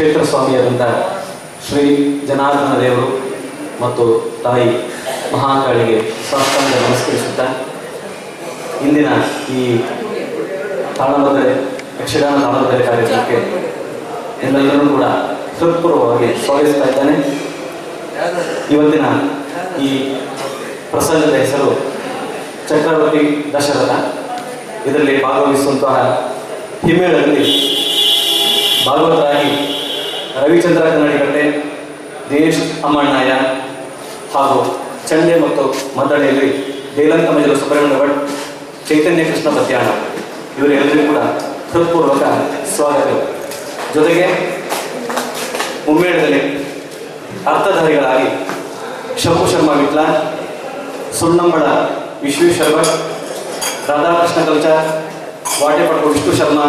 ಕ್ಷೇತ್ರ ಸ್ವಾಮಿಯಾದಂಥ ಶ್ರೀ ಜನಾರ್ದನ ದೇವರು ಮತ್ತು ತಾಯಿ ಮಹಾಕಾಳಿಗೆ ಸಾಷ್ಟಾಂಗ ನಮಸ್ಕರಿಸುತ್ತಾ ಇಂದಿನ ಈ ತಾಳಮದ್ದಳೆ ಯಕ್ಷಗಾನ ತಾಳಮದ್ದಳೆ ಕಾರ್ಯಕ್ರಮಕ್ಕೆ ಎಲ್ಲರೂ ಕೂಡ ಹೃತ್ಪೂರ್ವವಾಗಿ ಸ್ವಾಗತಿಸ್ತಾ ಇದ್ದಾನೆ. ಇವತ್ತಿನ ಈ ಪ್ರಸಂಗದ ಹೆಸರು ಚಕ್ರವರ್ತಿ ದಶರಥ. ಇದರಲ್ಲಿ ಭಾಗವಹಿಸುವಂತಹ ಹಿಮ್ಮೇಳದಲ್ಲಿ ಭಾಗವತರಾಗಿ ರವಿಚಂದ್ರ ಕನ್ನಡಿಗಟ್ಟೆ, ದಿನೇಶ್ ಅಮ್ಮಣ್ಣಯ್ಯ ಹಾಗೂ ಚಂಡೆ ಮತ್ತು ಮದ್ದಳೆಯಲ್ಲಿ ದೇಲಂಕ ಮಜಲು ಸುಬ್ರಹ್ಮಣ್ಯ ಭಟ್, ಚೈತನ್ಯ ಕೃಷ್ಣ ಪತ್ಯಾಣ ಇವರೆಲ್ಲರಿಗೂ ಕೂಡ ಹೃತ್ಪೂರ್ವಕ ಸ್ವಾಗತ. ಜೊತೆಗೆ ಮುಮ್ಮೇಳದಲ್ಲಿ ಅರ್ಥಧಾರಿಗಳಾಗಿ ಶಂಭು ಶರ್ಮಾ ವಿಟ್ಲ, ಸುಣ್ಣಂಬಳ ವಿಶ್ವೇಶ್ವರ ಭಟ್, ರಾಧಾಕೃಷ್ಣ ಕಲ್ಚಾರ್, ವಾಟೆಪಟ್ಟು ವಿಷ್ಣು ಶರ್ಮಾ,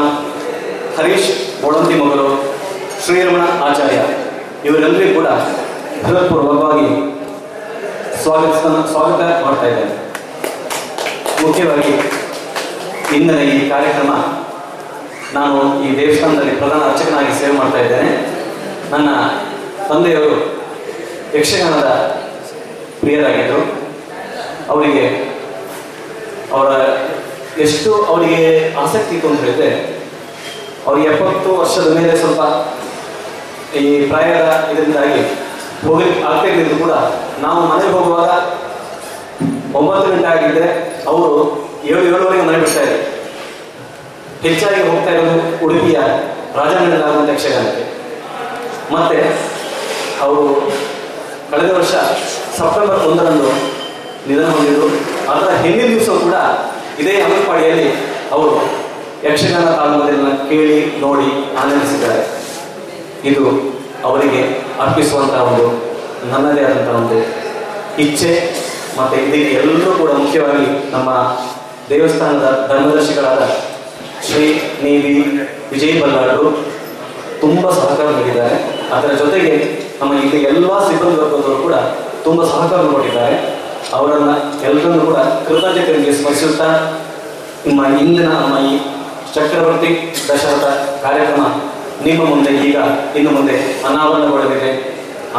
ಹರೀಶ್ ಬೋಳಂತಿ ಮೊಗಲು, ಶ್ರೀರಮಣ ಆಚಾರ್ಯ ಇವರೆಲ್ಲರಿಗೂ ಕೂಡ ಹೃತ್ಪೂರ್ವಕವಾಗಿ ಸ್ವಾಗತ ಮಾಡ್ತಾ ಇದ್ದೇನೆ. ಮುಖ್ಯವಾಗಿ ಇಂದಿನ ಈ ಕಾರ್ಯಕ್ರಮ ನಾನು ಈ ದೇವಸ್ಥಾನದಲ್ಲಿ ಪ್ರಧಾನ ಅರ್ಚಕನಾಗಿ ಸೇವೆ ಮಾಡ್ತಾ ಇದ್ದೇನೆ. ನನ್ನ ತಂದೆಯವರು ಯಕ್ಷಗಾನದ ಪ್ರಿಯರಾಗಿದ್ದರು. ಅವರಿಗೆ ಅವರಿಗೆ ಆಸಕ್ತಿ ಇತ್ತು ಅಂತ ಹೇಳಿದ್ರೆ ಅವ್ರಿಗೆ 70 ವರ್ಷದ ಮೇಲೆ ಸ್ವಲ್ಪ ಈ ಪ್ರಾಯದ ಇದರಿಂದಾಗಿ ಹೋಗ್ಲಿಕ್ಕೆ ಆಗ್ತಾ ಇದ್ದಿದ್ದು ಕೂಡ ನಾವು ಮನೆಗೆ ಹೋಗುವಾಗ 9 ಗಂಟೆ ಆಗಿದ್ದರೆ ಅವರು 7-7:30 ಮನೆ ಬಿಡ್ತಾ ಇದ್ರು. ಹೆಚ್ಚಾಗಿ ಹೋಗ್ತಾ ಇರೋದು ಉಡುಪಿಯ ರಾಜಮನೆಯಲ್ಲಾಗುವಂಥ ಯಕ್ಷಗಾನಕ್ಕೆ. ಮತ್ತೆ ಅವರು ಕಳೆದ ವರ್ಷ ಸೆಪ್ಟೆಂಬರ್ 1ರಂದು ನಿಧನ ಹೊಂದಿದ್ರು. ಅದರ ಹಿಂದಿನ ದಿವಸ ಕೂಡ ಇದೇ ಅಮರಪಾಡಿಯಲ್ಲಿ ಅವರು ಯಕ್ಷಗಾನ ತಾಳಮದ್ದಳೆಯನ್ನು ಕೇಳಿ ನೋಡಿ ಆನಂದಿಸಿದ್ದಾರೆ. ಇದು ಅವರಿಗೆ ಅರ್ಪಿಸುವಂತಹ ಒಂದು ನನ್ನದೇ ಆದಂತಹ ಒಂದು ಇಚ್ಛೆ. ಮತ್ತು ಇದಕ್ಕೆ ಎಲ್ಲರೂ ಕೂಡ ಮುಖ್ಯವಾಗಿ ನಮ್ಮ ದೇವಸ್ಥಾನದ ಧರ್ಮದರ್ಶಿಗಳಾದ ಶ್ರೀ ನೀವಿ ವಿಜಯ್ ಬಲ್ಲಾಳರು ತುಂಬ ಸಹಕಾರ ನೀಡಿದ್ದಾರೆ. ಅದರ ಜೊತೆಗೆ ನಮ್ಮ ಇಲ್ಲಿ ಎಲ್ಲ ಸಿಬ್ಬಂದಿ ವರ್ಗದವರು ಕೂಡ ತುಂಬ ಸಹಕಾರ ಕೊಟ್ಟಿದ್ದಾರೆ. ಅವರನ್ನು ಎಲ್ಲರನ್ನೂ ಕೂಡ ಕೃತಜ್ಞತೆಗಳಿಗೆ ಸ್ಮರಿಸುತ್ತಾ ನಿಮ್ಮ ಇಂದಿನ ನಮ್ಮ ಈ ಚಕ್ರವರ್ತಿ ದಶರಥ ಕಾರ್ಯಕ್ರಮ ನಿಮ್ಮ ಮುಂದೆ ಈಗ ಇನ್ನು ಮುಂದೆ ಅನಾವರಣಗೊಳ್ಳಲಿದೆ.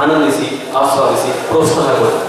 ಆನಂದಿಸಿ, ಆಸ್ವಾದಿಸಿ, ಪ್ರೋತ್ಸಾಹ ಕೊಡಿ.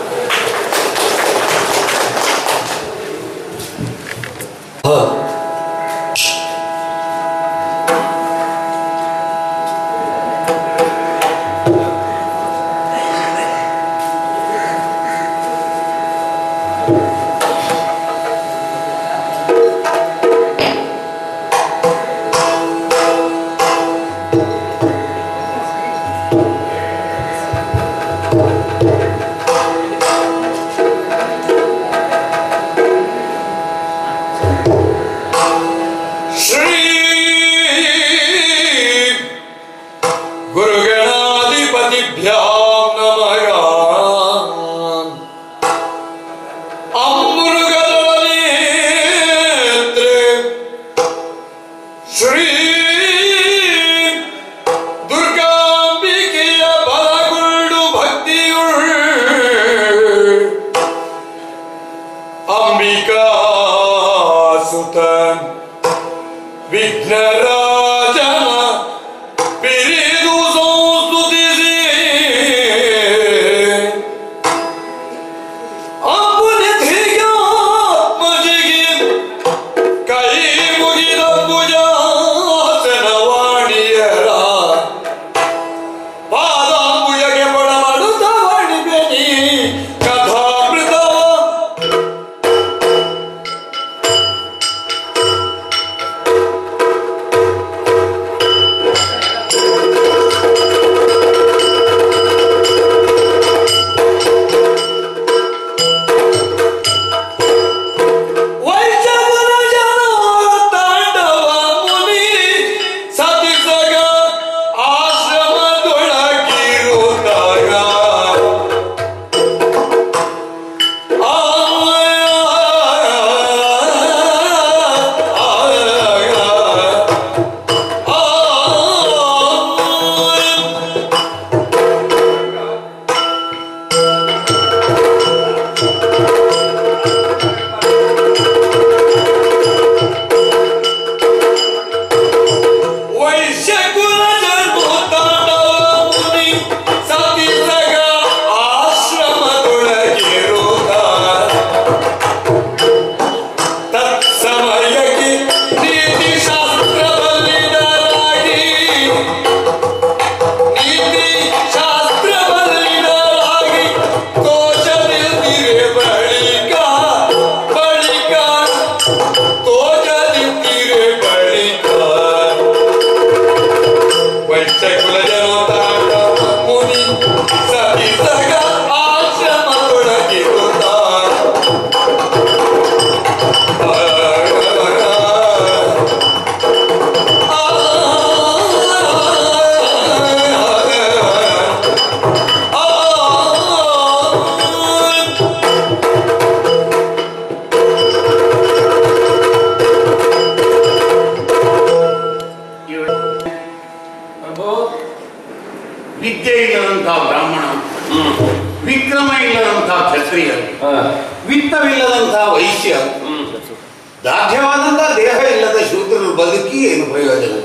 ಇಲ್ಲದಂತಹ ಬ್ರಾಹ್ಮಣ, ವಿಕ್ರಮ ಇಲ್ಲದಂತಹ ಕ್ಷತ್ರಿಯ, ವಿತ್ತವಿಲ್ಲದಂತಹ ವೈಶ್ಯ, ದಾರ್ಢ್ಯವಾದಂತಹ ದೇಹ ಇಲ್ಲದ ಶೂದ್ರರು ಬದುಕಿ ಏನು ಪ್ರಯೋಜನ?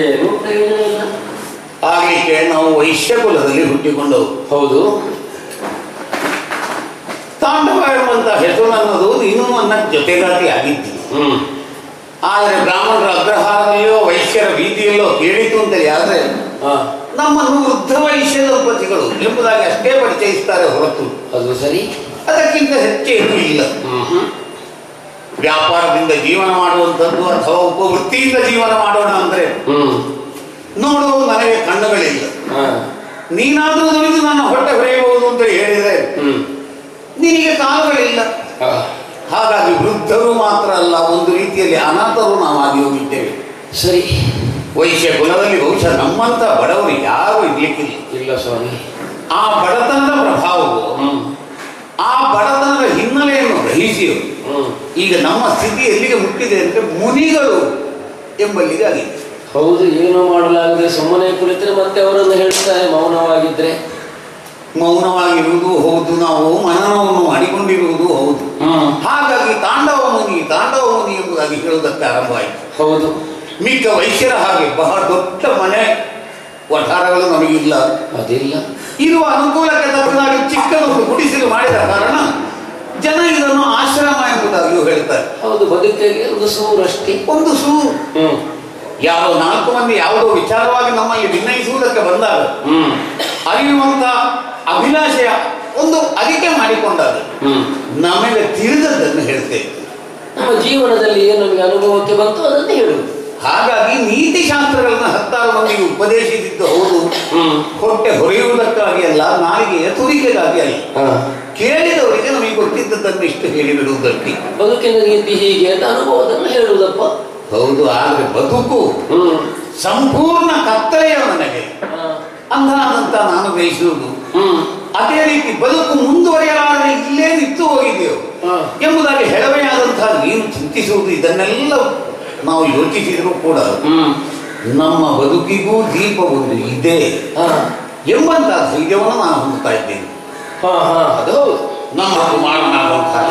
ಏನು ಪ್ರಯೋಜನ ಇಲ್ಲ. ಆಗಲಿಕ್ಕೆ ನಾವು ವೈಶ್ಯ ಕುಲದಲ್ಲಿ ಹುಟ್ಟಿಕೊಂಡವು. ಹೌದು. ತಾಂಡವ ಎಂಬಂತಹ ಹೆಸರು ಅನ್ನೋದು ನೀನು ನನ್ನ ಜೊತೆಗಾತಿ ಆಗಿದ್ದಿ. ಆದರೆ ಬ್ರಾಹ್ಮಣರ ಅಗ್ರಹಾರದಲ್ಲಿಯೋ ವೈಶ್ಯರ ಬೀದಿಯಲ್ಲೋ ಕೇಳಿತು ಅಂತೇಳಿ ಆದ್ರೆ ನಮ್ಮನ್ನು ವೃದ್ಧ ವೈಶ್ಯ ದಂಪತಿಗಳು ಎಂಬುದಾಗಿ ಅಷ್ಟೇ ಪರಿಚಯಿಸ್ತಾರೆ ಹೊರತು ಅದು ಸರಿ, ಅದಕ್ಕಿಂತ ಹೆಚ್ಚೇನೂ ಇಲ್ಲ. ವ್ಯಾಪಾರದಿಂದ ಜೀವನ ಮಾಡುವಂಥದ್ದು ಅಥವಾ ಉಪವೃತ್ತಿಯಿಂದ ಜೀವನ ಮಾಡೋಣ ಅಂದ್ರೆ ನೋಡು, ನನಗೆ ಕಣ್ಣುಗಳಿಲ್ಲ, ನೀನಾದ್ರೂ ದುಡಿದು ನನ್ನ ಹೊಟ್ಟೆ ಹೊರೆಯಬಹುದು ಅಂತ ಹೇಳಿದ್ರೆ ನಿನಗೆ ಕಾಲುಗಳಿಲ್ಲ. ಹಾಗಾಗಿ ವೃದ್ಧರು ಮಾತ್ರ ಅಲ್ಲ, ಒಂದು ರೀತಿಯಲ್ಲಿ ಅನಾಥರು ನಾವಾಗಿ ಹೋಗಿದ್ದೇವೆ. ಸರಿ, ವೈಶ್ಯ ಕುಲದಲ್ಲಿ ಬಹುಶಃ ನಮ್ಮಂತ ಬಡವರು ಯಾರು ಇರ್ಲಿಕ್ಕಿಲ್ಲ. ಇಲ್ಲ ಸ್ವಾಮಿ. ಆ ಬಡತನದ ಪ್ರಭಾವವು, ಆ ಬಡತನದ ಹಿನ್ನೆಲೆಯನ್ನು ಗ್ರಹಿಸಿ ಈಗ ನಮ್ಮ ಸ್ಥಿತಿ ಎಲ್ಲಿಗೆ ಮುಟ್ಟಿದೆ ಅಂದ್ರೆ ಮುನಿಗಳು ಎಂಬಲ್ಲಿಗೆ ಆಗಿದೆ. ಹೌದು, ಏನು ಮಾಡಲಾಗದೆ ಸುಮ್ಮನೆ ಕುಳಿತರೆ ಮತ್ತೆ ಅವರನ್ನು ಹೇಳ್ತಾರೆ ಮೌನವಾಗಿದ್ರೆ. ಮೌನವಾಗಿರುವುದು ಹೌದು, ನಾವು ಮನನವನ್ನು ಮಾಡಿಕೊಂಡಿರುವುದು ಹೌದು. ಹಾಗಾಗಿ ತಾಂಡವ ಮುನಿ ಎಂಬುದಾಗಿ ಹೇಳುವುದಕ್ಕೆ ಆರಂಭ ಆಯಿತು. ಹೌದು, ಮಿಕ್ಕ ವೈಶ್ಯರ ಹಾಗೆ ಬಹಳ ದೊಡ್ಡ ಮನೆ ವಠಾರಗಳು ನಮಗಿಲ್ಲ. ಅದಿಲ್ಲ. ಇರುವ ಅನುಕೂಲಕ್ಕೆ ತಕ್ಕದಾಗಿ ಚಿಕ್ಕದೊಂದು ಗುಡಿಸಲು ಮಾಡಿದ ಕಾರಣ ಜನ ಇದನ್ನು ಆಶ್ರಮ ಎಂಬುದಾಗಿಯೂ ಹೇಳ್ತಾರೆ. ಹೌದು, ಬದುಕಿಗೆ ಒಂದು ಸೂರಷ್ಟೇ, ಒಂದು ಸೂರು. ಯಾರೋ 4 ಮಂದಿ ಯಾವುದೋ ವಿಚಾರವಾಗಿ ನಮ್ಮಲ್ಲಿ ಭಿನ್ನಯಿಸುವುದಕ್ಕೆ ಬಂದಾಗ ಅರಿಯುವಂತ ಅಭಿಲಾಷೆಯ ಒಂದು ಅರಿಕೆ ಮಾಡಿಕೊಂಡಾಗ ನಮಗೆ ತಿಳಿದದ್ದನ್ನು ಹೇಳ್ತೇವೆ. ನಮ್ಮ ಜೀವನದಲ್ಲಿ ಏನು ನಮಗೆ ಅನುಭವಕ್ಕೆ ಬಂತು ಅದನ್ನು ಹೇಳುವುದು. ಹಾಗಾಗಿ ನೀತಿ ಶಾಸ್ತ್ರಗಳನ್ನ 10 ಮಂದಿಗೆ ಉಪದೇಶಿಸಿದ್ದು ಹೌದು, ಹೊಟ್ಟೆ ಹೊರೆಯುವುದಕ್ಕಾಗಿ ಅಲ್ಲ, ನಾಲಿಗೆಯ ತುರಿಕೆಗಾಗಿ ಅಲ್ಲ, ಕೇಳಿದವರಿಗೆ ನಮಗೆ ಗೊತ್ತಿದ್ದದನ್ನು ಇಷ್ಟು ಹೇಳಿಬಿಡುವುದಕ್ಕೆ. ಬದುಕಿನ ರೀತಿ ಹೀಗೆ ಅಂತ ಅನುಭವದನ್ನು ಹೇಳುವುದಪ್ಪ. ಹೌದು, ಆದ್ರೆ ಬದುಕು ಸಂಪೂರ್ಣ ಕತ್ತಲೆಯ ನನಗೆ ಅಂದಾದಂತ ನಾನು ಗ್ರಹಿಸುವುದು. ಅದೇ ರೀತಿ ಬದುಕು ಮುಂದುವರಿಯಲಾರದೆ ಇಲ್ಲೇ ನಿಂತು ಹೋಗಿದೆಯೋ ಎಂಬುದಾಗಿ ಹೆಳವೆಯಾದಂತಹ ನೀನು ಚಿಂತಿಸುವುದು. ಇದನ್ನೆಲ್ಲ ನಾವು ಯೋಚಿಸಿದರೂ ಕೂಡ ನಮ್ಮ ಬದುಕಿಗೂ ದೀಪ ಒಂದು ಇದೆ ಎಂಬಂತಹ ಧೈರ್ಯವನ್ನು ನಾನು ಹೊಂದುತ್ತಾ ಇದ್ದೇನೆ. ಅದು ನಮ್ಮ ಕುಮಾರನಾದಂತಹ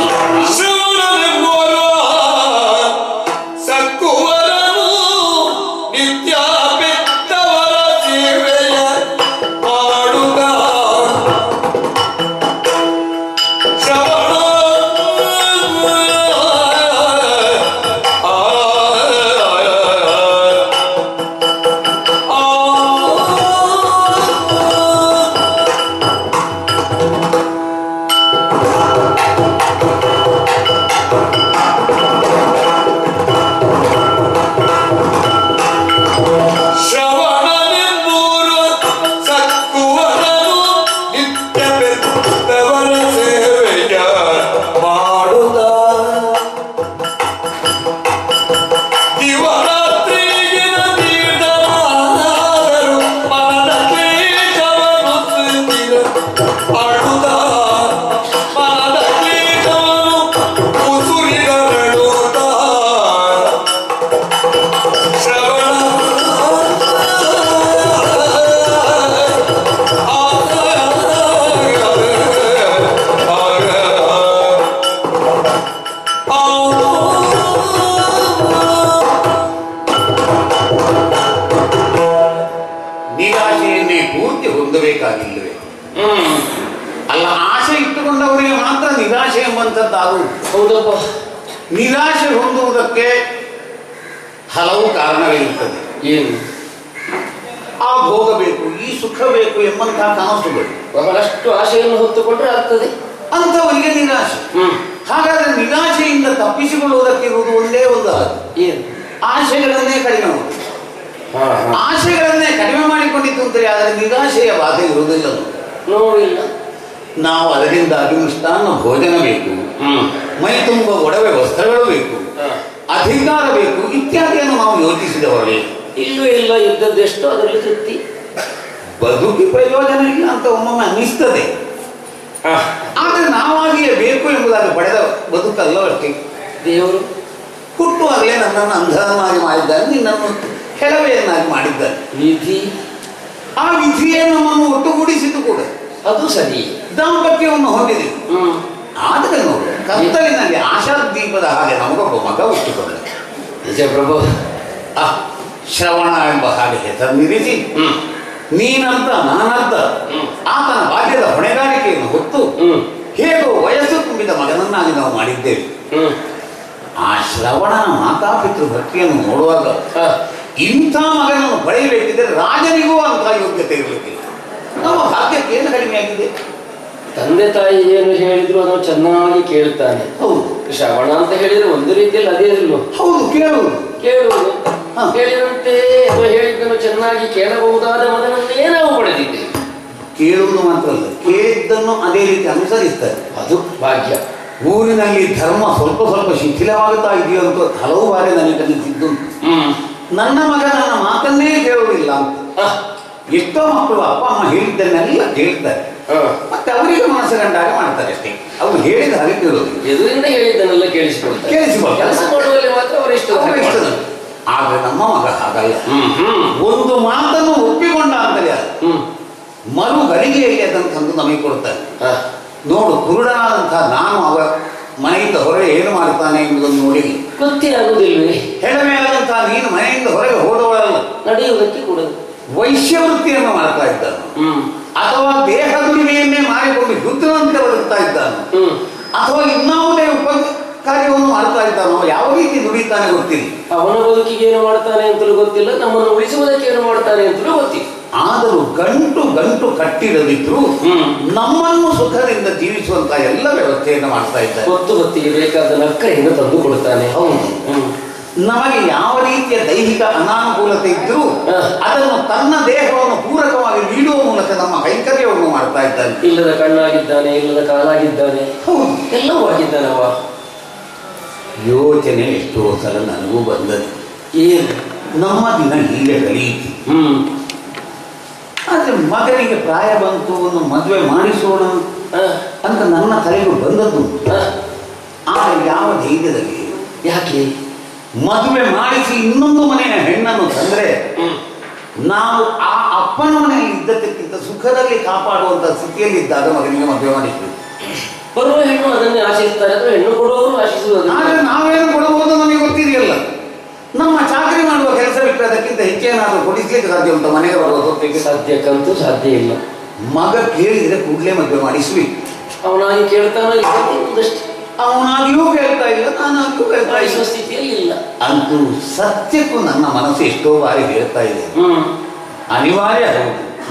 ಹೊಂದಬೇಕಾಗಿಲ್ಲವೇ? ಅಲ್ಲ, ಆಸೆ ಇಟ್ಟುಕೊಂಡವರಿಗೆ ಮಾತ್ರ ನಿರಾಶೆ ಎಂಬಂಥದ್ದಾಗುವುದು. ಹೌದಪ್ಪ. ನಿರಾಶೆ ಹೊಂದುವುದಕ್ಕೆ ಹಲವು ಕಾರಣಗಳಿರುತ್ತದೆ. ಏನು? ಆ ಭೋಗ ಬೇಕು, ಈ ಸುಖ ಬೇಕು ಎಂಬಂತಹ ಕನಸುಗಳು. ಬಹಳಷ್ಟು ಆಶೆಯನ್ನು ಹೊತ್ತುಕೊಂಡ್ರೆ ಆಗ್ತದೆ ಅಂಥವರಿಗೆ ನಿರಾಶೆ. ಹಾಗಾದ್ರೆ ನಿರಾಶೆಯಿಂದ ತಪ್ಪಿಸಿಕೊಳ್ಳುವುದಕ್ಕಿರುವುದು ಒಂದೇ ಒಂದು ಏನು? ಆಶೆಗಳನ್ನೇ ಕಡಿಮೆ ಮಾಡುವುದು. ಆಶೆಗಳನ್ನೇ ಕಡಿಮೆ ಮಾಡಿಕೊಂಡಿತ್ತು ಅಂತಾರೆ, ಆದರೆ ನಿರಾಶೆಯ ಬಾಧೆ ಇರುವುದಿಲ್ಲ. ನೋವಿಲ್ಲ. ನಾವು ಅದರಿಂದಾಗಿ ಮಿಷ್ಟಾನ್ನ ಭೋಜನ ಬೇಕು, ಮೈ ತುಂಬ ಒಡವೆ ವಸ್ತ್ರಗಳು ಬೇಕು, ಅಧಿಕಾರ ಬೇಕು ಇತ್ಯಾದಿಯನ್ನು ನಾವು ಯೋಚಿಸಿದವರೇ. ಇಲ್ಲೂ ಇಲ್ಲ, ಇದ್ದದ್ದೆಷ್ಟು ಅದರಲ್ಲಿ ತೃಪ್ತಿ. ಬದುಕಿ ಪ್ರಯೋಜನ ಇಲ್ಲ ಅಂತ ಒಮ್ಮೊಮ್ಮೆ ಅನ್ನಿಸ್ತದೆ. ಆದರೆ ನಾವಾಗಿಯೇ ಬೇಕು ಎಂಬುದಾಗಿ ಪಡೆದ ಬದುಕಲ್ಲ ಅಷ್ಟೇ. ದೇವರು ಹುಟ್ಟುವಾಗಲೇ ನನ್ನನ್ನು ಅಂಧನಾಗಿ ಮಾಡಿದ್ದಾನೆ, ನಿನ್ನನ್ನು ಹೆಳವೆಯನ್ನಾಗಿ ಮಾಡಿದ್ದಾನೆ. ವಿಧಿ ಆ ವಿಧಿಯೇ ನಮ್ಮನ್ನು ಒಟ್ಟುಗೂಡಿಸಿದ್ದು ಕೂಡ ಅದು ಸರಿ. ದಾಂಪತ್ಯವನ್ನು ಹೊಂದಿದೆ. ಆದರೆ ನೋಡು, ಕತ್ತಲಿನಲ್ಲಿ ಆಶಾದೀಪದ ಹಾಗೆ ನಮಗೊಬ್ಬ ಮಗ ಹುಟ್ಟಿಕೊಂಡ. ನಿಜ ಪ್ರಭು. ಶ್ರವಣ ಎಂಬ ಹಾಗೆ ಹೆಸರಿರಿಸಿ ನೀನಂತ ನಾನಂತ ಆತನ ಬಾಲ್ಯದ ಹೊಣೆಗಾರಿಕೆಯನ್ನು ಹೊತ್ತು ಹೇಗೋ ವಯಸ್ಸು ತುಂಬಿದ ಮಗನನ್ನಾಗಿ ನಾವು ಮಾಡಿದ್ದೇವೆ. ಆ ಶ್ರವಣನ ಮಾತಾಪಿತೃ ಭಕ್ತಿಯನ್ನು ನೋಡುವಾಗ ಇಂಥ ಮಗನನ್ನು ಪಡೆಯಬೇಕಿದ್ದರೆ ರಾಜನಿಗೂ ಅಂತ ಯೋಗ್ಯತೆ ಇರಲಿಕ್ಕಿಲ್ಲ. ನಮ್ಮ ಭಾಗ್ಯಕ್ಕೆ ಏನು ಕಡಿಮೆಯಾಗಿದೆ? ತಂದೆ ತಾಯಿ ಏನು ಹೇಳಿದ್ರು ಅದನ್ನು ಚೆನ್ನಾಗಿ ಕೇಳ್ತಾನೆ. ಹೌದು, ಶ್ರವಣ ಅಂತ ಹೇಳಿದ್ರೆ ಒಂದು ರೀತಿಯಲ್ಲಿ ಅದೇ ಇಲ್ವೋ? ಹೌದು, ಕೇಳುವುದು ಹೇಳಿದಂತೆ ಹೇಳಿದ್ದನ್ನು ಚೆನ್ನಾಗಿ ಕೇಳಬಹುದಾದ ಮಗನನ್ನೇ ನಾವು ಪಡೆದಿದ್ದೇವೆ. ಕೇಳುವುದು ಮಾತ್ರ ಅಲ್ಲ, ಕೇಳಿದ್ದನ್ನು ಅದೇ ರೀತಿ ಅನುಸರಿಸ್ತಾರೆ. ಅದು ಭಾಗ್ಯ. ಊರಿನಲ್ಲಿ ಧರ್ಮ ಸ್ವಲ್ಪ ಸ್ವಲ್ಪ ಶಿಥಿಲವಾಗುತ್ತಾ ಇದೆಯೋ ಅಂತ ಹಲವು ಬಾರಿ ನನಗೆ ಕಲಿಸಿದ್ದು. ನನ್ನ ಮಗ ನನ್ನ ಮಾತನ್ನೇ ಕೇಳುವುದಿಲ್ಲ ಅಂತ. ಎಷ್ಟೋ ಮಕ್ಕಳು ಅಪ್ಪ ಅಮ್ಮ ಹೇಳಿದ್ದನ್ನೆಲ್ಲ ಕೇಳ್ತಾರೆ, ಮತ್ತೆ ಅವರಿಗೆ ಮನಸ್ಸು ಕಂಡಾಗ ಮಾಡ್ತಾರೆ ಅಷ್ಟೇ. ಅವರು ಹೇಳಿದ ಹಾಗೆ ಕೇಳೋದು. ಎದುರಿಂದ ಹೇಳಿದ್ದನ್ನೆಲ್ಲ ಕೇಳಿಸಿಕೊಳ್ತಾರೆ. ಕೆಲಸ ಮಾಡುವಲ್ಲಿ ಮಾತ್ರ ಅವರು ಇಷ್ಟ. ಆದ್ರೆ ನಮ್ಮ ಮಗ ಹಾಗಲ್ಲ. ಒಂದು ಮಾತನ್ನು ಒಪ್ಪಿಕೊಂಡ ಅಂತಲೇ ಅದು ಮರು ಗಳಿಗೆಯಲ್ಲಿ ಅದನ್ನು ತಂದು ನಮಗೆ ಕೊಡ್ತಾರೆ. ನೋಡು, ಕುರುಡನಾದಂತಹ ನಾನು ಅವರ ಮನೆಯಿಂದ ಹೊರಗೆ ಏನು ಮಾಡ್ತಾನೆ ಎಂಬುದನ್ನು ನೋಡಿ ಗೊತ್ತೇ ಆಗುದಿಲ್ವೇ? ಹೆಳಮೆಯಾದಂತಹ ನೀನು ಮನೆಯಿಂದ ಹೊರಗೆ ಹೋದವಳಲ್ಲ, ನಡೆಯುವುದಕ್ಕೆ ಕೂಡ ವೈಶ್ಯವೃತ್ತಿಯನ್ನು ಮಾಡ್ತಾ ಇದ್ದಾನು, ಅಥವಾ ದೇಹ ದುಡಿಮೆಯನ್ನೇ ಮಾಡಿಕೊಂಡು ಯುದ್ಧದಂತೆ ಬದುಕ್ತಾ ಇದ್ದಾನು, ಅಥವಾ ಇನ್ನಾವುದೇ ಕಾರ್ಯವನ್ನು ಮಾಡ್ತಾ ಇದ್ದಾನೋ. ಯಾವ ರೀತಿ ದುಡಿತಾನೆ ಗೊತ್ತಿಲ್ಲ. ಅವನ ಬದುಕಿಗೆ ಏನು ಮಾಡ್ತಾನೆ ಅಂತಲೂ ಗೊತ್ತಿಲ್ಲ, ನಮ್ಮನ್ನು ಉಳಿಸುವುದಕ್ಕೆ ಏನು ಮಾಡ್ತಾನೆ ಅಂತಲೂ ಗೊತ್ತಿಲ್ಲ. ಆದರೂ ಗಂಟು ಗಂಟು ಕಟ್ಟಿರದಿದ್ರು ನಮ್ಮನ್ನು ಸುಖದಿಂದ ಜೀವಿಸುವಂತಹ ಎಲ್ಲ ವ್ಯವಸ್ಥೆಯನ್ನು ಮಾಡ್ತಾ ಇದ್ದಾರೆ. ಹೊತ್ತು ಹೊತ್ತಿಗೆ ಬೇಕಾದ ನಕ್ಕರೆಯನ್ನು ತಂದು ಕೊಡ್ತಾನೆ. ಹೌದು, ನಮಗೆ ಯಾವ ರೀತಿಯ ದೈಹಿಕ ಅನಾನುಕೂಲತೆ ಇದ್ರೂ ಅದನ್ನು ತನ್ನ ದೇಹವನ್ನು ಪೂರಕವಾಗಿ ನೀಡುವ ಮೂಲಕ ನಮ್ಮ ಕೈಂಕರ್ಯವನ್ನು ಮಾಡ್ತಾ ಇದ್ದಾನೆ. ಇಲ್ಲದ ಕಣ್ಣಾಗಿದ್ದಾನೆ, ಇಲ್ಲದ ಕಾಲಾಗಿದ್ದಾನೆ, ಎಲ್ಲವೂ ಆಗಿದ್ದಾನವ. ಯೋಚನೆ ಎಷ್ಟೋ ಸಲ ನನಗೂ ಬಂದದ್ದು, ಏನು ನಮ್ಮ ದಿನ ಹೀಗೆ ಕಲಿಯಿತು. ಆದ್ರೆ ಮಗನಿಗೆ ಪ್ರಾಯ ಬಂತು, ಒಂದು ಮದುವೆ ಮಾಡಿಸೋಣ ಅಂತ ನನ್ನ ತಲೆಗೂ ಬಂದದ್ದು. ಆದರೆ ಯಾವ ಧೈರ್ಯದಲ್ಲಿ? ಯಾಕೆ ಮದುವೆ ಮಾಡಿಸಿ ಇನ್ನೊಂದು ಮನೆಯ ಹೆಣ್ಣನ್ನು ತಂದ್ರೆ ನಾವು ಆ ಅಪ್ಪನ ಮನೆಯಲ್ಲಿ ಇದ್ದದಕ್ಕಿಂತ ಸುಖದಲ್ಲಿ ಕಾಪಾಡುವಂತ ಸ್ಥಿತಿಯಲ್ಲಿದ್ದಾಗ ಮಗನಿಗೆ ಮದುವೆ ಮಾಡಿದ್ವಿ. ಬರುವ ಹೆಣ್ಣು ಅದನ್ನೇ ಆಶಿಸ್ತಾರೆ, ಅಥವಾ ಹೆಣ್ಣು ಕೊಡುವವರು ಆಶಿಸುವುದು. ಆದ್ರೆ ನಾವೇನು ಕೊಡಬಹುದು ನಮಗೆ ಗೊತ್ತಿದೆಯಲ್ಲ. ನಮ್ಮ ಚಾಕರಿ ಮಾಡುವ ಕೆಲಸ ಬಿಟ್ಟರೆ ಅದಕ್ಕಿಂತ ಹೆಚ್ಚೇನಾದ್ರೂ ಕೊಡಿಸ್ಲಿಕ್ಕೆ ಸಾಧ್ಯ ಉಂಟು? ಮನೆಗೆ ಬರುವ ಹೊತ್ತಿಗೆ ಸದ್ಯಕ್ಕಂತೂ ಸಾಧ್ಯ ಇಲ್ಲ. ಮಗ ಕೇಳಿದ್ರೆ ಕೂಡಲೇ ಮದುವೆ ಮಾಡಿಸ್ವಿ. ಅವನಾಗಿ ಕೇಳ್ತಾನೋ ಇಲ್ಲದಷ್ಟೇ. ಅವನಾಗಿಯೂ ಕೇಳ್ತಾ ಇಲ್ಲ, ನಾನಾಗಿಯೂ ಕೇಳ್ತಾ ಇಲ್ಲ, ಸ್ಥಿತಿಯಲ್ಲಿ ಇಲ್ಲ. ಅಂತೂ ಸತ್ಯಕ್ಕೂ ನನ್ನ ಮನಸ್ಸು ಎಷ್ಟೋ ಬಾರಿ ಹೇಳ್ತಾ ಇದೆ, ಅನಿವಾರ್ಯ.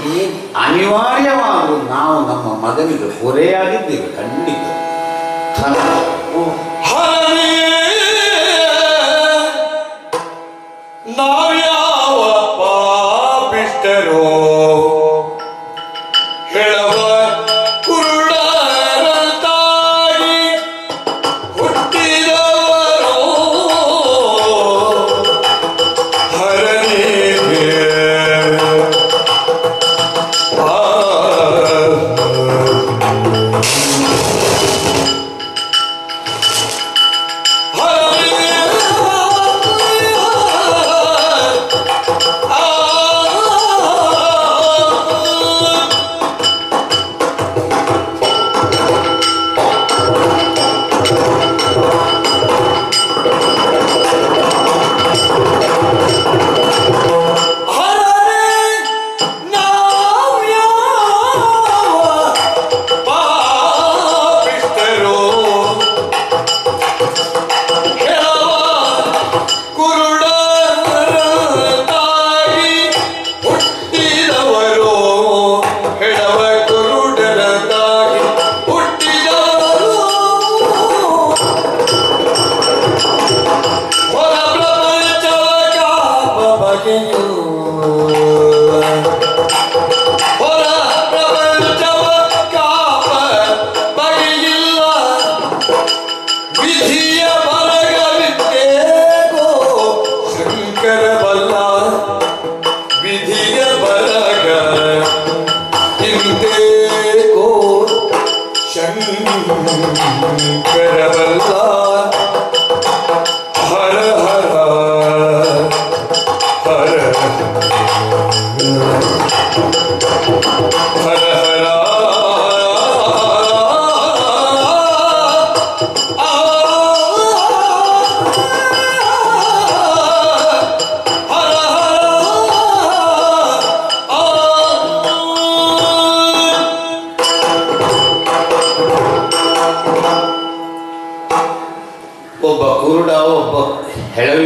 ಹೌದು, ಅನಿವಾರ್ಯವಾದರೂ ನಾವು ನಮ್ಮ ಮಗನಿಗೆ ಹೊರೆಯಾಗಿದ್ದೇವೆ ಖಂಡಿತ. ನಾವ್ಯಾವ ಪಾಪಿಷ್ಟರೋ ಹೇಳವ ಕುರುಡರಂತಾಗಿ ಹುಟ್ಟಿದವರೋ ಹರನಿಗೆ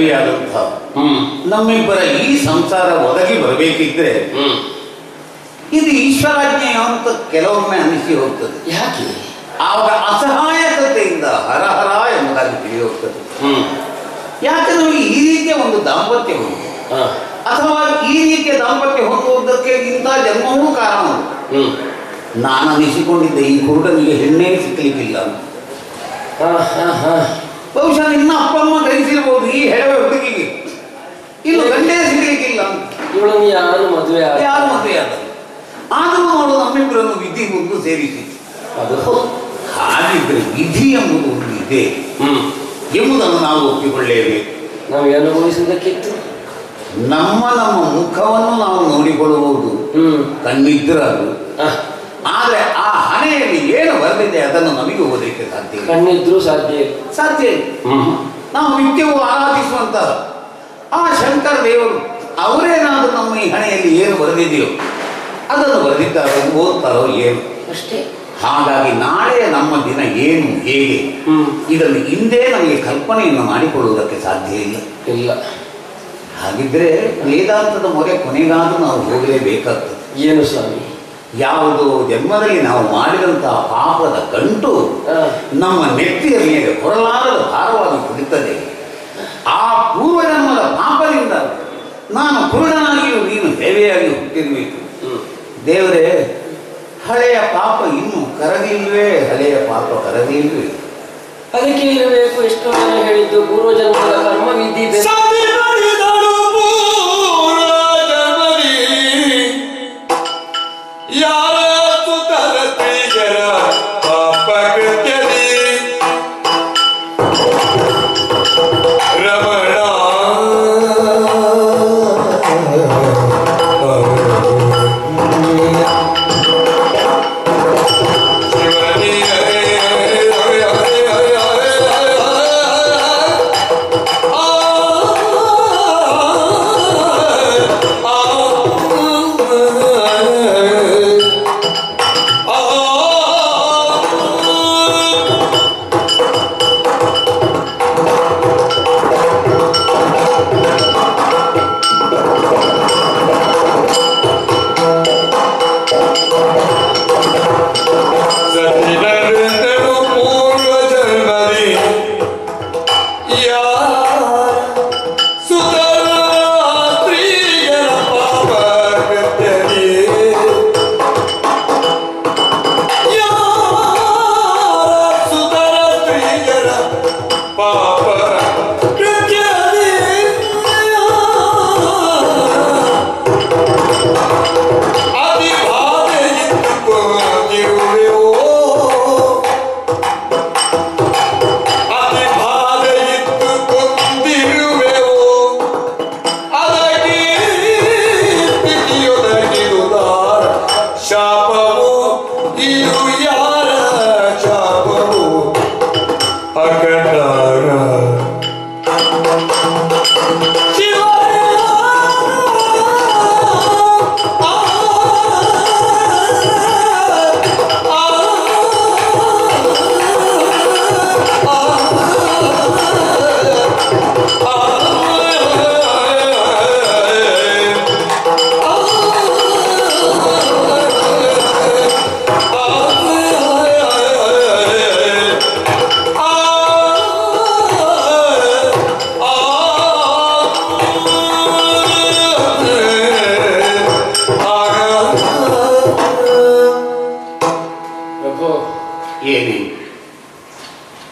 ಮದುವೆಯಾದಂಥ ನಮ್ಮಿಬ್ಬರ ಈ ಸಂಸಾರ ಒದಗಿ ಬರಬೇಕಿದ್ರೆ ಇದು ಈಶ್ವರಾಜ್ಞೆಯ ಅಂತ ಕೆಲವೊಮ್ಮೆ ಅನಿಸಿ ಹೋಗ್ತದೆ. ಯಾಕೆ? ಆವಾಗ ಅಸಹಾಯಕತೆಯಿಂದ ಹರಹರ ಎಂಬುದಾಗಿ ತಿಳಿದು ಹೋಗ್ತದೆ. ಯಾಕಂದ್ರೆ ಈ ರೀತಿಯ ಒಂದು ದಾಂಪತ್ಯ ಹೊಂದು ಅಥವಾ ಈ ರೀತಿಯ ದಾಂಪತ್ಯ ಹೊಂದುವುದಕ್ಕೆ ಇಂಥ ಜನ್ಮವೂ ಕಾರಣ. ನಾನು ಅನಿಸಿಕೊಂಡಿದ್ದೆ ಈ ಕುರುಡನಿಗೆ ಹೆಣ್ಣೇ ಸಿಕ್ಕಲಿಕ್ಕಿಲ್ಲ ಅಂತ. ಬಹುಶಃ ನಿನ್ನ ಅಪ್ಪ ಅಮ್ಮ ಗ್ರಹಿಸಿರ್ಬೋದು ಈ ಹೆಳವೆ ಹುಡುಗಿಗೆ ಇನ್ನು ಗಂಡೇ ಸಿಗಲಿಕ್ಕಿಲ್ಲ ಅಂತ. ಇವಳನ್ನು ಯಾರು ಮದುವೆ ಆದ ಆದರೂ ನೋಡು ನಮ್ಮಿಬ್ಬರನ್ನು ವಿಧಿ ಒಂದು ಸೇರಿಸಿ. ಅದು ಹಾಗಿದ್ರೆ ವಿಧಿ ಎಂಬುದು ಒಂದು ಇದೆ ಎಂಬುದನ್ನು ನಾವು ಒಪ್ಪಿಕೊಳ್ಳೇಬೇಕು. ನಮಗೆ ಅನುಭವಿಸುವುದಕ್ಕಿತ್ತು. ನಮ್ಮ ಮುಖವನ್ನು ನಾವು ನೋಡಿಕೊಳ್ಳಬಹುದು ಕಣ್ಣಿದ್ರೆ ಅದು. ಆದ್ರೆ ಆ ಹಣೆಯಲ್ಲಿ ಏನು ಬರೆದಿದೆ ಅದನ್ನು ನಮಗೆ ಓದಲಿಕ್ಕೆ ಸಾಧ್ಯ ಇಲ್ಲ. ಕಣ್ಣಿದ್ರೂ ಸಾಧ್ಯ ಇಲ್ಲ. ನಾವು ನಿತ್ಯವೂ ಆರಾಧಿಸುವಂತಹ ಆ ಶಂಕರ ದೇವರು ಅವರೇನಾದ್ರೂ ನಮ್ಮ ಈ ಹಣೆಯಲ್ಲಿ ಏನು ಬರೆದಿದೆಯೋ ಅದನ್ನು ಬರೆದಿದ್ದಾರೋ ಓದ್ತಾರೋ ಏನು ಅಷ್ಟೇ. ಹಾಗಾಗಿ ನಾಳೆ ನಮ್ಮ ದಿನ ಏನು ಹೇಗೆ ಇದನ್ನು ಹಿಂದೆ ನಮಗೆ ಕಲ್ಪನೆಯನ್ನು ಮಾಡಿಕೊಳ್ಳುವುದಕ್ಕೆ ಸಾಧ್ಯ ಇಲ್ಲ. ಹಾಗಿದ್ರೆ ವೇದಾಂತದ ಮೊರೆ ಕೊನೆಗಾದರೂ ನಾವು ಹೋಗಲೇಬೇಕಾಗ್ತದೆ. ಏನು ಸ್ವಾಮಿ? ಯಾವುದೋ ಜನ್ಮದಲ್ಲಿ ನಾವು ಮಾಡಿದಂತಹ ಪಾಪದ ಗಂಟು ನಮ್ಮ ನೆತ್ತಿಯ ಮೇಲೆ ಹೊರಲಾರದ ಭಾರವಾಗಿ ಕುಳಿತದೆ. ಆ ಪೂರ್ವಜನ್ಮದ ಪಾಪದಿಂದ ನಾನು ಕುರುಡನಾಗಿಯೂ ನೀನು ದೇವೆಯಾಗಿ ಹುಟ್ಟಿರಬೇಕು. ದೇವರೇ, ಹಳೆಯ ಪಾಪ ಇನ್ನೂ ಕರಗಿಲ್ವೇ? ಹಳೆಯ ಪಾಪ ಕರಗಿಲ್ವೇ? ಅದಕ್ಕೆ ಇರಬೇಕು. ಎಷ್ಟೋ ಜನ ಹೇಳಿದ್ದು ಪೂರ್ವಜನ್ಮದ ಕರ್ಮ ವಿಧಿ.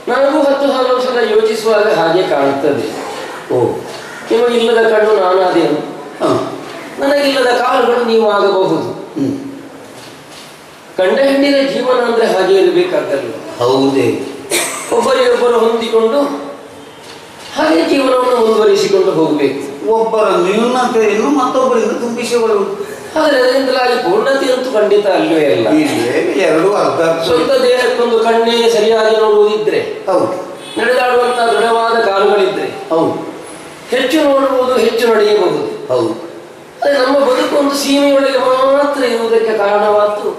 ನನಗೂ 10,000 ಸಲ ಯೋಚಿಸುವಾಗ ಹಾಗೆ ಕಾಣುತ್ತದೆ. ನಿಮಗಿಲ್ಲದ ಕಣ್ಣು ನಾನಾದೇನು, ನನಗಿಲ್ಲದ ಕಾಲುಗಳು ನೀವು ಆಗಬಹುದು. ಗಂಡ ಹೆಣ್ಣಿನ ಜೀವನ ಅಂದ್ರೆ ಹಾಗೆ ಇರಬೇಕಾದ್ದಲ್ಲ. ಹೌದೇ? ಒಬ್ಬರಿಗೊಬ್ಬರು ಹೊಂದಿಕೊಂಡು ಹಾಗೆ ಜೀವನವನ್ನು ಮುಂದುವರಿಸಿಕೊಂಡು ಹೋಗಬೇಕು. ಒಬ್ಬರ ನ್ಯೂನತೆಯನ್ನು ಮತ್ತೊಬ್ಬರಿಂದ ತುಂಬಿಸಿಕೊಳ್ಳುವುದು. ಆದರೆ ಅದರಿಂದಲಾಗಿ ಪೂರ್ಣತೆ ಅಂತೂ ಖಂಡಿತ ಅಲ್ಲವೇ ಅಲ್ಲ. ಎರಡು ಅರ್ಧ. ಸ್ವಂತ ದೇಹಕ್ಕೊಂದು ಕಣ್ಣೇ ಸರಿಯಾಗಿ ನೋಡುವುದಿದ್ರೆ, ಹೌದು, ನಡೆದಾಡುವಂತಹ ದೃಢವಾದ ಕಾಲುಗಳಿದ್ರೆ, ಹೌದು, ಹೆಚ್ಚು ನೋಡುವುದು, ಹೆಚ್ಚು ನಡೆಯಬಹುದು. ಹೌದು. ಅದೇ ನಮ್ಮ ಬದುಕು ಒಂದು ಸೀಮೆಯೊಳಗೆ ಮಾತ್ರ ಇರುವುದಕ್ಕೆ ಕಾರಣವಾದ್ದು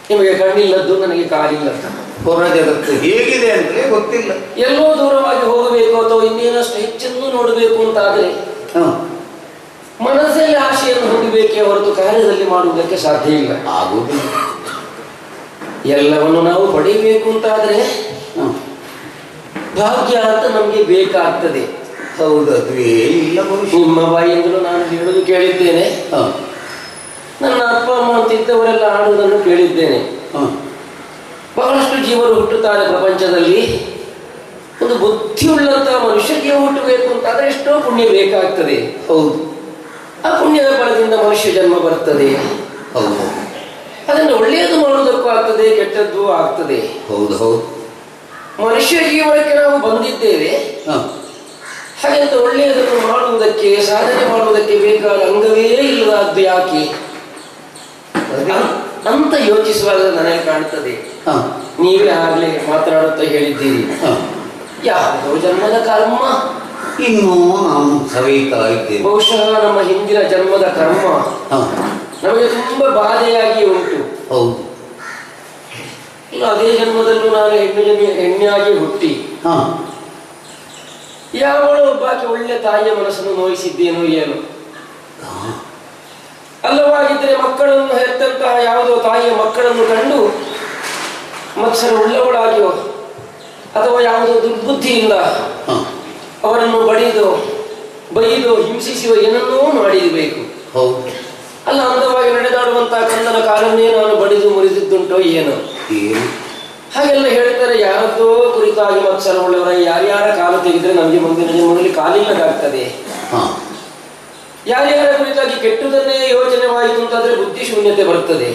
ನಿಮಗೆ ಕಣ್ಣಿಲ್ಲದ್ದು, ನನಗೆ ಕಾಲಿಲ್ಲದ್ದು. ಹೊರ ಜಗತ್ತು ಹೇಗಿದೆ ಅಂತಲೇ ಗೊತ್ತಿಲ್ಲ. ಎಲ್ಲೋ ದೂರವಾಗಿ ಹೋಗಬೇಕು ಅಥವಾ ಇನ್ನೇನಷ್ಟು ಹೆಚ್ಚನ್ನು ನೋಡಬೇಕು ಅಂತಾದ್ರೆ ಮನಸ್ಸಲ್ಲಿ ಆಶೆಯನ್ನು ಹೊಂದಬೇಕೇ ಹೊರತು ಕಾರ್ಯದಲ್ಲಿ ಮಾಡುವುದಕ್ಕೆ ಸಾಧ್ಯ ಇಲ್ಲ, ಆಗುವುದಿಲ್ಲ. ಎಲ್ಲವನ್ನು ನಾವು ಪಡೆಯಬೇಕು ಅಂತಾದ್ರೆ ಭಾಗ್ಯ ಅಂತ ನಮಗೆ ಬೇಕಾಗ್ತದೆ. ಹೌದದ್ವೇ ಇಲ್ಲ. ನಿಮ್ಮ ಬಾಯಿಂದಲೂ ನಾನು ಹೇಳುವುದು ಕೇಳಿದ್ದೇನೆ, ನನ್ನ ಅಪ್ಪ ಅಮ್ಮ ಅಂತಿದ್ದವರೆಲ್ಲ ಆಡುವುದನ್ನು ಕೇಳಿದ್ದೇನೆ. ಬಹಳಷ್ಟು ಜೀವರು ಹುಟ್ಟುತ್ತಾರೆ ಪ್ರಪಂಚದಲ್ಲಿ. ಒಂದು ಬುದ್ಧಿಯುಳ್ಳಂತಹ ಮನುಷ್ಯರಿಗೆ ಹುಟ್ಟಬೇಕು ಅಂತಾದ್ರೆ ಎಷ್ಟೋ ಪುಣ್ಯ ಬೇಕಾಗ್ತದೆ. ಹೌದು. ಆ ಪುಣ್ಯದ ಫಲದಿಂದ ಮನುಷ್ಯ ಜನ್ಮ ಬರ್ತದೆ. ಹೌದು. ಅದನ್ನು ಒಳ್ಳೆಯದು ಮಾಡುವುದಕ್ಕೂ ಆಗ್ತದೆ, ಕೆಟ್ಟದ್ದು ಆಗ್ತದೆ. ಹೌದು ಹೌದು. ಮನುಷ್ಯ ಜೀವನಕ್ಕೆ ನಾವು ಬಂದಿದ್ದೇವೆ, ಹಾಗೆಂತ ಒಳ್ಳೆಯದನ್ನು ಮಾಡುವುದಕ್ಕೆ ಸಾಧನೆ ಮಾಡುವುದಕ್ಕೆ ಬೇಕಾದ ಅಂಗವೇ ಇಲ್ಲದಾದ್ದು ಯಾಕೆ ಅಂತ ಯೋಚಿಸುವಾಗ ನನಗೆ ಕಾಣ್ತದೆ. ನೀವೇ ಆಗ್ಲೇ ಮಾತನಾಡುತ್ತಾ ಹೇಳಿದ್ದೀರಿ, ಯಾವುದೋ ಜನ್ಮದ ಕರ್ಮ ಇನ್ನೂ ನಾವು ಸವಿತಾ ಇದ್ದೇವೆ. ಬಹುಶಃ ನಮ್ಮ ಹಿಂದಿನ ಜನ್ಮದ ಕರ್ಮ ನಮಗೆ ತುಂಬಾ ಬಾಧೆಯಾಗಿ ಉಂಟು. ಹೌದು. ಅದೇ ಜನ್ಮದಲ್ಲೂ ನಾನು ಹೆಣ್ಣಾಗಿ ಹುಟ್ಟಿ ಯಾವಳೋ ಒಬ್ಬಾಕೆ ಒಳ್ಳೆ ತಾಯಿಯ ಮನಸ್ಸನ್ನು ನೋಯಿಸಿದ್ದೇನೋ ಏನು. ಅಲ್ಲವಾಗಿದ್ದರೆ ಮಕ್ಕಳನ್ನು ಹೆತ್ತಂತಹ ಯಾವುದೋ ತಾಯಿಯ ಮಕ್ಕಳನ್ನು ಕಂಡು ಮತ್ಸರ ಉಳ್ಳವಳಾಗಿಯೋ ಅಥವಾ ಯಾವುದೋ ದುರ್ಬುದ್ಧಿಯಿಂದ ಅವರನ್ನು ಬಡಿದು ಬೈದು ಹಿಂಸಿಸುವ ಏನನ್ನೂ ಮಾಡಿರಬೇಕು. ಅಲ್ಲ, ಅಂದವಾಗಿ ನಡೆದಾಡುವಂತಹ ಕಂದನ ಕಾಲನ್ನೇ ನಾನು ಬಡಿದು ಮುರಿದಿದ್ದುಂಟೋ ಏನೋ. ಹಾಗೆಲ್ಲ ಹೇಳ್ತಾರೆ. ಯಾರದ್ದೋ ಕುರಿತಾಗಿ ಮತ್ಸರ ಉಳ್ಳವರ ಯಾರ್ಯಾರ ಕಾಲು ತೆಗೆದ್ರೆ ನಮಗೆ ಮುಂದಿನ ಜನ್ಮದಲ್ಲಿ ಕಾಲಿಲ್ಲದಾಗ್ತದೆ. ಯಾರ್ಯಾರ ಕುರಿತಾಗಿ ಕೆಟ್ಟದನ್ನೇ ಯೋಚನೆವಾಯಿತು ಅಂತಾದ್ರೆ ಬುದ್ಧಿ ಶೂನ್ಯತೆ ಬರ್ತದೆ.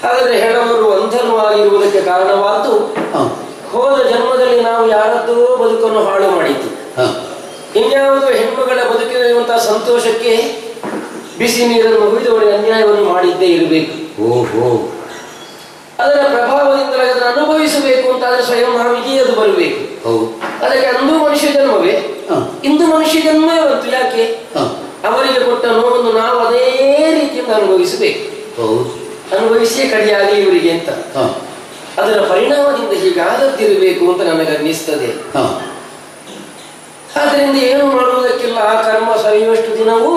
ಹಾಗಾದ್ರೆ ಹೆಣವರು ಅಂಧನು ಆಗಿರುವುದಕ್ಕೆ ಕಾರಣವಾದ್ದು ಹೋದ ಜನ್ಮದಲ್ಲಿ ನಾವು ಯಾರದ್ದೋ ಬದುಕನ್ನು ಹಾಳು ಮಾಡಿತು. ಇನ್ಯಾವುದೋ ಹೆಣ್ಣುಗಳ ಬದುಕಿರುವಂತಹ ಸಂತೋಷಕ್ಕೆ ಬಿಸಿ ನೀರನ್ನು ಹುಯ್ದವರಿಗೆ ಅನ್ಯಾಯವನ್ನು ಮಾಡಿದ್ದೇ ಇರಬೇಕು. ಅದರ ಪ್ರಭಾವದಿಂದಲೇ ಅದನ್ನು ಅನುಭವಿಸಬೇಕು ಅಂತಾದ್ರೆ ಸ್ವಯಂ ನಾವಿಗೆ ಅದು ಬರಬೇಕು. ಅದಕ್ಕೆ ಅಂದು ಮನುಷ್ಯ ಜನ್ಮವೇ, ಇಂದು ಮನುಷ್ಯ ಜನ್ಮವೇ ಬಂತು. ಯಾಕೆ? ಅವರಿಗೆ ಕೊಟ್ಟ ನೋವನ್ನು ನಾವು ಅದೇ ರೀತಿಯಿಂದ ಅನುಭವಿಸಬೇಕು. ಅನುಭವಿಸಿಯೇ ಕಡಿಯಾಗಿ ಇವರಿಗೆ ಅಂತ ಅದರ ಪರಿಣಾಮದಿಂದ ಹೀಗಾದದ್ದಿರಬೇಕು ಅಂತ ನನಗೆ ಅನ್ನಿಸ್ತದೆ. ಆದ್ರಿಂದ ಏನು ಮಾಡುವುದಕ್ಕಿಲ್ಲ. ಆ ಕರ್ಮ ಸರಿಯುವಷ್ಟು ದಿನವೂ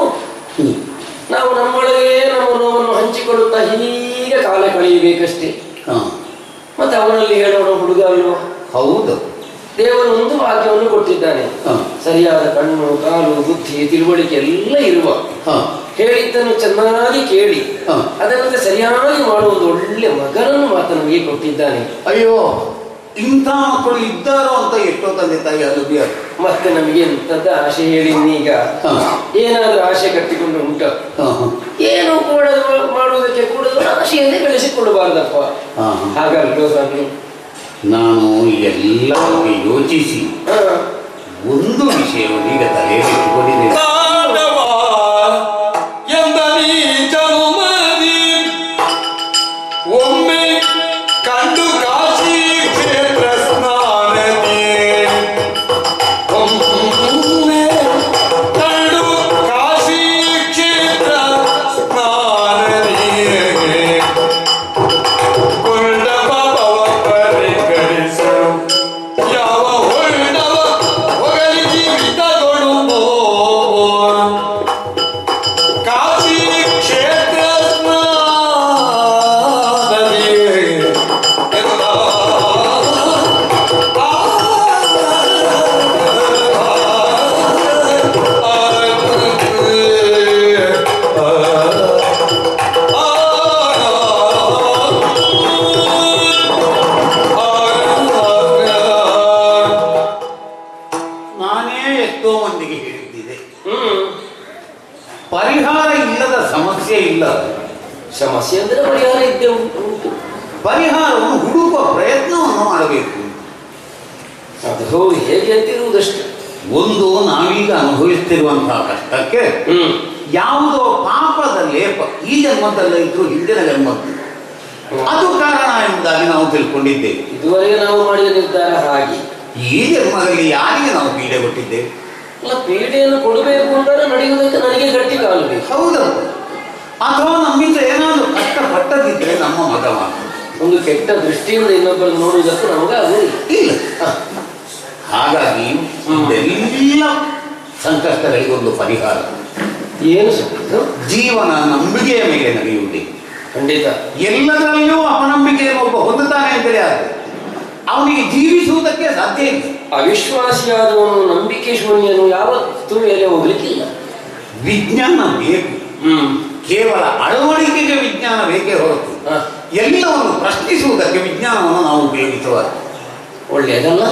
ನಾವು ನಮ್ಮೊಳಗೆ ನಮ್ಮ ನೋವನ್ನು ಹಂಚಿಕೊಳ್ಳುತ್ತಾ ಹೀಗೆ ಕಾಲ ಕಳೆಯಬೇಕಷ್ಟೇ. ಮತ್ತೆ ಅವನಲ್ಲಿ ಹೇಳೋಣ ಹುಡುಗ ಅಲ್ವೋ? ಹೌದು. ದೇವರು ಒಂದು ಭಾಗ್ಯವನ್ನು ಕೊಟ್ಟಿದ್ದಾನೆ, ಸರಿಯಾದ ಕಣ್ಣು ಕಾಲು ಬುದ್ಧಿ ತಿಳುವಳಿಕೆ ಎಲ್ಲ ಇರುವ, ಹೇಳಿದ್ದನ್ನು ಚೆನ್ನಾಗಿ ಕೇಳಿ ಅದರಂತೆ ಸರಿಯಾಗಿ ಮಾಡುವುದು ಒಳ್ಳೆ ಮಗನನ್ನು ಮಾತ್ರ ನಮಗೆ ಕೊಟ್ಟಿದ್ದಾನೆ. ಅಯ್ಯೋ, ಇಂಥ ಮಕ್ಕಳು ಇದ್ದಾರೋ ಅಂತ ಎಷ್ಟೋ ತಂದೆ ತಾಯಿ ಅನುಭವ. ಮತ್ತೆ ನಮಗೆ ಎಂತದ್ದ ಆಸೆ ಹೇಳಿ, ಈಗ ಏನಾದ್ರೂ ಆಸೆ ಕಟ್ಟಿಕೊಂಡು ಉಂಟ? ಏನು ಕೂಡ ಮಾಡುವುದಕ್ಕೆ ಕೂಡ ಆಸೆಯನ್ನೇ ಬೆಳೆಸಿಕೊಳ್ಳಬಾರ್ದಪ್ಪ. ಹಾಗಲ್ವೋ ಸ್ವಾಮಿ? ನಾನು ಎಲ್ಲ ಯೋಚಿಸಿ ಒಂದು ವಿಷಯವನ್ನು ಈಗ ತಲೆಯಲ್ಲಿಟ್ಟುಕೊಂಡಿದ್ದೇನೆ. ಒಮ್ಮೆ ಕಂಡು ಕಾಶಿ ಕ್ಷೇತ್ರ ಸ್ನಾನದಿ, ಒಮ್ಮೆ ಕಂಡು ಕಾಶಿ ಕ್ಷೇತ್ರ ಸ್ನಾನದಿ, ಕೊಂಡವ ಪರಿಕರಿಸು ಯಾವ ಹೊಂಡವ ಹೊಗಲಿ ಜೀವಿತಗಳು ಕಾಶಿ ಕ್ಷೇತ್ರ ನಾನೇ ಎಷ್ಟೋ ಮಂದಿಗೆ ಹೇಳಿದ್ದಿದೆ, ಪರಿಹಾರ ಇಲ್ಲದ ಸಮಸ್ಯೆ ಇಲ್ಲ. ಸಮಸ್ಯೆ ಅಂದ್ರೆ ಪರಿಹಾರ ಇದ್ದೇ ಉಂಟು. ಪರಿಹಾರವನ್ನು ಹುಡುಕುವ ಪ್ರಯತ್ನವನ್ನು ಮಾಡಬೇಕು. ಅದು ಹೌದು, ಹೇಗೆ ಅಂತಿರುವುದಷ್ಟು. ಒಂದು ನಾವೀಗ ಅನುಭವಿಸ್ತಿರುವಂತಹ ಕಷ್ಟಕ್ಕೆ ಯಾವುದೋ ಪಾಪದ ಲೇಪ ಈ ಜನ್ಮದಲ್ಲ ಇದ್ರು ಹಿಂದಿನ ಜನ್ಮದ್ದು ಅದು ಕಾರಣ ಎಂಬುದಾಗಿ ನಾವು ತಿಳ್ಕೊಂಡಿದ್ದೇವೆ. ಇದುವರೆಗೆ ನಾವು ಮಾಡಿದ ನಿರ್ಧಾರ ಹಾಗೆ. ಈ ಜನ್ಮದಲ್ಲಿ ಯಾರಿಗೆ ನಾವು ಪೀಡೆ ಕೊಟ್ಟಿದ್ದೇವೆ? ಅಲ್ಲ, ಪೀಡೆಯನ್ನು ಕೊಡಬೇಕು ಅಂತಾರೆ ನಡೆಯುವುದಕ್ಕೆ ನನಗೆ ಗಟ್ಟಿ ಕಾಲು ಬೇಕು. ಹೌದು. ಅಥವಾ ನಮ್ಮಿಂದ ಏನಾದರೂ ಕಷ್ಟಪಟ್ಟದಿದ್ರೆ ನಮ್ಮ ಮಗ ಮಾತ್ರ ಒಂದು ಕೆಟ್ಟ ದೃಷ್ಟಿಯಿಂದ ಇನ್ನೊಬ್ಬರನ್ನು ನೋಡುವುದಕ್ಕೂ ನಮಗಾಗುವುದಿಲ್ಲ. ಇಲ್ಲ. ಹಾಗಾಗಿ ಎಲ್ಲ ಸಂಕಷ್ಟಗಳಿಗೊಂದು ಪರಿಹಾರ. ಏನು ಸರ್? ಜೀವನ ನಂಬಿಕೆಯ ಮೇಲೆ ನಡೆಯುವುದೇ. ಖಂಡಿತ. ಎಲ್ಲದರಲ್ಲೂ ಅಪನಂಬಿಕೆಯನ್ನು ಒಬ್ಬ ಹೊಂದುತ್ತಾನೆ ಅಂತೇಳಿ ಆದರೆ ಅವನಿಗೆ ಜೀವಿಸುವುದಕ್ಕೆ ಸಾಧ್ಯ ಇಲ್ಲ. ಅವಿಶ್ವಾಸಿಯಾದವನು ನಂಬಿಕೆ ಶೂನ್ಯನು ಯಾವತ್ತೂ ಮೇಲೆ ಹೋಗ್ಲಿಕ್ಕಿಲ್ಲ. ವಿಜ್ಞಾನ ಬೇಕು, ಕೇವಲ ಅಳವಡಿಕೆಗೆ ವಿಜ್ಞಾನ ಬೇಕೇ ಹೊರತು ಎಲ್ಲವನ್ನು ಪ್ರಶ್ನಿಸುವುದಕ್ಕೆ ವಿಜ್ಞಾನವನ್ನು ನಾವು ಉಪಯೋಗಿಸುವಾಗ ಒಳ್ಳೆಯದಲ್ಲ.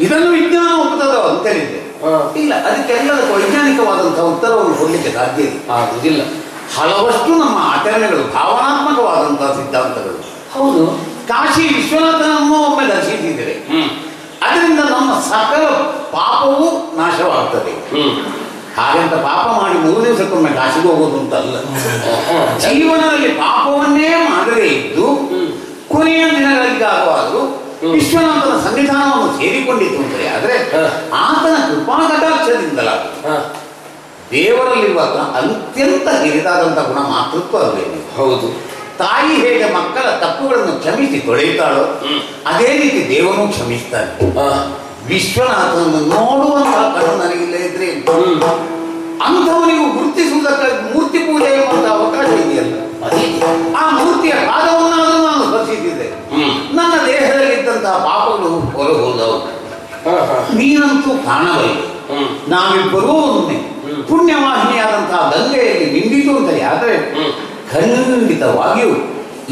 ಇದನ್ನು ವಿಜ್ಞಾನ ಒಪ್ಪುತ್ತದೆ ಅಂತ ಹೇಳಿದ್ದೆ. ಇಲ್ಲ, ಅದಕ್ಕೆಲ್ಲದಕ್ಕೂ ವೈಜ್ಞಾನಿಕವಾದಂತಹ ಉತ್ತರವನ್ನು ಕೊಡಲಿಕ್ಕೆ ಸಾಧ್ಯ ಆಗುವುದಿಲ್ಲ. ಹಲವಷ್ಟು ನಮ್ಮ ಆಚರಣೆಗಳು ಭಾವನಾತ್ಮಕವಾದಂತಹ ಸಿದ್ಧಾಂತಗಳು. ಹೌದು. ಕಾಶಿ ವಿಶ್ವನಾಥನನ್ನು ಒಮ್ಮೆ ದರ್ಶಿಸಿದರೆ ಅದರಿಂದ ನಮ್ಮ ಸಕಲ ಪಾಪವೂ ನಾಶವಾಗ್ತದೆ. ಹಾಗಂತ ಪಾಪ ಮಾಡಿ 3 ದಿವಸಕ್ಕೊಮ್ಮೆ ಕಾಶಿಗೆ ಹೋಗೋದು ಅಂತಲ್ಲ. ಜೀವನದಲ್ಲಿ ಪಾಪವನ್ನೇ ಮಾಡದೇ ಇದ್ದು ಕೊನೆಯ ದಿನಗಳಿಗಾಗುವಾದರೂ ವಿಶ್ವನಾಥನ ಸನ್ನಿಧಾನವನ್ನು ಸೇರಿಕೊಂಡಿತ್ತು ಅಂದರೆ ಆದರೆ ಆತನ ಕೃಪಾ ಕಟಾಕ್ಷದಿಂದಲ ದೇವರಲ್ಲಿರುವ ಅತ್ಯಂತ ಹಿರಿದಾದಂಥ ಗುಣ ಮಾತೃತ್ವ ಅಲ್ವೇನು. ಹೌದು. ತಾಯಿ ಹೇಗೆ ಮಕ್ಕಳ ತಪ್ಪುಗಳನ್ನು ಕ್ಷಮಿಸಿ ತೊಳೆಯುತ್ತಾಳೋ ಅದೇ ರೀತಿ ದೇವನು ಕ್ಷಮಿಸ್ತಾನೆ. ವಿಶ್ವನಾಥನನ್ನು ನೋಡುವಂತಹ ಕಣ್ಣು ನನಗಿಲ್ಲ ಇದ್ರೆ ಅಂಥವನಿಗೂ ಗುರುತಿಸುವುದಕ್ಕಾಗಿ ಮೂರ್ತಿ ಪೂಜೆ ಎಂಬಂತಹ ಅವಕಾಶ ಇದೆಯಲ್ಲ. ಆ ಮೂರ್ತಿಯ ಪಾದವನ್ನಾದರೂ ನಾನು ಸ್ಪರ್ಶಿಸಿದೆ, ನನ್ನ ದೇಹದಲ್ಲಿದ್ದಂತಹ ಪಾಪಗಳು ಹೊರಹೋದವು. ನೀನಂತೂ ಕಾಣಬಲ್ಲ. ನಾವಿಬ್ಬರೂ ಒಮ್ಮೆ ಪುಣ್ಯವಾಹಿನಿಯಾದಂತಹ ಗಂಗೆಯಲ್ಲಿ ನಿಂದಿತು ಅಂತಲೇ ಆದರೆ ಖಂಡಿತವಾಗಿಯೂ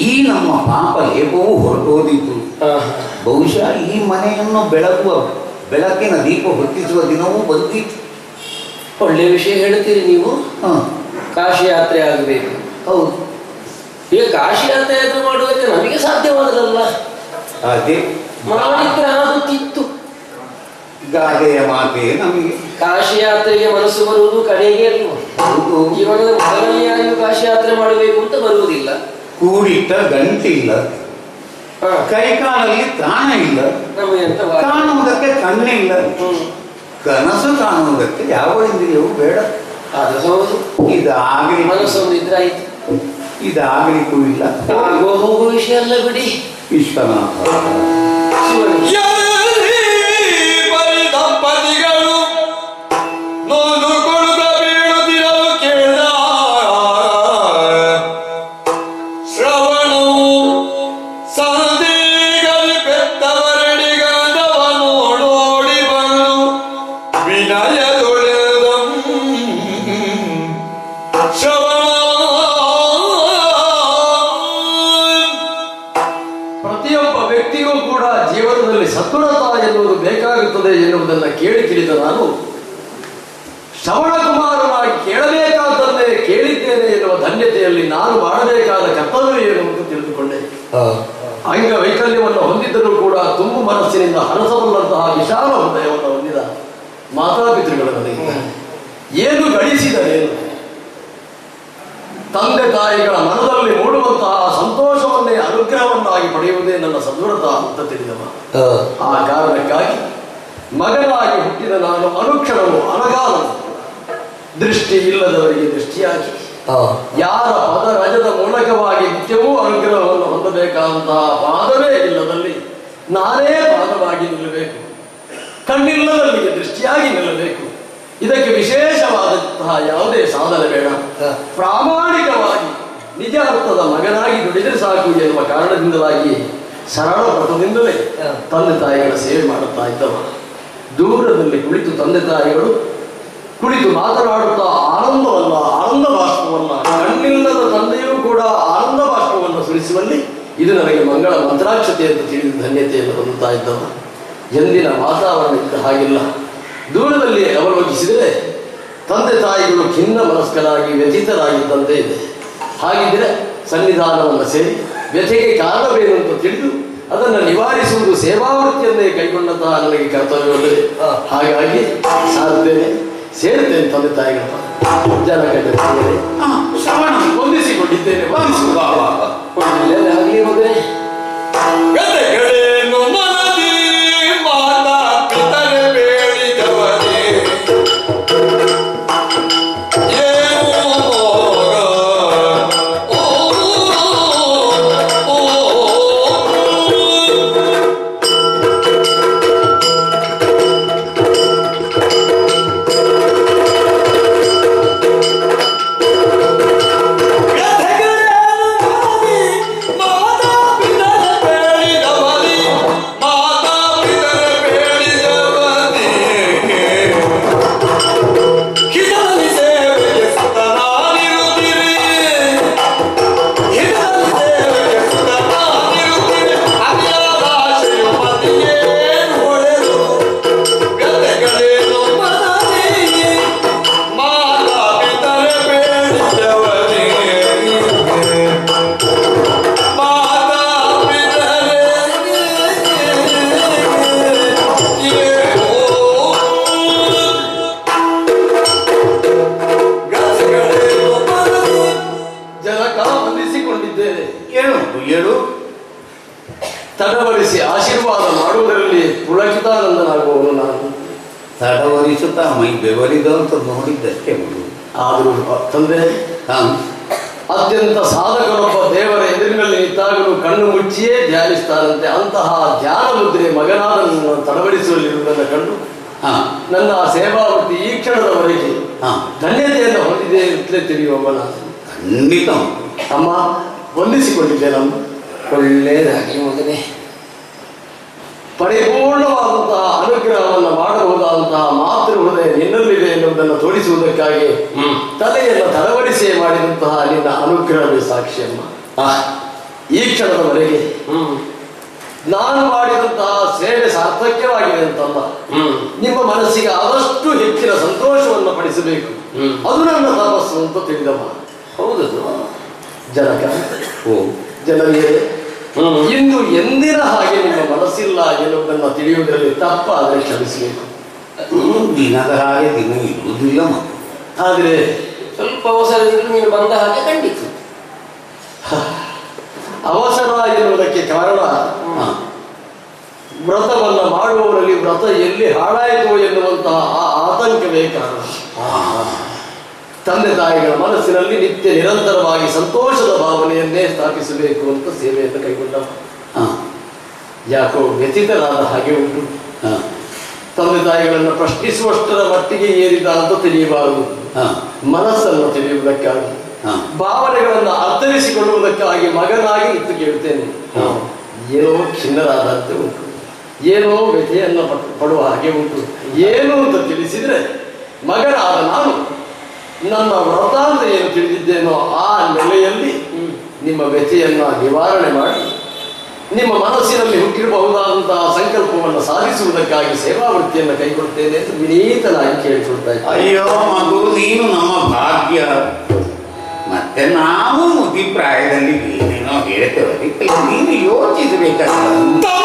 ಈ ನಮ್ಮ ಪಾಪ ಲೇಪವೂ ಹೊರಟೋದಿತು. ಬಹುಶಃ ಈ ಮನೆಯನ್ನು ಬೆಳಕಿನ ದೀಪ ಹೊತ್ತಿಸುವ ದಿನವೂ ಬಂದಿತ್ತು. ಒಳ್ಳೆ ವಿಷಯ ಹೇಳ್ತೀರಿ ನೀವು. ಕಾಶಿ ಯಾತ್ರೆ ಆಗಬೇಕು. ಹೌದು. ಈಗ ಕಾಶಿ ಯಾತ್ರೆ ಮಾಡುವುದಕ್ಕೆ ನಮಗೆ ಸಾಧ್ಯವಾದದಲ್ಲ. ಅದೇ ಮಾಡಿದ್ರೆ ಆಗುತ್ತಿತ್ತು. ಗಾದೆಯ ಮಾತೆ ನಮಗೆ. ಕಾಶಿ ಯಾತ್ರೆಗೆ ಮನಸ್ಸು ಬರುವುದು ಕಡೆಗೆ ಅಲ್ವ. ಜೀವನದ ಮೊದಲನೆಯಾಗಿ ಕಾಶಿ ಯಾತ್ರೆ ಮಾಡಬೇಕು ಅಂತ ಬರುವುದಿಲ್ಲ. ಕೂಡಿಟ್ಟ ಗಂಟಿಲ್ಲ, ಕೈಕಾಲಲ್ಲಿ ತ್ರಾಣ ಇಲ್ಲ, ನಮಗೆ ಅಂತ ಕಾಣುವುದಕ್ಕೆ ಕಣ್ಣಿಲ್ಲ, ಕನಸು ಕಾಣುವುದಕ್ಕೆ ಯಾವ ಇಂದ್ರಿಯವೂ ಬೇಡ. ಅದು ಹೌದು. ಇದಾಗಲಿ ಮನಸ್ಸೊಂದು ಇದ್ರೆ ಆಯ್ತು. ಇದಾಗಲಿಕ್ಕೂ ಇಲ್ಲ. ಹೋಗುವ ವಿಷಯ ಅಲ್ಲ ಬಿಡಿ. ವಿಶ್ವನಾಥ ದಂಪತಿಗಳು ನೋದು ಕೊಡುತ್ತ ಬೀಳುತ್ತಿರಲು ಕೇಳಿದ ಶ್ರವಣವು ಸಂಧಿಗಲಿ ಪೆತ್ತವರಡಿಗಂದವ ನೋಡೋಡಿ ಬಂದು ವಿನಯದೊಳೆದ ಶ್ರವಣ. ಪ್ರತಿಯೊಬ್ಬ ವ್ಯಕ್ತಿಗೂ ಕೂಡ ಜೀವನದಲ್ಲಿ ಸದ್ಗುಣತ ಎನ್ನುವುದು ಬೇಕಾಗುತ್ತದೆ ಎನ್ನುವುದನ್ನು ಕೇಳಿ ತಿಳಿದ ನಾನು ಶ್ರವಣಕುಮಾರನಾಗಿ ಕೇಳಬೇಕಾದನ್ನೇ ಕೇಳಿದ್ದೇನೆ ಎನ್ನುವ ಧನ್ಯತೆಯಲ್ಲಿ ನಾನು ಮಾಡಬೇಕಾದ ಕರ್ತವ್ಯ ಏನು ಎಂದು ತಿಳಿದುಕೊಂಡೆ. ಅಂಗವೈಕಲ್ಯವನ್ನು ಹೊಂದಿದ್ದರೂ ಕೂಡ ತುಂಬು ಮನಸ್ಸಿನಿಂದ ಹರಸಬಲ್ಲಂತಹ ವಿಶಾಲ ಹೃದಯವನ್ನು ಹೊಂದಿದ ಮಾತಾಪಿತೃಗಳು ನನಗಿದ್ದಾರೆ. ಏನು ಗಳಿಸಿದರೇನು? ತಂದೆ ತಾಯಿಗಳ ಮನದಲ್ಲಿ ಮೂಡುವಂತಹ ಸಂತೋಷವನ್ನೇ ಅನುಗ್ರಹವನ್ನಾಗಿ ಪಡೆಯುವುದೇ ನನ್ನ ಸದ್ಗುಣತ ಅಂತ ತಿಳಿದವ. ಆ ಕಾರಣಕ್ಕಾಗಿ ಮಗನಾಗಿ ಹುಟ್ಟಿದ ನಾನು ಅನುಕ್ಷಣವು ಅನಗಾಲವು ದೃಷ್ಟಿ ಇಲ್ಲದವರಿಗೆ ದೃಷ್ಟಿಯಾಗಿ ಯಾರ ಪದ ರಜದ ಮೂಲಕವಾಗಿ ನಿತ್ಯವೂ ಅನುಗ್ರಹವನ್ನು ಹೊಂದಬೇಕಾದಂತಹ ಪಾದವೇ ಇಲ್ಲದಲ್ಲಿ ನಾನೇ ಪಾದವಾಗಿ ನಿಲ್ಲಬೇಕು, ಕಣ್ಣಿಲ್ಲದಲ್ಲಿಗೆ ದೃಷ್ಟಿಯಾಗಿ ನಿಲ್ಲಬೇಕು. ಇದಕ್ಕೆ ವಿಶೇಷವಾದಂತಹ ಯಾವುದೇ ಸಾಧನೆ ಬೇಡ. ಪ್ರಾಮಾಣಿಕವಾಗಿ ನಿಜ ಅರ್ಥದ ಮಗನಾಗಿ ದುಡಿದರೆ ಸಾಕು ಎನ್ನುವ ಕಾರಣದಿಂದಲಾಗಿ ಸರಳ ಪಥದಿಂದಲೇ ತಂದೆ ತಾಯಿಗಳ ಸೇವೆ ಮಾಡುತ್ತಾ ಇದ್ದವ. ದೂರದಲ್ಲಿ ಕುಳಿತು ತಂದೆ ತಾಯಿಗಳು ಕುಳಿತು ಮಾತನಾಡುತ್ತಾ ಆನಂದ ಬಾಷ್ಪವನ್ನ ಕಣ್ಣಿಲ್ಲದ ತಂದೆಯೂ ಕೂಡ ಆನಂದ ಬಾಷ್ಪವನ್ನು ಸುರಿಸುವಲ್ಲಿ ಇದು ನನಗೆ ಮಂಗಳ ಮಂತ್ರಾಕ್ಷತೆ ಎಂದು ತಿಳಿದ ಧನ್ಯತೆಯನ್ನು ಹೊಂದುತ್ತಾ ಇದ್ದವ. ಎಂದಿನ ವಾತಾವರಣ ಇದ್ದ ಹಾಗಿಲ್ಲ. ದೂರದಲ್ಲಿ ಅವಲೋಕಿಸಿದರೆ ತಂದೆ ತಾಯಿಗಳು ಖಿನ್ನ ಮನಸ್ಕರಾಗಿ ವ್ಯಥಿತರಾಗಿದ್ದಂತೆ ಇದೆ. ಹಾಗಿದ್ರೆ ಸನ್ನಿಧಾನವನ್ನು ಸೇರಿ ವ್ಯಥೆಗೆ ಕಾರಣವೇನು ಅಂತ ತಿಳಿದು ಅದನ್ನು ನಿವಾರಿಸುವುದು ಸೇವಾವೃತ್ತಿಯನ್ನೇ ಕೈಗೊಂಡಂತಹ ನನಗೆ ಕರ್ತವ್ಯವಲ್ಲದೆ. ಹಾಗಾಗಿ ಸಾಧ್ತೇನೆ, ಸೇರುತ್ತೇನೆ ತಂದೆ ತಾಯಿಗಳ ಜನಕತೆ ಹೊಂದಿಸಿಕೊಂಡಿದ್ದೇನೆ. ಆಗಲಿ ಮಗನೇ. ತಡವರಿಸಿ ಆಶೀರ್ವಾದ ಮಾಡುವುದರಲ್ಲಿ ಪುಳಕಿತಾನಂದನಾಗುವವನು ನಾನು. ತಡವರಿಸುತ್ತಾ ಮೈ ಬೆವರಿದ ಅಂತ ನೋಡಿದ್ದಕ್ಕೆ ಆದರೂ ತಂದೆ, ಅತ್ಯಂತ ಸಾಧಕನೊಬ್ಬ ದೇವರ ಎದುರಿನಲ್ಲಿ ನಿಂತಾಗಲೂ ಕಣ್ಣು ಮುಚ್ಚಿಯೇ ಧ್ಯಾನಿಸ್ತಾನಂತೆ. ಅಂತಹ ಧ್ಯಾನ ಮುದ್ರೆ ಮಗನಾದ ನನ್ನ ತಡವರಿಸುವಲ್ಲಿರುವುದನ್ನು ಕಂಡು ನನ್ನ ಸೇವಾವೃತ್ತಿ ಈ ಕ್ಷಣದವರೆಗೆ ಧನ್ಯತೆಯನ್ನು ಹೊಂದಿದೆ ಅಂತಲೇ ತಿಳಿಯುವಮ್ಮ ನಾನು. ಖಂಡಿತ ಅಮ್ಮ, ವಂದಿಸಿಕೊಂಡಿದ್ದೇನಮ್ಮ. ಒಳ್ಳೆಯದಾಗಿ ಮಗನೇ. ಪರಿಪೂರ್ಣವಾದಂತಹ ಅನುಗ್ರಹವನ್ನು ಮಾಡಬಹುದಾದಂತಹ ಮಾತೃ ಹೃದಯ ನಿನ್ನಲ್ಲಿದೆ ಎನ್ನುವುದನ್ನು ತೋರಿಸುವುದಕ್ಕಾಗಿ ತಲೆಯನ್ನು ತಡವರಿಸೇ ಮಾಡಿದಂತಹ ನಿನ್ನ ಅನುಗ್ರಹವೇ ಸಾಕ್ಷಿಯಮ್ಮ. ಈ ಕ್ಷಣದವರೆಗೆ ನಾನು ಮಾಡಿದಂತಹ ಸೇವೆ ಸಾರ್ಥಕ್ಯವಾಗಿದೆ ಅಂತಲ್ಲ, ನಿಮ್ಮ ಮನಸ್ಸಿಗೆ ಆದಷ್ಟು ಹೆಚ್ಚಿನ ಸಂತೋಷವನ್ನು ಪಡಿಸಬೇಕು, ಅದು ನನ್ನ ತಪಸ್ಸು ಅಂತ ತಿಳಿದಮ್ಮ. ಹೌದದು ಜನಕ, ಜನರಿಗೆ ಇಂದು ಎಂದಿನ ಹಾಗೆ ನಿಮ್ಮ ಮನಸ್ಸಿಲ್ಲ ಎನ್ನುವುದನ್ನು ತಿಳಿಯುವುದರಲ್ಲಿ ತಪ್ಪಾದರೆ ಕ್ಷಮಿಸಬೇಕು. ದಿನದ ಹಾಗೆ ದಿನ ಇರುವುದಿಲ್ಲ. ಆದರೆ ಸ್ವಲ್ಪ ಅವಸರ ನೀನು ಬಂದ ಹಾಗೆ ಕಂಡಿತು. ಅವಸರ ಎನ್ನುವುದಕ್ಕೆ ಕಾರಣ ವ್ರತವನ್ನು ಮಾಡುವವರಲ್ಲಿ ವ್ರತ ಎಲ್ಲಿ ಹಾಳಾಯಿತು ಎನ್ನುವಂತಹ ಆ ಆತಂಕವೇ ಕಾರಣ. ತಂದೆ ತಾಯಿಗಳ ಮನಸ್ಸಿನಲ್ಲಿ ನಿತ್ಯ ನಿರಂತರವಾಗಿ ಸಂತೋಷದ ಭಾವನೆಯನ್ನೇ ಸ್ಥಾಪಿಸಬೇಕು ಅಂತ ಸೇವೆಯನ್ನು ಕೈಗೊಂಡ. ಯಾಕೋ ವ್ಯಥಿತರಾದ ಹಾಗೆ ಉಂಟು. ತಂದೆ ತಾಯಿಗಳನ್ನು ಪ್ರಶ್ನಿಸುವಷ್ಟರ ಮಟ್ಟಿಗೆ ಏರಿದ ಅಂತ ತಿಳಿಯಬಾರದು. ಮನಸ್ಸನ್ನು ತಿಳಿಯುವುದಕ್ಕಾಗಿ, ಭಾವನೆಗಳನ್ನು ಅರ್ಥೈಸಿಕೊಳ್ಳುವುದಕ್ಕಾಗಿ ಮಗನಾಗಿ ಇತ್ತು ಕೇಳುತ್ತೇನೆ. ಏನೋ ಖಿನ್ನರಾದಂತೆ ಉಂಟು, ಏನೋ ವ್ಯಥೆಯನ್ನು ಪಡುವ ಹಾಗೆ ಉಂಟು. ಏನು ಅಂತ ತಿಳಿಸಿದ್ರೆ ಮಗನಾದ ನಾನು ನನ್ನ ವ್ರತ ಅಂತ ಏನು ತಿಳಿದಿದ್ದೇನೋ ಆ ನೆಲೆಯಲ್ಲಿ ನಿಮ್ಮ ವ್ಯಥೆಯನ್ನ ನಿವಾರಣೆ ಮಾಡಿ ನಿಮ್ಮ ಮನಸ್ಸಿನಲ್ಲಿ ಹುಟ್ಟಿರಬಹುದಾದಂತಹ ಸಂಕಲ್ಪವನ್ನು ಸಾಧಿಸುವುದಕ್ಕಾಗಿ ಸೇವಾವೃತ್ತಿಯನ್ನು ಕೈಗೊಳ್ಳುತ್ತೇನೆ ಎಂದು ವಿನೀತನಾಗಿ ಕೇಳಿಕೊಳ್ತಾ ಇದ್ದೆ. ಅಯ್ಯೋ ಮಗು, ನೀನು ನಮ್ಮ ಭಾಗ್ಯ. ಮತ್ತೆ ನಾವು ಮುದಿಪ್ರಾಯದಲ್ಲಿ ಏನೇನೋ ಹೇಳ್ತೇವೆ, ನೀನು ಯೋಚಿಸಬೇಕಾಗ್ತದೆ.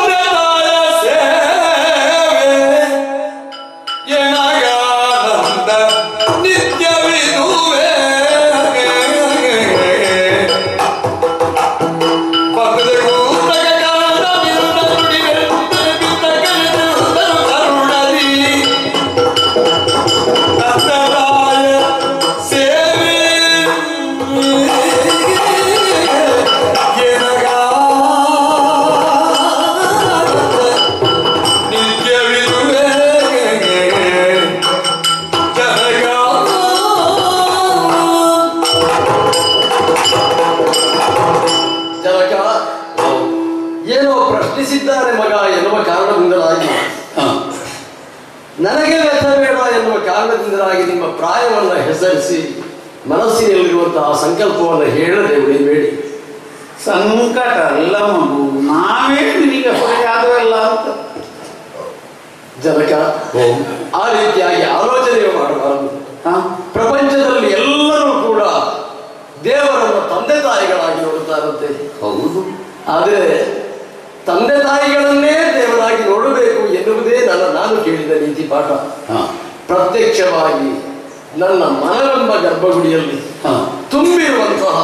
ಪ್ರಶ್ನಿಸಿದ್ದಾರೆ ಮಗ ಎನ್ನುವ ಕಾರಣದಿಂದಲಾಗಿ, ನನಗೆ ವ್ಯಥ ಬೇಡ ಎನ್ನುವ ಕಾರಣದಿಂದಲಾಗಿ ನಿಮ್ಮ ಪ್ರಾಯವನ್ನು ಹೆಸರಿಸಿ ಮನಸ್ಸಿನಲ್ಲಿರುವಂತಹ ಸಂಕಲ್ಪವನ್ನು ಹೇಳದೆ ಉಳಿಬೇಡಿ. ಸಂಕಟ ಅಲ್ಲ ಮಗು, ನಾವೇ ನಿನಗೆ ಹೊರೆಯಾದವಲ್ಲ ಅಂತ. ಜನಕ, ಆ ರೀತಿಯಾಗಿ ಆಲೋಚನೆ ಮಾಡಬಾರದು. ಪ್ರಪಂಚದಲ್ಲಿ ಎಲ್ಲರೂ ಕೂಡ ದೇವರನ್ನು ತಂದೆ ತಾಯಿಗಳಾಗಿ ನೋಡುತ್ತಾರಂತೆ. ಹೌದು, ಆದರೆ ತಂದೆ ತಾಯಿಗಳನ್ನೇ ದೇವರಾಗಿ ನೋಡಬೇಕು ಎನ್ನುವುದೇ ನಾನು ಕೇಳಿದ ನೀತಿ ಪಾಠ. ಪ್ರತ್ಯಕ್ಷವಾಗಿ ನನ್ನ ಮನವೆಂಬ ಗರ್ಭಗುಡಿಯಲ್ಲಿ ತುಂಬಿರುವಂತಹ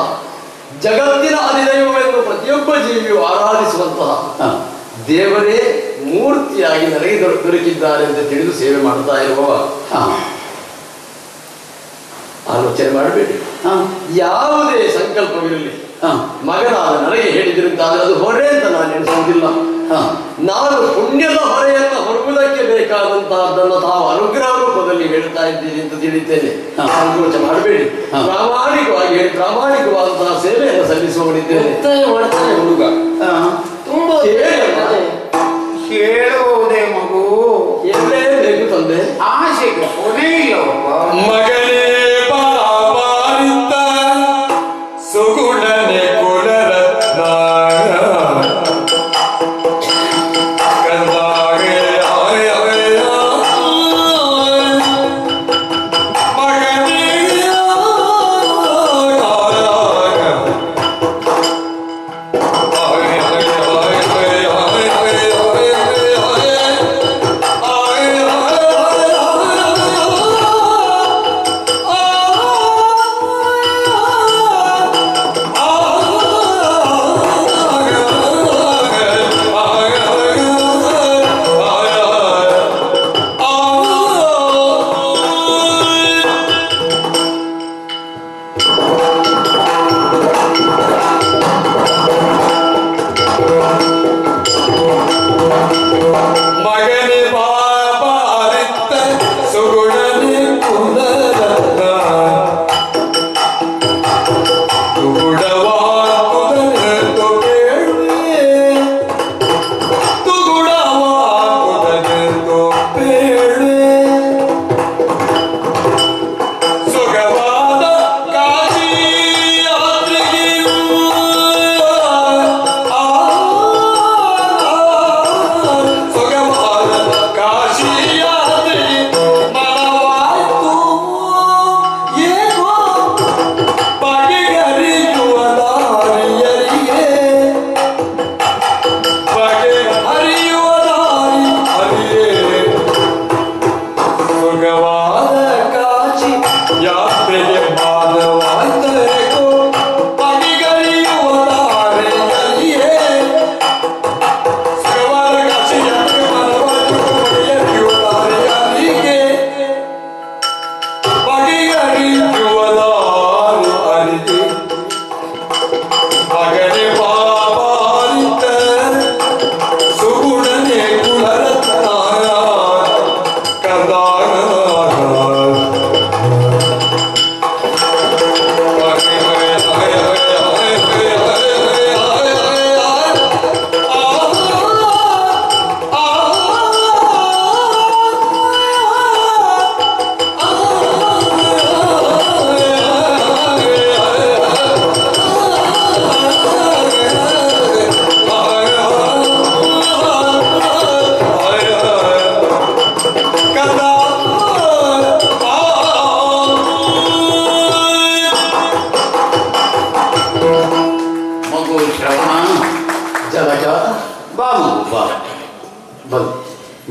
ಜಗತ್ತಿನ ಅಧಿದೈವವೆಂದು ಪ್ರತಿಯೊಬ್ಬ ಜೀವಿಯು ಆರಾಧಿಸುವಂತಹ ದೇವರೇ ಮೂರ್ತಿಯಾಗಿ ನನಗೆ ದೊರಕಿದ್ದಾರೆ ಅಂತ ತಿಳಿದು ಸೇವೆ ಮಾಡ್ತಾ ಇರುವವ ಆಲೋಚನೆ ಮಾಡಬೇಡಿ. ಯಾವುದೇ ಸಂಕಲ್ಪವಿರಲಿ, ಮಗನಾದ ನನಗೆ ಹೇಳಿದಿರುತ್ತಾದ್ರೆ ಅದು ಹೊರೆ ಅಂತ ನಾನು ಎಣಿಸುವುದಿಲ್ಲ. ನಾನು ಪುಣ್ಯದ ಹೊರೆಯನ್ನು ಹೊರುವುದಕ್ಕೆ ಬೇಕಾದಂತಹದ್ದನ್ನು ತಾವು ಅನುಗ್ರಹ ರೂಪದಲ್ಲಿ ಹೇಳ್ತಾ ಇದ್ದೀನಿ ಅಂತ ತಿಳಿತೇನೆ. ಸಂಕೋಚ ಮಾಡಬೇಡಿ. ಪ್ರಾಮಾಣಿಕವಾಗಿ ಹೇಳಿ ಪ್ರಾಮಾಣಿಕವಾದಂತಹ ಸೇವೆಯನ್ನು ಸಲ್ಲಿಸುವವನಿದ್ದೇನೆ. ಮಾಡ್ತಾನೆ ಹುಡುಗ, ತುಂಬಾ ಕೇಳಬಹುದೇ ಮಗು? ಎಲ್ಲೇ ಬೇಕು ತಂದೆ, ಆಸೆಗೆ ಕೊನೆ ಇಲ್ಲವಪ್ಪ. ಮಗನೇ ಬಾಬಾರಿಂದ ಸುಗುಣನೆ ಕುಲರತ್ನ ಕಂದಾಗೆ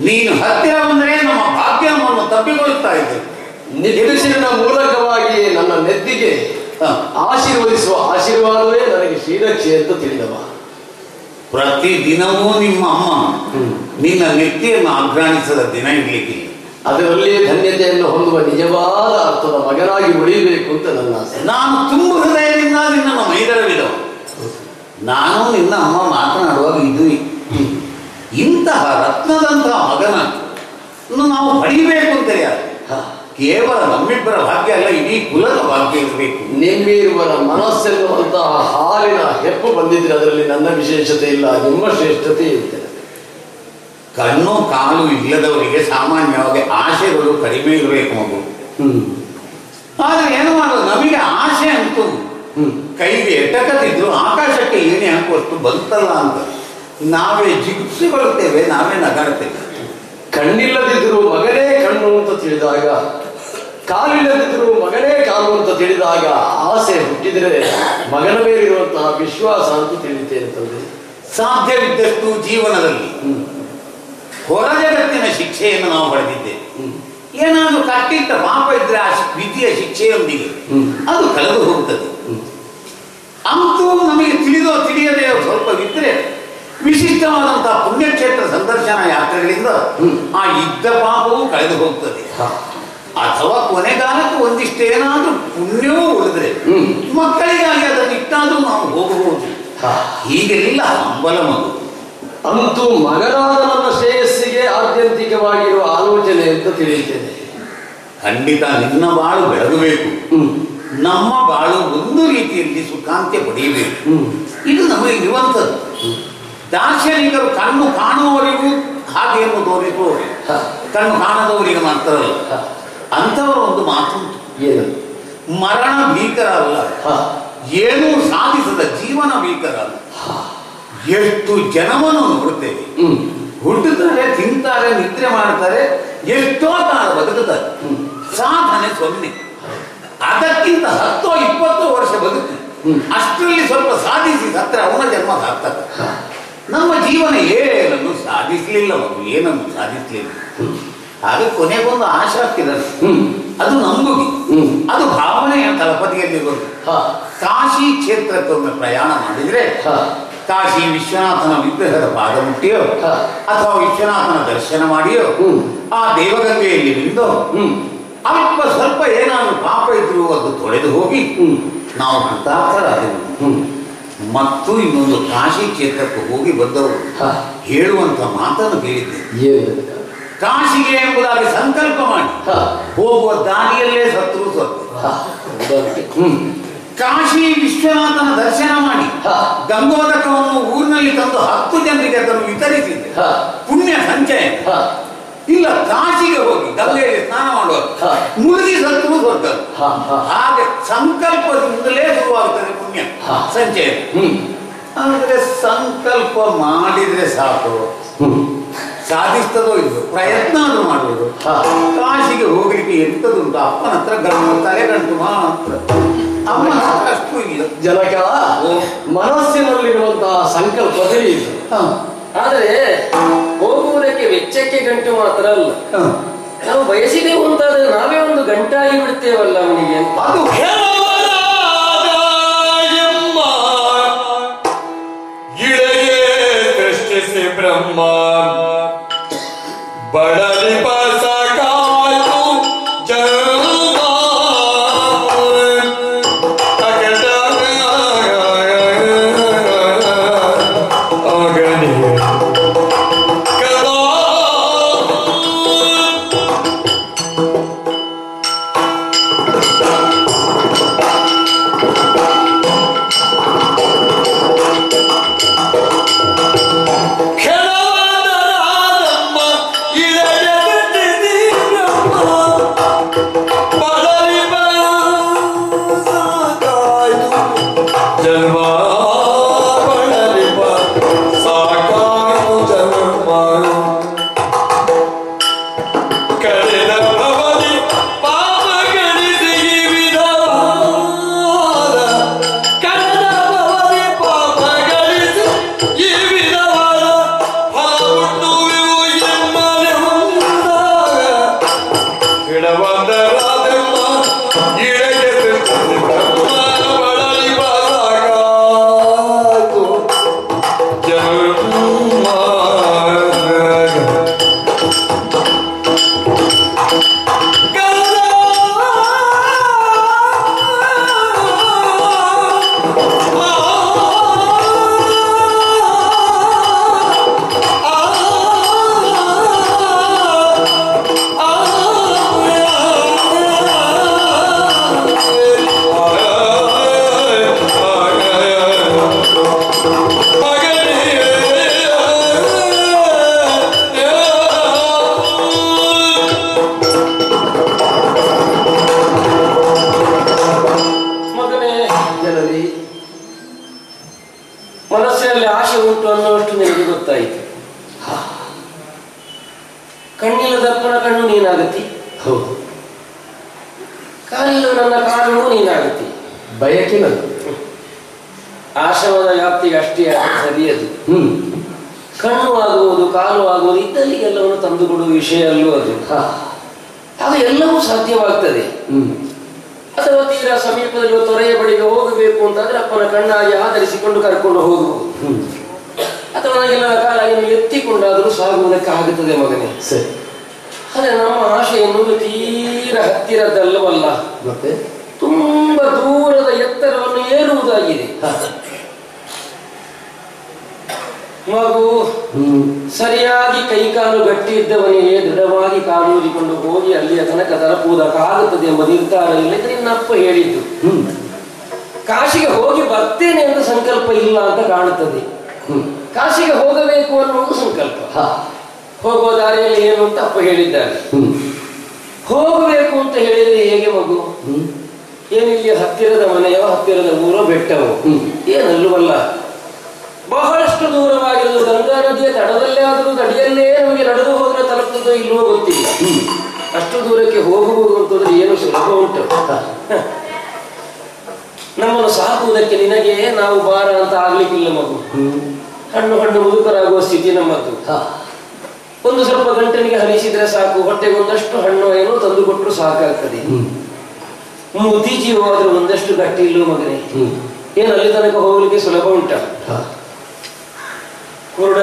ನೀನು ಹತ್ತಿರ ಬಂದರೆ ನಮ್ಮ ಭಾಗ್ಯವನ್ನು ತಪ್ಪಿಕೊಳ್ಳುತ್ತಾ ಇದ್ದೆ. ನಿರೀಕ್ಷೆಯ ಮೂಲಕವಾಗಿ ನನ್ನ ನೆತ್ತಿಗೆ ಆಶೀರ್ವದಿಸುವ ಆಶೀರ್ವಾದವೇ ನನಗೆ ಶ್ರೀರಕ್ಷೆ ಅಂತ ತಿಳಿದವ. ಪ್ರತಿದಿನವೂ ನಿಮ್ಮ ಅಮ್ಮ ನಿನ್ನ ನೆತ್ತಿಯನ್ನು ಆಘ್ರಾಣಿಸದ ದಿನ ಇರಲಿಕ್ಕಿಲ್ಲ. ಅದರಲ್ಲಿಯೇ ಧನ್ಯತೆಯನ್ನು ಹೊಂದುವ ನಿಜವಾದ ಅರ್ಥದ ಮಗನಾಗಿ ಉಳಿಯಬೇಕು ಅಂತ ನನ್ನ ಆಸೆ. ನಾನು ತುಂಬ ಹೃದಯದಿಂದ ನಿನ್ನನ್ನು ಮೈದರವಿದವ. ನಾನು ನಿನ್ನ ಅಮ್ಮ ಮಾತನಾಡುವಾಗ ಇದು ಇಂತಹ ರತ್ನದಂತಹ ಮಗನನ್ನು ನಾವು ಪಡಿಬೇಕು ಅಂತೇಳಿ ಕೇವಲ ನಮ್ಮಿಬ್ಬರ ಭಾಗ್ಯ ಅಲ್ಲ, ಇಡೀ ಕುಲದ ಭಾಗ್ಯ ಇರಬೇಕು. ನಿಮ್ಮಿರುವರ ಮನಸ್ಸೆನ್ನುವಂತಹ ಹಾಲಿನ ಹೆಪ್ಪು ಬಂದಿದ್ರೆ ಅದರಲ್ಲಿ ನನ್ನ ವಿಶೇಷತೆ ಇಲ್ಲ, ನಿಮ್ಮ ಶ್ರೇಷ್ಠತೆ ಇರ್ತದೆ. ಕಣ್ಣು ಕಾಲು ಇಲ್ಲದವರಿಗೆ ಸಾಮಾನ್ಯವಾಗಿ ಆಸೆಗಳು ಕಡಿಮೆ ಇರಬೇಕು ಮಗು. ಆದ್ರೆ ಏನು ಮಾಡೋದು, ನಮಗೆ ಆಸೆ ಅಂತೂ ಕೈಗೆ ಎಟಕದಿದ್ರು ಆಕಾಶಕ್ಕೆ ಏಣಿ ಹಾಕುವಷ್ಟು ಬಂತಲ್ಲ ಅಂತ ನಾವೇ ಜಿಗುಪ್ಸಿಕೊಳ್ಳುತ್ತೇವೆ, ನಾವೇ ನಗಾಡ್ತೇವೆ. ಕಣ್ಣಿಲ್ಲದಿದ್ರು ಮಗನೇ ಕಣ್ಣು ಅಂತ ತಿಳಿದಾಗ, ಕಾಲಿಲ್ಲದಿದ್ರು ಮಗನೇ ಕಾಲು ಅಂತ ತಿಳಿದಾಗ ಆಸೆ ಹುಟ್ಟಿದರೆ ಮಗನ ಮೇಲಿರುವಂತಹ ವಿಶ್ವಾಸ ಅಂತ ತಿಳಿತೇನೆ ತಂದೆ. ಸಾಧ್ಯವಿದ್ದಷ್ಟು ಜೀವನದಲ್ಲಿ ಹೊರ ಜಗತ್ತಿನ ಶಿಕ್ಷೆಯನ್ನು ನಾವು ಪಡೆದಿದ್ದೇವೆ. ಏನಾದರೂ ಕಟ್ಟಿಟ್ಟ ಪಾಪ ಇದ್ರೆ ಆ ವಿಧಿಯ ಶಿಕ್ಷೆಯೊಂದಿಗೆ ಅದು ಕಳೆದು ಹೋಗುತ್ತದೆ. ಅಂತೂ ನಮಗೆ ತಿಳಿಯದೆ ಸ್ವಲ್ಪವಿದ್ದರೆ ವಿಶಿಷ್ಟವಾದಂತಹ ಪುಣ್ಯಕ್ಷೇತ್ರ ಸಂದರ್ಶನ ಯಾತ್ರೆಗಳಿಂದ ಆ ಇದ್ದ ಪಾಪವೂ ಕಳೆದು ಹೋಗ್ತದೆ. ಅಥವಾ ಕೊನೆಗಾಲಕ್ಕೆ ಒಂದಿಷ್ಟೇನಾದ್ರೂ ಪುಣ್ಯವೂ ಉಳಿದ್ರೆ ಮಕ್ಕಳಿಗಾಗಿ ಅದನ್ನು ಇಟ್ಟಾದ್ರೂ ನಾವು ಹೋಗಬಹುದು. ಹೀಗೆಲ್ಲ ಹಂಬಲ ಮಗು. ಅಂತೂ ಮಗನಾದ ನನ್ನ ಶ್ರೇಯಸ್ಸಿಗೆ ಆತ್ಯಂತಿಕವಾಗಿರುವ ಆಲೋಚನೆ ಅಂತ ತಿಳಿಯುತ್ತೇನೆ. ಖಂಡಿತ ನಿನ್ನ ಬಾಳು ಬೆಳಗಬೇಕು, ನಮ್ಮ ಬಾಳು ಒಂದು ರೀತಿಯಲ್ಲಿ ಸುಖಾಂತ್ಯ ಪಡೆಯಬೇಕು. ಇದು ನಮಗೆ ಇರುವಂಥದ್ದು. ದಾರ್ಶನಿಕರು ಕಣ್ಣು ಕಾಣುವವರಿಗೂ ಹಾಗೆಯನ್ನು ತೋರಿಸುವವರು, ಕಣ್ಣು ಕಾಣದವರಿಗೆ ಮಾತ್ರ ಅಲ್ಲ. ಅಂಥವರು ಒಂದು ಮಾತು ಏನು, ಮರಣ ಭೀಕರ ಅಲ್ಲ, ಏನೂ ಸಾಧಿಸದ ಜೀವನ ಭೀಕರ ಅಲ್ಲ. ಎಷ್ಟು ಜನವನ್ನು ನೋಡುತ್ತೇವೆ, ಹುಟ್ಟುತ್ತಾರೆ, ತಿಂತಾರೆ, ನಿದ್ರೆ ಮಾಡ್ತಾರೆ, ಎಷ್ಟೋ ಕಾಲ ಬದುಕುತ್ತಾರೆ, ಸಾಧನೆ ಸೊನ್ನೆ. ಅದಕ್ಕಿಂತ 10-20 ವರ್ಷ ಬದುಕು, ಅಷ್ಟರಲ್ಲಿ ಸ್ವಲ್ಪ ಸಾಧಿಸಿ ಸತ್ರ ಅವನ ಜನ್ಮ ಸಾರ್ಥಕ. ನಮ್ಮ ಜೀವನ ಏನನ್ನು ಸಾಧಿಸಲಿಲ್ಲ ಮಗು, ಏನನ್ನು ಸಾಧಿಸಲಿಲ್ಲ. ಹಾಗೆ ಕೊನೆಗೊಂದು ಆಶೆ ಆಗ್ತಿದ್ದಾರೆ, ಅದು ನಂಬುಗೆ, ಅದು ಭಾವನೆಯ ತಳಪದಿಯಲ್ಲಿ ಬರುವುದು. ಕಾಶಿ ಕ್ಷೇತ್ರಕ್ಕೊಮ್ಮೆ ಪ್ರಯಾಣ ಮಾಡಿದ್ರೆ ಕಾಶಿ ವಿಶ್ವನಾಥನ ವಿಗ್ರಹದ ಪಾದ ಮುಟ್ಟಿಯೋ ಅಥವಾ ವಿಶ್ವನಾಥನ ದರ್ಶನ ಮಾಡಿಯೋ ಆ ದೇವಗಂಗೆಯಲ್ಲಿ ನಿಂದು ಅಲ್ಪ ಸ್ವಲ್ಪ ಏನಾದರೂ ಪಾಪ ಇದ್ರೂ ಅದು ತೊಳೆದು ಹೋಗಿ ನಾವು ಕೃತಾರ್ಥರಾದೆವು. ಮತ್ತು ಇನ್ನೊಂದು ಕಾಶಿ ಕ್ಷೇತ್ರಕ್ಕೆ ಹೋಗಿ ಬಂದವರು ಹೇಳುವಂತ ಮಾತನ್ನು ಕೇಳಿದ್ದೆ. ಕಾಶಿಗೆ ಎಂಬುದಾಗಿ ಸಂಕಲ್ಪ ಮಾಡಿ ಹೋಗುವ ದಾರಿಯಲ್ಲೇ ಸತ್ರು ಸ್ವತ್ತು. ಕಾಶಿ ವಿಶ್ವನಾಥನ ದರ್ಶನ ಮಾಡಿ ಗಂಗೋದಕವನ್ನು ಊರಿನಲ್ಲಿ ತಂದು 10 ಜನರಿಗೆ ಅದನ್ನು ವಿತರಿಸಿದೆ, ಪುಣ್ಯ ಸಂಚಯ. ಇಲ್ಲ, ಕಾಶಿಗೆ ಹೋಗಿ ಗಂಗೆಯಲ್ಲಿ ಸ್ನಾನ ಮಾಡುವ ಮುಳುಗಿ ಸತ್ರು ಸ್ವರ್ಗ. ಹಾಗೆ ಸಂಕಲ್ಪದಿಂದಲೇ ಶುರುವಾಗುತ್ತದೆ ಪುಣ್ಯ ಸಂಚಯ. ಅಂದ್ರೆ ಸಂಕಲ್ಪ ಮಾಡಿದ್ರೆ ಸಾಕು, ಸಾಧಿಸ್ತದೋ ಇದು ಪ್ರಯತ್ನ ಆದ್ರೂ ಮಾಡುವುದು. ಕಾಶಿಗೆ ಹೋಗ್ಲಿಕ್ಕೆ ಎಂತದುಂಟು, ಅಪ್ಪನ ಹತ್ರ ತಲೆ ಗಂಟು ಮಾತ್ರ, ಅಮ್ಮನ ಹತ್ರ ಅಷ್ಟು ಇಲ್ಲ. ಜನಕ ಮನಸ್ಸಿನಲ್ಲಿರುವಂತಹ ಸಂಕಲ್ಪ ತಿಳಿಯಿತು, ಆದರೆ ಹೋಗುವುದಕ್ಕೆ ವೆಚ್ಚಕ್ಕೆ ಗಂಟು ಮಾತ್ರ ಅಲ್ಲ, ನಾವು ಬಯಸಿದೆವು ಅಂತಾದ್ರೆ ನಾವೇ ಒಂದು ಗಂಟಾಗಿ ಬಿಡ್ತೇವಲ್ಲ ಅವನಿಗೆ ಅಂತ. ಅದು ಗಿಡಗೆ ಸೃಷ್ಟಿಸಿ ಬ್ರಹ್ಮ ಬಡಲಿ ಪಸ ಕಾಯ್ತು ಜನ್ಮ ಉಂಟು ಅನ್ನೋಷ್ಟು ನಿನಗೆ ಗೊತ್ತಾಯಿತು. ಕಣ್ಣಿಲ್ಲದಪ್ಪನ ಕಣ್ಣು ನೀನಾಗತ್ತಿ, ಹೌದು. ಕಾಲಿಲ್ಲ ನನ್ನ ಕಾಲು ನೀನಾಗತ್ತಿ. ಬಯಕೆ ಆಶ್ರಮದ ವ್ಯಾಪ್ತಿಗೆ ಅಷ್ಟೇ ಸರಿಯದು. ಕಣ್ಣು ಆಗುವುದು, ಕಾಲು ಆಗುವುದು ಇದ್ದಲ್ಲಿಗೆಲ್ಲವನ್ನು ತಂದುಕೊಡುವ ವಿಷಯ ಅಲ್ಲೂ ಅದು. ಅದು ಎಲ್ಲವೂ ಸಾಧ್ಯವಾಗ್ತದೆ. ಅಥವಾ ತೀರಾ ಸಮೀಪದಲ್ಲಿ ತೊರೆಯ ಬಳಿಗೆ ಹೋಗಬೇಕು ಅಂತಾದ್ರೆ ಅಪ್ಪನ ಕಣ್ಣಾಗಿ ಆಧರಿಸಿಕೊಂಡು ಕರ್ಕೊಂಡು ಹೋಗುವುದು, ಅಥವಾ ನನಗೆಲ್ಲ ಕಾಲಾಗಿಯನ್ನು ಎತ್ತಿಕೊಂಡಾದರೂ ಸಾಗುವುದಕ್ಕೆ ಆಗುತ್ತದೆ ಮಗನೇ. ಸರಿ. ಆದರೆ ನಮ್ಮ ಆಶೆ ಎನ್ನುವುದು ತೀರ ಹತ್ತಿರದಲ್ಲವಲ್ಲ, ಮತ್ತೆ ತುಂಬಾ ದೂರದ ಎತ್ತರವನ್ನು ಏರುವುದಾಗಿದೆ. ಮಗು ಸರಿಯಾಗಿ ಕೈಕಾಲು ಗಟ್ಟಿ ಇದ್ದವನಿಗೆ ದೃಢವಾಗಿ ಕಾಲೂರಿಕೊಂಡು ಹೋಗಿ ಅಲ್ಲಿಯ ತನಕ ತಲುಪುವುದಕ್ಕಾಗುತ್ತದೆ ಎಂಬ ನಿರ್ಧಾರ ಇಲ್ಲದ್ರೆ ಇನ್ನಪ್ಪ ಹೇಳಿದ್ದು. ಕಾಶಿಗೆ ಹೋಗಿ ಬರ್ತೇನೆ ಅಂತ ಸಂಕಲ್ಪ ಇಲ್ಲ ಅಂತ ಕಾಣುತ್ತದೆ. ಕಾಶಿಗೆ ಹೋಗಬೇಕು ಅನ್ನುವುದು ಸಂಕಲ್ಪ. ಹೋಗುವ ದಾರಿಯಲ್ಲಿ ಏನು ಅಂತ ಅಪ್ಪ ಹೇಳಿದ್ದಾರೆ. ಹೋಗಬೇಕು ಅಂತ ಹೇಳಿದ್ರೆ ಹೇಗೆ ಮಗು? ಏನಿಲ್ಲಿ ಹತ್ತಿರದ ಮನೆಯೋ ಹತ್ತಿರದ ಊರೋ ಬೆಟ್ಟವೋ ಏನಲ್ಲವಲ್ಲ, ಬಹಳಷ್ಟು ದೂರವಾಗಿರೋದು. ಗಂಗಾ ನದಿಯ ತಡದಲ್ಲೇ ಆದರೂ ತಡಿಯಲ್ಲೇ ನಮಗೆ ನಡೆದು ಹೋದ್ರೆ ತಲುಪುತ್ತದೋ ಇಲ್ಲವೋ ಗೊತ್ತಿಲ್ಲ. ಅಷ್ಟು ದೂರಕ್ಕೆ ಹೋಗಬಹುದು ಅಂತಂದ್ರೆ ಏನು ಸುಲಭ ಉಂಟು? ನಮ್ಮನ್ನು ಸಾಕುವುದಕ್ಕೆ ನಿನಗೆ ನಾವು ಬಾರ ಅಂತ ಆಗ್ಲಿಕ್ಕಿಲ್ಲ ಮಗು. ಹಣ್ಣು ಹಣ್ಣು ಮುದುಕರಾಗುವ ಸ್ಥಿತಿ ನಮ್ಮದು. ಒಂದು ಸ್ವಲ್ಪ ಗಂಟನಿಗೆ ಹರಿಸಿದ್ರೆ ಸಾಕು, ಹೊಟ್ಟೆಗೆ ಒಂದಷ್ಟು ಹಣ್ಣು ಏನೋ ತಂದು ಕೊಟ್ಟರು ಸಾಕಾಗ್ತದೆ. ಮುದಿ ಜೀವವಾದ್ರೂ ಒಂದಷ್ಟು ಗಟ್ಟಿ ಇಲ್ಲೋ ಮಗನೇ. ಏನು ಅಲ್ಲಿ ತನಕ ಹೋಗ್ಲಿಕ್ಕೆ ಸುಲಭ ಉಂಟ? ಕುರುಡ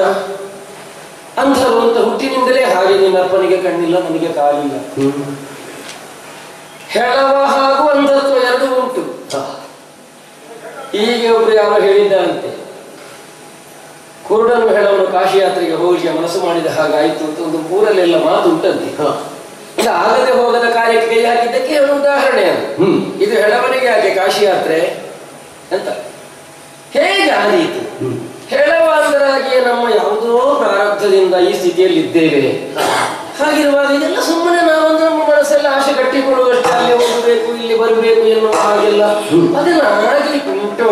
ಅಂಧರು ಅಂತ ಹುಟ್ಟಿನಿಂದಲೇ ಹಾಗೆ. ನಿನ್ನ ಅಪ್ಪನಿಗೆ ಕಣ್ಣಿಲ್ಲ, ನನಗೆ ಕಾಲಿಲ್ಲ. ಹೆಳವ ಹಾಗೂ ಅಂಧತ್ವ ಎರಡೂ ಉಂಟು. ಹೀಗೆ ಒಬ್ರು ಯಾರೋ ಹೇಳಿದ್ದಾರಂತೆ, ಕುರುಡನು ಹೆಳವನು ಕಾಶಿ ಯಾತ್ರೆಗೆ ಹೋಗಿ ಮನಸ್ಸು ಮಾಡಿದ ಹಾಗಾಯ್ತು ಅಂತ ಒಂದು ಊರಲ್ಲೆಲ್ಲ ಮಾತು ಉಂಟಂತೆ. ಇದು ಆಗದೆ ಹೋಗದ ಕಾರ್ಯಕ್ಕೆ ಕೈ ಹಾಕಿದ್ದಕ್ಕೆ ಒಂದು ಉದಾಹರಣೆ ಅದು. ಇದು ಹೆಳವನಿಗೆ ಯಾಕೆ ಕಾಶಿ ಯಾತ್ರೆ ಅಂತ ಹೇಗೆ ಆದೀತು? ಹೆಳವಾಂಧರಾಗಿ ನಮ್ಮ ಯಾವುದೋ ಪ್ರಾರಬ್ಧದಿಂದ ಈ ಸ್ಥಿತಿಯಲ್ಲಿ ಇದ್ದೇವೆ. ಹಾಗಿರುವಾಗ ಇದೆಲ್ಲ ಸುಮ್ಮನೆ ನಾವೊಂದು ನಮ್ಮ ಮನಸ್ಸೆಲ್ಲ ಆಶೆ ಕಟ್ಟಿಕೊಳ್ಳುವಷ್ಟೇ. ಅಲ್ಲಿ ಹೋಗಬೇಕು, ಇಲ್ಲಿ ಬರಬೇಕು ಎನ್ನುವ ಹಾಗೆಲ್ಲ ಅದನ್ನ ಆಗ್ಲಿಕ್ಕೆ ಉಂಟು.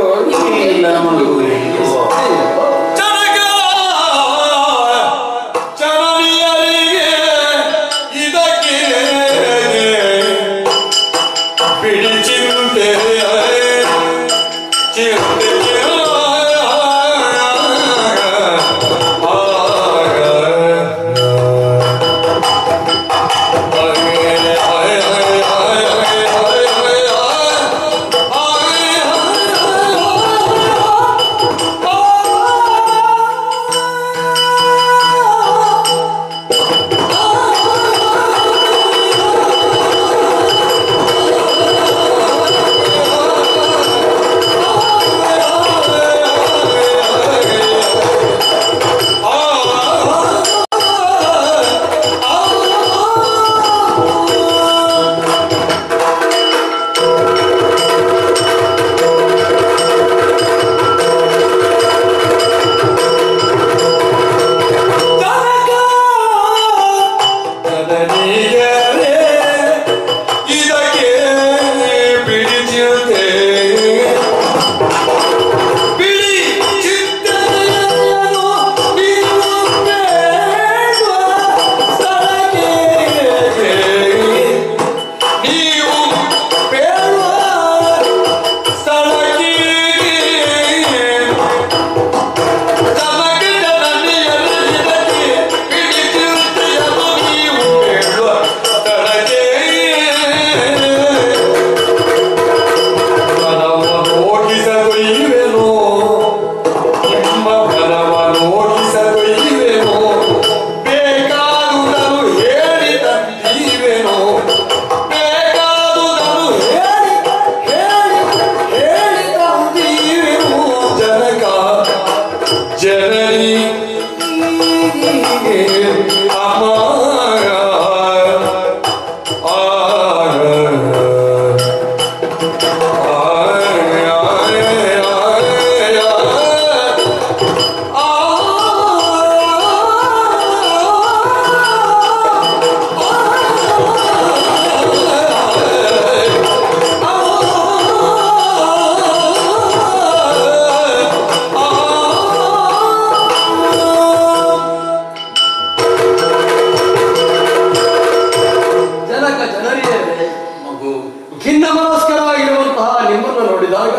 ಭಿನ್ನ ಮನಸ್ಕರಾಗಿರುವಂತಹ ನಿಮ್ಮನ್ನು ನೋಡಿದಾಗ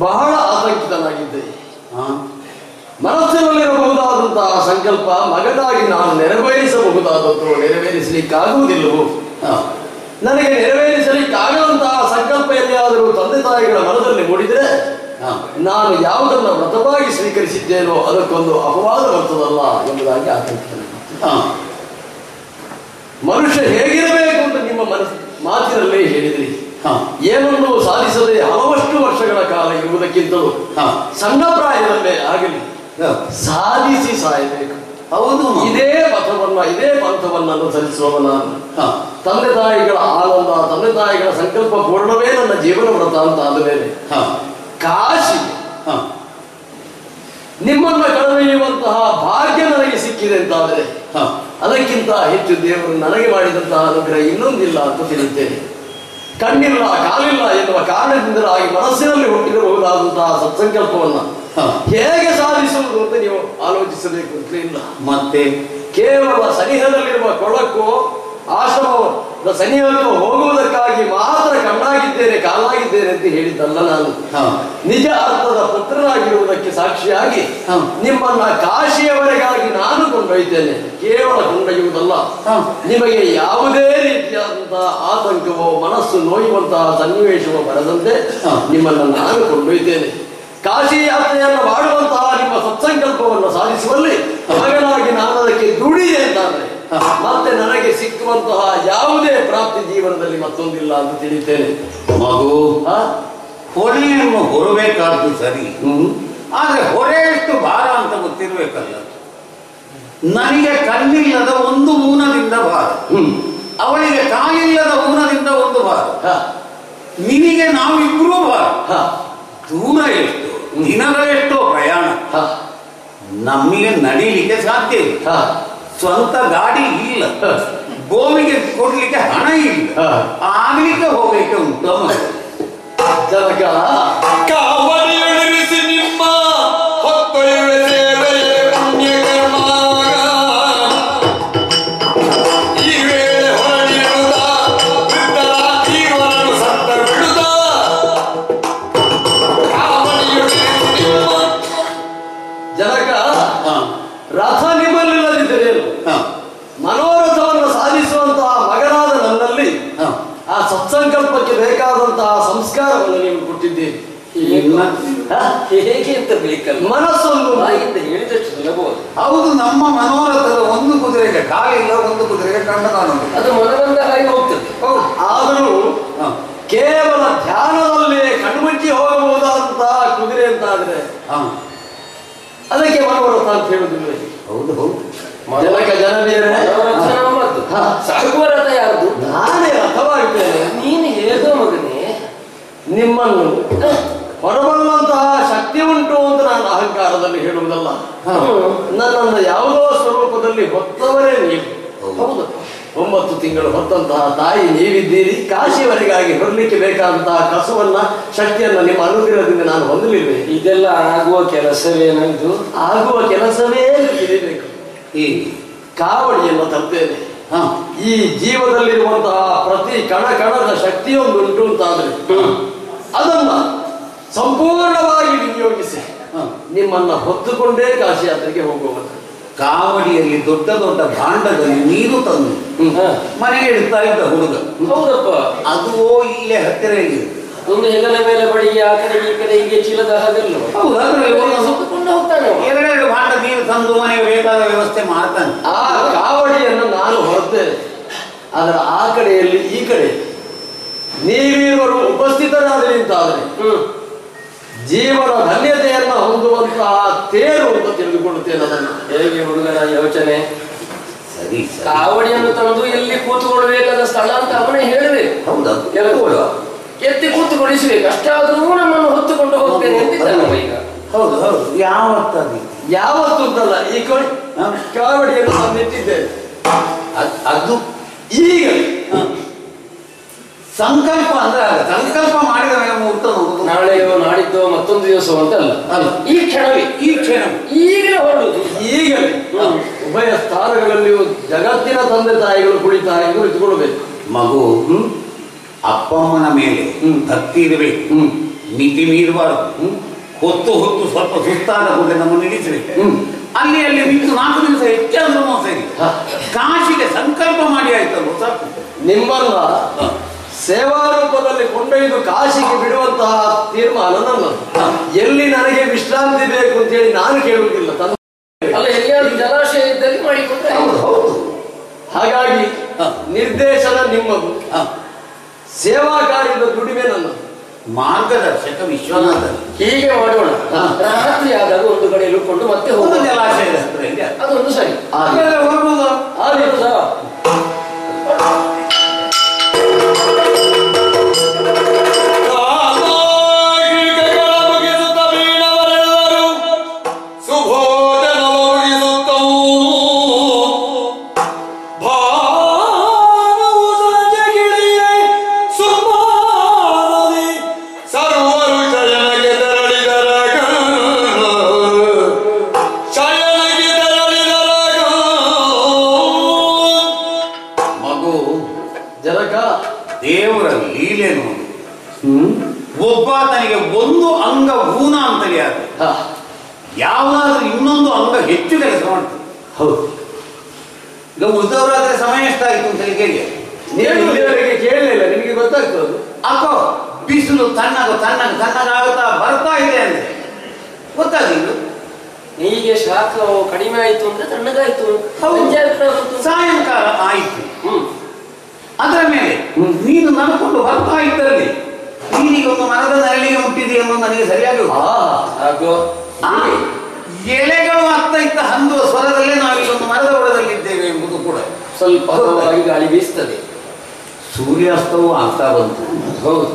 ಬಹಳ ಆತಂಕಿತನಾಗಿದ್ದೆ. ಮನಸ್ಸಿನಲ್ಲಿರಬಹುದಾದಂತಹ ಸಂಕಲ್ಪ ಮಗನಾಗಿ ನಾನು ನೆರವೇರಿಸಬಹುದಾದದ್ದು ನೆರವೇರಿಸಲಿಕ್ಕಾಗುವುದಿಲ್ಲವೋ, ನನಗೆ ನೆರವೇರಿಸಲಿಕ್ಕಾಗದಂತಹ ಸಂಕಲ್ಪ ಎಲ್ಲಿಯಾದರೂ ತಂದೆ ತಾಯಿಗಳ ಮನದಲ್ಲಿ ಮೂಡಿದರೆ ನಾನು ಯಾವುದನ್ನು ವ್ರತವಾಗಿ ಸ್ವೀಕರಿಸಿದ್ದೇನೋ ಅದಕ್ಕೊಂದು ಅಪವಾದ ಬರ್ತದಲ್ಲ ಎಂಬುದಾಗಿ ಆತಂಕಿತ. ಮನುಷ್ಯ ಹೇಗಿರಬೇಕು ಅಂತ ನಿಮ್ಮ ಮಾತಿನಲ್ಲೇ ಹೇಳಿದ್ರಿ. ಏನನ್ನು ಸಾಧಿಸದೆ ಹಲವಷ್ಟು ವರ್ಷಗಳ ಕಾಲ ಇರುವುದಕ್ಕಿಂತಲೂ ಸಣ್ಣ ಪ್ರಾಯದಲ್ಲೇ ಆಗಲಿ ಸಾಧಿಸಿ ಸಾಯಬೇಕು. ಹೌದು, ಇದೇ ಪಂಥವನ್ನು ಅನುಸರಿಸುವವ ನಾನು. ತಂದೆ ತಾಯಿಗಳ ಆನಂದ, ತಂದೆ ತಾಯಿಗಳ ಸಂಕಲ್ಪ ಪೂರ್ಣವೇ ನನ್ನ ಜೀವನ ವ್ರತ ಅಂತ ಆದ ಮೇಲೆ ಕಾಶಿ ನಿಮ್ಮನ್ನ ಕಳೆದೊಯ್ಯುವಂತಹ ಭಾಗ್ಯ ನನಗೆ ಸಿಕ್ಕಿದೆ ಅಂತಾದರೆ ಅದಕ್ಕಿಂತ ಹೆಚ್ಚು ದೇವರು ನನಗೆ ಮಾಡಿದಂತಹ ಅನುಗ್ರಹ ಇನ್ನೊಂದಿಲ್ಲ ಅಂತ ತಿಳಿಯುತ್ತೇನೆ. ಕಣ್ಣಿಲ್ಲ ಕಾಲಿಲ್ಲ ಎನ್ನುವ ಕಾರಣದಿಂದಲಾಗಿ ಮನಸ್ಸಿನಲ್ಲಿ ಹುಟ್ಟಿರಬಹುದಾದಂತಹ ಸತ್ಸಂಕಲ್ಪವನ್ನ ಹೇಗೆ ಸಾಧಿಸುವುದು ಅಂತ ನೀವು ಆಲೋಚಿಸಬೇಕು ಅಂತ ಇಲ್ಲ. ಮತ್ತೆ ಕೇವಲ ಸನಿಹದಲ್ಲಿರುವ ಕೊಳಕು ಆಶ್ರಮದ ಸನಿಹಕ್ಕೂ ಹೋಗುವುದಕ್ಕಾಗಿ ಮಾತ್ರ ಕಣ್ಣಾಗಿದ್ದೇನೆ ಕಾಲಾಗಿದ್ದೇನೆ ಅಂತ ಹೇಳಿದ್ದಲ್ಲ. ನಾನು ನಿಜ ಅರ್ಥದ ಪುತ್ರನಾಗಿರುವುದಕ್ಕೆ ಸಾಕ್ಷಿಯಾಗಿ ನಿಮ್ಮನ್ನ ಕಾಶಿಯವರೆಗಾಗಿ ನಾನು ಕೊಂಡೊಯ್ತೇನೆ. ಕೇವಲ ಕೊಂಡೊಯ್ಯುವುದಲ್ಲ, ನಿಮಗೆ ಯಾವುದೇ ರೀತಿಯಾದಂತಹ ಆತಂಕವೋ ಮನಸ್ಸು ನೋಯುವಂತಹ ಸನ್ನಿವೇಶವೋ ಬರದಂತೆ ನಿಮ್ಮನ್ನು ನಾನು ಕೊಂಡೊಯ್ತೇನೆ. ಕಾಶಿ ಯಾತ್ರೆಯನ್ನು ಮಾಡುವಂತಹ ನಿಮ್ಮ ಸತ್ಸಂಕಲ್ಪವನ್ನು ಸಾಧಿಸುವಲ್ಲಿ ಮಗನಾಗಿ ನಾನು ಅದಕ್ಕೆ ದುಡಿದೆ ಅಂತಾದ್ರೆ ಮತ್ತೆ ನನಗೆ ಸಿಕ್ಕುವಂತಹ ಯಾವುದೇ ಪ್ರಾಪ್ತಿ ಜೀವನದಲ್ಲಿ ಮತ್ತೊಂದಿಲ್ಲ ಅಂತ ತಿಳಿತೇನೆ. ಮಗು ಹೊರೆಯನ್ನು ಹೊರಬೇಕಾದ್ದು ಸರಿ, ಆದ್ರೆ ಹೊರೆ ಎಷ್ಟು ಭಾರ ಅಂತ ಗೊತ್ತಿರ್ಬೇಕಲ್ಲ. ನನಗೆ ಕಣ್ಣಿಲ್ಲದ ಒಂದು ಊನದಿಂದ ಭಾರ, ಅವಳಿಗೆ ಕಾಲಿಲ್ಲದ ಊನದಿಂದ ಒಂದು ಭಾರ, ನಿನಗೆ ನಾವಿಬ್ರೂ ಭಾರ. ದೂರ ಎಷ್ಟು, ದಿನಗಳೆಷ್ಟೋ ಪ್ರಯಾಣ, ನಮಗೆ ನಡೀಲಿಕ್ಕೆ ಸಾಧ್ಯ ಇಲ್ಲ. ಸ್ವಂತ ಗಾಡಿ ಇಲ್ಲ, ಗೋವಿಗೆ ಕೊಡ್ಲಿಕ್ಕೆ ಹಣ ಇಲ್ಲ, ಆಗ್ಲಿಕ್ಕೆ ಹೋಗ್ಲಿಕ್ಕೆ ಉತ್ತಮ ಜನಕ ಕಾವಲಿಯೊಳಿರಿಸಿ ನಿಮ್ಮ ಹೊತ್ತೊಯ್ಯುವೆ ಸೇವೆಯ ಪುಣ್ಯಕರ್ಮಾಗ. ಈ ವೇಳೆ ಹೊರಡಿರುವುದ ವೃದ್ಧರ ಜೀವನನು ಸತ್ತ ಬಿಡುದ. ಕಾವಲಿಯೊಳಿರಿಸಿ ನಿಮ್ಮ ಜನಕ ರಥ ನಿಮ್ಮಲ್ಲಿಲ್ಲದಿದ್ದರೇನು, ಮನೋರಥವನ್ನು ಸಾಧಿಸುವಂತಹ ಮಗನಾದ ನನ್ನಲ್ಲಿ ಆ ಸತ್ಸಂಕಲ್ಪಕ್ಕೆ ಬೇಕಾದಂತಹ ಸಂಸ್ಕಾರವನ್ನು ನೀವು ಕೊಟ್ಟಿದ್ದೀರಿ. ಹೇಗೆ ಅಂತ ಬೇಕಲ್ಲ, ಮನಸ್ಸೊಂದು ಹೇಳಿದಷ್ಟು ಸುಲಭವಾಗಿ. ಹೌದು, ನಮ್ಮ ಮನೋರಥದ ಒಂದು ಕುದುರೆಗೆ ಕಾಲಿಲ್ಲ, ಒಂದು ಕುದುರೆಗೆ ಕಣ್ಣು ಕಾಣುವುದು, ಅದು ಮನವಂದ ಹಾಗೆ ಹೋಗ್ತದೆ. ಆದರೂ ಕೇವಲ ಧ್ಯಾನದಲ್ಲಿ ಕಣ್ಮುಚ್ಚಿ ಹೋಗಬಹುದಾದಂತಹ ಕುದುರೆ ಅಂತಾದ್ರೆ ಅದಕ್ಕೆ ಮನೋರಥ ಅಂತ ಹೇಳುದಿಲ್ಲ. ಹೌದು ಹೌದು, ಜನಕ ಜನಬೇರೆ ಸಾಗುವ ರಥ ಯಾರ್ದು? ನಾನೇ ರಥವಾಗ್ತೇನೆ. ನೀನು ಹೇಗೋ ಮಗನೇ, ನಿಮ್ಮನ್ನು ಹೊರಬರುವಂತಹ ಶಕ್ತಿ ಉಂಟು ಅಂತ ನಾನು ಅಹಂಕಾರದಲ್ಲಿ ಹೇಳುವುದಲ್ಲ. ನನ್ನನ್ನು ಯಾವುದೋ ಸ್ವರೂಪದಲ್ಲಿ ಹೊತ್ತವರೇ ನೀವು. ಹೌದು, 9 ತಿಂಗಳು ಹೊತ್ತಂತಹ ತಾಯಿ ನೀವಿದ್ದೀರಿ. ಕಾಶಿಯವರೆಗಾಗಿ ಹೊರಲಿಕ್ಕೆ ಬೇಕಾದಂತಹ ಕಸವನ್ನ ಶಕ್ತಿಯನ್ನ ನಿಮ್ಮ ಅನುಗ್ರಹದಿಂದ ನಾನು ಹೊಂದಲಿಲ್ವೇ? ಇದೆಲ್ಲ ಆಗುವ ಕೆಲಸವೇನು? ಇದು ಆಗುವ ಕೆಲಸವೇ ತಿಳಿಬೇಕು. ಈ ಕಾವಡಿಯನ್ನು ತರ್ತೇನೆ. ಈ ಜೀವದಲ್ಲಿರುವಂತಹ ಪ್ರತಿ ಕಣ ಕಣದ ಶಕ್ತಿಯೊಂದುಂಟು ಅಂತಾದ್ರೆ ಅದನ್ನ ಸಂಪೂರ್ಣವಾಗಿ ವಿನಿಯೋಗಿಸಿ ನಿಮ್ಮನ್ನ ಹೊತ್ತುಕೊಂಡೇ ಕಾಶಿ ಯಾತ್ರೆಗೆ ಹೋಗುವಂತ. ಕಾವಡಿಯಲ್ಲಿ ದೊಡ್ಡ ದೊಡ್ಡ ಭಾಂಡದಲ್ಲಿ ನೀರು ತಂದು ಮನೆಗೆ ಇಡ್ತಾ ಇದ್ದ ಹುಡುಗ. ಹೌದಪ್ಪ, ಅದು ಇಲ್ಲೇ ಹತ್ತಿರ ಇಲ್ಲಿದೆ. ಒಂದು ಹೆಗಲ ಮೇಲೆ ಬಡಿಗೆ ಆ ಕಡೆ ಈ ಕಡೆ ಹೀಗೆ ಚೀಲದ ಹಾಗಲ್ಲ. ಹೌದು, ಅದರಲ್ಲಿ ಸುತ್ತಕೊಂಡು ಹೋಗ್ತಾನೆ. ಎರಡೆರಡು ಭಾಂಡ ನೀರು ತಂದು ಮನೆಗೆ ಬೇಕಾದ ವ್ಯವಸ್ಥೆ ಮಾಡ್ತಾನೆ. ಆ ಕಾವಡಿಯನ್ನು ನಾನು ಹೊರತೇನೆ. ಅದರ ಆ ಕಡೆಯಲ್ಲಿ ಈ ಕಡೆ ನೀವಿರುವರು ಉಪಸ್ಥಿತರಾದರೆ ಅಂತಾದರೆ ಜೀವನ ಧನ್ಯತೆಯನ್ನ ಹೊಂದುವಂತಹ ತೇರು ಅಂತ ತಿಳಿದುಕೊಳ್ಳುತ್ತೇನೆ. ಅದನ್ನು ಹೇಗೆ ಹುಡುಗನ ಯೋಚನೆ? ಸರಿ, ಕಾವಡಿಯನ್ನು ತಂದು ಎಲ್ಲಿ ಕೂತುಕೊಳ್ಬೇಕಾದ ಸ್ಥಳ ಅಂತ ಅವನೇ ಹೇಳಬೇಕು. ಹೌದಾ? ಎತ್ತಿ ಕೂತುಕೊಳಿಸ್ಬೇಕು. ಅಷ್ಟಾದ್ರೂ ನಮ್ಮನ್ನು ಹೊತ್ತುಕೊಂಡು ಹೋಗ್ತೇನೆ ಅಂತಿದ್ದಾನೆ ಈಗ. ಹೌದು ಹೌದು, ಯಾವತ್ತು ಅಂತಲ್ಲ, ಈ ಕಾವಡಿಯನ್ನು ತಂದಿಟ್ಟಿದ್ದೇನೆ. ಅದು ಈಗ ಸಂಕಲ್ಪ ಅಂದ್ರೆ ಸಂಕಲ್ಪ ಮಾಡಿದ ಮೇಲೆ ಮುಹೂರ್ತ ನೋಡುದು. ನಾಳೆಯೋ ನಾಡಿದ್ದೋ ಮತ್ತೊಂದು ದಿವಸ ಅಂತಲ್ಲ, ಈ ಕ್ಷಣವೇ, ಈ ಕ್ಷಣ ಈಗಲೇ ಹೊರಡುದು. ಈಗಲೇ ಉಭಯ ಸ್ಥಾನಗಳಲ್ಲಿಯೂ ಜಗತ್ತಿನ ತಂದೆ ತಾಯಿಗಳು ಕುಳಿತಾಗಿ ಕುಳಿತುಕೊಳ್ಬೇಕು. ಮಗು ಅಪ್ಪಮ್ಮನ ಮೇಲೆ ಭಕ್ತಿ ಇರಬೇಕು, ಮಿತಿ ಮೀರಬಾರದು. ಹೊತ್ತು ಸ್ವಲ್ಪ ಸುಸ್ತಾದ ಕೂಡಲೇ ನಮ್ಮನ್ನು ನಿಲ್ಲಿಸಬೇಕು. ಅಲ್ಲಿ ನಿಂತು 4 ದಿವಸ ಹೆಚ್ಚಾದ್ರೂ ಸರಿ, ಕಾಶಿಗೆ ಸಂಕಲ್ಪ ಮಾಡಿ ಆಯ್ತಲ್ವ ಸಾಕು. ನಿಮ್ಮನ್ನ ಸೇವಾ ರೂಪದಲ್ಲಿ ಕೊಂಡೊಯ್ದು ಕಾಶಿಗೆ ಬಿಡುವಂತಹ ತೀರ್ಮಾನ ನನ್ನದು. ಎಲ್ಲಿ ನನಗೆ ವಿಶ್ರಾಂತಿ ಬೇಕು ಅಂತ ಹೇಳಿ ನಾನು ಕೇಳುವುದಿಲ್ಲ. ಅಲ್ಲ, ಎಲ್ಲಿಯಾದ್ರೂ ಜಲಾಶಯ ಇದ್ದಲ್ಲಿ ಮಾಡಿಕೊಂಡ್ರೆ. ಹೌದು. ಹಾಗಾಗಿ ನಿರ್ದೇಶನ ನಿಮ್ಮದು, ಸೇವಾ ಕಾರ್ಯದ ದುಡಿಮೆ ನನ್ನದು. ಮಾರ್ಗದರ್ಶಕ ವಿಶ್ವನಾಥ. ಹೀಗೆ ಮಾಡೋಣ. ರಾತ್ರಿ ಆದಾಗ ಒಂದು ಕಡೆ ಇಳ್ಕೊಂಡು ಮತ್ತೆ ಹೋಗೋದು ಜಲಾಶಯದ ಹತ್ರ ಇದೆ, ಅದೊಂದು ಸರಿ. ಹೋಗ್ಬೋದಾ? ಆಗಿರುದಾ? ದೇವರ ಲೀಲೆ ನೋಡಿ. ಒಬ್ಬ ತನಗೆ ಒಂದು ಅಂಗ ಊನ ಅಂತಲೇ ಆದ್ರೆ ಯಾವಾದ್ರೂ ಇನ್ನೊಂದು ಅಂಗ ಹೆಚ್ಚು ಕೆಲಸ ಮಾಡ್ತದೆ. ಹೌದು. ಈಗ ಉಳಿದವರಾದ್ರೆ ಸಮಯ ಎಷ್ಟಾಯ್ತು ಅಂತ ಕೇಳಿ ಕೇಳಲಿಲ್ಲ, ನಿಮಗೆ ಗೊತ್ತಾಗ್ತದೆ. ಅಕ್ಕೋ ಬಿಸಿಲು ತಣ್ಣಗಾಗುತ್ತಾ ಬರ್ತಾ ಇದೆ ಅಂದ್ರೆ ಗೊತ್ತಾಗಿಲ್ಲ. ಹೀಗೆ ಶಾಖ ಕಡಿಮೆ ಆಯ್ತು ಅಂದ್ರೆ ತಣ್ಣಗಾಯ್ತು, ಸಾಯಂಕಾಲ ಆಯ್ತು. ಅದರ ಮೇಲೆ ನೀನು ನಡ್ಕೊಂಡು ಬರ್ತಾ ಇದ್ದಲ್ಲಿ ನೀನಿಗೆ ಒಂದು ಮರದ ನೆರಳಿಗೆ ಮುಟ್ಟಿದೆ ಅನ್ನೋದು ನನಗೆ ಸರಿಯಾಗಿ ಎಲೆಗಳು ಆಗ್ತಾ ಇದ್ದ ಹಂದುವ ಸ್ವರದಲ್ಲೇ ನಾವೀಗ ಒಂದು ಮರದ ಬುಡದಲ್ಲಿದ್ದೇವೆ ಎಂಬುದು ಕೂಡ ಸ್ವಲ್ಪ ಗಾಳಿ ಬೀಸ್ತದೆ. ಸೂರ್ಯಾಸ್ತವೂ ಆಗ್ತಾ ಬಂತು. ಹೌದು.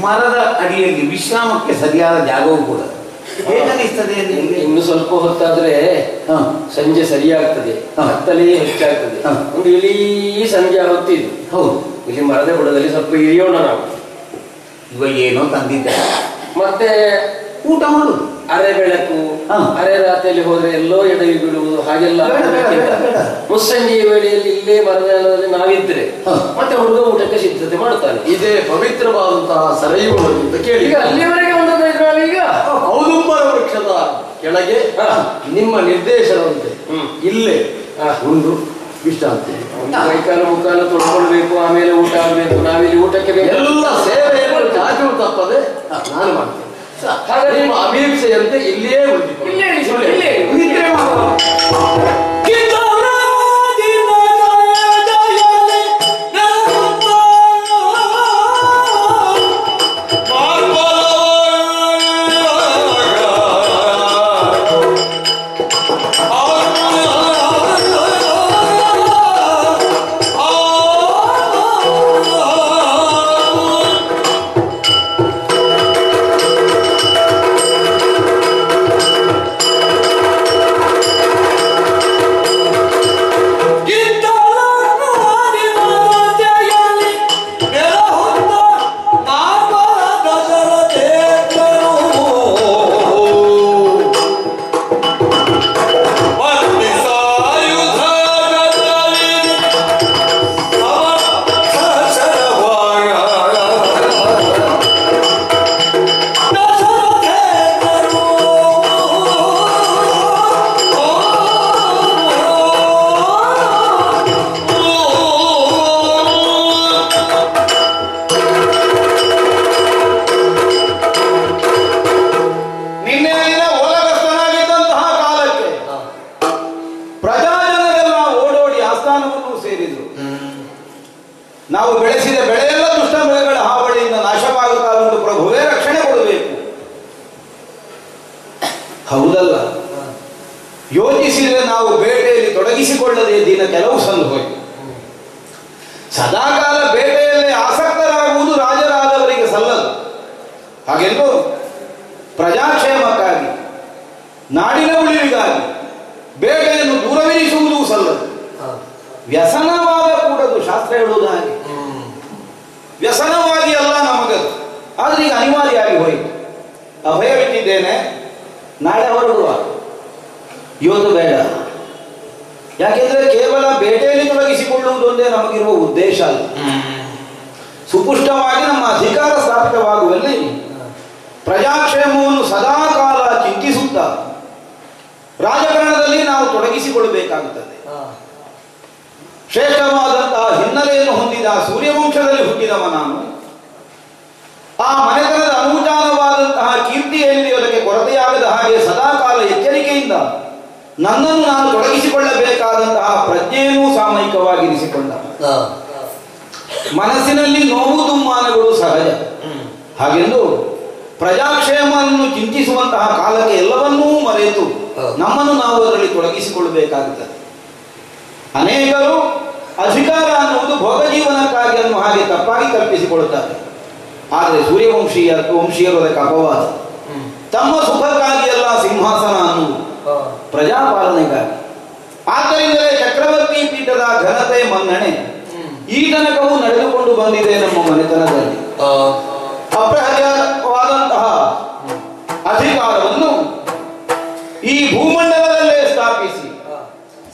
ಮರದ ಅಡಿಯಲ್ಲಿ ವಿಶ್ರಾಮಕ್ಕೆ ಸರಿಯಾದ ಜಾಗವೂ ಕೂಡ ಹೇಗನಿಸ್ತದೆ. ಇನ್ನು ಸ್ವಲ್ಪ ಹೊತ್ತಾದ್ರೆ ಸಂಜೆ ಸರಿಯಾಗ್ತದೆ, ಹತ್ತಲೇ ಹೆಚ್ಚಾಗ್ತದೆ. ಒಂದು ಇಳಿ ಸಂಜೆ ಹೊತ್ತಿದ್ದು. ಹೌದು. ಇಲ್ಲಿ ಮರದ ಬುಡದಲ್ಲಿ ಸ್ವಲ್ಪ ಇಳಿಯೋಣ ನಾವು. ಇವಾಗ ಏನೋ ತಂದಿದ್ದೆ, ಮತ್ತೆ ಊಟ ಮಾಡುದು, ಅರೆ ಬೆಳಕು, ಅರೆ ರಾತ್ರಿಯಲ್ಲಿ ಹೋದ್ರೆ ಎಲ್ಲೋ ಎಡವಿ ಬೀಳುವುದು, ಹಾಗೆಲ್ಲ ಮುಸ್ಸಂಜೆಯ ವೇಳೆಯಲ್ಲಿ ಇಲ್ಲೇ ಮರದಲ್ಲಿ ನಾವಿದ್ರೆ ಮತ್ತೆ ಹುಡುಗ ಊಟಕ್ಕೆ ಸಿದ್ಧತೆ ಮಾಡ್ತಾನೆ. ಇದೇ ಪವಿತ್ರವಾದಂತಹ ಸರಯುಗಳು ಅಂತ ಕೇಳಿ. ಈಗ ಅಲ್ಲಿವರೆಗೆ ಒಂದು ನಾವೀಗ ಔದುಂಬರ ವೃಕ್ಷದ ಕೆಳಗೆ ನಿಮ್ಮ ನಿರ್ದೇಶನವಂತೆ ಇಲ್ಲೇ ಉಂಡು ವಿಶ್ರಾಂತಿ, ಕೈಕಾಲು ಮುಖಾಲು ತೊಳ್ಕೊಳ್ಬೇಕು, ಆಮೇಲೆ ಊಟ ಆಗ್ಬೇಕು. ನಾವಿಲ್ಲಿ ಊಟಕ್ಕೆ ಎಲ್ಲ ಸೇವೆಯನ್ನು ಚಾಚು ತಪ್ಪದೆ ನಾನು ಮಾಡ್ತೇನೆ. ಹಾಗಾಗಿ ನಿಮ್ಮ ಅಭೀಪ್ಸೆಯಂತೆ ಇಲ್ಲಿಯೇ ಉಳಿದು ಇಲ್ಲೇ ನಿದ್ರೆ ಮಾಡುವ. ನಾವು ಬೆಳೆಸಿದ ಬೆಳೆಯೆಲ್ಲ ದುಷ್ಟ ಮೃಗಗಳ ಹಾವಳಿಯಿಂದ ನಾಶವಾಗುತ್ತಾವೆಂದು ಪ್ರಭುವೇ ರಕ್ಷಣೆ ಕೊಡಬೇಕು. ಹೌದಲ್ಲ? ಯೋಚಿಸಿದರೆ ನಾವು ಬೇಟೆಯಲ್ಲಿ ತೊಡಗಿಸಿಕೊಳ್ಳದೆ ದಿನ ಕೆಲವು ಸಂದು ಹೋಯಿತು. ಸದಾಕಾಲ ಬೇಟೆಯಲ್ಲೇ ಆಸಕ್ತರಾಗುವುದು ರಾಜರಾದವರಿಗೆ ಸಲ್ಲದು. ಹಾಗೆಂದು ಪ್ರಜಾಕ್ಷೇಮಕ್ಕಾಗಿ, ನಾಡಿನ ಉಳಿವಿಗಾಗಿ ಬೇಟೆಯನ್ನು ದೂರವಿರಿಸುವುದೂ ಸಲ್ಲದು. ವ್ಯಸನವಾದ ಕೂಡದು, ಶಾಸ್ತ್ರ ಹೇಳುವುದು ಹಾಗೆ. ವ್ಯಸನವಾಗಿ ಅಲ್ಲ ನಮಗದು, ಆದ್ರೆ ಈಗ ಅನಿವಾರ್ಯ ಆಗಿ ಹೋಯಿತು. ಅಭಯವಿಟ್ಟಿದ್ದೇನೆ, ನಾಳೆ ಹೊರಡುವ. ಇವತ್ತು ಬೇಡ. ಯಾಕೆಂದ್ರೆ ಕೇವಲ ಬೇಟೆಯಲ್ಲಿ ತೊಡಗಿಸಿಕೊಳ್ಳುವುದು ಎನ್ನುವುದೇ ನಮಗಿರುವ ಉದ್ದೇಶ ಅಲ್ಲ. ಸುಪುಷ್ಟವಾಗಿ ನಮ್ಮ ಅಧಿಕಾರ ಸ್ಥಾಪಿತವಾಗುವಲ್ಲಿ ಪ್ರಜಾಕ್ಷೇಮವನ್ನು ಸದಾಕಾಲ ಚಿಂತಿಸುತ್ತಾ ರಾಜಕಾರಣದಲ್ಲಿ ನಾವು ತೊಡಗಿಸಿಕೊಳ್ಳಬೇಕಾಗುತ್ತದೆ. ಶ್ರೇಷ್ಠವಾದಂತಹ ಹಿನ್ನೆಲೆಯನ್ನು ಹೊಂದಿದ ಸೂರ್ಯವಂಶದಲ್ಲಿ ಹುಟ್ಟಿದವ ನಾನು. ಆ ಮನೆತನದ ಅನುಚಾನವಾದಂತಹ ಕೀರ್ತಿ ಏನಿದೆಯೋ ಅದಕ್ಕೆ ಕೊರತೆಯಾಗದ ಹಾಗೆ ಸದಾಕಾಲ ಎಚ್ಚರಿಕೆಯಿಂದ ನನ್ನನ್ನು ನಾನು ತೊಡಗಿಸಿಕೊಳ್ಳಬೇಕಾದಂತಹ ಪ್ರಜ್ಞೆಯನ್ನೂ ಸಾಮಯಿಕವಾಗಿರಿಸಿಕೊಂಡ. ಮನಸ್ಸಿನಲ್ಲಿ ನೋವು ದುಮ್ಮಾನಗಳು ಸಹಜ. ಹಾಗೆಂದು ಪ್ರಜಾಕ್ಷೇಮವನ್ನು ಚಿಂತಿಸುವಂತಹ ಕಾಲಕ್ಕೆ ಎಲ್ಲವನ್ನೂ ಮರೆತು ನಮ್ಮನ್ನು ನಾವು ಅದರಲ್ಲಿ ತೊಡಗಿಸಿಕೊಳ್ಳಬೇಕಾಗುತ್ತದೆ. ಅನೇಕರು ಅಧಿಕಾರ ಅನ್ನುವುದು ಭೋಗ ಜೀವನಕ್ಕಾಗಿ ಅನ್ನೋ ಹಾಗೆ ತಪ್ಪಾಗಿ ಕಲ್ಪಿಸಿಕೊಳ್ಳುತ್ತಾರೆ. ಆದರೆ ವಂಶೀಯರು ಅದಕ್ಕೆ ಅಪವಾದ. ತಮ್ಮ ಸುಖಕ್ಕಾಗಿ ಎಲ್ಲ ಸಿಂಹಾಸನ ಅನ್ನುವುದು ಪ್ರಜಾಪಾಲನೆಗಾಗಿ. ಆದ್ದರಿಂದಲೇ ಚಕ್ರವರ್ತಿ ಪೀಠದ ಘನತೆ ಮನ್ನಣೆ ಈ ತನಕವೂ ನಡೆದುಕೊಂಡು ಬಂದಿದೆ ನಮ್ಮ ಮನೆತನದಲ್ಲಿ. ಅಪ್ರಹಜವಾದಂತಹ ಅಧಿಕಾರವನ್ನು ಈ ಭೂಮಂಡಲದಲ್ಲೇ ಸ್ಥಾಪಿಸಿ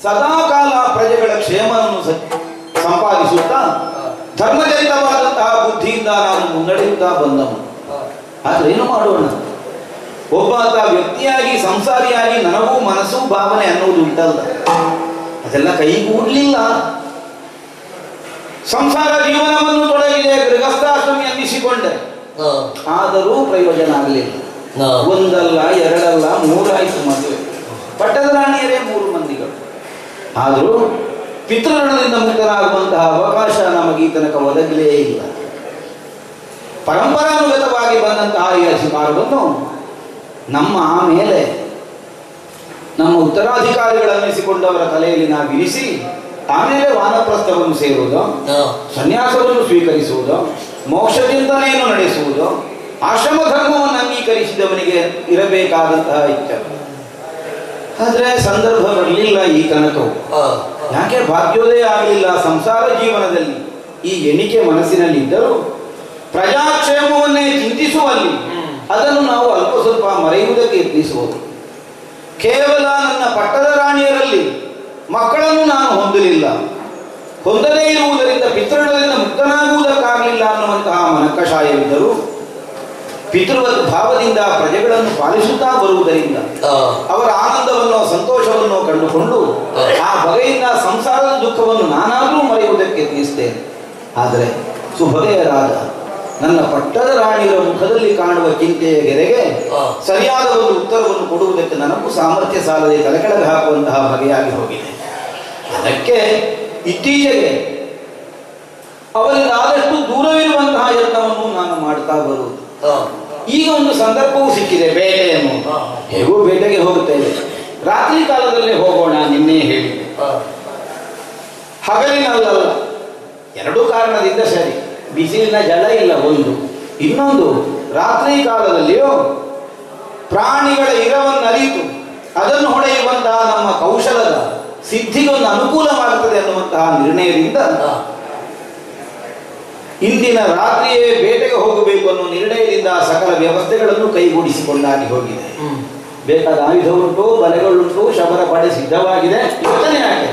ಸದಾಕಾಲ ಪ್ರಜೆಗಳ ಕ್ಷೇಮವನ್ನು ಸಂಪಾದಿಸುತ್ತಾ ಧರ್ಮಜನಿತವಾದಂತಹ ಬುದ್ಧಿಯಿಂದ ನಾನು ಮುನ್ನಡೆಯುತ್ತಾ ಬಂದವನು. ಆದ್ರೆ ಏನು ಮಾಡೋಣ? ಒಬ್ಬ ವ್ಯಕ್ತಿಯಾಗಿ ಸಂಸಾರಿಯಾಗಿ ನನಗೂ ಮನಸ್ಸು ಭಾವನೆ ಅನ್ನುವುದು ಉಂಟಲ್ಲ, ಅದೆಲ್ಲ ಕೈಗೂಡಲಿಲ್ಲ. ಸಂಸಾರ ಜೀವನವನ್ನು ತೊಡಗಿದೆ, ಗೃಹಸ್ಥಾಶ್ರಮಿ ಅನ್ನಿಸಿಕೊಂಡೆ. ಆದರೂ ಪ್ರಯೋಜನ ಆಗಲಿಲ್ಲ. ಒಂದಲ್ಲ, ಎರಡಲ್ಲ, ಮೂರಾಯಿತು ಮದುವೆ. ಪಟ್ಟದ ರಾಣಿಯರೇ 3 ಮಂದಿಗಳು. ಆದರೂ ಪಿತೃಋಣದಿಂದ ಮುಕ್ತರಾಗುವಂತಹ ಅವಕಾಶ ನಮಗೆ ಈ ತನಕ ಒದಗಲೇ ಇಲ್ಲ. ಪರಂಪರಾನುಗತವಾಗಿ ಬಂದಂತಹ ಈ ಅಧಿಕಾರವನ್ನು ನಮ್ಮ ಆಮೇಲೆ ನಮ್ಮ ಉತ್ತರಾಧಿಕಾರಿಗಳನ್ನಿಸಿಕೊಂಡವರ ತಲೆಯಲ್ಲಿ ನಾವು ಇರಿಸಿ ಆಮೇಲೆ ವಾನಪ್ರಸ್ಥವನ್ನು ಸೇರುವುದು, ಸನ್ಯಾಸವನ್ನು ಸ್ವೀಕರಿಸುವುದು, ಮೋಕ್ಷ ಚಿಂತನೆಯನ್ನು ನಡೆಸುವುದು, ಆಶ್ರಮ ಧರ್ಮವನ್ನು ಅಂಗೀಕರಿಸಿದವನಿಗೆ ಇರಬೇಕಾದಂತಹ ಇಚ್ಛೆ. ಆದ್ರೆ ಸಂದರ್ಭ ಬರಲಿಲ್ಲ ಈ ತನಕವು. ಯಾಕೆ ಭಾಗ್ಯೋದಯ ಆಗಲಿಲ್ಲ? ಸಂಸಾರ ಜೀವನದಲ್ಲಿ ಈ ಎಣಿಕೆ ಮನಸ್ಸಿನಲ್ಲಿ ಇದ್ದರೂ ಪ್ರಜಾಕ್ಷೇಮವನ್ನೇ ಚಿಂತಿಸುವಲ್ಲಿ ಅದನ್ನು ನಾವು ಅಲ್ಪ ಸ್ವಲ್ಪ ಮರೆಯುವುದಕ್ಕೆ ಯತ್ನಿಸುವುದು. ಕೇವಲ ನನ್ನ ಪಟ್ಟದ ರಾಣಿಯರಲ್ಲಿ ಮಕ್ಕಳನ್ನು ನಾನು ಹೊಂದಲಿಲ್ಲ, ಹೊಂದದೇ ಇರುವುದರಿಂದ ಪಿತೃಋಣದಿಂದ ಮುಕ್ತನಾಗುವುದಕ್ಕಾಗಲಿಲ್ಲ ಅನ್ನುವಂತಹ ಮನಕಷಾಯವಿದ್ದರೂ ಪಿತೃವತ್ ಭಾವದಿಂದ ಪ್ರಜೆಗಳನ್ನು ಪಾಲಿಸುತ್ತಾ ಬರುವುದರಿಂದ ಅವರ ಆನಂದವನ್ನು ಸಂತೋಷವನ್ನು ಕಂಡುಕೊಂಡು ಆ ಬಗೆಯಿಂದ ಸಂಸಾರದ ದುಃಖವನ್ನು ನಾನಾದರೂ ಮರೆಯುವುದಕ್ಕೆ ಯತ್ನಿಸ್ತೇನೆ. ಆದರೆ ಸುಭಗೆಯರಾದ ನನ್ನ ಪಟ್ಟದ ರಾಣಿಯರ ಮುಖದಲ್ಲಿ ಕಾಣುವ ಚಿಂತೆಯ ಗೆರೆಗೆ ಸರಿಯಾದ ಒಂದು ಉತ್ತರವನ್ನು ಕೊಡುವುದಕ್ಕೆ ನನಗೂ ಸಾಮರ್ಥ್ಯ ಸಾಲದೆ ತಲೆಕೆಳಗೆ ಹಾಕುವಂತಹ ಬಗೆಯಾಗಿ ಹೋಗಿದೆ. ಅದಕ್ಕೆ ಇತ್ತೀಚೆಗೆ ಅವರಿಂದ ಆದಷ್ಟು ದೂರವಿರುವಂತಹ ಯತ್ನವನ್ನು ನಾನು ಮಾಡ್ತಾ ಬರುವುದು. ಈಗ ಒಂದು ಸಂದರ್ಭವೂ ಸಿಕ್ಕಿದೆ, ಬೇಟೆಯನ್ನು. ಹೇಗೂ ಬೇಟೆಗೆ ಹೋಗುತ್ತೇವೆ, ರಾತ್ರಿ ಕಾಲದಲ್ಲೇ ಹೋಗೋಣ. ನಿನ್ನೆ ಹೇಳಿ ಹಗಲಿನಲ್ಲ, 2 ಕಾರಣದಿಂದ ಸರಿ. ಬಿಸಿಲಿನ ಜಲ ಇಲ್ಲ ಒಂದು, ಇನ್ನೊಂದು ರಾತ್ರಿ ಕಾಲದಲ್ಲಿಯೂ ಪ್ರಾಣಿಗಳ ಇರವನ್ನು ಅರಿತು ಅದನ್ನು ಹೊಡೆಯುವಂತಹ ನಮ್ಮ ಕೌಶಲದ ಸಿದ್ಧಿಗೊಂದು ಅನುಕೂಲವಾಗುತ್ತದೆ ಅನ್ನುವಂತಹ ನಿರ್ಣಯದಿಂದ ಇಂದಿನ ರಾತ್ರಿಯೇ ಬೇಟೆಗೆ ಹೋಗಬೇಕು ಅನ್ನೋ ನಿರ್ಣಯದಿಂದ ಸಕಲ ವ್ಯವಸ್ಥೆಗಳನ್ನು ಕೈಗೂಡಿಸಿಕೊಂಡಾಗಿ ಹೋಗಿದೆ. ಬೇಕಾದ ಆಯುಧ ಉಂಟು, ಬಲೆಗಳುಂಟು, ಶಬರ ಪಡೆ ಸಿದ್ಧವಾಗಿದೆ. ಯೋಚನೆ ಆಗಿದೆ.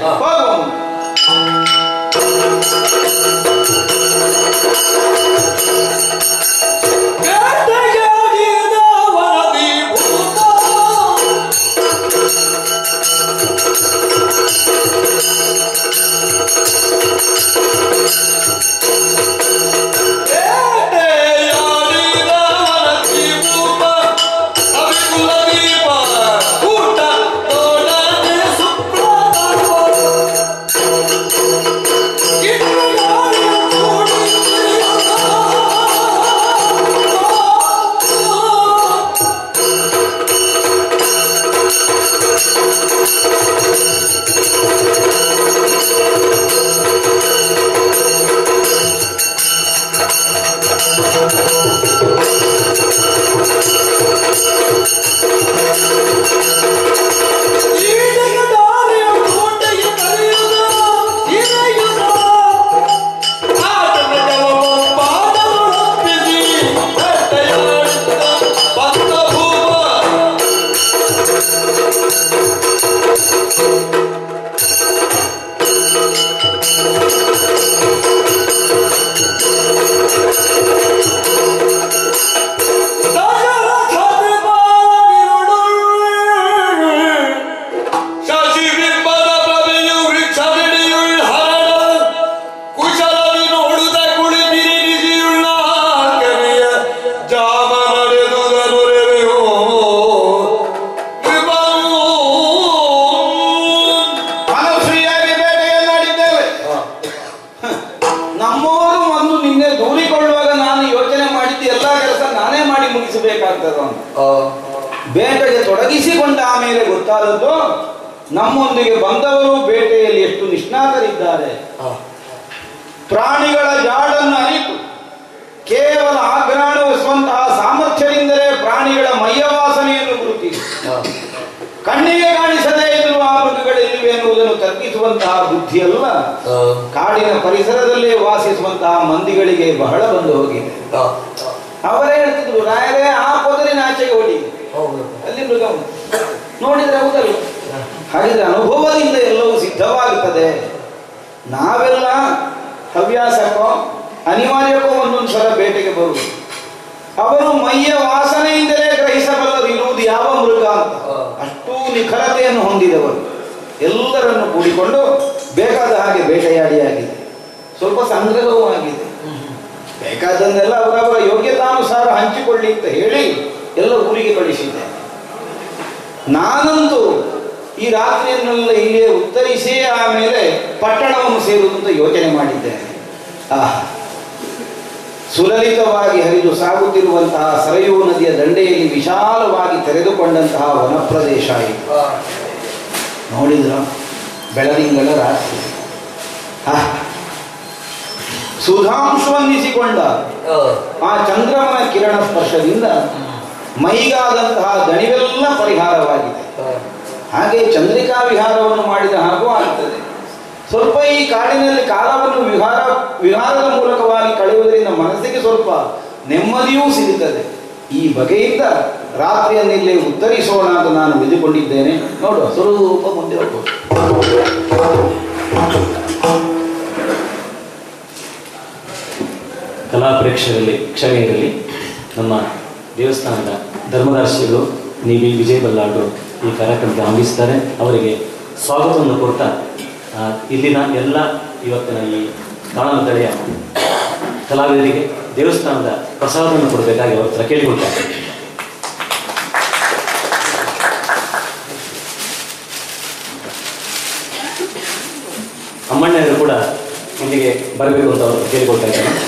ತೊಡಗಿಸಬೇಕಾಗ್ತದ ಅಂತ. ಬೇಟೆಗೆ ತೊಡಗಿಸಿಕೊಂಡ ಆಮೇಲೆ ಗೊತ್ತಾದದ್ದು ನಮ್ಮೊಂದಿಗೆ ಬಂದವರು ಬೇಟೆಯಲ್ಲಿ ಎಷ್ಟು ನಿಷ್ಣಾತರಿದ್ದಾರೆ. ಪ್ರಾಣಿಗಳ ಜಾಡನ್ನು ಅರಿತು ಕೇವಲ ಆಘ್ರಾಣಿಸುವಂತಹ ಸಾಮರ್ಥ್ಯದಿಂದಲೇ ಪ್ರಾಣಿಗಳ ಮೈಯ ವಾಸನೆಯನ್ನು ಗುರುತಿಸಿ ಕಣ್ಣಿಗೆ ಕಾಣಿಸದೇ ಇರುವ ಆ ಮೃಗಗಳಿವೆ ಎನ್ನುವುದನ್ನು ತರ್ಕಿಸುವಂತಹ ಬುದ್ಧಿಯಲ್ಲ ಕಾಡಿನ ಪರಿಸರದಲ್ಲೇ ವಾಸಿಸುವಂತಹ ಮಂದಿಗಳಿಗೆ ಬಹಳ ಬಂದು ಹೋಗಿದೆ. ಅವರೇ ಹೇಳ್ತಿದ್ರು, ರಾಯರೇ ಆ ಪೊದರಿನ ಆಚೆಗೆ ಹೊಡಿ, ಅಲ್ಲಿ ಮೃಗ ನೋಡಿದ್ರೆ ಹೌದಲ್ಲ. ಹಾಗಿದ್ರೆ ಅನುಭವದಿಂದ ಎಲ್ಲವೂ ಸಿದ್ಧವಾಗುತ್ತದೆ. ನಾವೆಲ್ಲ ಹವ್ಯಾಸಕ್ಕೋ ಅನಿವಾರ್ಯಕ್ಕೋ ಒಂದೊಂದು ಸಲ ಬೇಟೆಗೆ ಬರುವುದು. ಅವರು ಮೈಯ ವಾಸನೆಯಿಂದಲೇ ಗ್ರಹಿಸಬಲ್ಲರು ಇರುವುದು ಯಾವ ಮೃಗ ಅಂತ. ಅಷ್ಟೂ ನಿಖರತೆಯನ್ನು ಹೊಂದಿದವರು. ಎಲ್ಲರನ್ನು ಕೂಡಿಕೊಂಡು ಬೇಕಾದ ಹಾಗೆ ಬೇಟೆಯಾಡಿಯಾಗಿದೆ. ಸ್ವಲ್ಪ ಸಂಗ್ರಹವೂ ಆಗಿದೆ. ಬೇಕಾದನ್ನೆಲ್ಲ ಅವರವರ ಯೋಗ್ಯತಾನುಸಾರ ಹಂಚಿಕೊಳ್ಳಿ ಅಂತ ಹೇಳಿ ಎಲ್ಲ ಊರಿಗೆ ಕಳಿಸಿದ್ದೇನೆ. ನಾನಂತೂ ಈ ರಾತ್ರಿಯನ್ನೆಲ್ಲ ಇಲ್ಲಿಯೇ ಉತ್ತರಿಸಿ ಆಮೇಲೆ ಪಟ್ಟಣವನ್ನು ಸೇರುವುದು ಅಂತ ಯೋಚನೆ ಮಾಡಿದ್ದೇನೆ. ಸುಲಲಿತವಾಗಿ ಹರಿದು ಸಾಗುತ್ತಿರುವಂತಹ ಸರಯೂ ನದಿಯ ದಂಡೆಯಲ್ಲಿ ವಿಶಾಲವಾಗಿ ತೆರೆದುಕೊಂಡಂತಹ ವನಪ್ರದೇಶ ಇದು. ನೋಡಿದ್ರ ಬೆಳದಿಂಗಳ ರಾತ್ರಿ ಸುಧಾಂಶವನ್ನಿಸಿಕೊಂಡ ಆ ಚಂದ್ರಮನ ಕಿರಣ ಸ್ಪರ್ಶದಿಂದ ಮೈಗಾದಂತಹ ದಣಿವೆಲ್ಲ ಪರಿಹಾರವಾಗಿದೆ. ಹಾಗೆ ಚಂದ್ರಿಕಾ ವಿಹಾರವನ್ನು ಮಾಡಿದ ಹಾಗೂ ಆಗ್ತದೆ. ಸ್ವಲ್ಪ ಈ ಕಾಡಿನಲ್ಲಿ ಕಾಲವನ್ನು ವಿಹಾರದ ಮೂಲಕವಾಗಿ ಕಳೆಯುವುದರಿಂದ ಮನಸ್ಸಿಗೆ ಸ್ವಲ್ಪ ನೆಮ್ಮದಿಯೂ ಸಿಗುತ್ತದೆ. ಈ ಬಗೆಯಿಂದ ರಾತ್ರಿಯನ್ನಿಲ್ಲೇ ಉತ್ತರಿಸೋಣ ಅಂತ ನಾನು ವಿಧಿಕೊಂಡಿದ್ದೇನೆ. ನೋಡುವ ಸ್ವರೂಪ ಮುಂದೆ ಹೋಗ್ಬೋದು. ಕಲಾ ಪ್ರೇಕ್ಷಕರಲ್ಲಿ ಕ್ಷಮೆ ಇರಲಿ. ನಮ್ಮ ದೇವಸ್ಥಾನದ ಧರ್ಮದರ್ಶಿಗಳು ನೀವಿ ವಿಜಯ್ ಬಲ್ಲಾಡ್ರು ಈ ಕಾರ್ಯಕ್ರಮಕ್ಕೆ ಆಗಮಿಸ್ತಾರೆ. ಅವರಿಗೆ ಸ್ವಾಗತವನ್ನು ಕೊಡ್ತಾ ಇಲ್ಲಿನ ಎಲ್ಲ ಇವತ್ತಿನ ಈ ತಾಳಮದ್ದಳೆಯ ಕಲಾವಿದರಿಗೆ ದೇವಸ್ಥಾನದ ಪ್ರಸಾದವನ್ನು ಕೊಡಬೇಕಾಗಿ ಅವ್ರ ಹತ್ರ ಕೇಳಿಕೊಳ್ತಾರೆ. ಅಮ್ಮಣ್ಣರು ಕೂಡ ಇಲ್ಲಿಗೆ ಬರಬೇಕು ಅಂತ ಅವರು ಕೇಳಿಕೊಳ್ತಾ ಇದ್ದಾರೆ.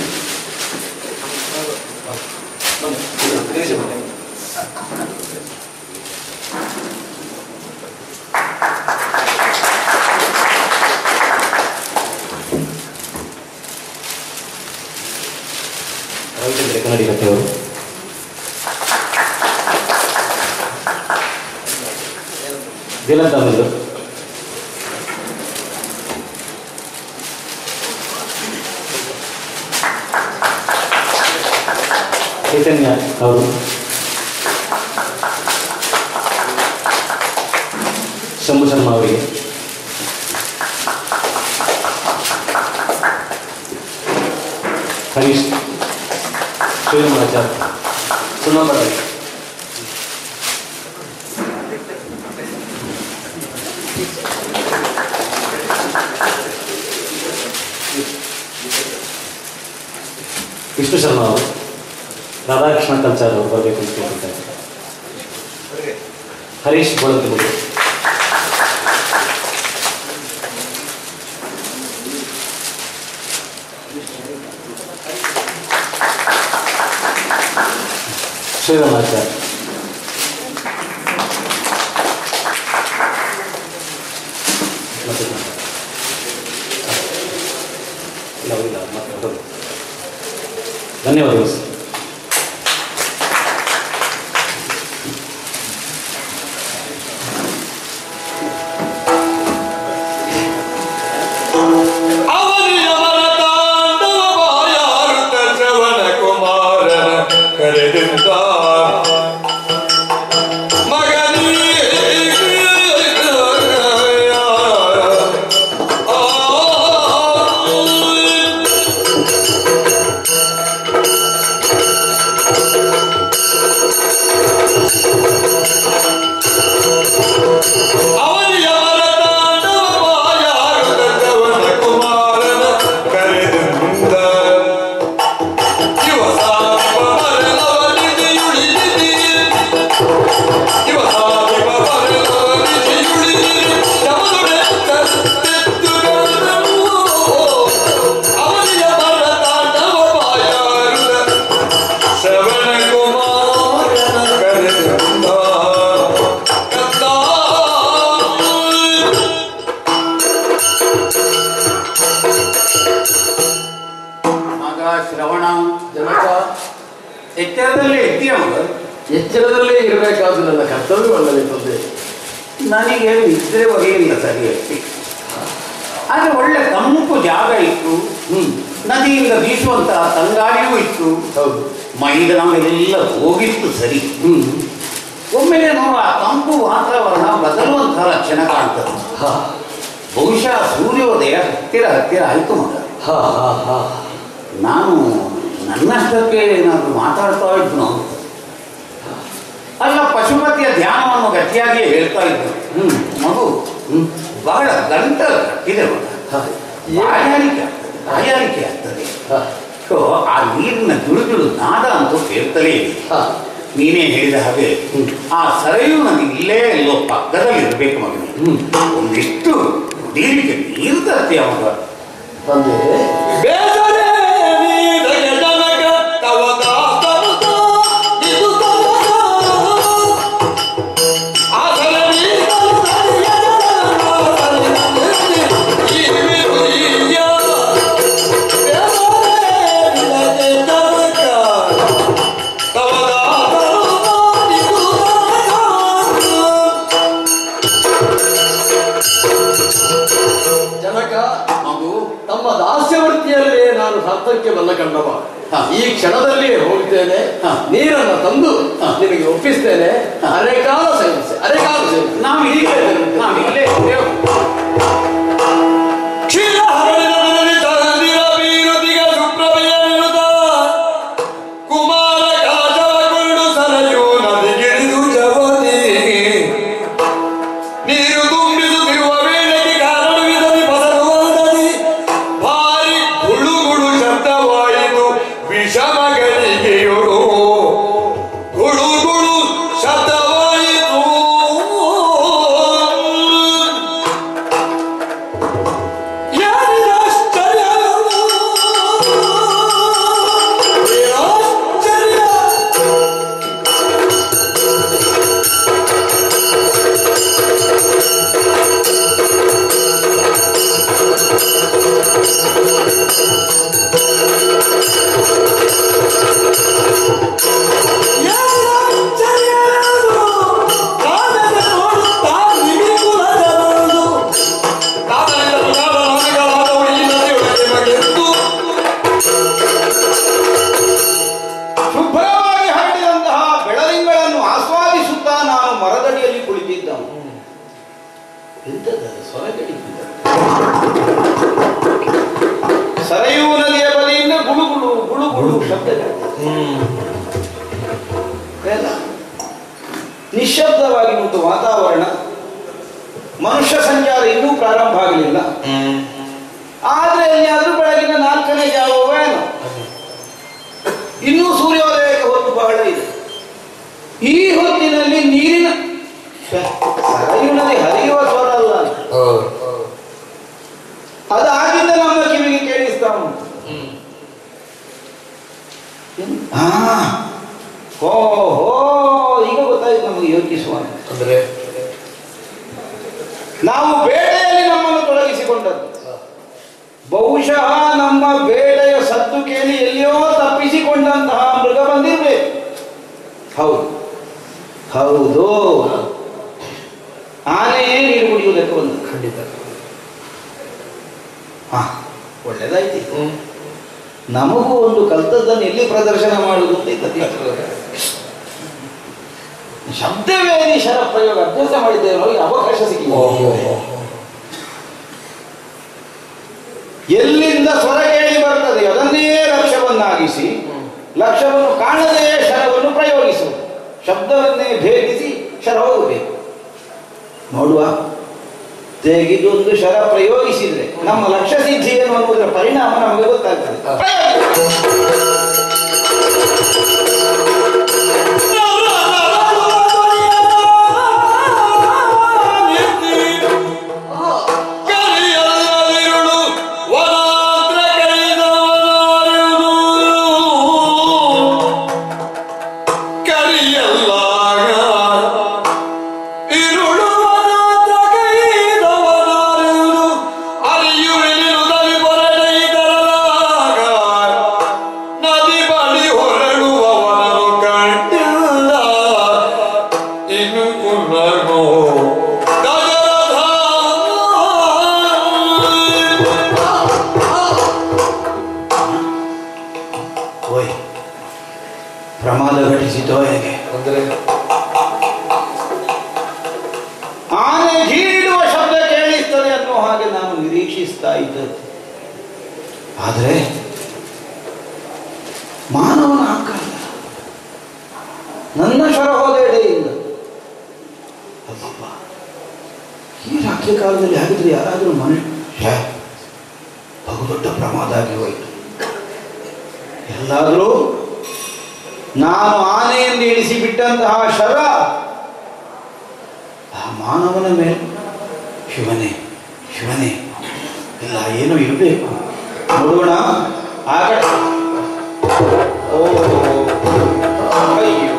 ಕನ್ನಡಿ ಕಥೆಯವರು ದಿಲಂತಂದ್ರು ಚೈತನ್ಯ ಅವರು ಶಂಭು ಶರ್ಮಾ ಅವರಿಗೆ ಹರೀಶ್ ಶ್ರೀರಾಮಾಚಾರ್ಯ ಸುನಂಬರ ವಿಷ್ಣು ಶರ್ಮಾ ಅವರು ರಾಧಾಕೃಷ್ಣ ಕಲ್ಚಾರ್ ಅವರು ಬರಬೇಕು ಅಂತ ಕೇಳ್ತಾರೆ. ಹರೀಶ್ ಬೋಳಂತಗುಡಿ ಶ್ರೀರಾಮಾಚಾರ್ಯ ಧನ್ಯವಾದಗಳು ಸರ್. Give us ರಾವಣ ಜನಕ, ಎಚ್ಚರದಲ್ಲೇ ಇದ್ದೀಯ ಮಗ. ಎಚ್ಚರದಲ್ಲೇ ಇರಬೇಕಾದ ನನ್ನ ಕರ್ತವ್ಯವಲ್ಲವೇ ತಂದೆ? ನನಗೆ ನಿದ್ರೆ ಬರಲಿಲ್ಲ ಸರಿಯಾಗಿ. ಆದರೆ ಒಳ್ಳೆ ತಂಪು ಜಾಗ ಇತ್ತು, ನದಿಯಿಂದ ಬೀಸುವಂತಹ ತಂಗಾಳಿಯೂ ಇತ್ತು. ಹೌದು, ಮೈದ ನಮಗೆಲ್ಲ ಹೋಗಿತ್ತು ಸರಿ. ಒಮ್ಮೆಲೆ ನಾವು ಆ ತಂಪು ವಾತಾವರಣ ಬದಲುವಂತಹ ಲಕ್ಷಣ ಕಾಣ್ತದೆ. ಬಹುಶಃ ಸೂರ್ಯೋದಯ ಹತ್ತಿರ ಹತ್ತಿರ ಆಯ್ತು ಮಗ. ನಾನು ನನ್ನಷ್ಟಕ್ಕೆ ಏನಾದರೂ ಮಾತಾಡ್ತಾ ಇದ್ನು. ಅಲ್ಲ, ಪಶುಪತಿಯ ಧ್ಯಾನವನ್ನು ಗಟ್ಟಿಯಾಗಿಯೇ ಹೇಳ್ತಾ ಇದ್ದು. ಮಗು ಬಹಳ ಗಂಟ ಕಟ್ಟಿದೆ ಮಗ. ಬಾಯಾರಿಕೆ ಆಗ್ತದೆ. ಆ ನೀರಿನ ಜುಳುಜುಳು ನಾದ ಅಂತೂ ಕೇಳ್ತಲೇ ಇದೆ. ನೀನೇ ಹೇಳಿದ ಹಾಗೆ ಆ ಸರಯು ನನಗೆ ಇಲ್ಲೇ ಎಲ್ಲೋ ಪಕ್ಕದಲ್ಲಿ ಇರಬೇಕು ಮಗನೇ. ಒಂದಿಷ್ಟು ಕುಡಿಯಲಿಕ್ಕೆ ನೀರು ತರ್ತೀಯ ಮಗ. ತಂದೆ, ತಮ್ಮ ದಾಸ್ಯವೃತ್ತಿಯಲ್ಲೇ ನಾನು ಸಾರ್ಥಕ್ಯ ಬಲ್ಲ ಕಂಡವ. ಈ ಕ್ಷಣದಲ್ಲಿಯೇ ಹೋಗ್ತೇನೆ, ನೀರನ್ನು ತಂದು ನಿನಗೆ ಒಪ್ಪಿಸ್ತೇನೆ. ಅರೆಕಾಲ ಸೇವಿಸಿ, ಅರೆಕಾಲ ಸೇವಿಸಿ. ನಾವಿಲ್ಲೇ ಸರಯೂ ನದಿಯ ಬದಿಯಿಂದ ಗುಳುಗುಳು ಗುಳುಗುಳು ಶಬ್ದ ನಿಶ್ಶಬ್ದವಾಗಿ ಉಂಟು ವಾತಾವರಣ. ಮನುಷ್ಯ ಸಂಚಾರ ಇನ್ನೂ ಪ್ರಾರಂಭ ಆಗಲಿಲ್ಲ. ಆದ್ರೆ ಎಲ್ಲಿಯಾದ್ರೂ ಬೆಳಗಿನ 4ನೇ ಜಾವವೇನು, ಇನ್ನೂ ಸೂರ್ಯೋದಯಕ್ಕೆ ಹೊತ್ತು ಬಹಳ ಇದೆ. ಈ ಹೊತ್ತಿನಲ್ಲಿ ನೀರಿನ ಸರಯೂ ನದಿ ಹರಿಯುವ ಸ್ವರ ಅಲ್ಲ, ಅದಾಗಿಂದ ನಮ್ಮ ಕಿವಿಗೆ ಕೇಳಿಸ್ತಾ ಉಂಟು. ಈಗ ಗೊತ್ತಾಯ್ತು ನಮಗೆ ಯೋಚಿಸುವ. ಅಂದ್ರೆ ನಾವು ಬೇಟೆಯಲ್ಲಿ ನಮ್ಮನ್ನು ತೊಡಗಿಸಿಕೊಂಡದ್ದು. ಬಹುಶಃ ನಮ್ಮ ಬೇಟೆಯ ಸದ್ದು ಕೇಳಿ ಎಲ್ಲಿಯೋ ತಪ್ಪಿಸಿಕೊಂಡಂತಹ ಮೃಗ ಬಂದಿರ್ಬೇಕು. ಹೌದು ಹೌದು, ಆನೆಯೇ ನೀರು ಕುಡಿಯುವುದಕ್ಕೆ ಬಂದು. ಖಂಡಿತ. ಒಳ್ಳೇದಾಯ್ತು. ನಮಗೂ ಒಂದು ಕಲ್ತದ್ದನ್ನು ಎಲ್ಲಿ ಪ್ರದರ್ಶನ ಮಾಡುವುದು ಅಂತ ಶಬ್ದವೇದಿ ಶರ ಪ್ರಯೋಗ ಅಭ್ಯಾಸ ಮಾಡಿದ್ದೇವೆ. ನಮಗೆ ಅವಕಾಶ ಸಿಕ್ಕಿಲ್ಲ. ಎಲ್ಲಿಂದ ಸ್ವರ ಕೇಳಿ ಬರ್ತದೆ ಅದನ್ನೇ ಲಕ್ಷ್ಯವನ್ನಾಗಿಸಿ, ಲಕ್ಷ್ಯವನ್ನು ಕಾಣದೇ ಶರವನ್ನು ಪ್ರಯೋಗಿಸುವುದು, ಶಬ್ದವನ್ನೇ ಭೇದಿಸಿ ಶರ ಹೋಗಬೇಕು. ನೋಡುವ, ತೆಗೆದೊಂದು ಶರ ಪ್ರಯೋಗಿಸಿದ್ರೆ ನಮ್ಮ ಲಕ್ಷ್ಯ ಸಿದ್ಧಿ ಏನು ಅನ್ನುವುದರ ಪರಿಣಾಮ ನಮಗೆ ಗೊತ್ತಾಗ್ತದೆ. ಹೋಯ್ ಪ್ರಮಾದ ಘಟಿಸಿತೋ ಹೇಗೆ ಅಂದ್ರೆ ಆನೆ ಗೀಡುವ ಶಬ್ದ ಕೇಳಿಸ್ತದೆ ಅನ್ನೋ ಹಾಗೆ ನಾನು ನಿರೀಕ್ಷಿಸ್ತಾ ಇದ್ದೆ. ಆದರೆ ಮಾನವನ ಆಕಾರ ನನ್ನ ಶರ ಹೋದ ಎಡೆಯಿಂದ ಅಲ್ಲಪ್ಪ, ಈ ರಾತ್ರಿ ಕಾಲದಲ್ಲಿ ಹಾಗಿದ್ರೆ ಯಾರಾದರೂ ಮನುಷ್ಯ ಬಹುದೊಡ್ಡ ಪ್ರಮಾದ ಆಗಿ ಹೋಯಿತು. ಎಲ್ಲಾದರೂ ನಾನು ಆನೆಯನ್ನು ಇಳಿಸಿ ಬಿಟ್ಟಂತಹ ಶರ ಆ ಮಾನವನ ಮೇಲೆ ಶಿವನೇ ಶಿವನೇ ಇಲ್ಲ ಏನೋ ಇರಬೇಕು, ನೋಡೋಣ ಆ ಕಡೆ. ಓ ಅಯ್ಯೋ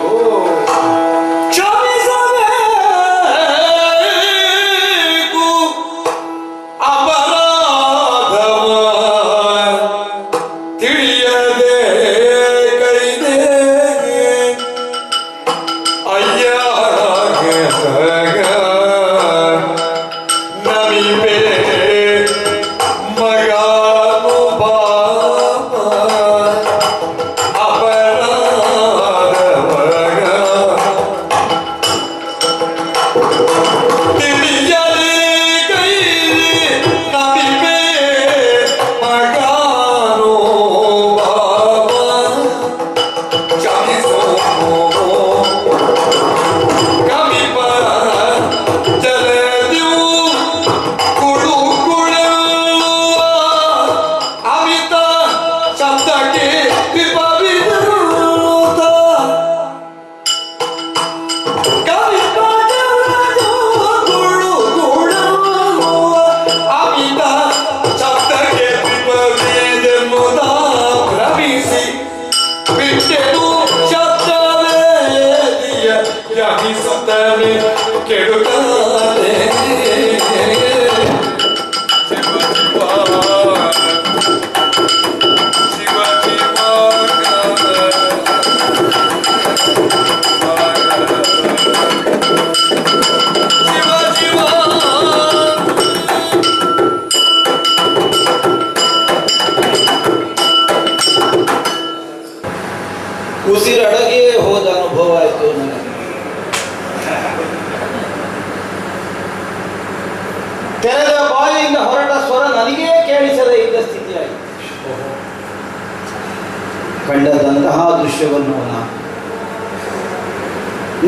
ಉಸಿರಡಗೆ ಹೋದ ಅನುಭವ ಆಯಿತು ನನಗೆ. ತೆರೆದ ಬಾಯಿಯಿಂದ ಹೊರಟ ಸ್ವರ ನನಗೇ ಕೇಳಿಸದೇ ಇದ್ದ ಸ್ಥಿತಿಯಾಯಿತು. ಕಂಡದಂತಹ ದೃಶ್ಯವನ್ನು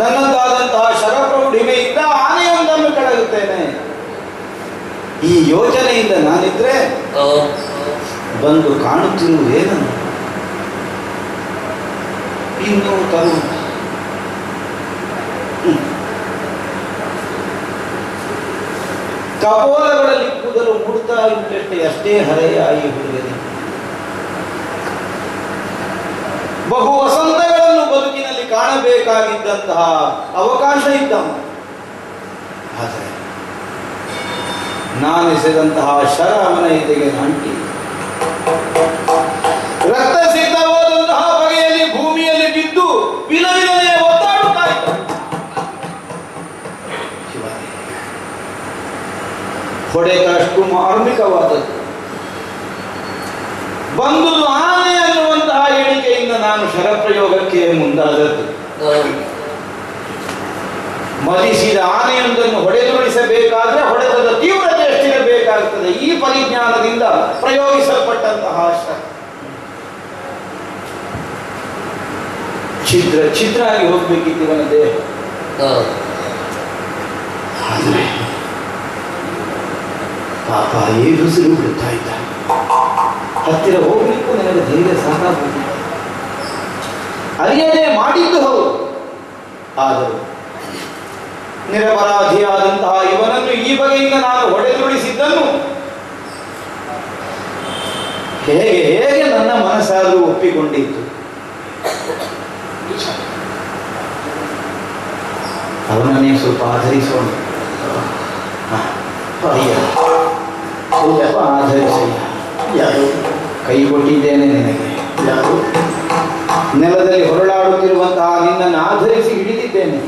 ನನ್ನದಾದಂತಹ ಶರಪ್ರೌಢಿಮೆಯಿಂದ ಆನೆಯೊಂದನ್ನು ಕೆಳಗುತ್ತೇನೆ. ಈ ಯೋಚನೆಯಿಂದ ನಾನಿದ್ರೆ ಬಂದು ಕಾಣುತ್ತಿರುವುದೇನನ್ನು ಇನ್ನೂ ತರು ಕಪೋಲಗಳಲ್ಲಿ ಕೂದಲು ಮುಡ್ತಾ ಇಟ್ಟೆ ಅಷ್ಟೇ ಹರೆಯಾಗಿ ಹುಡುಗನೆ. ಬಹು ವಸಂತಗಳನ್ನು ಬದುಕಿನಲ್ಲಿ ಕಾಣಬೇಕಾಗಿದ್ದಂತಹ ಅವಕಾಶ ಇದ್ದವ. ಆದರೆ ನಾನೆಸೆದಂತಹ ಶರ ಅವನ ಎದೆಗೆ ನಾಂಟಿ ರಕ್ತ ಸಿದ್ಧವಾದಂತಹ ಬಗೆಯಲ್ಲಿ ಭೂಮಿಯಲ್ಲಿ ಬಿದ್ದು ವಿಲವಿಲನೆ ಒತ್ತಾಡುತ್ತಾ ಇದ್ದ. ಹೊಡೆತಷ್ಟು ಮಾರ್ಮಿಕವಾದದ್ದು. ಬಂದುದು ಆನೆ ಅನ್ನುವಂತಹ ಹೇಳಿಕೆಯಿಂದ ನಾನು ಶರಪ್ರಯೋಗಕ್ಕೆ ಮುಂದಾದದ್ದು. ಮದಿಸಿದ ಆನೆಯೊಂದನ್ನು ಹೊಡೆದುರುಳಿಸಬೇಕಾದ್ರೆ ಹೊಡೆತದ ತೀವ್ರತೆ ಎಷ್ಟಿರಬೇಕಾಗುತ್ತದೆ. ಈ ಪರಿಜ್ಞಾನದಿಂದ ಪ್ರಯೋಗಿಸಲ್ಪಟ್ಟಂತಹ ಶರ ಛಿದ್ರ ಆಗಿ ಹೋಗ್ಬೇಕಿತ್ತು ಇವನ ದೇಹ. ಆದರೆ ಪಾಪ ಏರುಸಿರು ಬಿಡ್ತಾ ಇದ್ದ. ಹತ್ತಿರ ಹೋಗ್ಲಿಕ್ಕೂ ನನಗೆ ಧೈರ್ಯ ಸಾಕಾಗುವುದು. ಅರಿಯದೇ ಮಾಡಿದ್ದು ಹೌದು, ಆದರೂ ನಿರಪರಾಧಿಯಾದಂತಹ ಇವನನ್ನು ಈ ಬಗೆಯಿಂದ ನಾನು ಹೊಡೆದುರುಳಿಸಿದ್ದನ್ನು ಹೇಗೆ ನನ್ನ ಮನಸ್ಸಾದರೂ ಒಪ್ಪಿಕೊಂಡಿತ್ತು. ಅವನನ್ನೇ ಸ್ವಲ್ಪ ಆಧರಿಸೋಣ. ಅಯ್ಯ ಸ್ವಲ್ಪ ಆಧರಿಸಯ್ಯ. ಯಾರು ಕೈ ಕೊಟ್ಟಿದ್ದೇನೆ ನಿನಗೆ. ಯಾರು ನೆಲದಲ್ಲಿ ಹೊರಳಾಡುತ್ತಿರುವಂತಹ ನಿನ್ನನ್ನು ಆಧರಿಸಿ ಹಿಡಿದಿದ್ದೇನೆ.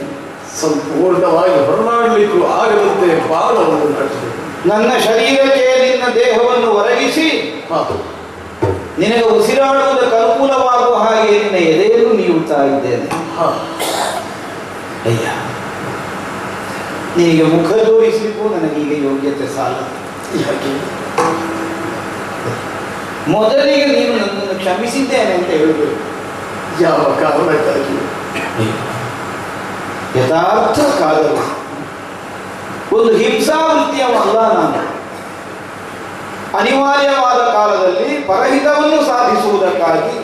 ಸಂಪೂರ್ಣವಾಗಿ ಹೊರನಾಡಲಿಕ್ಕೂ ಆಗದಂತೆ ಬಾಲವನ್ನು ಕಟ್ಟಿದೆ. ನನ್ನ ಶರೀರಕ್ಕೆ ನಿನ್ನ ದೇಹವನ್ನು ಒರಗಿಸಿ ನಿನಗೆ ಉಸಿರಾಡುವುದಕ್ಕೆ ಅನುಕೂಲವಾಗುವ ಹಾಗೆ ನಿನ್ನ ಎದೆಯನ್ನು ನೀಡುತ್ತಾ ಇದ್ದೇನೆ. ಅಯ್ಯ, ನಿನಗೆ ಮುಖ ತೋರಿಸಲಿಕ್ಕೂ ನನಗೀಗ ಯೋಗ್ಯತೆ ಸಾಲ. ಯಾಕೆ? ಮೊದಲಿಗೆ ನೀನು ನನ್ನನ್ನು ಕ್ಷಮಿಸಿದ್ದೇನೆ ಅಂತ ಹೇಳಬೇಕು. ಯಾವ ಕಾರಣಕ್ಕಾಗಿ? ಯಥಾರ್ಥ ಕಾಲವು ಒಂದು ಹಿಂಸಾವೃತ್ತಿಯವಲ್ಲ. ನಾನು ಅನಿವಾರ್ಯವಾದ ಕಾಲದಲ್ಲಿ ಪರಹಿತವನ್ನು ಸಾಧಿಸುವುದಕ್ಕಾಗಿ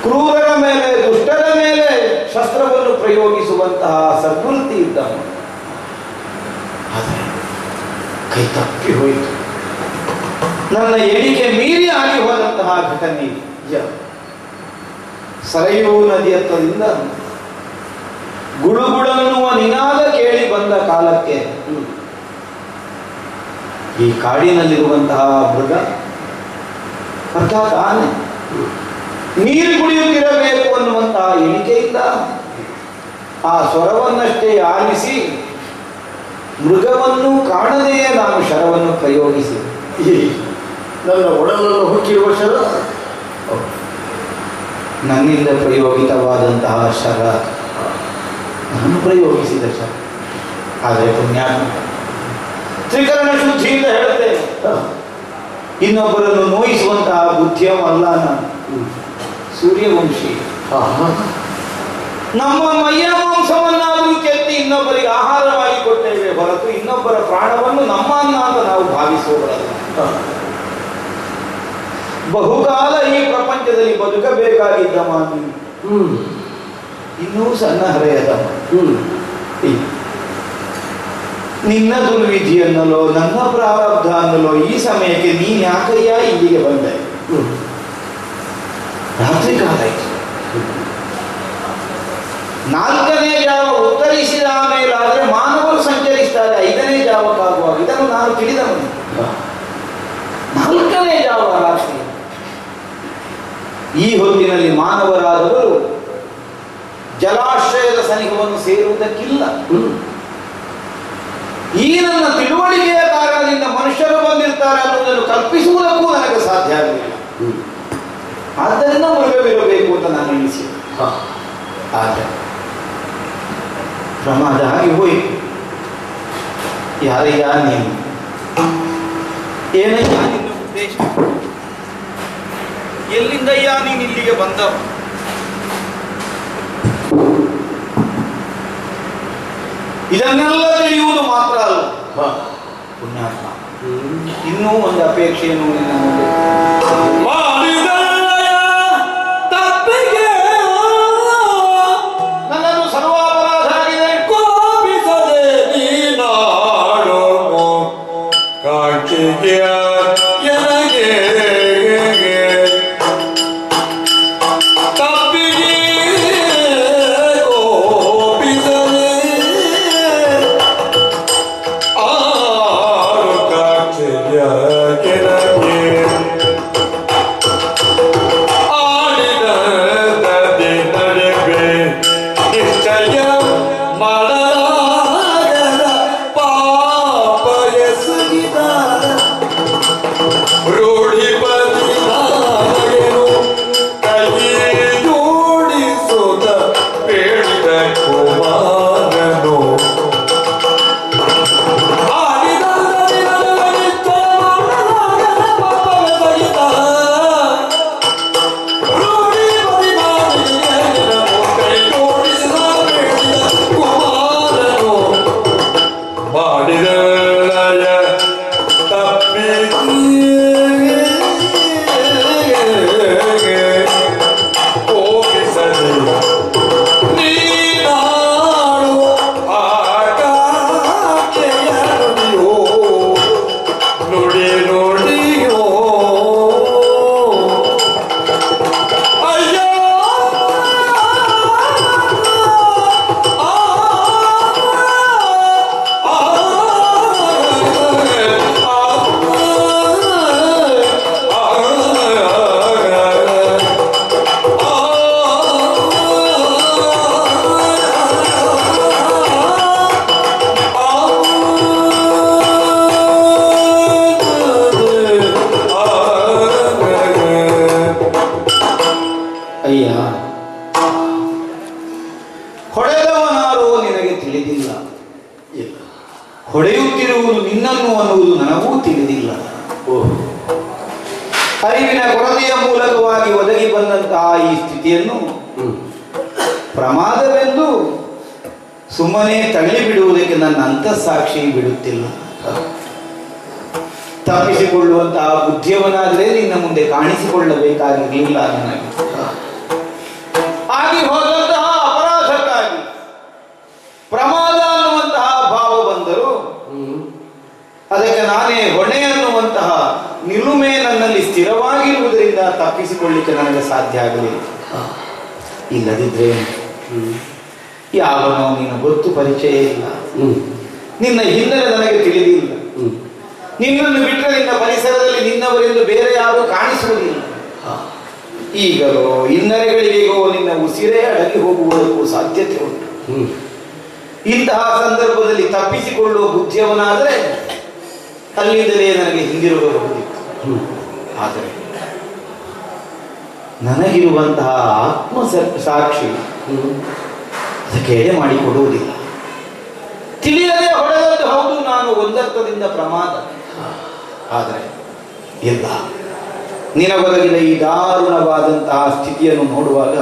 ಕ್ರೂರರ ಮೇಲೆ, ದುಷ್ಟರ ಮೇಲೆ ಶಸ್ತ್ರವನ್ನು ಪ್ರಯೋಗಿಸುವಂತಹ ಸದ್ವೃತ್ತಿ ಇದ್ದವನು. ಆದರೆ ಕೈ ತಪ್ಪಿ ಹೋಯಿತು. ನನ್ನ ಎಣಿಕೆ ಮೀರಿ ಆಗಿ ಹೋದಂತಹ ಘಟನೆ ಇದು. ಸರಯೂ ನದಿ ಹತ್ತದಿಂದ ಗುಡುಗುಡನ್ನುವ ನಿನಾದ ಕೇಳಿ ಬಂದ ಕಾಲಕ್ಕೆ ಈ ಕಾಡಿನಲ್ಲಿರುವಂತಹ ಮೃಗ ಅರ್ಥಾತ್ ಆನೆ ನೀರು ಕುಡಿಯುತ್ತಿರಬೇಕು ಅನ್ನುವಂತಹ ಎಣಿಕೆಯಿಂದ ಆ ಸ್ವರವನ್ನಷ್ಟೇ ಆಲಿಸಿ ಮೃಗವನ್ನು ಕಾಣದೆಯೇ ನಾನು ಶರವನ್ನು ಪ್ರಯೋಗಿಸಿ, ನನ್ನ ಒಡಲನ್ನು ಹುಕ್ಕಿರುವ ಶರ ನನ್ನಿಂದ ಪ್ರಯೋಗಿತವಾದಂತಹ ಶರ, ನಾನು ಪ್ರಯೋಗಿಸಿದ ಶರ. ಆದರೆ ಪುಣ್ಯಾತ್ಮ ತ್ರಿಕರಣ ಶುದ್ಧಿಯಿಂದ ಹೇಳುತ್ತೇನೆ, ಇನ್ನೊಬ್ಬರನ್ನು ನೋಯಿಸುವಂತಹ ಬುದ್ಧಿಯವಲ್ಲ ನಾನು. ಸೂರ್ಯವಂಶಿ. ನಮ್ಮ ಮೈಯ ಮಾಂಸವನ್ನಾದರೂ ಕೆತ್ತಿ ಇನ್ನೊಬ್ಬರಿಗೆ ಆಹಾರವಾಗಿ ಕೊಟ್ಟೇವೆ ಹೊರತು ಇನ್ನೊಬ್ಬರ ಪ್ರಾಣವನ್ನು ನಮ್ಮನ್ನ ಅಂತ ನಾವು ಭಾವಿಸುವವರಲ್ಲ. ಬಹುಕಾಲ ಈ ಪ್ರಪಂಚದಲ್ಲಿ ಬದುಕಬೇಕಾಗಿದ್ದಮ್ಮ ನೀನು. ಇನ್ನೂ ಸಣ್ಣ ಹರೆಯದಮ್ಮ. ನಿನ್ನ ದುರ್ವಿಧಿ ಅನ್ನಲೋ ನನ್ನ ಪ್ರಾರಬ್ಧ ಅನ್ನಲೋ ಈ ಸಮಯಕ್ಕೆ ನೀನ್ ಯಾಕಯ್ಯ ಇಲ್ಲಿಗೆ ಬಂದೆ? ರಾತ್ರಿ ಕಾಲ ಆಯ್ತು. 4ನೇ ಜಾವ ಉತ್ತರಿಸಿದ ಮೇಲಾದ್ರೆ ಮಾನವರು ಸಂಚರಿಸ್ತಾರೆ 5ನೇ ಜಾವಕ್ಕಾಗುವಾಗ. ಇದನ್ನು ನಾನು ತಿಳಿದವನು. 4ನೇ ಜಾವ ರಾತ್ರಿ. ಈ ಹೊತ್ತಿನಲ್ಲಿ ಮಾನವರಾದವರು ಜಲಾಶ್ರಯದ ಸನಿಹವನ್ನು ಸೇರುವುದಕ್ಕಿಲ್ಲ. ಈ ನನ್ನ ತಿಳುವಳಿಕೆಯ ಕಾರಣದಿಂದ ಮನುಷ್ಯರು ಬಂದಿರ್ತಾರೆ ಅನ್ನೋದನ್ನು ಕಲ್ಪಿಸುವುದಕ್ಕೂ ನನಗೆ ಸಾಧ್ಯ ಆಗಲಿಲ್ಲ. ಆದ್ದರಿಂದ ಮೃಗವಿರಬೇಕು ಅಂತ ನಾನು ಎಣಿಸಿದೆ. ಆದರೆ ಪ್ರಮಾದ ಆಗಿ ಹೋಯಿತು. ಯಾರಯ್ಯ ನೀನು? ಏನಯ್ಯ ನಿನ್ನ ಉದ್ದೇಶ? ಎಲ್ಲಿಂದಯ್ಯ ನೀನು ಇಲ್ಲಿಗೆ ಬಂದವ? ಇದನ್ನೆಲ್ಲ ತಿಳಿಯುವುದು ಮಾತ್ರ ಅಲ್ಲ ಪುಣ್ಯಾತ್ಮ, ಇನ್ನೂ ಒಂದು ಅಪೇಕ್ಷೆಯನ್ನು ನಿನ್ನ ಮುಂದೆ. ನನ್ನನ್ನು ಸರ್ವಾಪರಾಧ ಆಗಿದೆ. ಕೋಪಿಸದೆ ನೀನಾಡೋ ಕಾಂಕ್ಷಿಗೆ ಎನಗೆ ತಪ್ಪಿಗೆ ಕೋಪಿಸದೆ ಆಡು ಕಾಂಕ್ಷಿಗೆ ಎನಗೆ ಅರಿವಿನ ಕೊರತೆಯ ಮೂಲಕವಾಗಿ ಒದಗಿ ಬಂದಂತಹ ಈ ಸ್ಥಿತಿಯನ್ನು ಪ್ರಮಾದವೆಂದು ಸುಮ್ಮನೆ ತಳ್ಳಿ ಬಿಡುವುದಕ್ಕೆ ನನ್ನ ಅಂತಃಸಾಕ್ಷಿ ಬಿಡುತ್ತಿಲ್ಲ. ತಪ್ಪಿಸಿಕೊಳ್ಳುವಂತಹ ಬುದ್ಧಿಯವನಾದರೆ ನಿನ್ನ ಮುಂದೆ ಕಾಣಿಸಿಕೊಳ್ಳಬೇಕಾಗಿರಲಿಲ್ಲ ನನಗೆ. ಆಗಿ ಹೋದಂತಹ ಅಪರಾಧಕ್ಕಾಗಿ ಪ್ರಮಾದ ಅನ್ನುವಂತಹ ಭಾವ ಬಂದರೂ ಅದಕ್ಕೆ ನಾನೇ ಹೊಣೆ ಅನ್ನುವಂತಹ ನಿಲುಮೆ ನನ್ನಲ್ಲಿ ಸ್ಥಿರವಾಗಿರುವುದರಿಂದ ತಪ್ಪಿಸಿಕೊಳ್ಳಿಕ್ಕೆ ನನಗೆ ಸಾಧ್ಯ ಆಗಲಿಲ್ಲ. ಇಲ್ಲದಿದ್ರೆ ಯಾವನೋ ನಿನ್ನ ಗೊತ್ತು ಪರಿಚಯ ಇಲ್ಲ, ನಿನ್ನ ಹಿನ್ನೆಲೆ ನನಗೆ ತಿಳಿದಿಲ್ಲ, ನಿನ್ನನ್ನು ಬಿಟ್ಟರೆ ನಿನ್ನ ಪರಿಸರದಲ್ಲಿ ನಿನ್ನವರೆಂದು ಬೇರೆ ಯಾರು ಕಾಣಿಸುವುದಿಲ್ಲ. ಈಗಲೋ ಇನ್ನರೆಗಳಿಗೋ ನಿನ್ನ ಉಸಿರೇ ಅಡಗಿ ಹೋಗುವುದಕ್ಕೂ ಸಾಧ್ಯತೆ ಉಂಟು. ಇಂತಹ ಸಂದರ್ಭದಲ್ಲಿ ತಪ್ಪಿಸಿಕೊಳ್ಳುವ ಬುದ್ಧಿಯವನಾದರೆ ಅಲ್ಲಿಂದಲೇ ನನಗೆ ಹಿಂದಿರುಗಬಹುದಿತ್ತು. ಆದರೆ ನನಗಿರುವಂತಹ ಆತ್ಮ ಸಾಕ್ಷಿ ಅದಕ್ಕೆ ಎಡೆ ಮಾಡಿಕೊಡುವುದಿಲ್ಲ. ತಿಳಿಯದೆ ಹೊಡೆದದ್ದು ಹೌದು, ನಾನು ಒಂದರ್ಥದಿಂದ ಪ್ರಮಾದ. ಆದರೆ ಎಲ್ಲ ನಿನಗೊದಗಿದ ಈ ದಾರುಣವಾದಂತಹ ಸ್ಥಿತಿಯನ್ನು ನೋಡುವಾಗ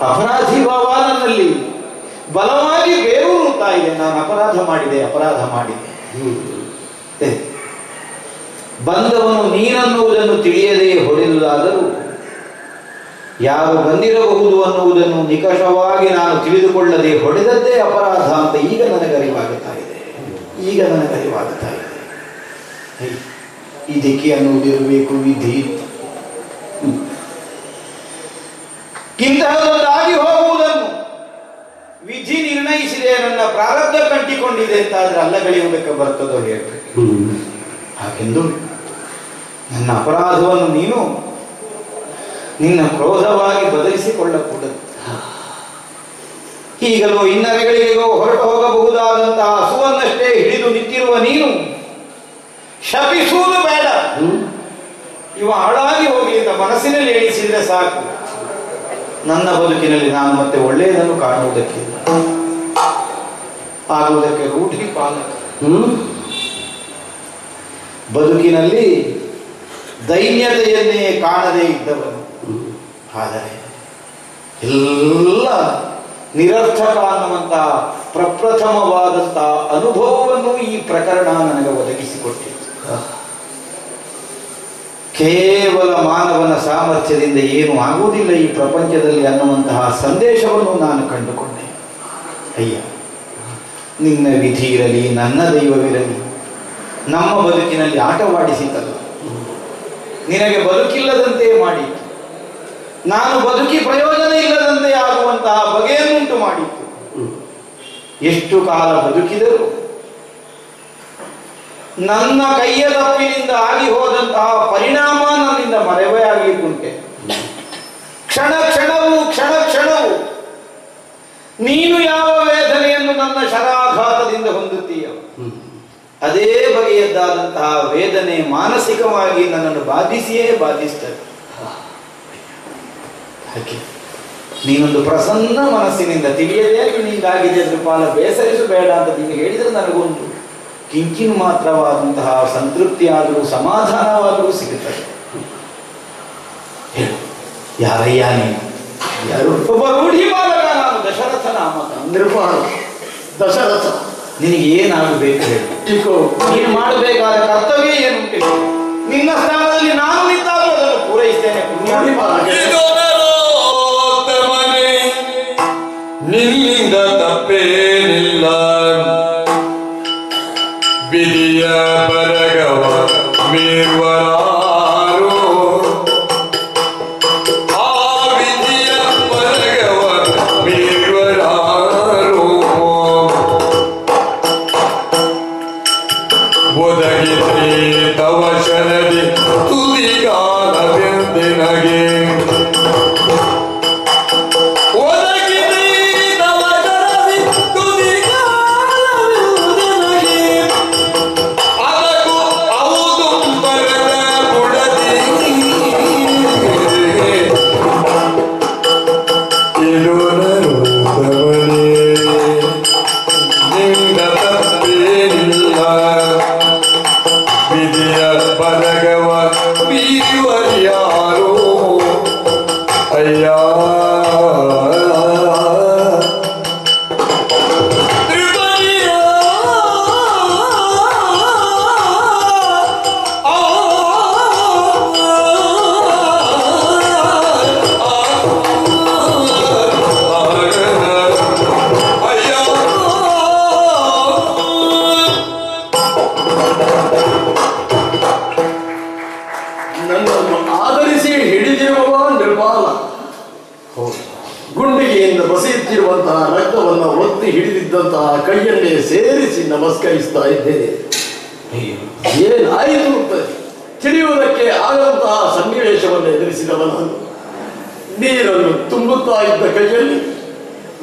ಅಪರಾಧಿ ಭಾವ ನನ್ನಲ್ಲಿ ಬಲವಾಗಿ ಬೇರೂರುತ್ತಾ ಇದೆ. ನಾನು ಅಪರಾಧ ಮಾಡಿದೆ. ಬಂದವನು ನೀನನ್ನುವುದನ್ನು ತಿಳಿಯದೇ ಹೊಡೆದುದಾದರೂ ಯಾರು ಬಂದಿರಬಹುದು ಅನ್ನುವುದನ್ನು ನಿಕಷವಾಗಿ ನಾನು ತಿಳಿದುಕೊಳ್ಳದೆ ಹೊಡೆದದ್ದೇ ಅಪರಾಧ ಅಂತ ಈಗ ನನಗರಿವಾಗುತ್ತಾ ಇದೆ. ಇದಕ್ಕೆ ಅನ್ನುವುದಿರಬೇಕು ವಿಧಿ. ಇಂತಹದೊಂದಾಗಿ ಹೋಗುವುದನ್ನು ವಿಧಿ ನಿರ್ಣಯಿಸಿದೆ, ನನ್ನ ಪ್ರಾರಬ್ಧ ಕಂಟಿಕೊಂಡಿದೆ ಅಂತ ಆದ್ರೆ ಅಲ್ಲಗಳೆಯುವುದಕ್ಕೆ ಬರ್ತದೋ ಹೇಳ್ಬೇಕು. ಹಾಗೆಂದು ನನ್ನ ಅಪರಾಧವನ್ನು ನೀನು ನಿನ್ನ ಕ್ರೋಧವಾಗಿ ಬದಲಿಸಿಕೊಳ್ಳಕೂಡದು. ಈಗಲೂ ಇನ್ನರೆಗಳಿಗೋ ಹೊರಟು ಹೋಗಬಹುದಾದಂತಹ ಹಸುವನ್ನಷ್ಟೇ ಹಿಡಿದು ನಿಂತಿರುವ ನೀನು ಶಪಿಸುವುದು ಬೇಡ. ಇವ ಹಾಳಾಗಿ ಹೋಗಿ ಅಂತ ಮನಸ್ಸಿನಲ್ಲಿ ಎಣಿಸಿದ್ರೆ ಸಾಕು. ನನ್ನ ಬದುಕಿನಲ್ಲಿ ನಾನು ಮತ್ತೆ ಒಳ್ಳೆಯದನ್ನು ಕಾಣುವುದಕ್ಕೆ ಆಗುವುದಕ್ಕೆ ರೂಢಿ ಪಾಲಕ. ಬದುಕಿನಲ್ಲಿ ದೈನ್ಯತೆಯನ್ನೇ ಕಾಣದೇ ಇದ್ದವನು, ಆದರೆ ಎಲ್ಲ ನಿರರ್ಥಕ ಅನ್ನುವಂತಹ ಪ್ರಪ್ರಥಮವಾದಂತಹ ಅನುಭವವನ್ನು ಈ ಪ್ರಕರಣ ನನಗೆ ಒದಗಿಸಿಕೊಟ್ಟಿತು. ಕೇವಲ ಮಾನವನ ಸಾಮರ್ಥ್ಯದಿಂದ ಏನು ಆಗುವುದಿಲ್ಲ ಈ ಪ್ರಪಂಚದಲ್ಲಿ ಅನ್ನುವಂತಹ ಸಂದೇಶವನ್ನು ನಾನು ಕಂಡುಕೊಂಡೆ. ಅಯ್ಯ, ನಿನ್ನ ವಿಧಿ ಇರಲಿ, ನನ್ನ ದೈವವಿರಲಿ, ನಮ್ಮ ಬದುಕಿನಲ್ಲಿ ಆಟವಾಡಿಸಿತಲ್ಲ. ನಿನಗೆ ಬದುಕಿಲ್ಲದಂತೆ ಮಾಡಿತ್ತು, ನಾನು ಬದುಕಿ ಪ್ರಯೋಜನ ಇಲ್ಲದಂತೆ ಆಗುವಂತಹ ಬಗೆಯನ್ನುಂಟು ಮಾಡಿತ್ತು. ಎಷ್ಟು ಕಾಲ ಬದುಕಿದರೂ ನನ್ನ ಕೈಯ ತಪ್ಪಿನಿಂದ ಆಗಿ ಹೋದಂತಹ ಪರಿಣಾಮ ನನ್ನಿಂದ ಮರೆವೇ ಆಗಲಿಕ್ಕುಂಟೆ. ಕ್ಷಣ ಕ್ಷಣವೂ ನೀನು ಯಾವ ವೇದನೆಯನ್ನು ನನ್ನ ಶರಾಘಾತದಿಂದ ಹೊಂದುತ್ತೀಯ, ಅದೇ ಬಗೆಯದ್ದಾದಂತಹ ವೇದನೆ ಮಾನಸಿಕವಾಗಿ ನನ್ನನ್ನು ಬಾಧಿಸ್ತದೆ. ಹಾಗೆ ನೀನೊಂದು ಪ್ರಸನ್ನ ಮನಸ್ಸಿನಿಂದ ತಿಳಿಯದೇ ನಿಂದಾಗಿದೆ ಅದ್ರ ಪಾಲ ಬೇಸರಿಸಬೇಡ ಅಂತ ನೀನು ಹೇಳಿದರೆ ನನಗೊಂದು ಕಿಂಚಿನ ಮಾತ್ರವಾದಂತಹ ಸಂತೃಪ್ತಿ ಆದರೂ ಸಮಾಧಾನವಾದರೂ ಸಿಗುತ್ತದೆ. ಹೇಳು, ಯಾರಯ್ಯ ನೀನು? ಯಾರು? ಒಬ್ಬ ರೂಢಿ ಬಾಲಕ ನಾನು, ದಶರಥ ನಾಮಕ. ನಿರ್ಮಾಣ ದಶರಥ, ನಿನಗೆ ಏನಾಗಬೇಕು ಹೇಳು. ನೀನು ಮಾಡಬೇಕಾದ ಕರ್ತವ್ಯ ಏನುಂಟು? ನಿನ್ನ ಸ್ಥಾನದಲ್ಲಿ ನಾನು ನಿಂತಾದರೂ ಅದನ್ನು ಪೂರೈಸ್ತೇನೆ. ನಿನ್ನಿಂದ ತಪ್ಪೇನಿಲ್ಲ, ವಿಧಿಯ ಬರಗವ ಮೀರುವರಾರು, ಆ ವಿಧಿಯ ಬರಗವ ಮೀರುವರಾರು, ಒದಗಿಸಿ ತವಶನದಿ ತುದಿಗಾಲವೆಂದಿನಗೆ, ಅದಕ್ಕೂ ಹೌದು ಬರದ ಬೀವರ್ಯಾರೋ ಅಯ್ಯ ನನ್ನನ್ನು ಆಧರಿಸಿ ಹಿಡಿದಿರುವ ನಿರ್ಮಾಲ ಗುಂಡಿಗೆಯಿಂದ ಬಸಿಯುತ್ತಿರುವಂತಹ ರಕ್ತವನ್ನು ಒತ್ತಿ ಹಿಡಿದಿದ್ದಂತಹ ಕೈಯನ್ನೇ ಸೇರಿಸಿ ನಮಸ್ಕರಿಸ್ತಾ ಇದ್ದೇನೆ. ಏನಾಯಿತು ಅಂತ ತಿಳಿಯುವುದಕ್ಕೆ ಆಗಂತಹ ಸನ್ನಿವೇಶವನ್ನು ಎದುರಿಸಿದವ ನಾನು. ನೀರನ್ನು ತುಂಬುತ್ತಾ ಇದ್ದ ಕೈಯಲ್ಲಿ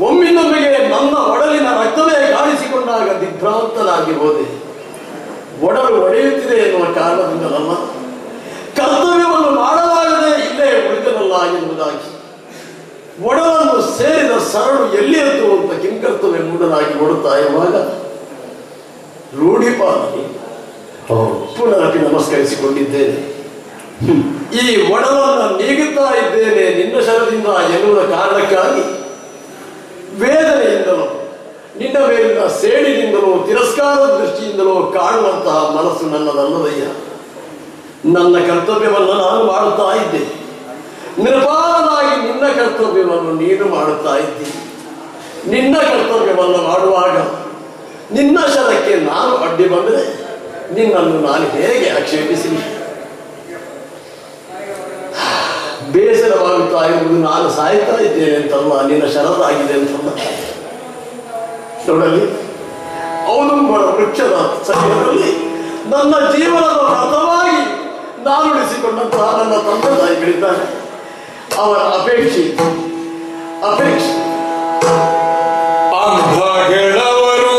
ಒಮ್ಮಿನೊಮ್ಮೆಗೆ ನನ್ನ ಒಡಲಿನ ರಕ್ತವೇ ಕಾಣಿಸಿಕೊಂಡಾಗ ದಿಗ್ಭ್ರಾಂತನಾಗಿ ಹೋದೆ. ಒಡಲು ಒಡೆಯುತ್ತಿದೆ ಎನ್ನುವ ಕಾರಣದಿಂದಲಲ್ಲ, ಕರ್ತವ್ಯವನ್ನು ಮಾಡಲಾಗದೆ ಇಲ್ಲೇ ಉಳಿದನಲ್ಲ ಎಂಬುದಾಗಿ ಒಡಲನ್ನು ಸೇರಿದ ಸರಳು ಎಲ್ಲಿಯದ್ದು ಅಂತ ಕಿಂಕರ್ತವ್ಯ ಮೂಢನಾಗಿ ನೋಡುತ್ತಾ ಇರುವಾಗ ರೂಢಿಪಾಲನೆ ಪುನರಪಿ ನಮಸ್ಕರಿಸಿಕೊಂಡಿದ್ದೇನೆ. ಈ ಒಡಲನ್ನು ನೀಗುತ್ತಾ ಇದ್ದೇನೆ ನಿನ್ನ ಶರದಿಂದ ಎನ್ನುವ ಕಾರಣಕ್ಕಾಗಿ ವೇದನೆಯಿಂದಲೋ ನಿನ್ನ ಮೇಲಿನ ಸೇಡಿನಿಂದಲೋ ತಿರಸ್ಕಾರದ ದೃಷ್ಟಿಯಿಂದಲೋ ಕಾಣುವಂತಹ ಮನಸ್ಸು ನನ್ನದಲ್ಲದಯ್ಯ. ನನ್ನ ಕರ್ತವ್ಯವನ್ನು ನಾನು ಮಾಡುತ್ತಾ ಇದ್ದೆ. ನಿರ್ಭಾರನಾಗಿ ನಿನ್ನ ಕರ್ತವ್ಯವನ್ನು ನೀನು ಮಾಡುತ್ತಾ ಇದ್ದೀನಿ. ನಿನ್ನ ಕರ್ತವ್ಯವನ್ನು ಮಾಡುವಾಗ ನಿನ್ನ ಶರಕ್ಕೆ ನಾನು ಅಡ್ಡಿ ಬಂದರೆ ನಿನ್ನನ್ನು ನಾನು ಹೇಗೆ ಆಕ್ಷೇಪಿಸಲಿ? ಬೇಸರವಾಗುತ್ತಾ ಇರುವುದು ನಾನು ಸಾಯ್ತಾ ಇದ್ದೇನೆ ಅಂತಲ್ಲ, ನಿನ್ನ ಶರದಾಗಿದೆ ಅಂತಲ್ಲ. ನೋಡಲಿ, ಔದುಂಬರ ವೃಕ್ಷದ ಸಮಯದಲ್ಲಿ ನನ್ನ ಜೀವನದ ವ್ರತವಾಗಿ ನಾನು ಉಳಿಸಿಕೊಂಡಂತಹ ನನ್ನ ತಂದೆ ತಾಯಿಗಳಿದ್ದಾರೆ. ಅವರ ಅಪೇಕ್ಷೆ ಅಂಧ ಗೆಳವರು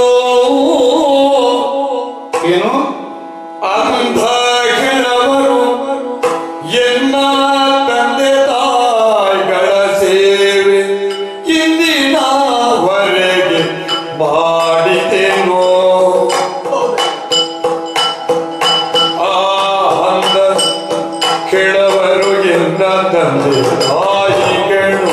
ಏನು ಅಂಧ ಗೆಳವರು ಎನ್ನ ತಂದೆ ತಾಯಿಗಳ ಸೇವೆ ಇಂದಿನವರೆಗೆ ಮಾಡಿದೆನೋ. ಆ ಅಂಧ ಕೆಳವರು ಎನ್ನ ತಂದೆ ತಾಯಿಗಳು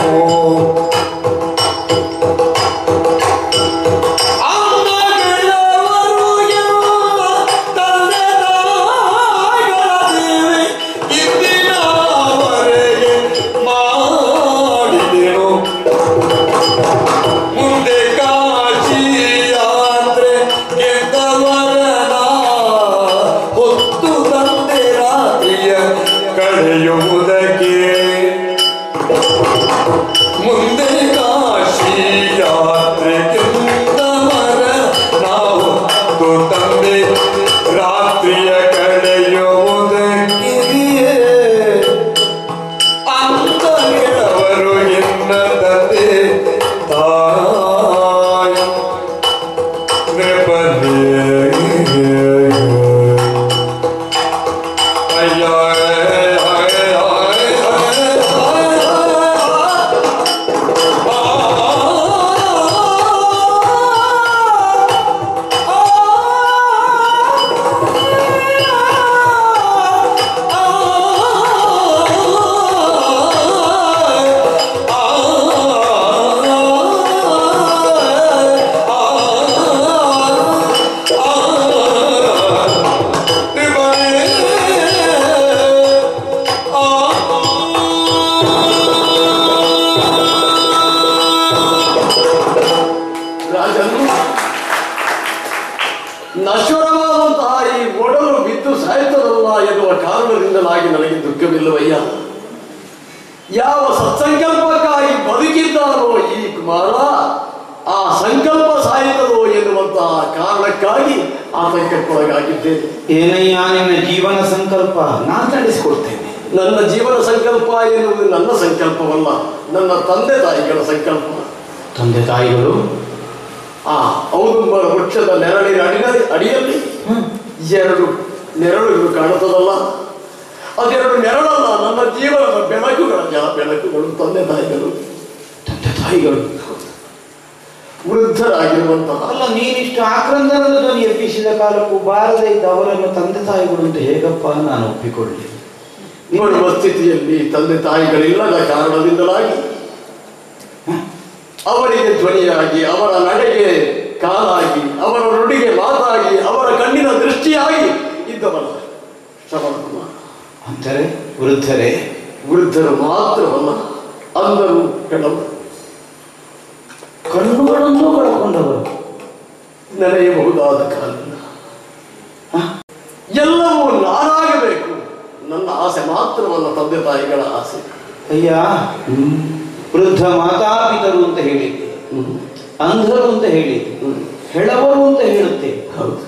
ಮುಂದೆ ಕಾಶಿ ಯಾತ್ರೆಗೆಂದವರ ನಾವು ತಂದೆ ರಾತ್ರಿಯ ಕಳೆಯುವುದಕ್ಕೆ ಅಂತ ಹೇಳವರು ಎನ್ನ ತಂದೆ ತಾಯಿ ನೆಪದೇ ಅಯ್ಯ ನಶ್ವರವಾದಂತಹ ಈ ಒಡಲು ಬಿದ್ದು ಸಾಯ್ತದಲ್ಲ ಎನ್ನುವ ಕಾರಣದಿಂದಲಾಗಿ ನನಗೆ ದುಃಖವಿಲ್ಲವಯ್ಯ. ಯಾವ ಸತ್ಸಂಕಲ್ಪಕ್ಕಾಗಿ ಬದುಕಿದ್ದಾನೋ ಈ ಕುಮಾರ, ಆ ಸಂಕಲ್ಪ ಸಾಯ್ತದೋ ಎನ್ನುವಂತಹ ಕಾರಣಕ್ಕಾಗಿ ಆತಂಕಕ್ಕೊಳಗಾಗಿದ್ದೇನೆ. ಏನಯ್ಯ ನಿನ್ನ ಜೀವನ ಸಂಕಲ್ಪ? ನಾನು ತಿಳಿಸಿಕೊಡ್ತೇನೆ. ನನ್ನ ಜೀವನ ಸಂಕಲ್ಪ ಎನ್ನುವುದು ನನ್ನ ಸಂಕಲ್ಪವಲ್ಲ, ನನ್ನ ತಂದೆ ತಾಯಿಗಳ ಸಂಕಲ್ಪ. ತಂದೆ ತಾಯಿಗಳು ಆ ಔದುಂಬರ ವೃಕ್ಷದ ನೆರಳಿನ ಅಡಿಯಲ್ಲಿ ಎರಡು ನೆರಳುಗಳು ಕಾಣುತ್ತದಲ್ಲ, ಅದೆರಡು ನೆರಳಲ್ಲ, ನನ್ನ ಜೀವನದ ಬೆಳಕುಗಳ ಬೆಳಕುಗಳು ತಂದೆ ತಾಯಿಗಳು. ತಂದೆ ತಾಯಿಗಳು ವೃದ್ಧರಾಗಿರುವಂತಹ. ಅಲ್ಲ, ನೀನಿಷ್ಟು ಆಕ್ರಂದನದ ಧ್ವನಿ ಎಬ್ಬಿಸಿದ ಕಾಲಕ್ಕೂ ಬಾರದೆ ಇದ್ದ ಅವರನ್ನು ತಂದೆ ತಾಯಿಗಳು ಅಂತ ಹೇಗಪ್ಪ ನಾನು ಒಪ್ಪಿಕೊಳ್ಳಿ? ನೋಡುವ ಸ್ಥಿತಿಯಲ್ಲಿ ತಂದೆ ತಾಯಿಗಳಿಲ್ಲದ ಕಾರಣದಿಂದಲಾಗಿ ಅವರಿಗೆ ಧ್ವನಿಯಾಗಿ, ಅವರ ನಡೆಗೆ ಕಾಲಾಗಿ, ಅವರ ನುಡಿಗೆ ಮಾತಾಗಿ, ಅವರ ಕಣ್ಣಿನ ದೃಷ್ಟಿಯಾಗಿ ಇದ್ದವನ ಶ್ರವಣ ಕುಮಾರ. ಅಂತಾರೆ ವೃದ್ಧರು ಮಾತ್ರವಲ್ಲ, ಅಂದರು ಕೆಲವರು ಕಣ್ಣುಗಳನ್ನು ಕಳ್ಕೊಂಡವರು. ನೆನೆಯಬಹುದಾದ ಕಾಲ ಎಲ್ಲವೂ ನಾನಾಗಬೇಕು, ನನ್ನ ಆಸೆ ಮಾತ್ರವಲ್ಲ, ತಂದೆ ತಾಯಿಗಳ ಆಸೆ. ಅಯ್ಯ, ವೃದ್ಧ ಮಾತಾಪಿತರು ಅಂತ ಹೇಳಿದ್ದೆ, ಅಂಧರು ಅಂತ ಹೇಳಿದ್ದೆ, ಹೆಳವರು ಅಂತ ಹೇಳುತ್ತೆ. ಹೌದು.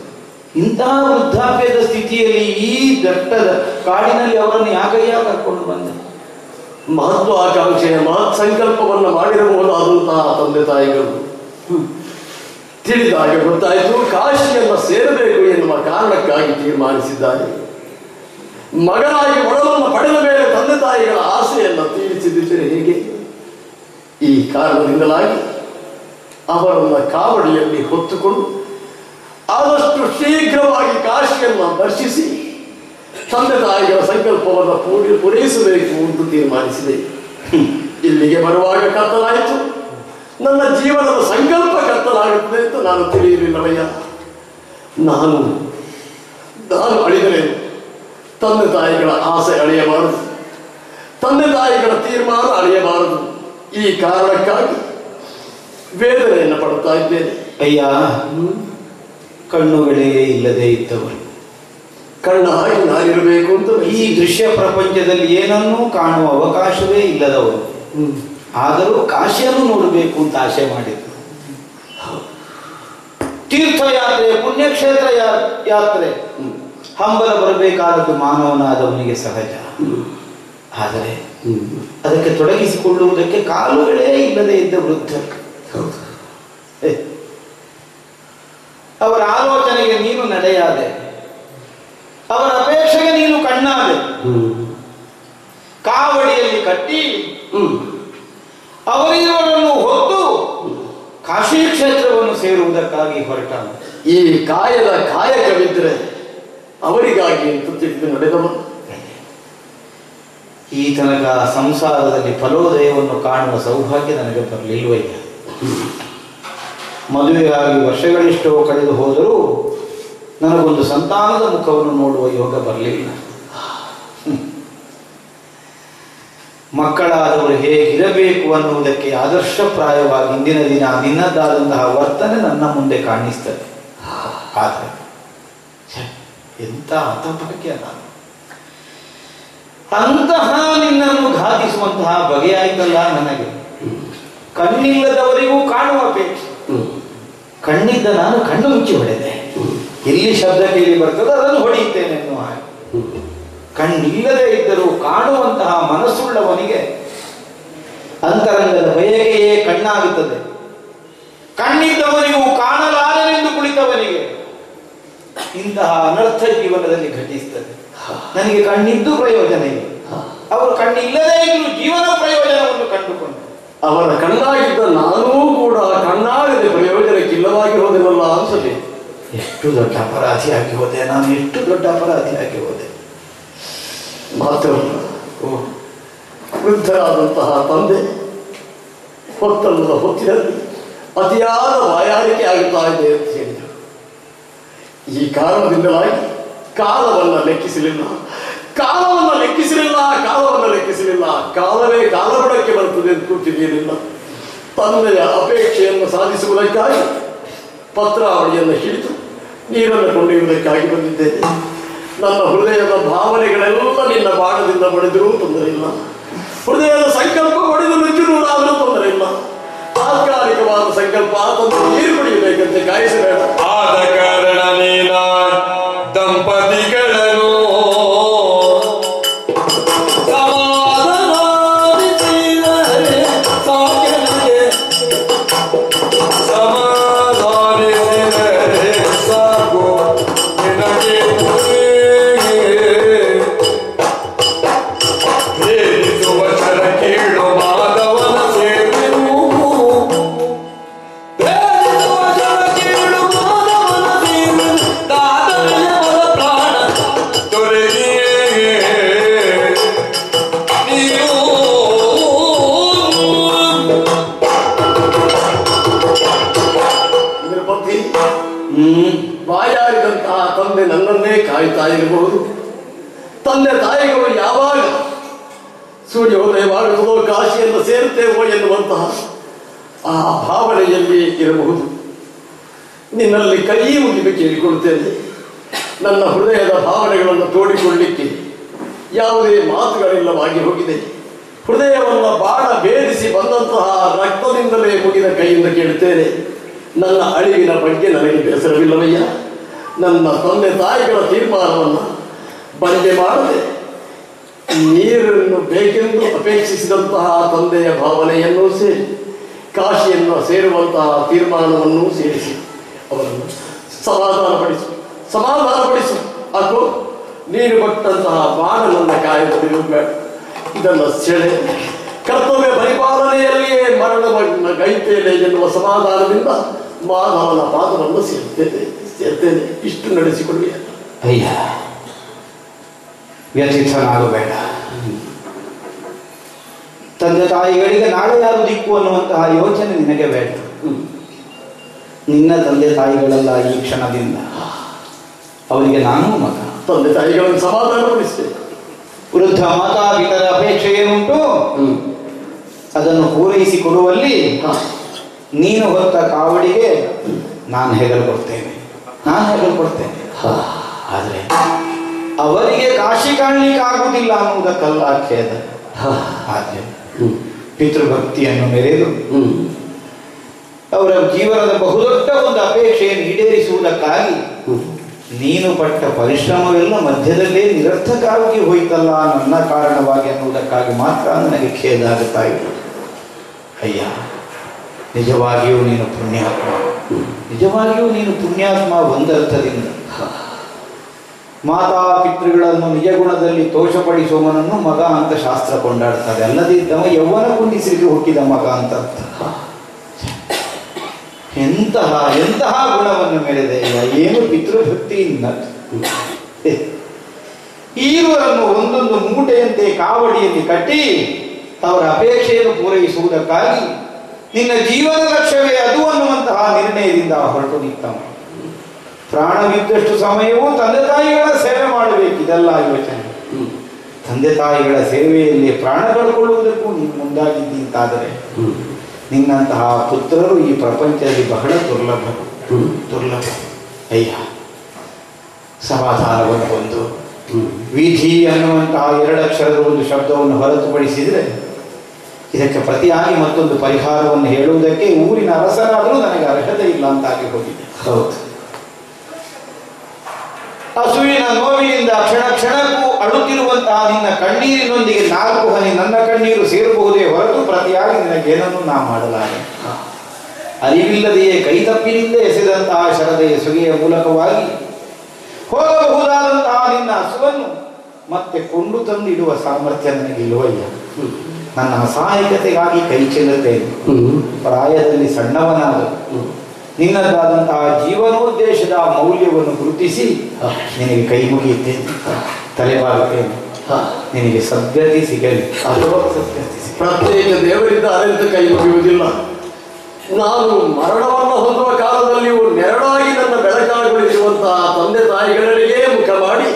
ಇಂತಹ ವೃದ್ಧಾಪ್ಯದ ಸ್ಥಿತಿಯಲ್ಲಿ ಈ ದಟ್ಟದ ಕಾಡಿನಲ್ಲಿ ಅವರನ್ನು ಯಾಕಯ್ಯ ಕರ್ಕೊಂಡು ಬಂದ? ಮಹತ್ವಾಕಾಂಕ್ಷೆಯ ಮಹತ್ ಸಂಕಲ್ಪವನ್ನು ಮಾಡಿರಬಹುದಾದಂತಹ ತಂದೆ ತಾಯಿಗಳು ತಿಳಿದಾಗ ಗೊತ್ತಾಯಿತು, ಕಾಶಿಯನ್ನು ಸೇರಬೇಕು ಎನ್ನುವ ಕಾರಣಕ್ಕಾಗಿ ತೀರ್ಮಾನಿಸಿದ್ದಾರೆ. ಮಗನಾಗಿ ಒಡಲನ್ನು ಪಡೆದ ಮೇಲೆ ತಂದೆ ತಾಯಿಗಳ ಆಸೆಯನ್ನು ತೀರಿಸಿದ್ದರೆ ಹೇಗೆ? ಈ ಕಾರಣದಿಂದಲಾಗಿ ಅವರನ್ನು ಕಾವಡಿಯಲ್ಲಿ ಹೊತ್ತುಕೊಂಡು ಆದಷ್ಟು ಶೀಘ್ರವಾಗಿ ಕಾಶಿಯನ್ನು ದರ್ಶಿಸಿ ತಂದೆ ತಾಯಿಗಳ ಸಂಕಲ್ಪವನ್ನು ಪೂರೈಸಬೇಕು ಎಂದು ತೀರ್ಮಾನಿಸಿದೆ. ಇಲ್ಲಿಗೆ ಬರುವಾಗ ಕತ್ತಲಾಯಿತು, ನನ್ನ ಜೀವನದ ಸಂಕಲ್ಪ ಕತ್ತಲಾಗುತ್ತದೆ ಅಂತ ನಾನು ತಿಳಿಯಲಿಲ್ಲವಯ್ಯ. ನಾನು ಅಳಿದರೆ ತಂದೆ ತಾಯಿಗಳ ಆಸೆ ಅಳಿಯಬಾರದು, ತಂದೆ ತಾಯಿಗಳ ತೀರ್ಮಾನ ಅಳಿಯಬಾರದು. ಈ ಕಾರಣಕ್ಕಾಗಿ ವೇದನೆಯನ್ನು ಪಡುತ್ತಾ ಇದ್ದೇನೆ. ಅಯ್ಯ, ಕಣ್ಣುಗಳೇ ಇಲ್ಲದೆ ಇದ್ದವರು ಕಣ್ಣ ಹಾಗೆ ನಾನಿರಬೇಕು ಅಂತ ಈ ದೃಶ್ಯ ಪ್ರಪಂಚದಲ್ಲಿ ಏನನ್ನೂ ಕಾಣುವ ಅವಕಾಶವೇ ಇಲ್ಲದವರು, ಆದರೂ ಕಾಶಿಯನ್ನು ನೋಡಬೇಕು ಅಂತ ಆಸೆ ಮಾಡಿದ್ರು. ತೀರ್ಥಯಾತ್ರೆ, ಪುಣ್ಯಕ್ಷೇತ್ರ ಯಾತ್ರೆ, ಹಂಬಲ ಬರಬೇಕಾದದ್ದು ಮಾನವನಾದವನಿಗೆ ಸಹಜ. ಆದರೆ ಅದಕ್ಕೆ ತೊಡಗಿಸಿಕೊಳ್ಳುವುದಕ್ಕೆ ಕಾಲುಗಳೇ ಇಲ್ಲದೆ ಇದ್ದ ವೃದ್ಧರು, ಅವರ ಆಲೋಚನೆಗೆ ನೀನು ನಡೆಯಾದೆ, ಅವರ ಅಪೇಕ್ಷೆಗೆ ನೀನು ಕಣ್ಣಾದೆ. ಕಾವಡಿಯಲ್ಲಿ ಕಟ್ಟಿ ಅವರಿರುವರನ್ನು ಹೊತ್ತು ಕಾಶಿ ಕ್ಷೇತ್ರವನ್ನು ಸೇರುವುದಕ್ಕಾಗಿ ಹೊರಟ. ಈ ಕಾಯಕವಿದ್ರೆ ಅವರಿಗಾಗಿ ಅಂತ ತಿಳಿದು ನಡೆದವ. ಈ ತನಕ ಸಂಸಾರದಲ್ಲಿ ಫಲೋದಯವನ್ನು ಕಾಣುವ ಸೌಭಾಗ್ಯ ನನಗೆ ಬರಲಿಲ್ವಯ್ಯ. ಮದುವೆಯಾಗಿ ವರ್ಷಗಳೆಷ್ಟೋ ಕಳೆದು ಹೋದರೂ ನನಗೊಂದು ಸಂತಾನದ ಮುಖವನ್ನು ನೋಡುವ ಯೋಗ ಬರಲಿಲ್ಲ. ಮಕ್ಕಳಾದವರು ಹೇಗಿರಬೇಕು ಅನ್ನುವುದಕ್ಕೆ ಆದರ್ಶಪ್ರಾಯವಾಗಿ ಇಂದಿನ ದಿನ ನಿನ್ನದಾದಂತಹ ವರ್ತನೆ ನನ್ನ ಮುಂದೆ ಕಾಣಿಸ್ತದೆ. ಆದರೆ ಎಂಥ ಹತಭಾಗ್ಯ ನಾನು! ಅಂತಹ ನಿನ್ನನ್ನು ಘಾತಿಸುವಂತಹ ಬಗೆಯಾಯ್ತಲ್ಲ ನನಗೆ. ಕಣ್ಣಿಲ್ಲದವರಿಗೂ ಕಾಣುವ ಅಪೇಕ್ಷೆ. ಕಣ್ಣಿದ್ದ ನಾನು ಕಣ್ಣು ಮುಚ್ಚಿ ಹೊಡೆದೆ. ಎಲ್ಲಿ ಶಬ್ದ ಕೇಳಿ ಬರ್ತದೆ ಅದನ್ನು ಹೊಡೆಯುತ್ತೇನೆ ಎನ್ನುವ ಹಾಗೆ. ಕಣ್ಣಿಲ್ಲದೆ ಇದ್ದರೂ ಕಾಣುವಂತಹ ಮನಸ್ಸುಳ್ಳವನಿಗೆ ಅಂತರಂಗದ ಬಯಕೆಯೇ ಕಣ್ಣಾಗುತ್ತದೆ. ಕಣ್ಣಿದ್ದವನಿಗೂ ಕಾಣಲಾರನೆಂದು ಕುಳಿತವನಿಗೆ ಇಂತಹ ಅನರ್ಥ ಜೀವನದಲ್ಲಿ ಘಟಿಸ್ತದೆ. ನನಗೆ ಕಣ್ಣಿದ್ದು ಪ್ರಯೋಜನ ಇಲ್ಲ, ಅವರು ಕಣ್ಣಿಲ್ಲದೇ ಇದ್ದರೂ ಜೀವನ ಪ್ರಯೋಜನವನ್ನು ಕಂಡುಕೊಂಡು ಅವರ ಕಣ್ಣಾಗಿದ್ದ ನಾನೂ ಕೂಡ ಕಣ್ಣಾಗದೆ ಪ್ರಯೋಜನಕ್ಕಿಲ್ಲವಾಗಿ ಹೋದೆವಲ್ಲ ಅನ್ಸಲಿ. ಎಷ್ಟು ದೊಡ್ಡ ಅಪರಾಧಿಯಾಗಿ ಹೋದೆ ನಾನು, ಎಷ್ಟು ದೊಡ್ಡ ಅಪರಾಧಿಯಾಗಿ ಹೋದೆ. ಮಾತ್ರವಲ್ಲ, ವೃದ್ಧರಾದಂತಹ ತಂದೆ ಹೊತ್ತಲ್ಲದ ಹೊತ್ತಿನಲ್ಲಿ ಅತಿಯಾದ ಬಾಯಾರಿಕೆ ಆಗುತ್ತಾ ಇದೆ ಅಂತ ಹೇಳಿದರು. ಈ ಕಾರಣದಿಂದಲಾಗಿ ಕಾಲವನ್ನು ಲೆಕ್ಕಿಸಲಿಲ್ಲ. ಕಾಲವೇ ಕಾಲಬುಡಕ್ಕೆ ಬರುತ್ತದೆ ಅಂತ ಕೂತಿದ್ದೇನಿಲ್ಲ. ತಂದೆಯ ಅಪೇಕ್ಷೆಯನ್ನು ಸಾಧಿಸುವುದಕ್ಕಾಗಿ ಪತ್ರಾವಳಿಯನ್ನು ಹಿಡಿದು ನೀರನ್ನು ಕೊಂಡೊಯ್ಯುವುದಕ್ಕಾಗಿ ಬಂದಿದ್ದೇನೆ. ನನ್ನ ಹೃದಯದ ಭಾವನೆಗಳೆಲ್ಲ ನಿನ್ನ ಬಾಣದಿಂದ ಬಡಿದರೂ ತೊಂದರೆ ಇಲ್ಲ, ಹೃದಯದ ಸಂಕಲ್ಪ ಬಡಿದು ನುಚ್ಚು ನೂರಾದರೂ ತೊಂದರೆ ಇಲ್ಲ. ತಾತ್ಕಾಲಿಕವಾದ ಸಂಕಲ್ಪ ತಂದು ನೀರು ಕುಡಿಯಬೇಕಂತೆ ಕಾಯಿಸಬೇಡ. ಆದ ಕಾರಣ ನೀನ ದಂಪತಿಗಳನ್ನು ಕಾಯ್ತಾ ಇರಬಹುದು. ತಂದೆ ತಾಯಿಗಳು ಯಾವಾಗ ಸೂರ್ಯೋದಯವಾಗುತ್ತದೋ ಕಾಶಿಯನ್ನು ಸೇರುತ್ತೇವೋ ಎನ್ನುವಂತಹ ಆ ಭಾವನೆಯಲ್ಲಿ ಇರಬಹುದು. ನಿನ್ನಲ್ಲಿ ಕೈ ಮುಗಿದು ಕೇಳಿಕೊಳ್ಳುತ್ತೇನೆ. ನನ್ನ ಹೃದಯದ ಭಾವನೆಗಳನ್ನು ತೋಡಿಕೊಳ್ಳಲಿಕ್ಕೆ ಯಾವುದೇ ಮಾತುಗಳಿಲ್ಲವಾಗಿ ಹೋಗಿದೆ. ಹೃದಯವನ್ನು ಬಾಣ ಭೇದಿಸಿ ಬಂದಂತಹ ರಕ್ತದಿಂದಲೇ ಮುಗಿದ ಕೈಯಿಂದ ಕೇಳುತ್ತೇನೆ. ನನ್ನ ಅಳಿವಿನ ಬಗ್ಗೆ ನನಗೆ ಬೇಸರವಿಲ್ಲವಯ್ಯ. ನನ್ನ ತಂದೆ ತಾಯಿಗಳ ತೀರ್ಮಾನವನ್ನು ಬಂದೆ ಮಾಡದೆ ನೀರನ್ನು ಬೇಕೆಂದು ಅಪೇಕ್ಷಿಸಿದಂತಹ ತಂದೆಯ ಭಾವನೆಯನ್ನೂ ಸೇರಿ ಕಾಶಿಯನ್ನು ಸೇರುವಂತಹ ತೀರ್ಮಾನವನ್ನೂ ಸೇರಿಸಿ ಅವರನ್ನು ಸಮಾಧಾನಪಡಿಸು. ಹಾಕು, ನೀನು ಕೊಟ್ಟಂತಹ ಬಾಣ ನನ್ನ ಕಾಯದಲ್ಲಿ ಬೇಡ. ಇದನ್ನು ಸೆಳೆ ಕರ್ತವ್ಯ ಪರಿಪಾಲನೆಯಲ್ಲಿಯೇ ಮರಣವನ್ನು ಗೈತೇನೆ ಎನ್ನುವ ಸಮಾಧಾನದಿಂದ ಮಾಧವನ ಪಾದವನ್ನು ಸೇರ್ತೇನೆ. ಇಷ್ಟು ನಡೆಸಿಕೊಳ್ಳಿ. ಅಯ್ಯ, ವ್ಯಥಿತನಾಗಬೇಡ. ತಂದೆ ತಾಯಿಗಳಿಗೆ ನಾಳೆ ಯಾರು ದಿಕ್ಕು ಅನ್ನುವಂತಹ ಯೋಚನೆ ನಿನಗೆ ಬೇಡ. ನಿನ್ನ ತಂದೆ ತಾಯಿಗಳೆಲ್ಲ ಈ ಕ್ಷಣದಿಂದ ಅವರಿಗೆ ನಾನು ಮಗ. ತಂದೆ ತಾಯಿಗಳನ್ನು ಸಮಾಧಾನಪಡಿಸ್ತೇನೆ. ವೃದ್ಧ ಮಾತಾಪಿತರ ಅಪೇಕ್ಷೆ ಏನುಂಟು ಅದನ್ನು ಪೂರೈಸಿ ಕೊಡುವಲ್ಲಿ ನೀನು ಹೊತ್ತ ಕಾವಡಿಗೆ ನಾನು ಹೆಗಲು ಕೊಡ್ತೇನೆ. ಆದರೆ ಅವರಿಗೆ ಕಾಶಿ ಕಾಣಲಿಕ್ಕೆ ಆಗುವುದಿಲ್ಲ ಅನ್ನುವುದಕ್ಕಲ್ಲ ಖೇದ. ಆದರೆ ಪಿತೃಭಕ್ತಿಯನ್ನು ಮೆರೆದು ಅವರ ಜೀವನದ ಬಹುದೊಡ್ಡ ಒಂದು ಅಪೇಕ್ಷೆಯನ್ನು ಈಡೇರಿಸುವುದಕ್ಕಾಗಿ ನೀನು ಪಟ್ಟ ಪರಿಶ್ರಮವೆಲ್ಲ ಮಧ್ಯದಲ್ಲೇ ನಿರರ್ಥಕವಾಗಿ ಹೋಯ್ತಲ್ಲ ನನ್ನ ಕಾರಣವಾಗಿ ಅನ್ನುವುದಕ್ಕಾಗಿ ಮಾತ್ರ ನನಗೆ ಖೇದ ಆಗುತ್ತಾ ಇದೆ. ಅಯ್ಯ, ನಿಜವಾಗಿಯೂ ನೀನು ಪುಣ್ಯಾತ್ಮ ಒಂದರ್ಥದಿಂದ. ಮಾತಾ ಪಿತೃಗಳನ್ನು ನಿಜ ಗುಣದಲ್ಲಿ ತೋಷಪಡಿಸುವವನನ್ನು ಮಗ ಅಂತ ಶಾಸ್ತ್ರ ಕೊಂಡಾಡ್ತಾರೆ. ಅಲ್ಲದಿದ್ದವ ಯೌವನ ಕುಂಡಿಸಲಿಕ್ಕೆ ಹುಟ್ಟಿದ ಮಗ ಅಂತ ಅರ್ಥ. ಎಂತಹ ಗುಣವನ್ನು ಮೆರೆದೆ. ಏನು ಪಿತೃಭಕ್ತಿಯಿಂದ ಈರುವರನ್ನು ಒಂದೊಂದು ಮೂಟೆಯಂತೆ ಕಾವಡಿಯಲ್ಲಿ ಕಟ್ಟಿ ಅವರ ಅಪೇಕ್ಷೆಯನ್ನು ಪೂರೈಸುವುದಕ್ಕಾಗಿ ನಿನ್ನ ಜೀವನ ಲಕ್ಷ್ಯವೇ ಅದು ಅನ್ನುವಂತಹ ನಿರ್ಣಯದಿಂದ ಹೊರಟು ನಿಂತವ. ಪ್ರಾಣವಿದ್ದಷ್ಟು ಸಮಯವೂ ತಂದೆ ತಾಯಿಗಳ ಸೇವೆ ಮಾಡಬೇಕು. ಇದೆಲ್ಲ ಯೋಚನೆ. ತಂದೆ ತಾಯಿಗಳ ಸೇವೆಯಲ್ಲಿ ಪ್ರಾಣ ಕಳ್ಕೊಳ್ಳುವುದಕ್ಕೂ ನೀನು ಮುಂದಾಗಿದ್ದೀಂತಾದರೆ ನಿನ್ನಂತಹ ಪುತ್ರರು ಈ ಪ್ರಪಂಚದಲ್ಲಿ ಬಹಳ ದುರ್ಲಭ. ಅಯ್ಯ, ಸಮಾಧಾನವನ್ನು ಹೊಂದು ವಿಧಿ ಅನ್ನುವಂತಹ 2 ಅಕ್ಷರದ ಒಂದು ಶಬ್ದವನ್ನು ಹೊರತುಪಡಿಸಿದರೆ ಇದಕ್ಕೆ ಪ್ರತಿಯಾಗಿ ಮತ್ತೊಂದು ಪರಿಹಾರವನ್ನು ಹೇಳುವುದಕ್ಕೆ ಊರಿನ ಅರಸರಾದರೂ ನನಗೆ ಅರ್ಹತೆ ಇಲ್ಲ ಅಂತಾಗಿ ಹೋಗಿದೆ. ಹೌದು, ಹಸುವಿನ ನೋವಿನಿಂದ ಕ್ಷಣಕ್ಕೂ ಅಳುತ್ತಿರುವಂತಹ ನಿನ್ನ ಕಣ್ಣೀರಿನೊಂದಿಗೆ 4 ಹನಿ ನನ್ನ ಕಣ್ಣೀರು ಸೇರಬಹುದೇ ಹೊರತು ಪ್ರತಿಯಾಗಿ ನಿನಗೇನನ್ನು ನಾ ಮಾಡಲಾರೆ. ಅರಿವಿಲ್ಲದೆಯೇ ಕೈತಪ್ಪಿನಿಂದ ಎಸೆದಂತಹ ಶರದೆಯ ಸುಗೆಯ ಮೂಲಕವಾಗಿ ಹೋಗಬಹುದಾದಂತಹ ನಿನ್ನ ಹಸುವನ್ನು ಮತ್ತೆ ಕೊಂಡು ತಂದಿಡುವ ಸಾಮರ್ಥ್ಯ ನನಗಿಲ್ಲವಯ್ಯ. ನನ್ನ ಅಸಹಾಯಕತೆಗಾಗಿ ಕೈ ಚೆಲ್ಲುತ್ತೇನೆ. ಪ್ರಾಯದಲ್ಲಿ ಸಣ್ಣವನಾದ ನಿನ್ನದಾದಂತಹ ಜೀವನೋದ್ದೇಶದ ಮೌಲ್ಯವನ್ನು ಗುರುತಿಸಿ ನಿನಗೆ ಕೈ ಮುಗಿಯುತ್ತೇನೆ, ತಲೆಬಾಗುತ್ತೇನೆ. ನಿನಗೆ ಸದ್ಗತಿ ಸಿಗಲಿ. ಪ್ರತ್ಯೇಕ ದೇವರಿದ್ದಾರೆ ಅಂತ ಕೈ ಮುಗಿಯುವುದಿಲ್ಲ. ನಾನು ಮರಣವನ್ನು ಹೊಂದುವ ಕಾಲದಲ್ಲಿಯೂ ನೆರಳಾಗಿ ನನ್ನ ಬೆಳಕಾಗೊಳಿಸುವಂತಹ ತಂದೆ ತಾಯಿಗಳಿಗೆ ಮುಖ ಮಾಡಿ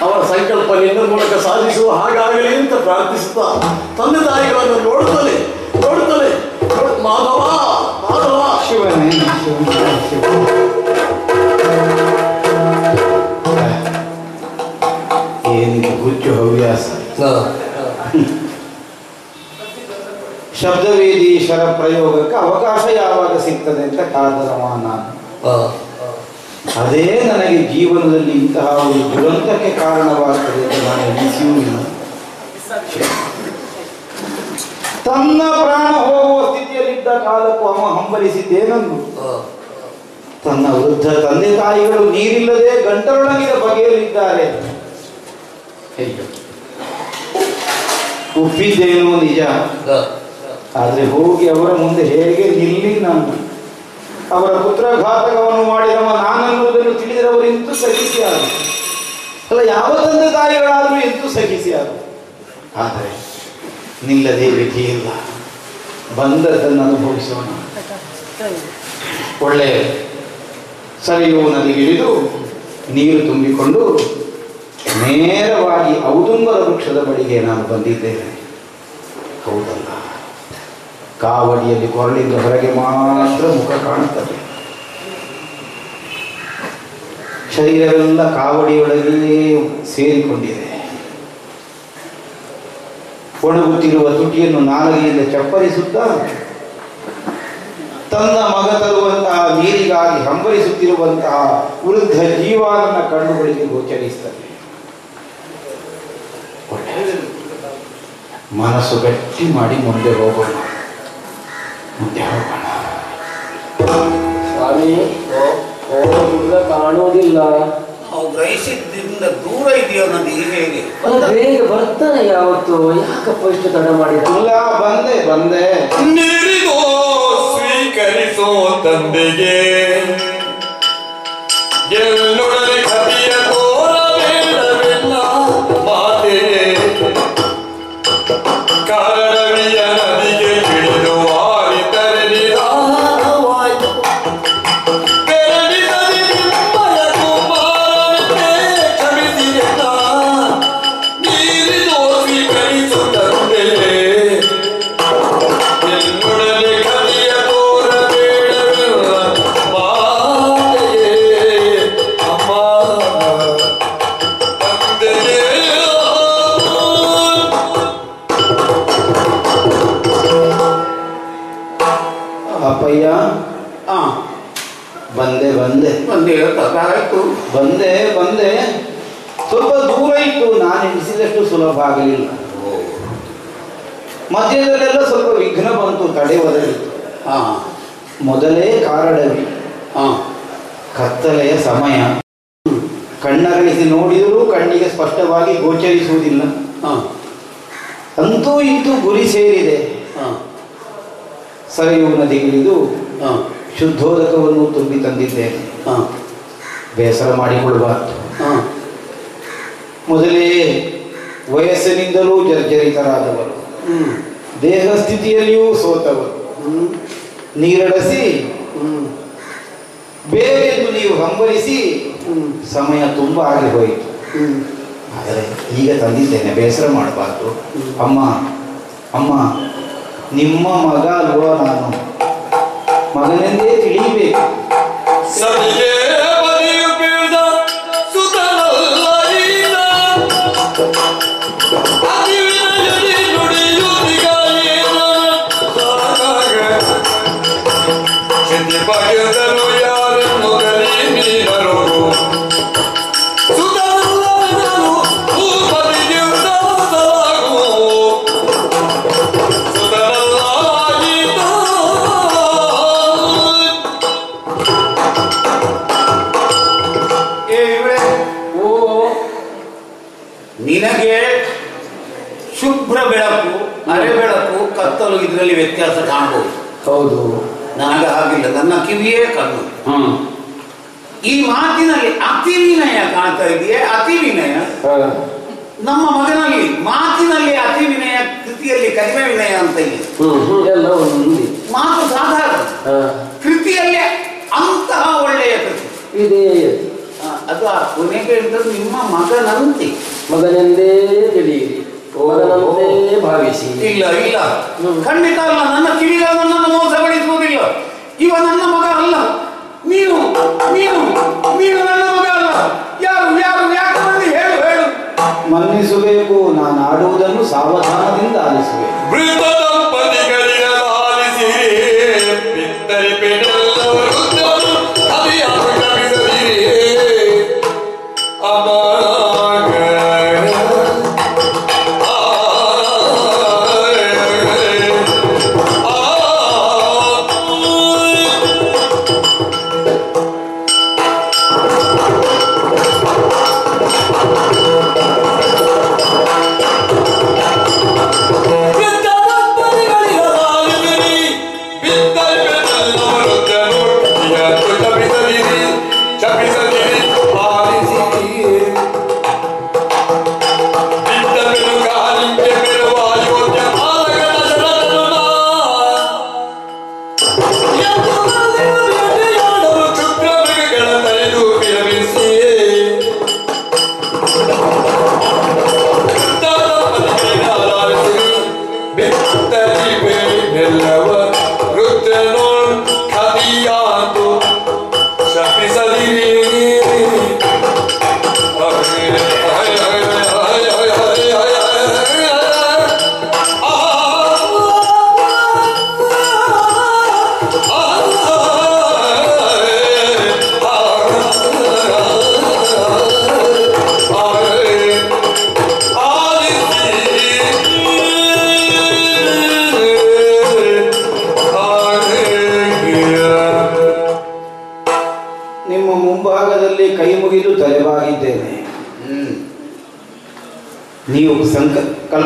ಅವರ ಸಂಕಲ್ಪ ನಿನ್ನ ಮೂಲಕ ಸಾಧಿಸುವ ಹಾಗಾಗಲಿ ಅಂತ ಪ್ರಾರ್ಥಿಸುತ್ತಾ ತಂದೆ ತಾಯಿಗಳನ್ನು ನೋಡುತ್ತಲೇ ಮಾಧವ ಶಿವನೇ ಏನಿದು ಹುಚ್ಚು ಹವ್ಯಾಸ. ಶಬ್ದವೇದಿ ಶರ ಪ್ರಯೋಗಕ್ಕೆ ಅವಕಾಶ ಯಾವಾಗ ಸಿಗ್ತದೆ ಅಂತ ಕಾದರವ ನಾನು. ಅದೇ ನನಗೆ ಜೀವನದಲ್ಲಿ ಇಂತಹ ಒಂದು ದುರಂತಕ್ಕೆ ಕಾರಣವಾಗ್ತದೆ ಅಂತ ನಾನು ಎಣಿಸಿಯೂ ಇಲ್ಲ. ತನ್ನ ಪ್ರಾಣ ಹೋಗುವ ಸ್ಥಿತಿಯಲ್ಲಿದ್ದ ಕಾಲಕ್ಕೂ ಅವ ಹಂಬಲಿಸಿದ್ದೇನಂದು ತನ್ನ ವೃದ್ಧ ತಂದೆ ತಾಯಿಗಳು ನೀರಿಲ್ಲದೆ ಗಂಟಲೊಣಗಿದ ಬಗೆಯಲ್ಲಿದ್ದಾರೆ. ಒಪ್ಪಿದ್ದೇನೋ ನಿಜ, ಆದ್ರೆ ಹೋಗಿ ಅವರ ಮುಂದೆ ಹೇಗೆ ನಿಲ್ಲಿ ನಾನು. ಅವರ ಪುತ್ರಘಾತಕವನ್ನು ಮಾಡಿದವ ನಾನನ್ನುವುದನ್ನು ತಿಳಿದರವರು ಎಂತೂ ಸಹಿಸಿಯಾರು. ಅಲ್ಲ, ಯಾವ ತಂದೆ ತಾಯಿಗಳಾದರೂ ಎಂತೂ ಸಹಿಸಿಯಾರು. ಆದರೆ ನಿಲ್ಲದೆ ವಿಧಿ ಇಲ್ಲ, ಬಂದದ್ದನ್ನು ಅನುಭವಿಸೋಣ. ಒಳ್ಳೆಯ ಸರಿಯೂ ನದಿಗಿಳಿದು ನೀರು ತುಂಬಿಕೊಂಡು ನೇರವಾಗಿ ಔದುಂಬರ ವೃಕ್ಷದ ಬಳಿಗೆ ನಾನು ಬಂದಿದ್ದೇನೆ. ಹೌದಲ್ಲ, ಕಾವಡಿಯಲ್ಲಿ ಕೊರಳಿಂದ ಹೊರಗೆ ಮಾತ್ರ ಮುಖ ಕಾಣುತ್ತದೆ. ಶರೀರವೆಲ್ಲ ಕಾವಡಿಯೊಳಗೆ ಸೇರಿಕೊಂಡಿದೆ. ಒಣಗುತ್ತಿರುವ ತುಟಿಯನ್ನು ನಾಲಿಗೆಯಿಂದ ಚಪ್ಪರಿಸುತ್ತಾ ತನ್ನ ಮಗ ತರುವಂತಹ ನೀರಿಗಾಗಿ ಹಂಬಲಿಸುತ್ತಿರುವಂತಹ ವೃದ್ಧ ಜೀವನ ಕಣ್ಣುಗಳಿಗೆ ಗೋಚರಿಸುತ್ತದೆ. ಮನಸ್ಸು ಗಟ್ಟಿ ಮಾಡಿ ಮುಂದೆ ಹೋಗೋಣ. ಸ್ವಾಮಿ, ಕಾಣುವುದಿಲ್ಲ. ನಾವು ಗ್ರಹಿಸಿದ್ದಿಂದ ದೂರ ಇದೆಯೋ ನದಿ ಹೇಗೆ ಬೇಗ ಬರ್ತಾನೆ ಯಾವತ್ತು? ಯಾಕಪ್ಪ ಇಷ್ಟು ತಡ ಮಾಡಿದ? ಬಂದೆ ನೀರಿಗೋ ಸ್ವೀಕರಿಸೋ ತಂದೆಗೆ ಎಲ್ಲೊಡನೆ ಕವಿಯ ತೋರಬೇಡವೆಲ್ಲ ಮಾತೆಗೆ ಕಾರಣವಿಯ ನದಿಗೆ ಇಳಿದು ಆರಿತರೆ ನಿಧಾನವಾಯಿತು. ಬೆರಳಿನಲ್ಲಿ ನಿಮ್ಮಯ ಕುಮಾರನಿಗೆ ಕ್ಷಮಿಸಿದ ನೀರಿನೋ ಸ್ವೀಕರಿಸು ತಂದೆಯೇ ಎಲ್ಲೊಡನೆ ಕವಿಯ ತೋರಬೇಡವೆಲ್ಲ ಮಾತೆಗೆ ಅಮ್ಮ ತಂದೆಯೇ. ಅಪ್ಪಯ್ಯ, ಬಂದೆ ಆಯ್ತು. ಬಂದೆ ಸ್ವಲ್ಪ ದೂರ ಇತ್ತು. ನಾನು ಎಣಿಸಿದಷ್ಟು ಸುಲಭ ಆಗಲಿಲ್ಲ. ಮಧ್ಯದಲ್ಲೆಲ್ಲ ಸ್ವಲ್ಪ ವಿಘ್ನ ಬಂತು, ತಡೆ ಒದಗಿತ್ತು. ಮೊದಲೇ ಕಾರಡವಿ, ಕತ್ತಲೆಯ ಸಮಯ. ಕಣ್ಣರಳಿಸಿ ನೋಡಿದರೂ ಕಣ್ಣಿಗೆ ಸ್ಪಷ್ಟವಾಗಿ ಗೋಚರಿಸುವುದಿಲ್ಲ. ಅಂತೂ ಇಂತೂ ಗುರಿ ಸೇರಿದೆ. ಸರಿಯು ನದಿಗಿಳಿದು ಶುದ್ಧೋದಕವನ್ನು ತುಂಬಿ ತಂದಿದ್ದೇನೆ. ಬೇಸರ ಮಾಡಿಕೊಳ್ಳಬಾರದು. ಮೊದಲೇ ವಯಸ್ಸಿನಿಂದಲೂ ಜರ್ಜರಿತರಾದವರು, ದೇಹ ಸ್ಥಿತಿಯಲ್ಲಿಯೂ ಸೋತವರು, ನೀರಡಸಿ ಬೇರೆಂದು ನೀವು ಹಂಬಲಿಸಿ ಸಮಯ ತುಂಬ ಆಗಿ ಹೋಯಿತು. ಆದರೆ ಈಗ ತಂದಿದ್ದೇನೆ, ಬೇಸರ ಮಾಡಬಾರ್ದು. ಅಮ್ಮ, ನಿಮ್ಮ ಮಗ ಅಲ್ವಾ ನಾನು? ಮಗನೆಂದೇ ತಿಳಿಯಬೇಕು. ಸತಿಗೆ ಬದಿಯು ಬೀಳ್ದ ಸುತನಲ್ಲ ಈತ, ಅದಿವಿನಯದಿ ನುಡಿಯುವುದಿಗ ಏನ ಸಾಕಾಗ. ಸಿದ್ಧಿ ಬಗೆದನು ಯಾರನ್ನು ಗಲಿ ಮೀನರು ಸುತನಲ್ಲ ನಾನು ಭೂಪತಿಗೆ ಉದಾಸರಾಗು. ಸುತನಲ್ಲ ಈತ. ನಿನಗೆ ಶುಭ್ರ ಬೆಳಕು, ಅರೆ ಬೆಳಕು, ಕತ್ತಲು ಇದರಲ್ಲಿ ವ್ಯತ್ಯಾಸ ಕಾಣಬಹುದು. ಹೌದು, ನನಗೆ ಆಗಿಲ್ಲ. ನನ್ನ ಕಿವಿಯೇ ಕಣ್ಣು. ಈ ಮಾತಿನಲ್ಲಿ ಅತಿ ವಿನಯ ಕಾಣ್ತಾ ಇದೆಯೇ? ಅತಿ ವಿನಯ ನಮ್ಮ ಮಗನಲ್ಲಿ. ಮಾತಿನಲ್ಲಿ ಅತಿ ವಿನಯ, ಕೃತಿಯಲ್ಲಿ ಕಡಿಮೆ ವಿನಯ ಅಂತ ಇದೆ. ಮಾತು ಸಾಧಾರಣ, ಕೃತಿಯಲ್ಲಿ ಅಂತಹ ಒಳ್ಳೆಯ ಕೃತಿ ಇದೆ. ಅದು ಆ ಕೊನೆಗೆ ಇದ್ದದ್ದು ನಿಮ್ಮ ಮಗನಂತೆ. ಮಗನೆಂದೇ ತಿಳಿಯಿರಿ, ಮಗನಂತೆ ಭಾವಿಸಿ. ಇಲ್ಲ ಖಂಡಿತ ಅಲ್ಲ. ನನ್ನ ಕಿವಿಗ ನನ್ನನ್ನು ಮೋಸಗೊಳಿಸುವುದಿಲ್ಲ. ಇವ ನನ್ನ ಮಗ ಅಲ್ಲ. ನೀನು ನನ್ನ ಮಗ ಅಲ್ಲ. ಯಾರು ಯಾಕೆ ಬಂದು ಹೇಳು. ಮನ್ನಿಸಬೇಕು. ನಾನು ಆಡುವುದನ್ನು ಸಾವಧಾನದಿಂದ ಆಲಿಸುವೆ. ಮೃತ ದಂಪತಿಗಳಿಗೆ ಆಲಿಸಿರಿ, ಬಿತ್ತರಿ ಪೆಣ್ಣೆಲ್ಲವರು ಕವಿಯಾರು ಕ್ಷಮಿಸದಿರಿ. ವೃದ್ಧ ದಂಪತಿಗಳಿಗೆ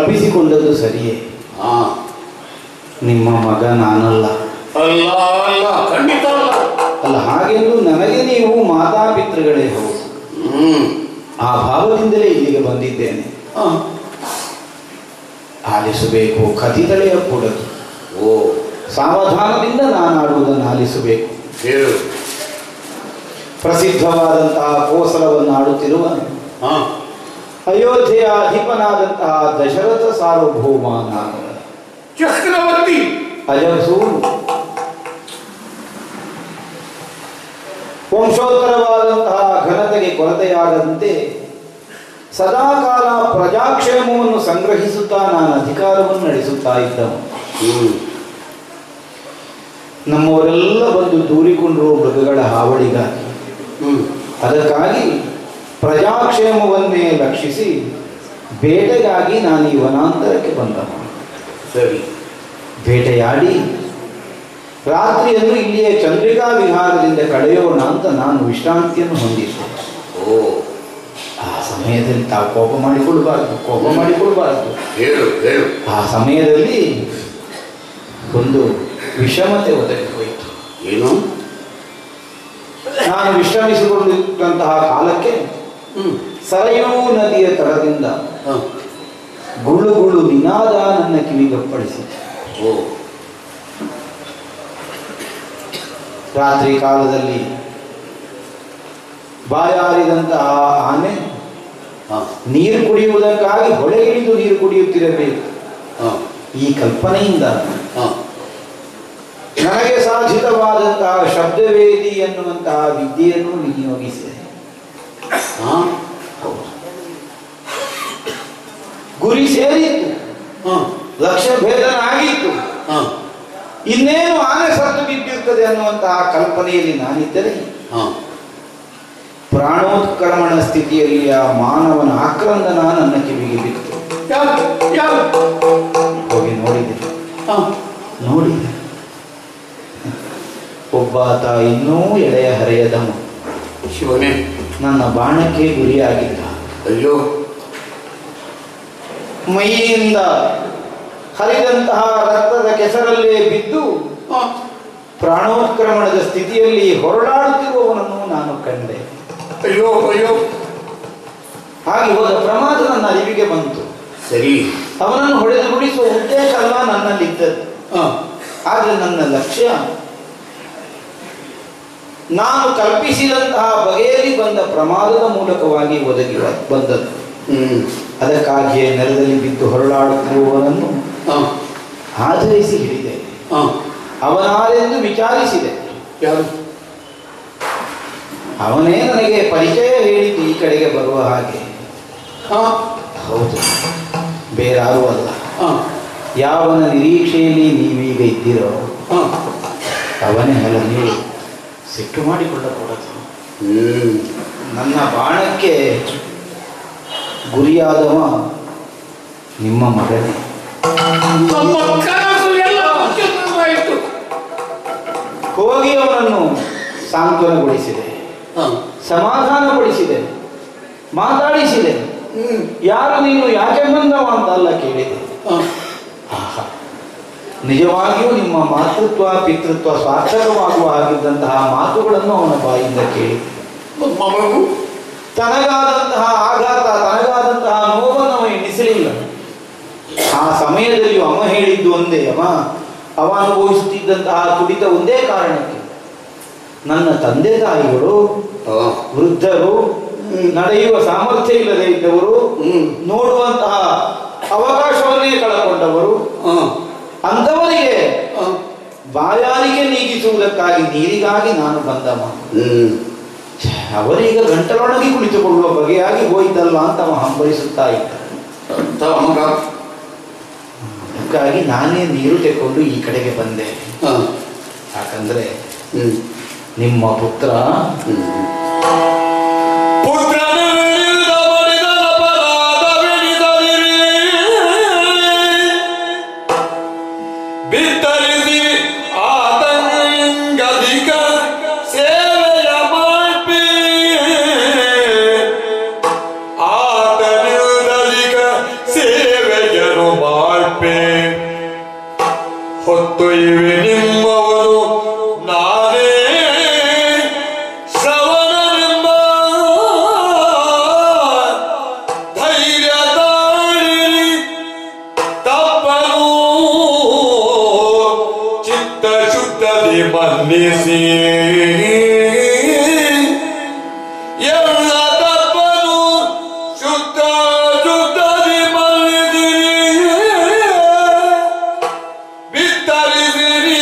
ಕಲ್ಪಿಸಿಕೊಂಡದ್ದು ಸರಿಯೇ? ನಿಮ್ಮ ಮಗ ನಾನಲ್ಲ. ಅಲ್ಲ ಅಲ್ಲ, ಖಂಡಿತ ಅಲ್ಲ. ಅಲ್ಲ, ಹಾಗೆಂದು ನನಗೆ ನೀವು ಮಾತಾಪಿತೃಗಳೇ ಹೌದು. ಆ ಭಾವದಿಂದಲೇ ಇಲ್ಲಿಗೆ ಬಂದಿದ್ದೇನೆ. ಆಲಿಸಬೇಕು, ಕಥಿತಳೆಯ ಕೂಡದು. ಸಾವಧಾನದಿಂದ ನಾನಾಡುವುದನ್ನು ಆಲಿಸಬೇಕು. ಪ್ರಸಿದ್ಧವಾದಂತಹ ಕೋಸಲವನ್ನು ಆಡುತ್ತಿರುವ ಅಯೋಧ್ಯೆಯ ಅಧಿಪನಾದಂತಹ ದಶರಥ ಸಾರ್ವಭೌಮ ನಾನು, ಚಕ್ರವರ್ತಿ, ಅಜಸೂರು. ವಂಶೋತ್ತರವಾದಂತಹ ಘನತೆಗೆ ಕೊರತೆಯಾಗದಂತೆ ಸದಾಕಾಲ ಪ್ರಜಾಕ್ಷೇಮವನ್ನು ಸಂಗ್ರಹಿಸುತ್ತಾ ನಾನು ಅಧಿಕಾರವನ್ನು ನಡೆಸುತ್ತಾ ಇದ್ದನು. ನಮ್ಮವರೆಲ್ಲ ಬಂದು ದೂರಿಕೊಂಡಿರುವ ಮೃಗಗಳ ಹಾವಳಿಗಾಗಿ, ಅದಕ್ಕಾಗಿ ಪ್ರಜಾಕ್ಷೇಮವನ್ನೇ ಲಕ್ಷಿಸಿ ಬೇಟೆಗಾಗಿ ನಾನು ಈ ವನಾಂತರಕ್ಕೆ ಬಂದನು. ಸರಿ. ಬೇಟೆಯಾಡಿ ರಾತ್ರಿಯನ್ನು ಇಲ್ಲಿಯೇ ಚಂದ್ರಿಕಾ ವಿಹಾರದಿಂದ ಕಳೆಯೋಣ ಅಂತ ನಾನು ವಿಶ್ರಾಂತಿಯನ್ನು ಹೊಂದಿದ್ದೆ. ಆ ಸಮಯದಲ್ಲಿ ತಾವು ಕೋಪ ಮಾಡಿಕೊಳ್ಬಾರ್ದು. ಆ ಸಮಯದಲ್ಲಿ ಒಂದು ವಿಷಮತೆ ಒದಗಿ ಹೋಯಿತು. ಏನು? ನಾನು ವಿಶ್ರಮಿಸಿಕೊಂಡಿದ್ದಂತಹ ಕಾಲಕ್ಕೆ ಸರಯೂ ನದಿಯ ತಳದಿಂದ ಗುಳು ಗುಳು ನಿನಾದ ನನ್ನ ಕಿವಿಗಪ್ಪಳಿಸಿತು. ರಾತ್ರಿ ಕಾಲದಲ್ಲಿ ಬಾಯಾರಿದಂತಹ ಆನೆ ನೀರು ಕುಡಿಯುವುದಕ್ಕಾಗಿ ಹೊಳೆಗಿಳಿದು ನೀರು ಕುಡಿಯುತ್ತಿರಬೇಕು. ಈ ಕಲ್ಪನೆಯಿಂದ ನನಗೆ ಸಾಧಿತವಾದಂತಹ ಶಬ್ದವೇದಿ ಎನ್ನುವಂತಹ ವಿದ್ಯೆಯನ್ನು ವಿನಿಯೋಗಿಸಿದೆ. ಗುರಿ ಸೇರಿತ್ತು, ಲಕ್ಷ್ಯ ಭೇದನಾಗಿತ್ತು. ಇನ್ನೇನು ಆನೆ ಸತ್ತು ಬಿದ್ದಿರುತ್ತದೆ ಅನ್ನುವಂತಹ ಕಲ್ಪನೆಯಲ್ಲಿ ನಾನಿದ್ದರೆ ಪ್ರಾಣೋತ್ಕ್ರಮಣ ಸ್ಥಿತಿಯಲ್ಲಿ ಆ ಮಾನವನ ಆಕ್ರಂದನ ನನ್ನ ಕಿವಿಗೆ ಬಿತ್ತು. ಹೋಗಿ ನೋಡಿದೆ. ಒಬ್ಬಾತ ಇನ್ನೂ ಎಳೆಯ ಹರೆಯದನು. ಶಿವನೇ, ನನ್ನ ಬಾಣಕ್ಕೆ ಗುರಿಯಾಗಿದ್ದ. ಅಯ್ಯೋ, ಮೈಯಿಂದ ಹರಿದಂತಹ ರಕ್ತದ ಕೆಸರಲ್ಲೇ ಬಿದ್ದು ಪ್ರಾಣೋತ್ಕ್ರಮಣದ ಸ್ಥಿತಿಯಲ್ಲಿ ಹೊರಳಾಡುತ್ತಿರುವವನನ್ನು ನಾನು ಕಂಡೆ. ಅಯ್ಯೋ ಅಯ್ಯೋ. ಹಾಗೆ ಹೋದ ಪ್ರಮಾದ ನನ್ನ ಅರಿವಿಗೆ ಬಂತು. ಸರಿ. ಅವನನ್ನು ಹೊಡೆದು ಬಿಡಿಸುವ ಉದ್ದೇಶ ಅಲ್ಲ ನನ್ನಲ್ಲಿದ್ದದ್ದು. ಆದರೆ ನನ್ನ ಲಕ್ಷ್ಯ ನಾನು ಕಲ್ಪಿಸಿದಂತಹ ಬಗೆಯಲ್ಲಿ ಬಂದ ಪ್ರಮಾದದ ಮೂಲಕವಾಗಿ ಒದಗಿ ಬಂದದ್ದು. ಅದಕ್ಕಾಗಿಯೇ ನೆಲದಲ್ಲಿ ಬಿದ್ದು ಹೊರಳಾಡುತ್ತಿರುವವನನ್ನು ಆಧರಿಸಿ ಹಿಡಿದೆ. ಅವನಾರೆಂದು ವಿಚಾರಿಸಿದೆ. ಯಾರು? ಅವನೇ ನನಗೆ ಪರಿಚಯ ಹೇಳಿದ್ದು ಈ ಕಡೆಗೆ ಬರುವ ಹಾಗೆ. ಹೌದು, ಬೇರಾರೂ ಅಲ್ಲ. ಯಾವನ ನಿರೀಕ್ಷೆಯಲ್ಲಿ ನೀವೀಗ ಇದ್ದೀರೋ ಅವನೇ ಅಲ್ಲ. ನೀವು ಸಿಟ್ಟು ಮಾಡಿಕೊಳ್ಳಕೂಡದು. ನನ್ನ ಬಾಣಕ್ಕೆ ಗುರಿಯಾದವ ನಿಮ್ಮ ಮಗನೇ. ಹೋಗಿ ಅವನನ್ನು ಸಾಂತ್ವನಗೊಳಿಸಿದೆ, ಸಮಾಧಾನಗೊಳಿಸಿದೆ, ಮಾತಾಡಿಸಿದೆ. ಯಾರು ನೀನು, ಯಾಕೆ ಬಂದವ ಅಂತ ಅಲ್ಲ ಕೇಳಿದೆ. ನಿಜವಾಗಿಯೂ ನಿಮ್ಮ ಮಾತೃತ್ವ ಪಿತೃತ್ವ ಸಾರ್ಥಕವಾಗುವ ಹಾಗಿದ್ದಂತಹ ಮಾತುಗಳನ್ನು ಅವನ ಬಾಯಿಂದ ಕೇಳಿ ತನಗಾದಂತಹ ಆಘಾತ, ತನಗಾದಂತಹ ನೋವನ್ನು ಅವ ಎಣಿಸಲಿಲ್ಲ. ಆ ಸಮಯದಲ್ಲಿ ಅವ ಹೇಳಿದ್ದು ಒಂದೇ, ಅವ ಅನುಭವಿಸುತ್ತಿದ್ದಂತಹ ತುಡಿತ ಒಂದೇ ಕಾರಣಕ್ಕೆ, ನನ್ನ ತಂದೆ ತಾಯಿಗಳು ವೃದ್ಧರು, ನಡೆಯುವ ಸಾಮರ್ಥ್ಯ ಇಲ್ಲದೆ ಇದ್ದವರು, ನೋಡುವಂತಹ ಅವಕಾಶವನ್ನೇ ಕಳಕೊಂಡವರು, ಅಂಥವರಿಗೆ ಬಾಯಾರಿಕೆ ನೀಗಿಸುವುದಕ್ಕಾಗಿ ನೀರಿಗಾಗಿ ನಾನು ಬಂದವ. ಅವರೀಗ ಗಂಟಲೊಣಗಿ ಕುಳಿತುಕೊಳ್ಳುವ ಬಗೆಯಾಗಿ ಹೋಯ್ತಲ್ಲ ಅಂತ ಅವ ಹಂಬಲಿಸುತ್ತಾ ಇದ್ದ. ಅದಕ್ಕಾಗಿ ನಾನೇ ನೀರು ತೆಕ್ಕೊಂಡು ಈ ಕಡೆಗೆ ಬಂದೆ. ಯಾಕಂದ್ರೆ ನಿಮ್ಮ ಪುತ್ರ ಸೇವೆಯರು ಹೊತ್ತೊಯ್ಯುವೆ ನಿಮ್ಮವನು ನಾನೇ ಶ್ರವಣನೆಂಬ ಧೈರ್ಯ ತಾಳಿರಿ ತಪ್ಪನು ಚಿತ್ತ ಶುದ್ಧದಿ ಮನ್ನಿಸಿ ಎಲ್ಲ ತಪ್ಪನು ಶುದ್ಧ ಶುದ್ಧದಿ ಮನ್ನಿಸಿರಿ ಬಿತ್ತರಿಸಿರಿ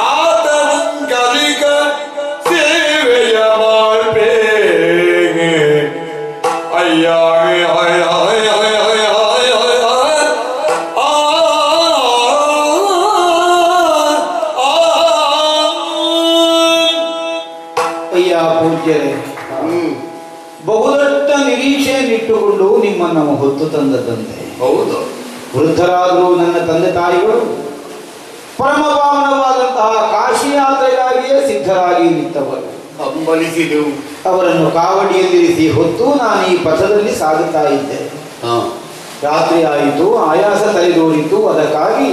ಆತನಿಕ ಸೇವೆಯ ಮಾಡ್ಬೇ ಅಯ್ಯ ಅಯ್ಯ ಪೂಜ್ಯರೇ, ಬಹುದೊಡ್ಡ ನಿರೀಕ್ಷೆಯನ್ನಿಟ್ಟುಕೊಂಡು ನಿಮ್ಮನ್ನು ಹೊತ್ತು ತಂದದಂತೆ. ಹೌದು. ವೃದ್ಧರಾದರೂ ನನ್ನ ತಂದೆ ತಾಯಿಗಳು ಪರಮ ಪಾವನವಾದಂತಹ ಕಾಶಿ ಯಾತ್ರೆಗಾಗಿಯೇ ಸಿದ್ಧರಾಗಿ ನಿಂತವರು. ಹಂಬಲಿಸಿದೆವು. ಅವರನ್ನು ಕಾವಡಿಯಲ್ಲಿರಿಸಿ ಹೊತ್ತು ನಾನು ಈ ಪಥದಲ್ಲಿ ಸಾಗುತ್ತಾ ಇದ್ದೆ. ರಾತ್ರಿ ಆಯಿತು, ಆಯಾಸ ತಲೆದೋರಿತು. ಅದಕ್ಕಾಗಿ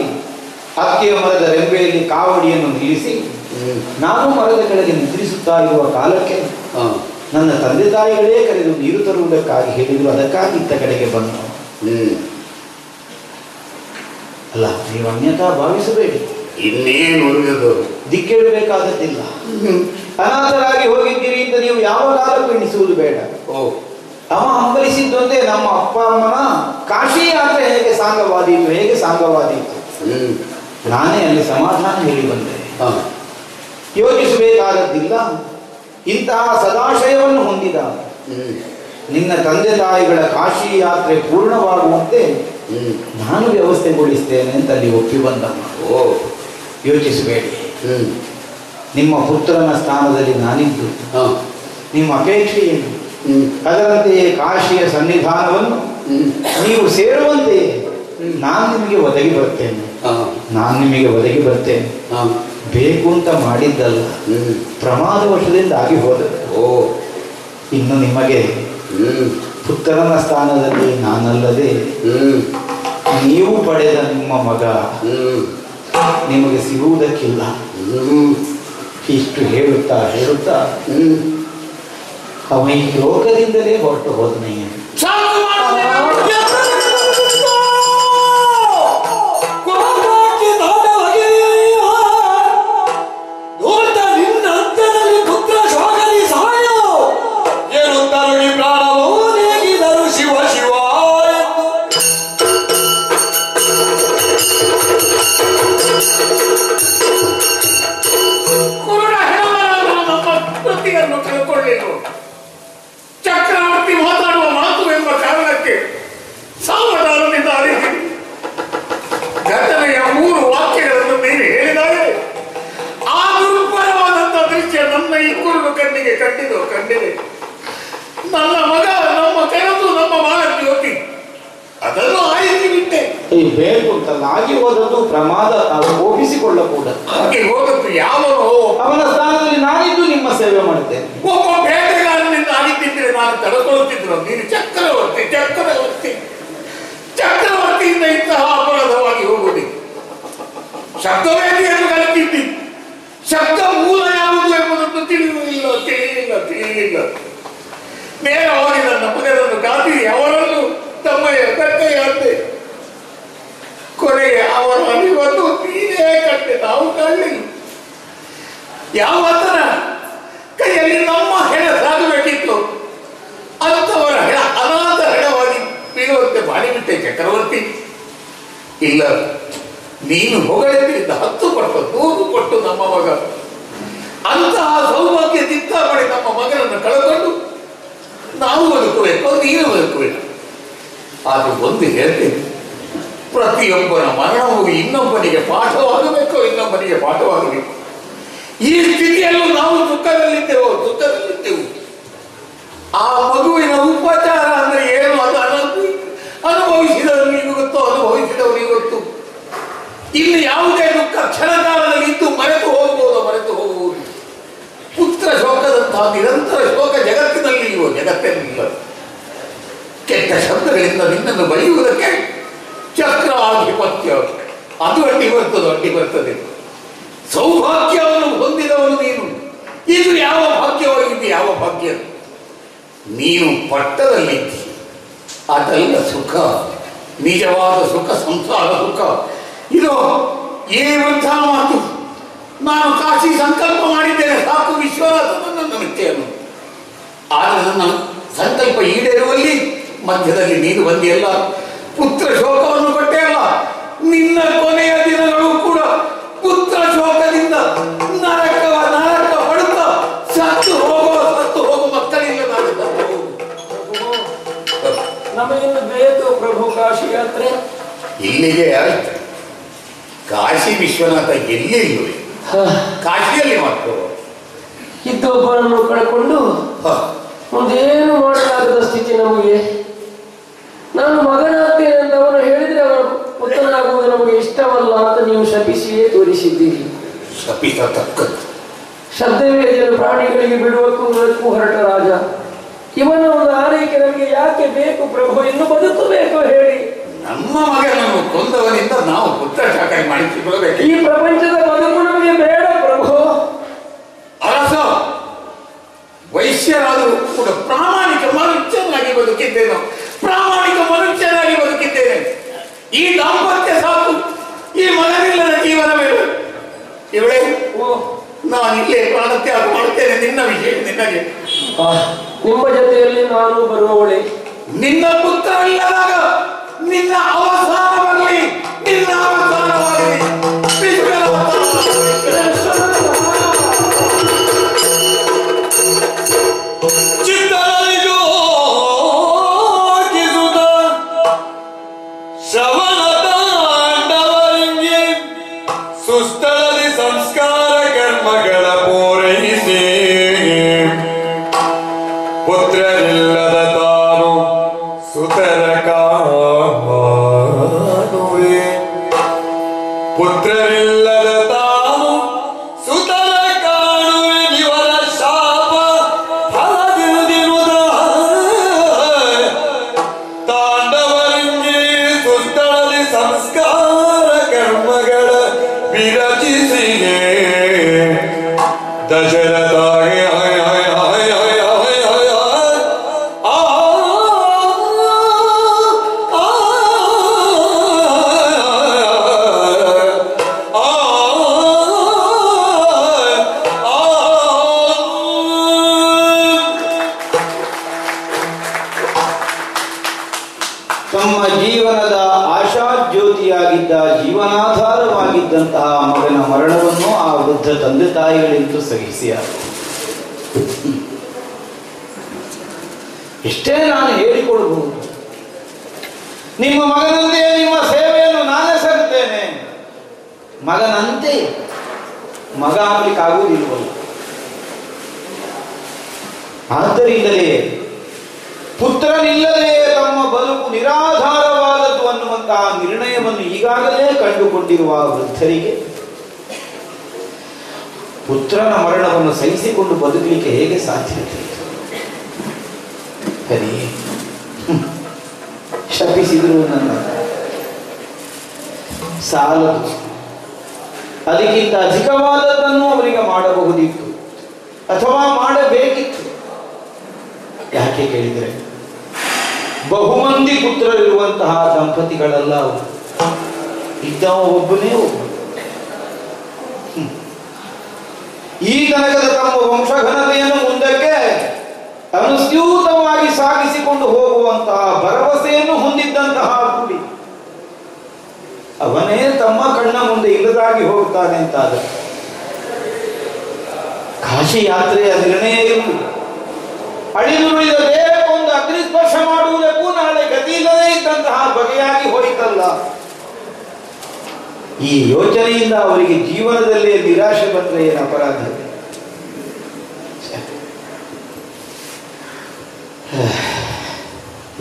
ಹತ್ತಿಯ ಮರದ ರೆಂಬೆಯಲ್ಲಿ ಕಾವಡಿಯನ್ನು ನಿಲ್ಲಿಸಿ ನಾನು ಮರದ ಕೆಳಗೆ ನಿದ್ರಿಸುತ್ತಾ ಇರುವ ಕಾಲಕ್ಕೆ ನನ್ನ ತಂದೆ ತಾಯಿಗಳೇ ಕರೆದು ನೀರು ತರುವುದಕ್ಕಾಗಿ ಹೇಳಿದರು. ಅದಕ್ಕಾಗಿ ಇತ್ತ ಕಡೆಗೆ ಬಂದು ಅಲ್ಲ, ನೀವು ಅನ್ಯತಾ ಭಾವಿಸಬೇಡಿ. ಇನ್ನೇನು ಉಳಿದು ದಿಕ್ಕಿಡಬೇಕಾದದ್ದಿಲ್ಲ. ಅನಾಥರಾಗಿ ಹೋಗಿದ್ದೀರಿ ಅಂತ ನೀವು ಯಾವ ಕಾಲಕ್ಕೂ ಎಣಿಸುವುದು ಬೇಡ. ಅವ ಹಂಬಲಿಸಿದ್ದೊಂದೇ ನಮ್ಮ ಅಪ್ಪ ಅಮ್ಮನ ಕಾಶಿ ಯಾತ್ರೆ ಹೇಗೆ ಸಾಂಗವಾದೀತು, ಹೇಗೆ ಸಾಂಗವಾದೀತು. ನಾನೇ ಅಲ್ಲಿ ಸಮಾಧಾನ ಹೇಳಿ ಬಂದೆ. ಯೋಚಿಸಬೇಕಾದದ್ದಿಲ್ಲ. ಇಂತಹ ಸದಾಶಯವನ್ನು ಹೊಂದಿದ ನಿನ್ನ ತಂದೆ ತಾಯಿಗಳ ಕಾಶಿ ಯಾತ್ರೆ ಪೂರ್ಣವಾಗುವಂತೆ ನಾನು ವ್ಯವಸ್ಥೆಗೊಳಿಸ್ತೇನೆ ಅಂತ ಅಲ್ಲಿ ಒಪ್ಪಿ ಬಂದಮ್ಮ. ಯೋಚಿಸಬೇಡಿ. ನಿಮ್ಮ ಪುತ್ರನ ಸ್ಥಾನದಲ್ಲಿ ನಾನಿದ್ದು ನಿಮ್ಮ ಅಪೇಕ್ಷೆ ಏನು, ಅದರಂತೆಯೇ ಕಾಶಿಯ ಸನ್ನಿಧಾನವನ್ನು ನೀವು ಸೇರುವಂತೆ ನಾನು ನಿಮಗೆ ಒದಗಿ ಬರ್ತೇನೆ. ಬೇಕು ಅಂತ ಮಾಡಿದ್ದಲ್ಲ, ಪ್ರಮಾದವಶದಿಂದ ಆಗಿ ಹೋದದ್ದು. ಇನ್ನು ನಿಮಗೆ ಪುತ್ರನ ಸ್ಥಾನದಲ್ಲಿ ನಾನಲ್ಲದೆ ನೀವು ಪಡೆದ ನಿಮ್ಮ ಮಗ ನಿಮಗೆ ಸಿಗುವುದಕ್ಕಿಲ್ಲ. ಇಷ್ಟು ಹೇಳುತ್ತಾ ಅವ ಈ ಲೋಕದಿಂದಲೇ ಹೊರಟು ಹೋದನಯ್ಯ. ಚಕ್ರವರ್ತಿ ಮಾತಾಡುವ ಮಾತು ಎಂಬ ಕಾರಣಕ್ಕೆ ಸಾವಧಾನದಿಂದ ಅರಿತು ಘಟನೆಯ 3 ವಾಕ್ಯಗಳನ್ನು ನೀನು ಹೇಳಿದಾಗ ಆ ದುರ್ಬಲವಾದಂತಹ ದೃಶ್ಯ ನನ್ನ ಈ ಕುರುಡು ಕಣ್ಣಿಗೆ ಕಂಡಿದೆ. ನನ್ನ ಮಗ ನಮ್ಮ ಕರೆದು ನಮ್ಮ ಬಾಳ ಜ್ಯೋತಿ ಅದನ್ನು ಆಯ್ಕೆ ಬಿಟ್ಟೆ. ಬೇಕು ಅಂತಲ್ಲ, ಆಗಿ ಹೋದದ್ದು ಪ್ರಮಾದ. ನಾವು ಕೋಪಿಸಿಕೊಳ್ಳಕೂಡ. ಹಾಗೆ ಹೋದದ್ದು ಯಾವನೋ ಅವನ ಸ್ಥಾನದಲ್ಲಿ ನಾನಿದ್ದು ನಿಮ್ಮ ಸೇವೆ ಮಾಡುತ್ತೇನೆ. ಒಬ್ಬ ಬೇಟೆಗಾರನಿಂದ ಆಗಿದ್ದಿದ್ರೆ ನಾನು ತಡ್ಕೊಳ್ಳುತ್ತಿದ್ರು. ನೀನು ಚಕ್ರವರ್ತಿಯಿಂದ ಇಂತಹ ಅಪರಾಧವಾಗಿ ಹೋಗುವುದು. ಶಬ್ದವೇದಿಯನ್ನು ಕಲಿತಿದ್ದಿ. ಶಬ್ದ ಮೂಲ ಯಾವುದು ಎಂಬುದನ್ನು ತಿಳಿಯಲಿಲ್ಲ. ನೇರವಾಗಿ ನನ್ನ ಮಗನನ್ನು ಗಾದಿ ಅವರನ್ನು ತಮ್ಮಯ್ಯ ಕಟ್ಟೆಯಂತೆ ಕೊನೆಗೆ ಅವರ ಅರಿವನ್ನು ನೀನೇ ಕಟ್ಟೆ, ನಾವು ಕಾಣಲಿಲ್ಲ. ಯಾವತ್ತರ ಕೈಯಲ್ಲಿ ನಮ್ಮ ಹೆಣ ಸಾಗಬೇಕಿತ್ತು ಅಂತವರ ಹೆಣ ಅನಾಥ ಹೆಣವಾಗಿ ಬೀಳುವಂತೆ ಮಾಡಿಬಿಟ್ಟೆ ಚಕ್ರವರ್ತಿ. ಇಲ್ಲ, ನೀನು ಹೊಗಳಿದ್ರಿಂದ 10 ಪಟ್ಟು 100 ಪಟ್ಟು ನಮ್ಮ ಮಗ ಅಂತಹ ಸೌಭಾಗ್ಯ ಚಿತ್ತ ಮಾಡಿ ನಮ್ಮ ಮಗನನ್ನು ಕಳೆದುಕೊಂಡು ನಾವು ಬದುಕಬೇಕು, ನೀನು ಬದುಕಬೇಕು. ಆದ್ರೆ ಒಂದು ಹೇಳ್ತೇನೆ, ಪ್ರತಿಯೊಬ್ಬನ ಮರಣವು ಇನ್ನೊಬ್ಬನಿಗೆ ಪಾಠವಾಗಬೇಕು. ಈ ಸ್ಥಿತಿಯಲ್ಲೂ ನಾವು ದುಃಖದಲ್ಲಿದ್ದೆವು. ಆ ಮಗುವಿನ ಉಪಚಾರ ಅಂದ್ರೆ ಏನು ಅದು ಅನುಭವಿಸಿದವನಿಗೆ ಗೊತ್ತು. ಇಲ್ಲಿ ಯಾವುದೇ ದುಃಖ ಕ್ಷಣಕಾಲದಲ್ಲಿ ಇದ್ದು ಮರೆತು ಹೋಗಬಹುದು. ಪುತ್ರ ಶೋಕದಂತಹ ನಿರಂತರ ಶೋಕ ಜಗತ್ತಿನಲ್ಲಿಲ್ಲ. ಕೆಟ್ಟ ಶಬ್ದಗಳಿಂದ ನಿನ್ನನ್ನು ಬರೆಯುವುದಕ್ಕೆ ಚಕ್ರಾಧಿಪತ್ಯ ಅದು ಅಡ್ಡಿ ಬರ್ತದೆ. ಸೌಭಾಗ್ಯವನ್ನು ಹೊಂದಿದವನು ನೀನು. ಇದು ಯಾವ ಭಾಗ್ಯವಾಗಿದ್ದು, ಯಾವ ಭಾಗ್ಯ? ನೀನು ಪಟ್ಟದಲ್ಲಿದ್ದಿ, ಅದಲ್ಲ ಸುಖ, ನಿಜವಾದ ಸುಖ, ಸಂಸಾರ ಸುಖ. ಇದು ಏ ವೃದ್ಧ ಮಾತು. ನಾನು ಕಾಶಿ ಸಂಕಲ್ಪ ಮಾಡಿದ್ದೇನೆ, ಸಾಕು ವಿಶ್ವನಾಥನ ನನ್ನ ಮಿಥ್ಯೆಯನ್ನು. ಆದರೆ ನನ್ನ ಸಂಕಲ್ಪ ಈಡೇರುವಲ್ಲಿ ಮಧ್ಯದಲ್ಲಿ ನೀನು ಬಂದಿಯಲ್ಲ, ಪುತ್ರ ಶೋಕವನ್ನು ಕೊಟ್ಟೆ ಅಲ್ಲ. ನಿನ್ನ ಕೊನೆಯ ದಿನಗಳು ಕೂಡ ಪುತ್ರ ಶೋಕದಿಂದ ನರಕ ಹೊಡೆತ ಸತ್ತು ಹೋಗೋ ಮಕ್ಕಳಿಲ್ಲ. ನಮಗಿನ್ನು ಬೇಕು ಪ್ರಭು ಕಾಶಿ ಯಾತ್ರೆ. ಇಲ್ಲಿಗೆ ಆಯ್ತು. ಕಾಶಿ ವಿಶ್ವನಾಥ ಎಲ್ಲಿ ಇಲ್ಲವೇ? ಕಾಶಿಯಲ್ಲಿ ಮಾತ್ರ ಇದ್ದೊಬ್ಬರನ್ನು ಕಳ್ಕೊಂಡು ಮುಂದೇನು ಮಾಡಲಾಗದ ಸ್ಥಿತಿ ನಮಗೆ. ನಾನು ಮಗನಾಗ್ತೇನೆ ಅಂತ ಅವರು ಹೇಳಿದ್ರೆ ಅವರ ಪುತ್ರನಾಗುವುದು ನಮಗೆ ಇಷ್ಟವಲ್ಲ ಅಂತ ನೀವು ಶಪಿಸಿಯೇ ತೋರಿಸಿದ್ದೀರಿ. ಶಪಿಸತಕ್ಕದ್ದು ಶ್ರದ್ಧೆಯನ್ನು ಪ್ರಾಣಿಗಳಿಗೆ ಬಿಡುವಕ್ಕೂ ಹೊರಟ ರಾಜ. ಇವನ ಒಂದು ಆರೈಕೆ ನಮಗೆ ಯಾಕೆ ಬೇಕು ಪ್ರಭು? ಇನ್ನು ಬದುಕಬೇಕು ಹೇಳಿ. ನಮ್ಮ ಮಗನನ್ನು ಕೊಂದವನಿಂದ ನಾವು ಪುತ್ರ ಶಾಖೆ ಮಾಡಿಸಿಕೊಳ್ಳಬೇಕು. ಈ ಪ್ರಪಂಚದ ಬದುಕು ನಮಗೆ ಬೇಡ ಪ್ರಭು. ಅರಸ ವೈಶ್ಯರಾದರೂ ಕೂಡ ಪ್ರಾಮಾಣಿಕ ಮನುಷ್ಯನಾಗಿ ಬದುಕಿದ್ದೇನೆ, ಪ್ರಾಮಾಣಿಕ ಮನುಷ್ಯನಾಗಿ ಬದುಕಿದ್ದೇನೆ. ಈ ದಾಂಪತ್ಯ ಸಾಕು, ಈ ಮಗನಿಲ್ಲದ ಜೀವನವೇನು? ಇವಳೇ ನಾನು ಇಲ್ಲೇ ಪ್ರಾಣತ್ಯಾಗ ಮಾಡುತ್ತೇನೆ. ನಿನ್ನ ವಿಷಯ ನಿನ್ನಗೆ. ನಿಮ್ಮ ಜೊತೆಯಲ್ಲಿ ನಾನು ಬರುವವಳೆ. ನಿನ್ನ ಪುತ್ರ ಇಲ್ಲದಾಗ ನಿನ್ನ ಅವಸಾನವಾಗಲಿ, ನಿನ್ನ ಅವಸಾನವಾಗಲಿ. ಸುಸ್ಥಳದಿ ಸಂಸ್ಕಾರ ಕರ್ಮಗಳ ಪೂರೈಸಿ ಪುತ್ರರಿಲ್ಲದ ತಾನು ಸುತರ ಕಾಣುವೆ. ಪುತ್ರರಿಲ್ಲದ ತಾನು ಸುತರ ಕಾಣುವೆ. ಇವರ ಶಾಪ ಫಲದಿರುದಿರುದ ತಾಂಡವರಂಗಿ ಸುಸ್ಥಳದಿ ಸಂಸ್ಕಾರ ಕರ್ಮಗಳ ವಿರಚಿಸಿಯೇ ದಶರಥಾಗೆ ತಮ್ಮ ಜೀವನದ ಆಶಾಜ್ಯೋತಿಯಾಗಿದ್ದ, ಜೀವನಾಧಾರವಾಗಿದ್ದಂತಹ ಮಗನ ಮರಣವನ್ನು ಆ ವೃದ್ಧ ತಂದೆ ತಾಯಿಗಳಿಂದ ಸಹಿಸಿಯಾರು. ಇಷ್ಟೇ ನಾನು ಹೇಳಿಕೊಡಬಹುದು. ನಿಮ್ಮ ಮಗನಂತೆ ನಿಮ್ಮ ಸೇವೆಯನ್ನು ನಾನೇ ಸರುತ್ತೇನೆ. ಮಗನಂತೆ ಮಗ ಆಗ್ಲಿಕ್ಕಾಗುವುದಿಲ್ವಲ್ಲ. ಆದ್ದರಿಂದಲೇ ಪುತ್ರನಿಲ್ಲದೆ ತಮ್ಮ ಬದುಕು ನಿರಾಧಾರವಾದದ್ದು ಅನ್ನುವಂತಹ ನಿರ್ಣಯವನ್ನು ಈಗಾಗಲೇ ಕಂಡುಕೊಂಡಿರುವ ವೃದ್ಧರಿಗೆ ಪುತ್ರನ ಮರಣವನ್ನು ಸಹಿಸಿಕೊಂಡು ಬದುಕಲಿಕ್ಕೆ ಹೇಗೆ ಸಾಧ್ಯತೆ? ಸರಿ, ಶಪಿಸಿದ್ರು ನನ್ನ ಸಾಲದು. ಅದಕ್ಕಿಂತ ಅಧಿಕವಾದದ್ದನ್ನು ಅವರಿಗೆ ಮಾಡಬಹುದಿತ್ತು ಅಥವಾ ಮಾಡಬೇಕಿತ್ತು. ಯಾಕೆ ಕೇಳಿದರೆ ಬಹುಮಂದಿ ಪುತ್ರರಿರುವಂತಹ ದಂಪತಿಗಳೆಲ್ಲ ಅವರು. ಇದ್ದವ ಒಬ್ಬನೇ ಒಬ್ಬ. ಈ ತನಕದ ತಮ್ಮ ವಂಶಘನತೆಯನ್ನು ಮುಂದಕ್ಕೆ ಅನುಸ್ಯೂತವಾಗಿ ಸಾಗಿಸಿಕೊಂಡು ಹೋಗುವಂತಹ ಭರವಸೆಯನ್ನು ಹೊಂದಿದ್ದಂತಹ ಕುಡಿ ಅವನೇ ತಮ್ಮ ಕಣ್ಣ ಮುಂದೆ ಇಲ್ಲದಾಗಿ ಹೋಗ್ತಾನೆ ಅಂತಾದ ಕಾಶಿ ಯಾತ್ರೆಯ ನಿರ್ಣಯ ಇರುವುದು. ಅಳಿದುಳಿದ ದೇಹಕ್ಕೊಂದು ಅಗ್ನಿಸ್ಪರ್ಶ ಮಾಡುವುದಕ್ಕೂ ನಾಳೆ ಗತಿ ಇಲ್ಲದೇ ಇದ್ದಂತಹ ಬಗೆಯಾಗಿ ಹೋಯಿತಲ್ಲ. ಈ ಯೋಚನೆಯಿಂದ ಅವರಿಗೆ ಜೀವನದಲ್ಲೇ ನಿರಾಶೆ ಬಂದರೆ ಏನು ಅಪರಾಧ?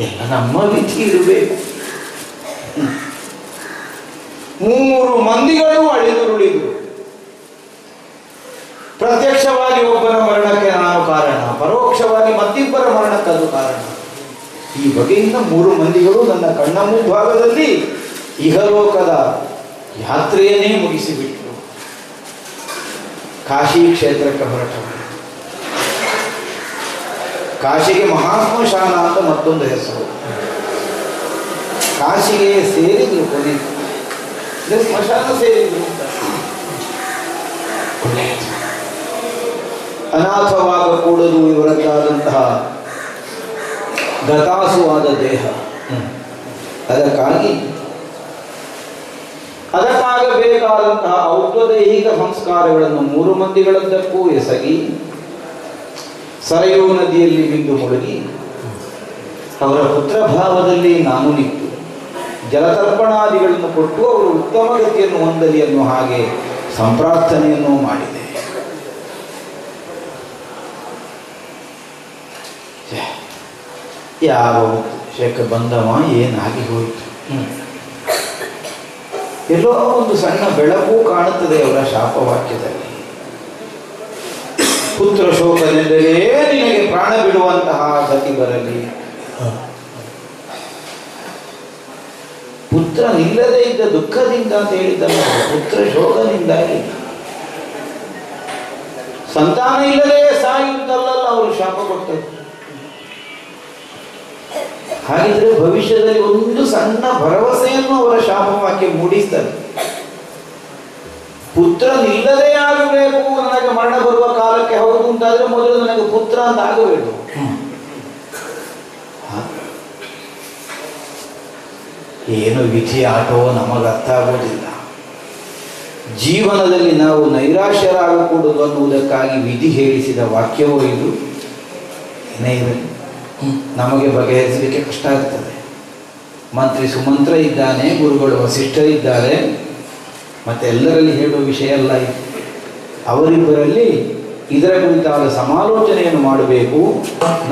ಎಲ್ಲ ನಮ್ಮ ವಿಧಿ ಇರಬೇಕು. 3 ಮಂದಿಗಳು ಅಳಿದುರುಳಿದರು. ಪ್ರತ್ಯಕ್ಷವಾಗಿ ಒಬ್ಬನ ಮರಣಕ್ಕೆ ನಾನು ಕಾರಣ, ಪರೋಕ್ಷವಾಗಿ ಮತ್ತಿಬ್ಬರ ಮರಣಕ್ಕದು ಕಾರಣ. ಈ ಬಗೆಯಿಂದ 3 ಮಂದಿಗಳು ನನ್ನ ಕಣ್ಣ ಮುಂಭಾಗದಲ್ಲಿ ಇಹಲೋಕದ ಯಾತ್ರೆಯನ್ನೇ ಮುಗಿಸಿಬಿಟ್ರು. ಕಾಶಿ ಕ್ಷೇತ್ರಕ್ಕೆ ಹೊರಟವರು. ಕಾಶಿಗೆ ಮಹಾಶ್ಮಶಾನ ಅಂತ ಮತ್ತೊಂದು ಹೆಸರು. ಕಾಶಿಗೆ ಸೇರಿದ್ರು, ಕೊನೆ ಸ್ಮಶಾನ ಸೇರಿದ್ರು ಅಂತ. ಅನಾಥವಾಗಕೂಡದು ಇವರದ್ದಾದಂತಹ ಗತಾಸುವಾದ ದೇಹ. ಅದಕ್ಕಾಗಬೇಕಾದಂತಹ ಔಷಧೈಹಿಕ ಸಂಸ್ಕಾರಗಳನ್ನು 3 ಮಂದಿಗಳದ್ದಕ್ಕೂ ಎಸಗಿ ಸರಯೂ ನದಿಯಲ್ಲಿ ಬಿದ್ದು ಮುಳುಗಿ ಅವರ ಪುತ್ರಭಾವದಲ್ಲಿ ನಾನು ನಿಂತು ಜಲತರ್ಪಣಾದಿಗಳನ್ನು ಕೊಟ್ಟು ಅವರು ಉತ್ತಮ ಗತಿಯನ್ನು ಹೊಂದಲಿ ಅನ್ನೋ ಹಾಗೆ ಸಂಪ್ರಾರ್ಥನೆಯನ್ನು ಮಾಡಿದೆ. ಯಾವ ಶೇಖ ಬಂದವ ಏನಾಗಿ ಹೋಯಿತು. ಎಲ್ಲೋ ಒಂದು ಸಣ್ಣ ಬೆಳಕು ಕಾಣುತ್ತದೆ ಅವರ ಶಾಪವಾಕ್ಯದಲ್ಲಿ. ಪುತ್ರ ಶೋಕದಿಂದಲೇ ನಿನಗೆ ಪ್ರಾಣ ಬಿಡುವಂತಹ ಗತಿ ಬರಲಿ. ಪುತ್ರ ನಿಲ್ಲದೇ ಇದ್ದ ದುಃಖದಿಂದ ಅಂತ ಹೇಳಿದ್ದಲ್ಲ, ಪುತ್ರ ಶೋಕದಿಂದಾಗಿ ಸಂತಾನ ಇಲ್ಲದೆ ಸಾಯುತ್ತಲ್ಲ ಅವರು ಶಾಪ ಕೊಟ್ಟರು. ಹಾಗಿದ್ರೆ ಭವಿಷ್ಯದಲ್ಲಿ ಒಂದು ಸಣ್ಣ ಭರವಸೆಯನ್ನು ಅವರ ಶಾಪವಾಕ್ಯ ಮೂಡಿಸ್ತಾರೆ. ಪುತ್ರ ನಿಲ್ಲದೇ ಆಗಬೇಕು, ನನಗೆ ಮರಣ ಬರುವ ಕಾಲಕ್ಕೆ ಹೌದು ಅಂತಾದ್ರೆ ಮೊದಲು ನನಗೆ ಪುತ್ರ ಅಂತ ಆಗಬೇಕು. ಏನು ವಿಧಿ ಆಟೋ ನಮಗೆ ಅರ್ಥ ಆಗೋದಿಲ್ಲ. ಜೀವನದಲ್ಲಿ ನಾವು ನೈರಾಶ್ಯರಾಗಕೂಡದು ಅನ್ನುವುದಕ್ಕಾಗಿ ವಿಧಿ ಹೇಳಿಸಿದ ವಾಕ್ಯವೋ ಇದು. ಏನೇ ಇರಲಿ, ನಮಗೆ ಬಗೆಹರಿಸಲಿಕ್ಕೆ ಕಷ್ಟ ಆಗ್ತದೆ. ಮಂತ್ರಿ ಸುಮಂತ್ರ ಇದ್ದಾನೆ, ಗುರುಗಳು ವಸಿಷ್ಠರಿದ್ದಾರೆ, ಮತ್ತೆ ಎಲ್ಲರಲ್ಲಿ ಹೇಳುವ ವಿಷಯ ಎಲ್ಲ ಇದೆ. ಅವರಿಬ್ಬರಲ್ಲಿ ಇದರ ಕುರಿತಾದ ಸಮಾಲೋಚನೆಯನ್ನು ಮಾಡಬೇಕು.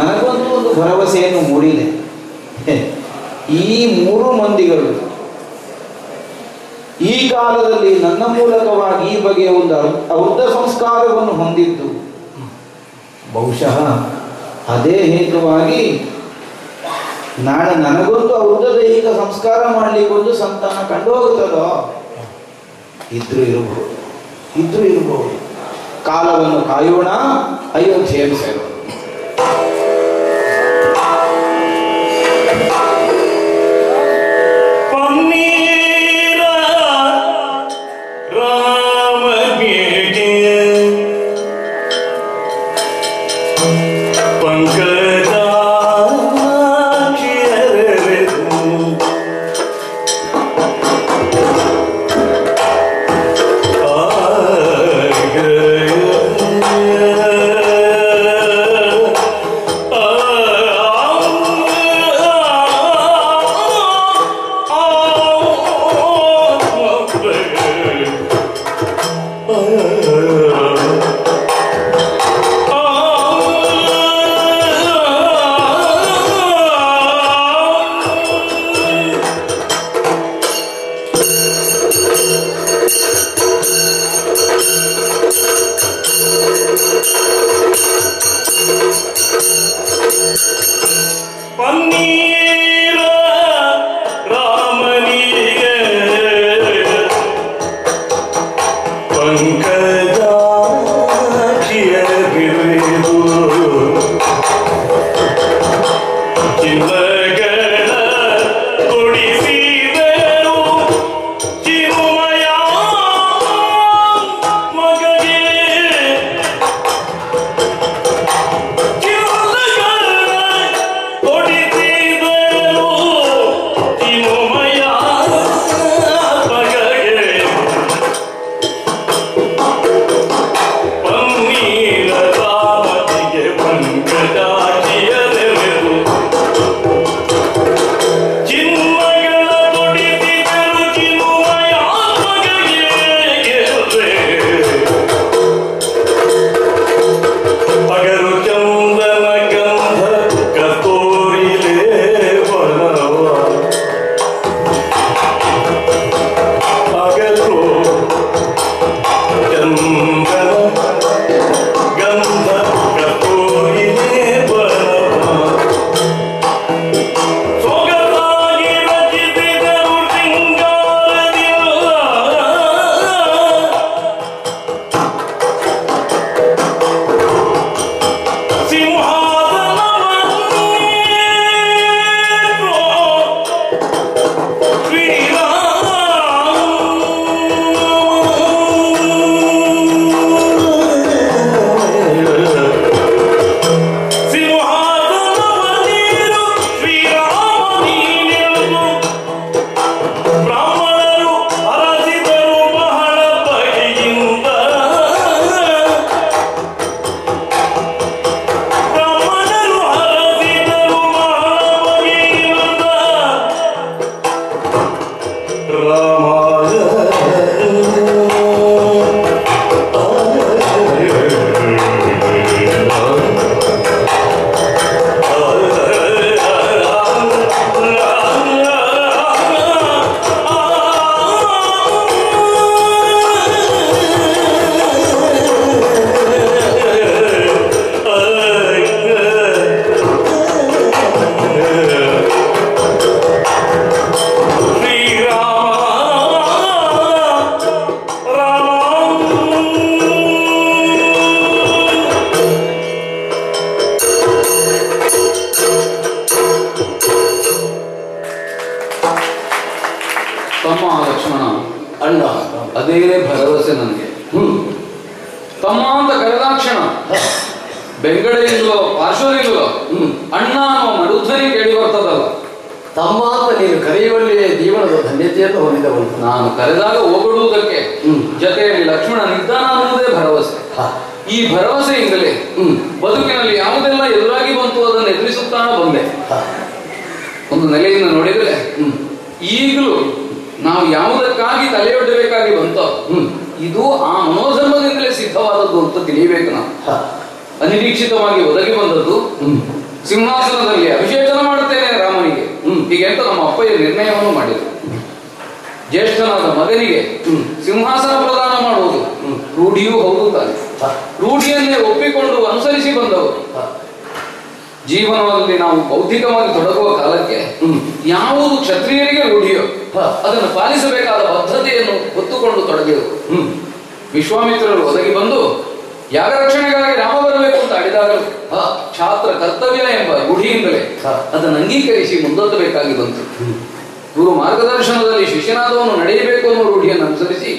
ನನಗೊಂದು ಒಂದು ಭರವಸೆಯನ್ನು ಮೂಡಿದೆ. ಈ 3 ಮಂದಿಗಳು ಈ ಕಾಲದಲ್ಲಿ ನನ್ನ ಮೂಲಕವಾಗಿ ಈ ಬಗೆಯ ಒಂದು ಔಷಧ ಸಂಸ್ಕಾರವನ್ನು ಹೊಂದಿದ್ದು ಬಹುಶಃ ಅದೇ ಹೇತುವಾಗಿ ನಾಳೆ ನನಗೊಂದು ಔಷಧೈಹಿಕ ಸಂಸ್ಕಾರ ಮಾಡಲಿಕ್ಕೊಂದು ಸಂತಾನ ಕಂಡು ಹೋಗುತ್ತದೋ. ಇದ್ರೂ ಇರಬಹುದು. ಕಾಲವನ್ನು ಕಾಯೋಣ. ಅಯೋಧ್ಯೆಯನ್ನು ಸೇರೋಣ. ಅಣ್ಣ ಅದೇ ಭರವಸೆ ನನಗೆ. ತಮ್ಮ ಅಂತ ಕರೆದಾಕ್ಷಣ ಬೆಂಗಡೆಯಿಂದಲೋ ಪಾರ್ಶ್ವದಿಂದಲೋ ಅಣ್ಣ ಅನ್ನೋ ಮರುಧ್ವನಿ ಕೇಳಿ ಬರ್ತದಲ್ಲ. ತಮ್ಮ ಅಂತ ನೀನು ಕರೆಯುವಲ್ಲಿಯೇ ಜೀವನದ ಧನ್ಯತೆಯನ್ನು ಹೊಂದಿದವನು. ನಾನು ಕರೆದಾಗ ಹೋಗಡುವುದಕ್ಕೆ ಜೊತೆಯಲ್ಲಿ ಲಕ್ಷ್ಮಣ ನಿದ್ದಾನ ಅನ್ನುವುದೇ ಭರವಸೆ. ಈ ಭರವಸೆಯಿಂದಲೇ ಬದುಕಿನಲ್ಲಿ ಯಾವುದೆಲ್ಲ ಎದುರಾಗಿ ಬಂತು ಅದನ್ನು ಎದುರಿಸುತ್ತಾ ಬಂದೆ. ಒಂದು ನೆಲೆಯಿಂದ ನೋಡಿದರೆ ಈಗಲೂ ನಾವು ಯಾವುದಕ್ಕಾಗಿ ತಲೆಯೊಡ್ಡಬೇಕಾಗಿ ಬಂತೋ ಇದು ಆ ಮನೋಧರ್ಮದಿಂದಲೇ ಸಿದ್ಧವಾದದ್ದು ಅಂತ ತಿಳಿಯಬೇಕು. ನಾವು ಅನಿರೀಕ್ಷಿತವಾಗಿ ಒದಗಿ ಬಂದದ್ದು. ಸಿಂಹಾಸನದಲ್ಲಿ ಅಭಿಷೇಚನ ಮಾಡುತ್ತೇನೆ ರಾಮನಿಗೆ ಹೀಗೆ ಅಂತ ನಮ್ಮ ಅಪ್ಪಯ್ಯ ನಿರ್ಣಯವನ್ನು ಮಾಡಿದರು. ಜ್ಯೇಷ್ಠನಾದ ಮಗನಿಗೆ ಸಿಂಹಾಸನ ಪ್ರದಾನ ಮಾಡುವುದು ರೂಢಿಯೂ ಹೌದು ತಾನೆ. ರೂಢಿಯನ್ನೇ ಒಪ್ಪಿಕೊಂಡು ಅನುಸರಿಸಿ ಬಂದವರು. ಜೀವನದಲ್ಲಿ ನಾವು ಬೌದ್ಧಿಕವಾಗಿ ತೊಡಗುವ ಕಾಲಕ್ಕೆ ಯಾವುದು ಕ್ಷತ್ರಿಯರಿಗೆ ರೂಢಿಯೋ ಅದನ್ನು ಪಾಲಿಸಬೇಕಾದ ಬದ್ಧತೆಯನ್ನು ಹೊತ್ತುಕೊಂಡು ತೊಡಗಿದರು. ವಿಶ್ವಾಮಿತ್ರರು ಒದಗಿ ಬಂದು ಯಾಗ ರಕ್ಷಣೆಗಾಗಿ ರಾಮ ಬರಬೇಕು ಅಂತ ಆಡಿದಾಗಲೂ ಛಾತ್ರ ಕರ್ತವ್ಯ ಎಂಬ ಗುಡಿಯಿಂದಲೇ ಅದನ್ನು ಅಂಗೀಕರಿಸಿ ಮುಂದೊತ್ತಬೇಕಾಗಿ ಬಂತು. ಗುರು ಮಾರ್ಗದರ್ಶನದಲ್ಲಿ ಶಿಷ್ಯನಾದವನು ನಡೆಯಬೇಕು ಅನ್ನೋ ರೂಢಿಯನ್ನು ಅನುಸರಿಸಿ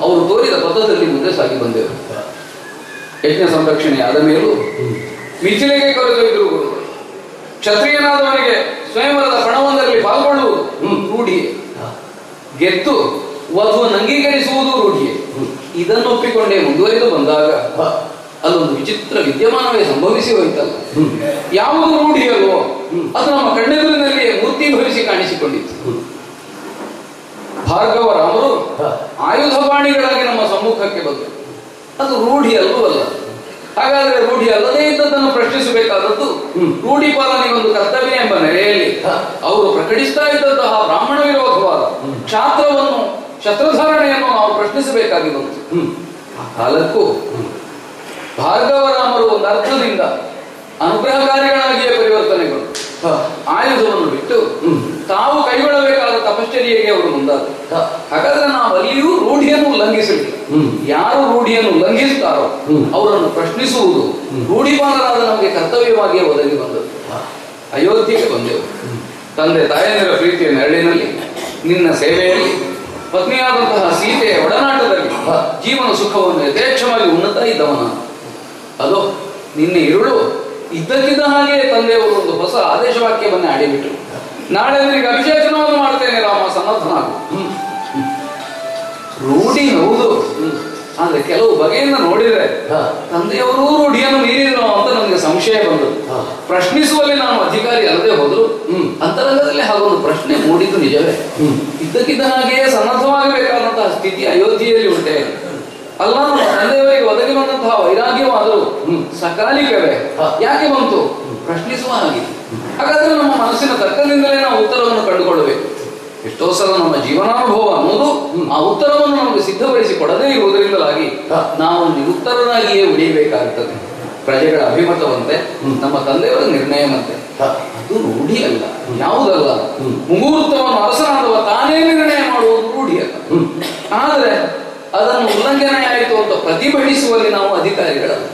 ಅವರು ತೋರಿದ ಪಥದಲ್ಲಿ ಮುಂದೆ ಸಾಗಿ ಬಂದೆವು. ಯಜ್ಞ ಸಂರಕ್ಷಣೆ ಆದ ಮೇಲೂ ಮಿಥಿಲೆಗೆ ಕರೆದೊಯ್ದರು ಗುರುಗಳು. ಕ್ಷತ್ರಿಯನಾದವನಿಗೆ ಸ್ವಯಂವರದ ಪಣವೊಂದರಲ್ಲಿ ಪಾಲ್ಗೊಳ್ಳುವುದು ರೂಢಿಯೇ. ಗೆದ್ದು ವಧುವನ್ನು ಅಂಗೀಕರಿಸುವುದು ರೂಢಿಯೇ. ಇದನ್ನು ಒಪ್ಪಿಕೊಂಡೇ ಮುಂದುವರಿದು ಬಂದಾಗ ಅಲ್ಲೊಂದು ವಿಚಿತ್ರ ವಿದ್ಯಮಾನವೇ ಸಂಭವಿಸಿ ಹೋಯ್ತಲ್ಲ. ಯಾವುದು ರೂಢಿಯಲ್ವೋ ಅದು ನಮ್ಮ ಕಣ್ಣೆದುರಿನಲ್ಲಿಯೇ ಮೂರ್ತಿ ಭವಿಸಿ ಕಾಣಿಸಿಕೊಂಡಿತ್ತು. ಭಾರ್ಗವ ರಾಮರು ಆಯುಧಪಾಣಿಗಳಾಗಿ ನಮ್ಮ ಸಮ್ಮುಖಕ್ಕೆ ಬಂದರು. ಅದು ರೂಢಿ ಅಲ್ಲವಲ್ಲ. ಹಾಗಾದ್ರೆ ರೂಢಿ ಅಲ್ಲದೇ ಇದ್ದದ್ದನ್ನು ಪ್ರಶ್ನಿಸಬೇಕಾದದ್ದು ರೂಢಿ ಪಾಲನೆಗೊಂದು ಕರ್ತವ್ಯ ಎಂಬ ನೆಲೆಯಲ್ಲಿ ಅವರು ಪ್ರಕಟಿಸ್ತಾ ಇದ್ದಂತಹ ಬ್ರಾಹ್ಮಣ ವಿರೋಧವಾದ ಕ್ಷಾತ್ರವನ್ನು ಶಸ್ತ್ರಧಾರಣೆಯನ್ನು ನಾವು ಪ್ರಶ್ನಿಸಬೇಕಾಗಿ ಬಂತು. ಆ ಕಾಲಕ್ಕೂ ಭಾರ್ಗವರಾಮರು ಒಂದು ಅರ್ಥದಿಂದ ಅನುಗ್ರಹಕಾರಿಗಳಾಗಿಯೇ ಪರಿವರ್ತನೆಗಳು. ಆಯುಧವನ್ನು ಬಿಟ್ಟು ತಾವು ಕೈಗೊಳ್ಳಬೇಕಾದ ತಪಶ್ಚರ್ಯೆಗೆ ಅವರು ಮುಂದಾದರು. ಹಾಗಾದ್ರೆ ನಾವು ಅಲ್ಲಿಯೂ ರೂಢಿಯನ್ನು ಉಲ್ಲಂಘಿಸಲಿಲ್ಲ. ಯಾರು ರೂಢಿಯನ್ನು ಉಲ್ಲಂಘಿಸುತ್ತಾರೋ ಅವರನ್ನು ಪ್ರಶ್ನಿಸುವುದು ರೂಢಿಪಾಲರಾದ ನಮಗೆ ಕರ್ತವ್ಯವಾಗಿಯೇ ಒದಗಿ ಬಂದದ್ದು. ಅಯೋಧ್ಯೆಗೆ ಬಂದೆವು. ತಂದೆ ತಾಯಂದಿರ ಪ್ರೀತಿಯ ನೆರಳಿನಲ್ಲಿ ನಿನ್ನ ಸೇವೆಯಲ್ಲಿ ಪತ್ನಿಯಾದಂತಹ ಸೀತೆಯ ಒಡನಾಟದಲ್ಲಿ ಜೀವನ ಸುಖವನ್ನು ಯಥೇಚ್ಛವಾಗಿ ಉಣ್ಣುತ್ತಾ ಇದ್ದವನ. ಅದು ನಿನ್ನೆ ಇರುಳು ಇದ್ದಕ್ಕಿದ್ದ ಹಾಗೆ ತಂದೆಯವರು ಒಂದು ಹೊಸ ಆದೇಶ ವಾಕ್ಯವನ್ನೇ ಆಡಿಬಿಟ್ರು. ನಾಳೆ ಅವರಿಗೆ ಅಭಿಷೇಚನವನ್ನು ಮಾಡ್ತೇನೆ ರಾಮ, ಸನ್ನದ್ಧನಾಗು. ರೂಢಿ ಹೌದು, ಆದ್ರೆ ಕೆಲವು ಬಗೆಯಿಂದ ನೋಡಿದ್ರೆ ತಂದೆಯವರು ರೂಢಿಯನ್ನು ಮೀರಿದ್ರು ಅಂತ ನನಗೆ ಸಂಶಯ ಬಂದದ್ದು. ಪ್ರಶ್ನಿಸುವಲ್ಲಿ ನಾನು ಅಧಿಕಾರಿ ಅಲ್ಲದೆ ಹೋದ್ರು ಅಂತರಂಗದಲ್ಲಿ ಹಾಗೊಂದು ಪ್ರಶ್ನೆ ಮೂಡಿದ್ದು ನಿಜವೇ. ಇದ್ದಕ್ಕಿದ್ದ ಹಾಗೆಯೇ ಸನ್ನದ್ಧವಾಗಬೇಕಾದಂತಹ ಸ್ಥಿತಿ ಅಯೋಧ್ಯೆಯಲ್ಲಿ ಉಂಟೆ ಅಲ್ಲ. ನಮ್ಮ ತಂದೆಯವರಿಗೆ ಒದಗಿ ಬಂದಂತಹ ವೈರಾಗ್ಯವಾದರೂ ಸಕಾಲಿಕವೇ ಯಾಕೆ ಬಂತು ಪ್ರಶ್ನಿಸುವ ಹಾಗೆ. ಹಾಗಾದ್ರೆ ನಮ್ಮ ಮನಸ್ಸಿನ ತಕ್ಕದಿಂದಲೇ ನಾವು ಉತ್ತರವನ್ನು ಕಂಡುಕೊಳ್ಳಬೇಕು. ಎಷ್ಟೋ ಸಲ ನಮ್ಮ ಜೀವನಾನುಭವ ಅನ್ನೋದು ಆ ಉತ್ತರವನ್ನು ನಮಗೆ ಸಿದ್ಧಪಡಿಸಿ ಕೊಡದೇ ಇರುವುದರಿಂದಲಾಗಿ ನಾವು ನಿರುತ್ತರರಾಗಿಯೇ ಉಳಿಯಬೇಕಾಗುತ್ತದೆ. ಪ್ರಜೆಗಳ ಅಭಿಮತವಂತೆ, ನಮ್ಮ ತಂದೆಯವರ ನಿರ್ಣಯವಂತೆ. ಅದು ರೂಢಿ ಅಲ್ಲ, ಯಾವುದಲ್ಲ. ಮುಹೂರ್ತವನ್ನು ಅರಸನಾದವ ತಾನೇ ನಿರ್ಣಯ ಮಾಡುವುದು ರೂಢಿ ಅಲ್ಲ. ಆದರೆ ಅದನ್ನು ಉಲ್ಲಂಘನೆ ಆಯಿತು ಅಂತ ಪ್ರತಿಭಟಿಸುವಲ್ಲಿ ನಾವು ಅಧಿಕಾರಿಗಳಲ್ಲ.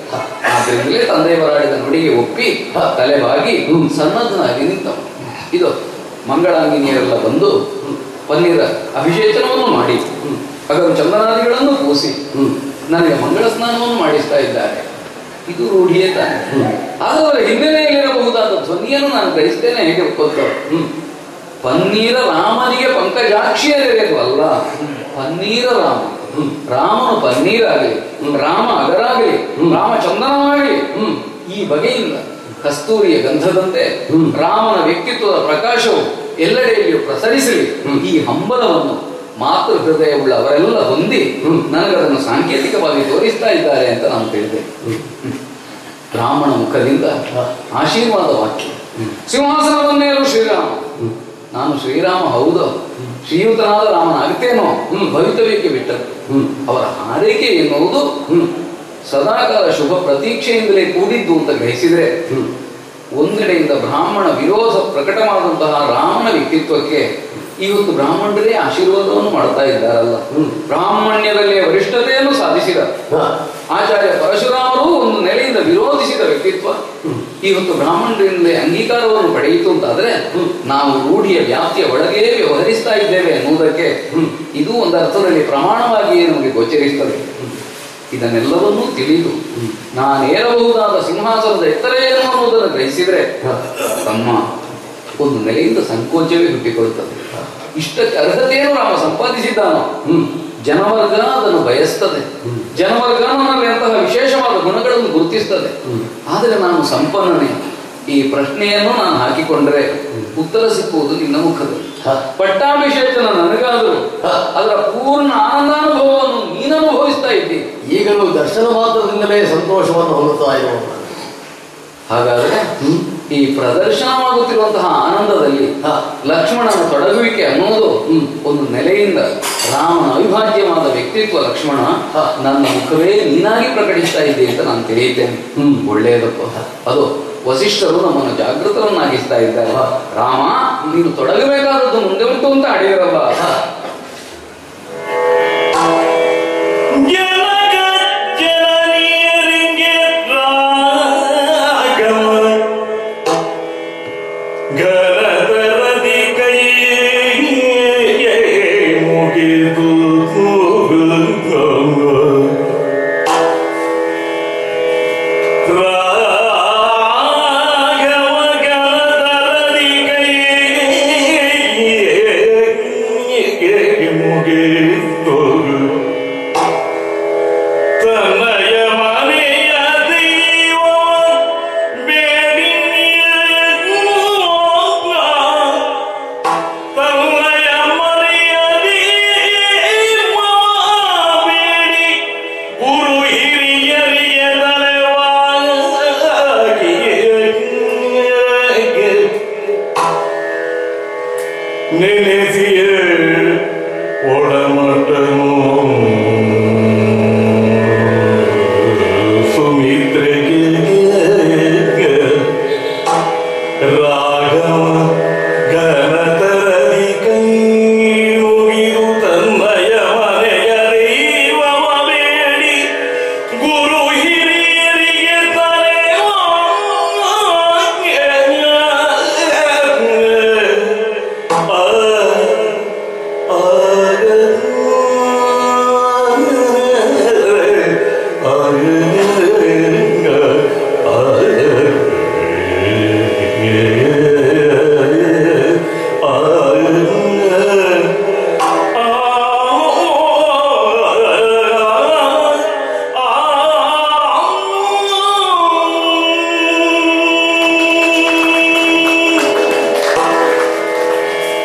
ಆದ್ರಿಂದಲೇ ತಂದೆಯವರಾಡಿದ ನುಡಿಗೆ ಒಪ್ಪಿ ತಲೆಬಾಗಿ ಸನ್ನದ್ಧನಾಗಿ ನಿಂತವ. ಇದು ಮಂಗಳಾಂಗಿನಿಯರೆಲ್ಲ ಬಂದು ಪನ್ನೀರ ಅಭಿಷೇಚನವನ್ನು ಮಾಡಿ ಅಗರು ಚಂದನಾದಿಗಳನ್ನು ಪೂಸಿ ನನಗೆ ಮಂಗಳ ಸ್ನಾನವನ್ನು ಮಾಡಿಸ್ತಾ ಇದ್ದಾರೆ. ಇದು ರೂಢಿಯೇ ತಾನೆ. ಆದರೆ ಹಿನ್ನೆಲೆಯಲ್ಲಿರಬಹುದಾದ ಧ್ವನಿಯನ್ನು ನಾನು ಗ್ರಹಿಸ್ತೇನೆ. ಹೇಗೆ ಒಪ್ಕೊಳ್ತಾರೆ? ಪನ್ನೀರ ರಾಮನಿಗೆ ಪಂಕಜಾಕ್ಷಿಯರಿಗೂ ಅಲ್ಲ, ಪನ್ನೀರ ರಾಮ. ರಾಮನು ಪನ್ನೀರಾಗಲಿ, ರಾಮ ಅಗರಾಗಲಿ, ರಾಮ ಚಂದನವಾಗಲಿ, ಈ ಬಗೆಯಿಂದ ಕಸ್ತೂರಿಯ ಗಂಧದಂತೆ ರಾಮನ ವ್ಯಕ್ತಿತ್ವದ ಪ್ರಕಾಶವು ಎಲ್ಲೆಡೆಯಲ್ಲಿಯೂ ಪ್ರಸರಿಸಲಿ. ಈ ಹಂಬಲವನ್ನು ಮಾತೃ ಹೃದಯವುಳ್ಳವರೆಲ್ಲ ಹೊಂದಿ ನನಗದನ್ನು ಸಾಂಕೇತಿಕವಾಗಿ ತೋರಿಸ್ತಾ ಇದ್ದಾರೆ ಅಂತ ನಾನು ತಿಳಿದೆ. ರಾಮನ ಮುಖದಿಂದ ಆಶೀರ್ವಾದ ವಾಕ್ಯ. ಸಿಂಹಾಸನವನ್ನೇರು ಶ್ರೀರಾಮ. ನಾನು ಶ್ರೀರಾಮ ಹೌದು, ಶ್ರೀಯುತನಾದ ರಾಮನಾಗುತ್ತೇನೋ ಭವಿತವ್ಯಕ್ಕೆ ಬಿಟ್ಟದ್ದು. ಅವರ ಹಾರೈಕೆ ಎನ್ನುವುದು ಸದಾಕಾಲ ಶುಭ ಪ್ರತೀಕ್ಷೆಯಿಂದಲೇ ಕೂಡಿದ್ದು ಅಂತ ಗ್ರಹಿಸಿದರೆ, ಒಂದೆಡೆಯಿಂದ ಬ್ರಾಹ್ಮಣ ವಿರೋಧ ಪ್ರಕಟವಾದಂತಹ ರಾಮನ ವ್ಯಕ್ತಿತ್ವಕ್ಕೆ ಇವತ್ತು ಬ್ರಾಹ್ಮಣರೇ ಆಶೀರ್ವಾದವನ್ನು ಮಾಡ್ತಾ ಇದ್ದಾರಲ್ಲ. ಬ್ರಾಹ್ಮಣ್ಯದಲ್ಲಿ ವರಿಷ್ಠತೆಯನ್ನು ಸಾಧಿಸಿದ ಆಚಾರ್ಯ ಪರಶುರಾಮರು ಒಂದು ನೆಲೆಯಿಂದ ವಿರೋಧಿಸಿದ ವ್ಯಕ್ತಿತ್ವ ಇವತ್ತು ಬ್ರಾಹ್ಮಣರಿಂದ ಅಂಗೀಕಾರವನ್ನು ಪಡೆಯಿತು ಅಂತಾದ್ರೆ ನಾವು ರೂಢಿಯ ವ್ಯಾಪ್ತಿಯ ಒಳಗೇ ವ್ಯವಹರಿಸ್ತಾ ಇದ್ದೇವೆ ಎನ್ನುವುದಕ್ಕೆ ಇದು ಒಂದು ಅರ್ಥದಲ್ಲಿ ಪ್ರಮಾಣವಾಗಿಯೇ ನಮಗೆ ಗೋಚರಿಸ್ತದೆ. ಇದನ್ನೆಲ್ಲವನ್ನೂ ತಿಳಿದು ನಾನೇರಬಹುದಾದ ಸಿಂಹಾಸನದ ಎತ್ತರ ಏನು ಅನ್ನೋದನ್ನು ಗ್ರಹಿಸಿದ್ರೆ ತಮ್ಮ ಒಂದು ನೆಲೆಯಿಂದ ಸಂಕೋಚವೇ ಹುಟ್ಟಿಕೊಳ್ಳುತ್ತದೆ. ಇಷ್ಟಕ್ಕೆ ಅರ್ಹತೆಯನ್ನು ರಾಮ ಸಂಪಾದಿಸಿದ್ದಾನೋ ಜನವರ್ಗ ಅದನ್ನು ಬಯಸ್ತದೆ. ಜನವರ್ಗ ನನ್ನಲ್ಲಿ ಅಂತಹ ವಿಶೇಷವಾದ ಗುಣಗಳನ್ನು ಗುರುತಿಸ್ತದೆ. ಆದರೆ ನಾನು ಸಂಪನ್ನನೇ, ಈ ಪ್ರಶ್ನೆಯನ್ನು ನಾನು ಹಾಕಿಕೊಂಡ್ರೆ ಉತ್ತರ ಸಿಕ್ಕುವುದು ನಿನ್ನ ಮುಖದಲ್ಲಿ. ಪಟ್ಟಾಭಿಷೇಚನ ನನಗಾದರೂ ಅದರ ಪೂರ್ಣ ಆನಂದಾನುಭವವನ್ನು ನೀನು ಅನುಭವಿಸ್ತಾ ಇದ್ದೀನಿ. ಈಗಲೂ ದರ್ಶನ ಮಾತ್ರದಿಂದಲೇ ಸಂತೋಷವನ್ನು ಹೊಂದುತ್ತಾ ಇರುವ ಹಾಗಾದ್ರೆ ಈ ಪ್ರದರ್ಶನವಾಗುತ್ತಿರುವಂತಹ ಆನಂದದಲ್ಲಿ ಲಕ್ಷ್ಮಣನ ತೊಡಗುವಿಕೆ ಅನ್ನೋದು ಒಂದು ನೆಲೆಯಿಂದ ರಾಮನ ಅವಿಭಾಜ್ಯವಾದ ವ್ಯಕ್ತಿತ್ವ. ಲಕ್ಷ್ಮಣ, ನನ್ನ ಮುಖವೇ ನೀನಾಗಿ ಪ್ರಕಟಿಸ್ತಾ ಇದ್ದೆ ಅಂತ ನಾನು ತಿಳಿಯುತ್ತೇನೆ. ಒಳ್ಳೆಯದಪ್ಪ. ಅದು ವಸಿಷ್ಠರು ನಮ್ಮನ್ನು ಜಾಗೃತರನ್ನಾಗಿಸ್ತಾ ಇದ್ದಾರೆ. ರಾಮ, ನೀನು ತೊಡಗಬೇಕಾದದ್ದು ಮುಂದೆ ಉಂಟು ಅಂತ ಅಡಿಯರಲ್ಲ.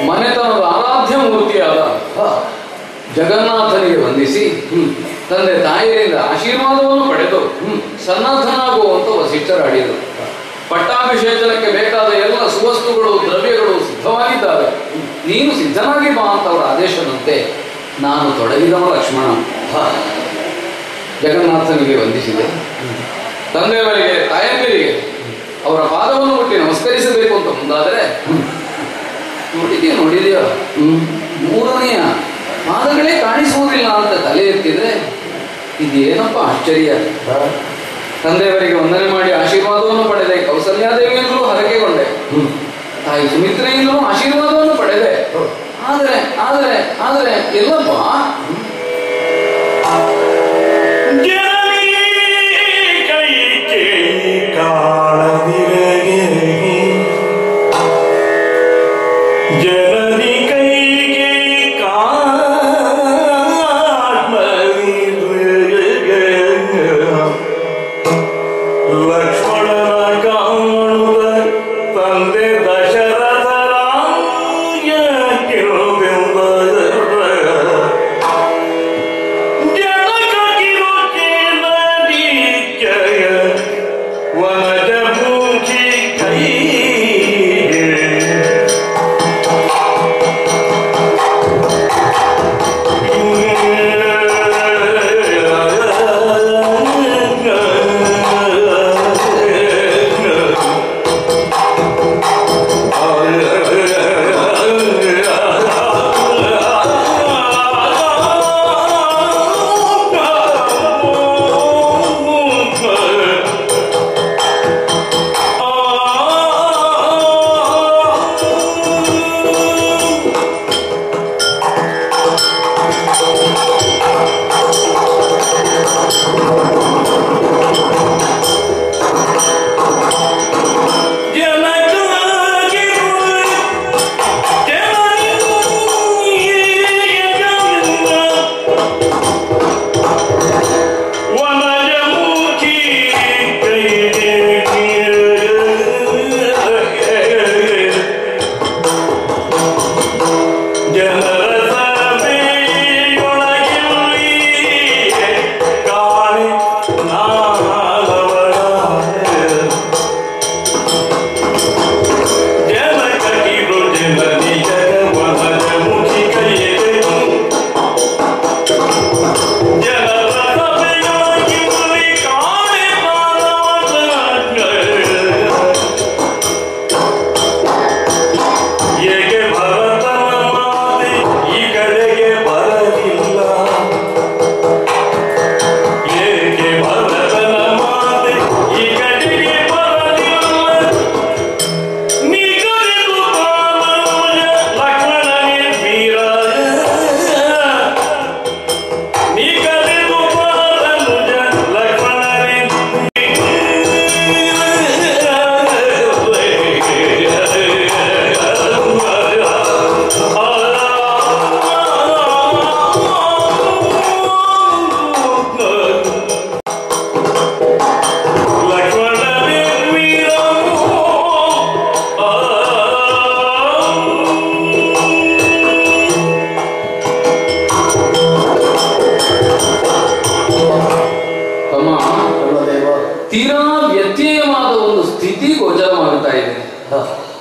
ಮನೆತನದ ಆರಾಧ್ಯ ಮೂರ್ತಿಯಾದ ಜಗನ್ನಾಥನಿಗೆ ವಂದಿಸಿ ತಂದೆ ತಾಯಿಯಿಂದ ಆಶೀರ್ವಾದವನ್ನು ಪಡೆದು ಸನ್ನದ್ಧನಾಗುವಂತ ವಸಿಷ್ಠರಾಡಿದರು. ಪಟ್ಟಾಭಿಷೇಚನಕ್ಕೆ ಬೇಕಾದ ಎಲ್ಲ ಸುವಸ್ತುಗಳು ದ್ರವ್ಯಗಳು ಸಿದ್ಧವಾಗಿದ್ದಾವೆ, ನೀನು ಸಿದ್ಧನಾಗಿ ಬಾ ಅಂತವರ ಆದೇಶದಂತೆ ನಾನು ತೊಡಗಿದವ ಲಕ್ಷ್ಮಣ. ಜಗನ್ನಾಥನಿಗೆ ವಂದಿಸಿದೆ. ತಂದೆಯವರಿಗೆ ತಾಯಂದಿರಿಗೆ ಅವರ ಪಾದವನ್ನು ಮುಟ್ಟಿ ನಮಸ್ಕರಿಸಬೇಕು ಅಂತ ಮುಂದಾದರೆ ನೋಡಿದೆಯೋ ಮೂರನೆಯ ಪಾದಗಳೇ ಕಾಣಿಸುವುದಿಲ್ಲ ಅಂತ ತಲೆ ಎತ್ತಿದ್ರೆ ಇದೇನಪ್ಪ ಆಶ್ಚರ್ಯ. ತಂದೆಯವರಿಗೆ ವಂದನೆ ಮಾಡಿ ಆಶೀರ್ವಾದವನ್ನು ಪಡೆದೆ. ಕೌಸಲ್ಯಾದೇವಿಯಿಂದಲೂ ಹರಕೆಗೊಂಡೆ. ತಾಯಿ ಸುಮಿತ್ರೆಯಿಂದಲೂ ಆಶೀರ್ವಾದವನ್ನು ಪಡೆದೆ. ಆದರೆ ಆದರೆ ಆದರೆ ಎಲ್ಲಪ್ಪ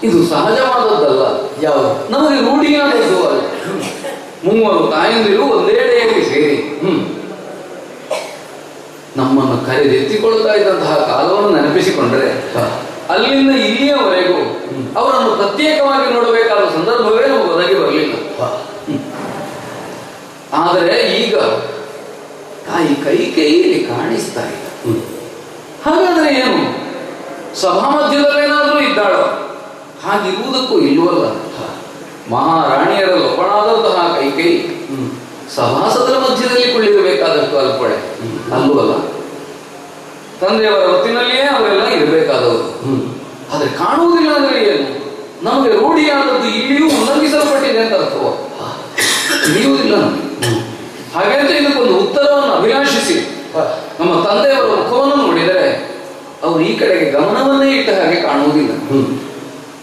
ಇದು ಸಹಜವಾದದ್ದಲ್ಲ. ಯಾವುದು? ನಮಗೆ ರೂಢಿಯಾದದ್ದು ಅಲ್ಲ. ಮೂವರು ತಾಯಂದಿರು ಒಂದೇಡೆಯಲ್ಲಿ ಸೇರಿ ನಮ್ಮನ್ನು ಕರೆದೆತ್ತಿಕೊಳ್ತಾ ಇದ್ದಂತಹ ಕಾಲವನ್ನು ನೆನಪಿಸಿಕೊಂಡ್ರೆ ಅಲ್ಲಿಂದ ಇಲ್ಲಿಯವರೆಗೂ ಅವರನ್ನು ಪ್ರತ್ಯೇಕವಾಗಿ ನೋಡಬೇಕಾದ ಸಂದರ್ಭವೇ ನಮಗೆ ಒದಗಿ ಬರಲಿಲ್ಲ. ಆದರೆ ಈಗ ತಾಯಿ ಕೈಕೇಯಿಯಲ್ಲಿ ಕಾಣಿಸ್ತಾ ಇಲ್ಲ. ಹಾಗಾದ್ರೆ ಏನು? ಸಭಾ ಮಧ್ಯದಲ್ಲೇನಾದ್ರೂ ಇದ್ದಾಳೋ? ಹಾಗಿರುವುದಕ್ಕೂ ಇಲ್ಲವಲ್ಲ. ಮಹಾರಾಣಿಯರಲ್ಲಿ ಒಬ್ಬಳಾದಂತಹ ಕೈಕೇಯಿ ಸಭಾಸದರ ಮಧ್ಯದಲ್ಲಿ ಕುಳ್ಳಿರಬೇಕಾದಷ್ಟು ಅಲ್ಪಳೆ ಅಲ್ಲವಲ್ಲ. ತಂದೆಯವರ ಹೊತ್ತಿನಲ್ಲಿಯೇ ಅವರೆಲ್ಲ ಇರಬೇಕಾದವರು. ಆದ್ರೆ ಕಾಣುವುದಿಲ್ಲ ಅಂದ್ರೆ ಏನು? ನಮಗೆ ರೂಢಿಯಾದದ್ದು ಇಲ್ಲಿಯೂ ಉಲ್ಲಂಘಿಸಲ್ಪಟ್ಟಿದೆ ಅಂತ ಅರ್ಥವ? ತಿಳಿಯುವುದಿಲ್ಲ ನಮಗೆ. ಹಾಗಂತ ಇದಕ್ಕೊಂದು ಉತ್ತರವನ್ನು ಅಭಿಲಾಷಿಸಿ ನಮ್ಮ ತಂದೆಯವರ ಮುಖವನ್ನು ನೋಡಿದರೆ ಅವರು ಈ ಕಡೆಗೆ ಗಮನವನ್ನೇ ಇಟ್ಟ ಹಾಗೆ ಕಾಣುವುದಿಲ್ಲ.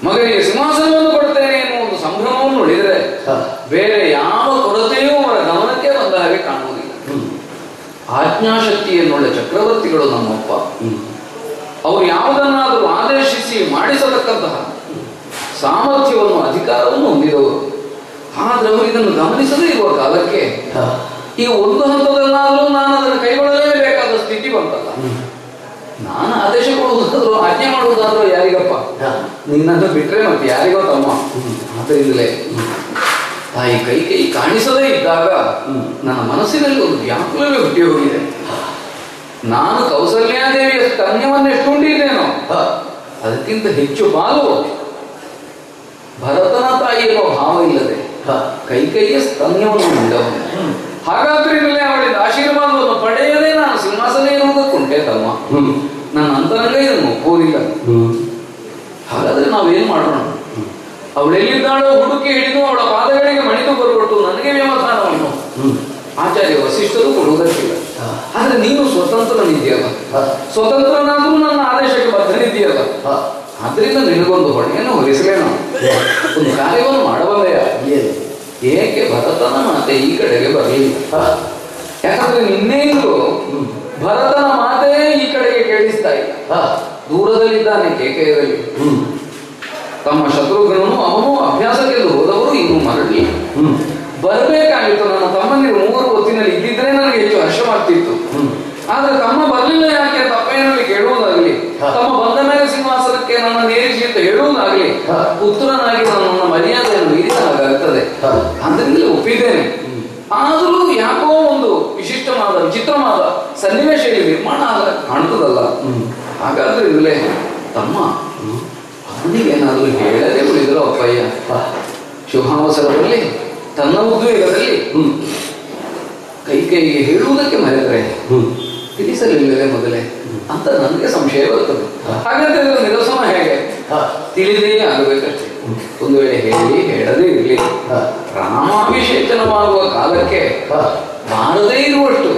ಮಗನಿಗೆ ಸಿಂಹಾಸನವನ್ನು ಕೊಡ್ತೇನೆ ಎನ್ನುವ ಒಂದು ಸಂಭ್ರಮವನ್ನು ನೋಡಿದರೆ ಬೇರೆ ಯಾವ ಕೊರತೆಯೂ ಅವರ ಗಮನಕ್ಕೆ ಬಂದ ಹಾಗೆ ಕಾಣುವುದಿಲ್ಲ. ಆಜ್ಞಾಶಕ್ತಿಯನ್ನುಳ್ಳ ಚಕ್ರವರ್ತಿಗಳು ನಮ್ಮಪ್ಪ. ಅವರು ಯಾವುದನ್ನಾದರೂ ಆದೇಶಿಸಿ ಮಾಡಿಸತಕ್ಕಂತಹ ಸಾಮರ್ಥ್ಯವನ್ನು ಅಧಿಕಾರವನ್ನು ಹೊಂದಿದವರು. ಆದ್ರೆ ಅವರು ಇದನ್ನು ಗಮನಿಸದೇ ಇರುವ ಕಾಲಕ್ಕೆ ಈ ಒಂದು ಹಂತದಲ್ಲಾದರೂ ನಾನು ಅದನ್ನು ಕೈಗೊಳ್ಳಲೇಬೇಕಾದ ಸ್ಥಿತಿ ಬಂತಲ್ಲ. ನಾನು ಆದೇಶ ಕೊಡುವುದಾದ್ರೂ ಆಜ್ಞೆ ಮಾಡುವುದಾದ್ರೂ ಯಾರಿಗಪ್ಪ? ನಿನ್ನನ್ನು ಬಿಟ್ರೆ ಮತ್ತೆ ಯಾರಿಗೋ ತಮ್ಮ. ಆದ್ದರಿಂದಲೇ ತಾಯಿ ಕೈ ಕಾಣಿಸದೇ ಇದ್ದಾಗ ನನ್ನ ಮನಸ್ಸಿನಲ್ಲಿ ಒಂದು ವ್ಯಾಕುಲವೇ ಹುಟ್ಟಿ ಹೋಗಿದೆ. ನಾನು ಕೌಸಲ್ಯಾದೇವಿಯ ಸ್ತನ್ಯವನ್ನು ಎಷ್ಟು ಉಂಡಿದ್ದೇನೋ ಅದಕ್ಕಿಂತ ಹೆಚ್ಚು ಪಾಲು ಭರತನ ತಾಯಿ ಎನ್ನುವ ಭಾವ ಇಲ್ಲದೆ ಕೈಯ ಸ್ತನ್ಯವನ್ನು ಉಂಡವನು. ಹಾಗಾದ್ರಿಂದಲೇ ಅವಳಿಂದ ಆಶೀರ್ವಾದವನ್ನು ಪಡೆಯದೆ ನಾನು ಸಿಂಹಾಸನ ಎನ್ನುವುದಕ್ಕುಂಟೆ ತಮ್ಮ. ನನ್ನ ಅಂತರಂಗ ಇದನ್ನು ಒಪ್ಪುವುದಿಲ್ಲ. ಹಾಗಾದ್ರೆ ನಾವೇನ್ ಮಾಡೋಣ? ಅವಳೆಲ್ಲಿದ್ದಾಳೋ ಹುಡುಕಿ ಹಿಡಿದು ಅವಳ ಪಾದಗಳಿಗೆ ಮಣಿದು ಬರುವಟ್ಟು ನನಗೆ ವ್ಯವಧಾನವನ್ನು ಆಚಾರ್ಯ ವಸಿಷ್ಠರು ಕೊಡುವುದಕ್ಕಿಲ್ಲ. ಆದ್ರೆ ನೀನು ಸ್ವತಂತ್ರನಿದೆಯಲ್ಲ, ಸ್ವತಂತ್ರನಾದ್ರೂ ನನ್ನ ಆದೇಶಕ್ಕೆ ಬದ್ಧನಿದೆಯಲ್ಲ. ಆದ್ರಿಂದ ನಿನಗೊಂದು ಹೊಣೆಯನ್ನು ಹೊರಿಸಲೇನು, ಒಂದು ಕಾರ್ಯವನ್ನು ಮಾಡಬಲ್ಲೆಯ? ಏಕೆ ಭರತನ ಮಾತೆ ಈ ಕಡೆಗೆ ಬರಲಿಲ್ಲ? ಯಾಕಂದ್ರೆ ನಿನ್ನೆಯೂ ಭರತನ ಮಾತೇ ಈ ಕಡೆಗೆ ಕೇಳಿಸ್ತಾ ಇಲ್ಲ. ದೂರದಲ್ಲಿದ್ದಾನೆ ಕೇಕೆಯಲ್ಲಿ. ತಮ್ಮ ಶತ್ರುಘ್ನನು ಅವನು ಅಭ್ಯಾಸಕ್ಕೆ ಹೋದವರು ಇನ್ನು ಮರಳಿ ಬರಬೇಕಾಗಿತ್ತು. ನನ್ನ ತಮ್ಮಂದಿರು ಮೂವರು ಹೊತ್ತಿನಲ್ಲಿ ಇದ್ದಿದ್ರೆ ನನಗೆ ಹೆಚ್ಚು ಹರ್ಷವಾಗ್ತಿತ್ತು. ಆದ್ರೆ ತಮ್ಮ ಬರಲಿಲ್ಲ ಯಾಕೆ ತಪ್ಪೇನಲ್ಲಿ ಕೇಳುವುದಾಗ್ಲಿ, ತಮ್ಮ ಬಂದ ಮೇಲೆ ಸಿಂಹಾಸನಕ್ಕೆ ನನ್ನ ನೇರಿಸಿ ಅಂತ ಹೇಳುವುದಾಗ್ಲಿ, ಪುತ್ರನಾಗಿ ನನ್ನ ಮರ್ಯಾದೆಯನ್ನು ಮೀರಿದ ಹಾಗಾಗ್ತದೆ. ಅದರಿಂದಲೇ ಒಪ್ಪಿದ್ದೇನೆ. ಆದರೂ ಯಾಕೋ ಒಂದು ವಿಶಿಷ್ಟವಾದ ವಿಚಿತ್ರವಾದ ಸನ್ನಿವೇಶ ಇಲ್ಲಿ ನಿರ್ಮಾಣ ಕಾಣ್ತದಲ್ಲ. ಹಾಗಾದ್ರೆ ಇಲ್ಲೇ ತಮ್ಮ ಅವನಿಗೇನಾದ್ರೂ ಹೇಳದೆ ಉಳಿದ್ರು ಅಪ್ಪಯ್ಯ. ಶುಭಾವಸರದಲ್ಲಿ ತನ್ನ ಉದ್ವೇಗದಲ್ಲಿ ಕೈಗೆ ಹೇಳುವುದಕ್ಕೆ ಮರೆತರೆ ತಿಳಿಸಲಿಲ್ಲವೇ ಮೊದಲೇ ಅಂತ ನನಗೆ ಸಂಶಯ ಬರ್ತದೆ. ಹಾಗಾದ್ರೆ ನಿರಸನ ಹೇಗೆ ತಿಳಿದೇ ಆಗಬೇಕಷ್ಟೇ. ಒಂದು ವೇಳೆ ಹೇಳಿ ಹೇಳದೇ ಇರಲಿ, ರಾಮಾಭಿಷೇಚನವಾಗುವ ಕಾಲಕ್ಕೆ ಬಾರದೇ ಇರುವಷ್ಟು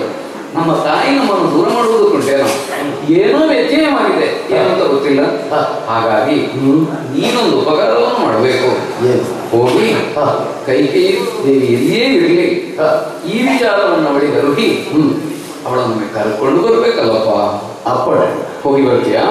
ನಮ್ಮ ತಾಯಿ ನಮ್ಮನ್ನು ದೂರ ಮಾಡುವುದಕ್ಕುಂಟೇನೋ ಏನೋ ವ್ಯತ್ಯಯವಾಗಿದೆ, ಏನಂತ ಗೊತ್ತಿಲ್ಲ. ಹಾಗಾಗಿ ನೀನೊಂದು ಉಪಕಾರವನ್ನು ಮಾಡಬೇಕು. ಹೋಗಿ ಕೈಕೇಯಿ ದೇವಿ ಎಲ್ಲಿಯೇ ಇರಲಿ ಈ ವಿಚಾರವನ್ನು ಅವಳಿಗೆ ಅರುಹಿ ಅವಳನ್ನು ಕರ್ಕೊಂಡು ಬರ್ಬೇಕಲ್ಲಪ್ಪ. ಅಪ್ಪಡೆ ಹೋಗಿ ಬರ್ತೀಯಾ?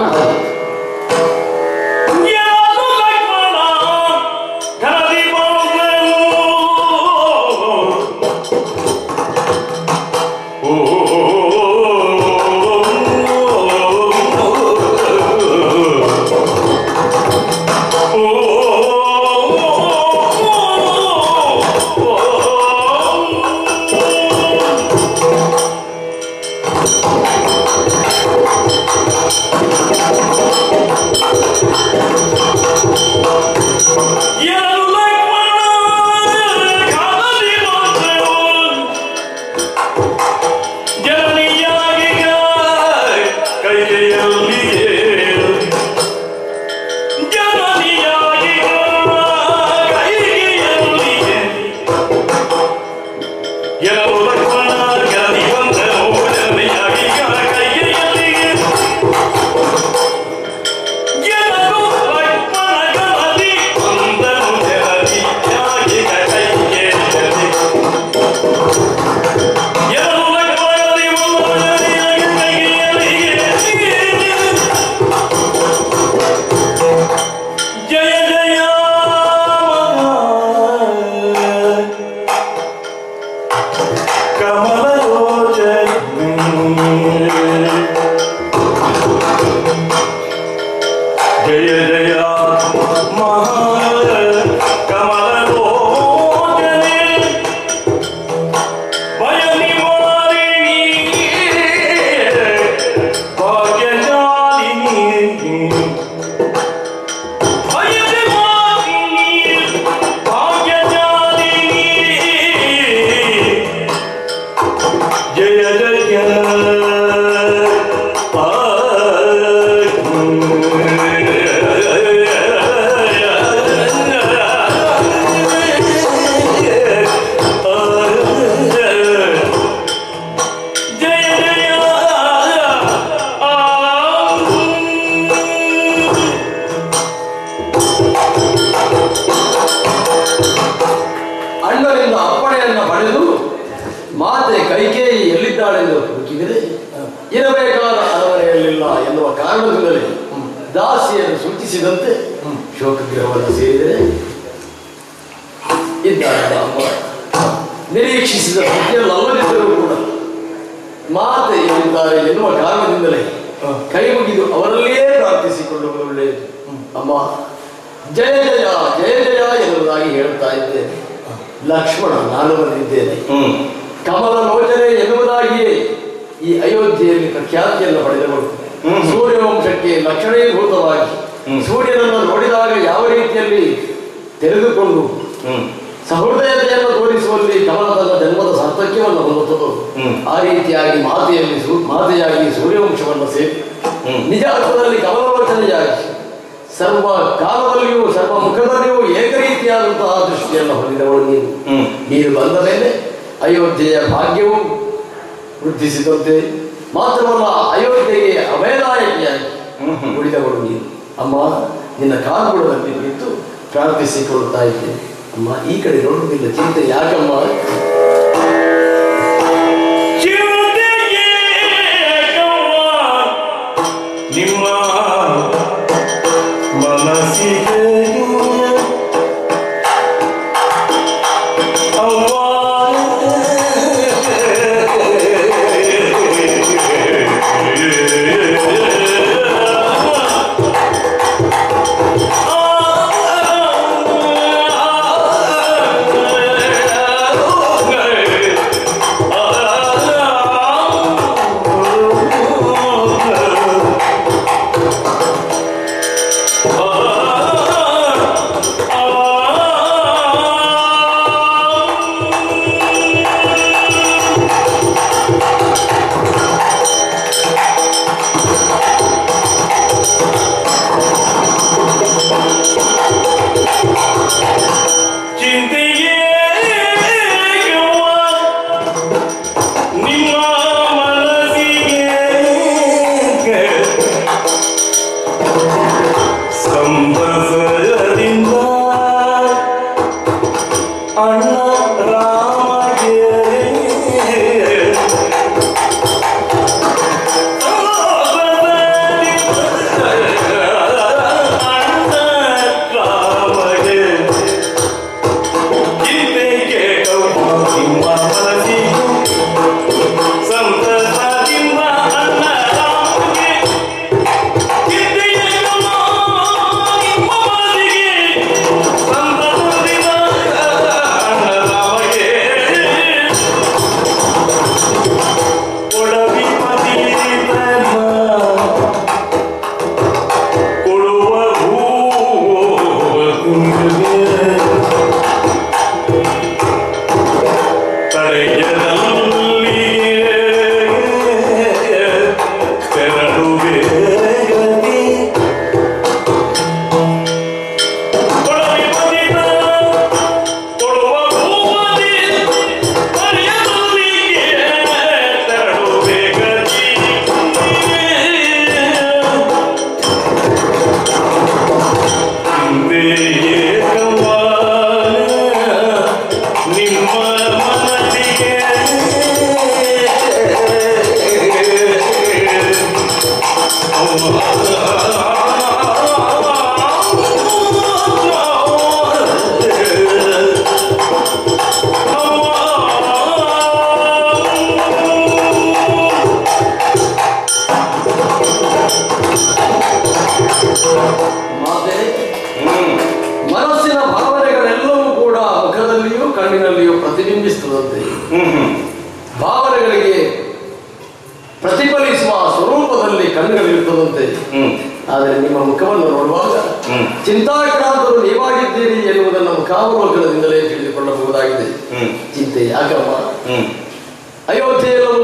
जय जय ಅಣ್ಣನಿಂದ ಅಪ್ಪಣೆಯನ್ನ ಪಡೆದು ಮಾತೆ ಕೈಕೇಯಿ ಎಲ್ಲಿದ್ದಾಳೆಂದು ಹುಡುಕಿದರೆ ಇರಬೇಕಾದ ಅರಮನೆಯಲ್ಲಿಲ್ಲ ಎನ್ನುವ ಕಾರಣದಿಂದಲೇ ದಾಸಿಯನ್ನು ಸೂಚಿಸಿದಂತೆ ಶೋಕಗೃಹವನ್ನು ಸೇರಿದರೆ ಇದ್ದಾಳೆ ಅಮ್ಮ. ನಿರೀಕ್ಷಿಸಿದ ಸ್ಥಿತಿಯಲ್ಲದಿದ್ದರೂ ಕೂಡ ಮಾತೆ ಎಲ್ಲಿದ್ದಾರೆ ಎನ್ನುವ ಕಾರಣದಿಂದಲೇ ಕೈ ಮುಗಿದು ಅವರಲ್ಲಿಯೇ ಪ್ರಾರ್ಥಿಸಿಕೊಳ್ಳುವುದು ಒಳ್ಳೆಯದು. ಅಮ್ಮ ಜಯ ಜಯ ಜಯ ಜಯ ಎನ್ನುವುದಾಗಿ ಹೇಳ್ತಾ ಇದ್ದೇನೆ. ಲಕ್ಷ್ಮಣ ನಾನು ಬಂದಿದ್ದೇನೆ. ಕಮಲ ಲೋಚನೆ ಎನ್ನುವುದಾಗಿಯೇ ಈ ಅಯೋಧ್ಯೆಯಲ್ಲಿ ಪ್ರಖ್ಯಾತಿಯನ್ನು ಪಡೆದವರು. ಸೂರ್ಯವಂಶಕ್ಕೆ ಲಕ್ಷಣೀಭೂತವಾಗಿ ಸೂರ್ಯನನ್ನು ನೋಡಿದಾಗ ಯಾವ ರೀತಿಯಲ್ಲಿ ತೆರೆದುಕೊಂಡು ಸಹೃದಯತೆಯನ್ನು ತೋರಿಸುವಲ್ಲಿ ಕಮಲ ತನ್ನ ಜನ್ಮದ ಸಾರ್ಥಕ್ಯವನ್ನು ಹೊಂದುತ್ತದೋ ಆ ರೀತಿಯಾಗಿ ಮಾತೆಯಾಗಿ ಸೂರ್ಯವಂಶವನ್ನು ಸೇರಿ ನಿಜ ಅರ್ಥದಲ್ಲಿ ಕಮಲಲೋಚನೆಯಾಗಿ ಸರ್ವ ಕಾಲದಲ್ಲಿಯೂ ಸರ್ವ ಮುಖದಲ್ಲಿಯೂ ಏಕರೀತಿಯಾದಂತಹ ದೃಷ್ಟಿಯನ್ನು ಹೊಂದಿದವಳು ನೀನು ಬಂದ ಮೇಲೆ ಅಯೋಧ್ಯೆಯ ಭಾಗ್ಯವು ವೃದ್ಧಿಸಿದಂತೆ ಮಾತ್ರವಲ್ಲ ಅಯೋಧ್ಯೆಗೆ ಅಭಯದಾಯಕಿಯಾಗಿ ಉಳಿದವಳು ನೀನು. ಅಮ್ಮ ನಿನ್ನ ಕಾಲುಗಳಲ್ಲಿ ನಿಂತು ಪ್ರಾರ್ಥಿಸಿಕೊಳ್ಳುತ್ತಾ ಇದ್ದೇನೆ. ಅಮ್ಮ ಈ ಕಡೆ ನೋಡುವುದಿಲ್ಲ, ಚಿಂತೆ ಯಾಕಮ್ಮ? ನಿಮ್ಮ ಮನಸ್ಸಿಗೆ ಮನಸ್ಸಿನ ಭಾವನೆಗಳೆಲ್ಲವೂ ಕೂಡ ಮುಖದಲ್ಲಿಯೂ ಕಣ್ಣಿನಲ್ಲಿಯೂ ಪ್ರತಿಬಿಂಬಿಸುತ್ತದಂತೆ ಭಾವನೆಗಳಿಗೆ ಪ್ರತಿಫಲಿಸುವ ಸ್ವರೂಪದಲ್ಲಿ ಕಣ್ಣುಗಳಿರುತ್ತದಂತೆ. ಆದರೆ ನಿಮ್ಮ ಮುಖವನ್ನು ನೋಡುವಾಗ ಚಿಂತಾಕ್ರಾಂತರು ನೀವಾಗಿದ್ದೀರಿ ಎನ್ನುವುದನ್ನು ಮುಖಾವಲೋಕನದಿಂದಲೇ ತಿಳಿದುಕೊಳ್ಳಬಹುದಾಗಿದೆ. ಚಿಂತೆ ಯಾಕಮ್ಮ? ಅಯೋಧ್ಯೆಯಲ್ಲೂ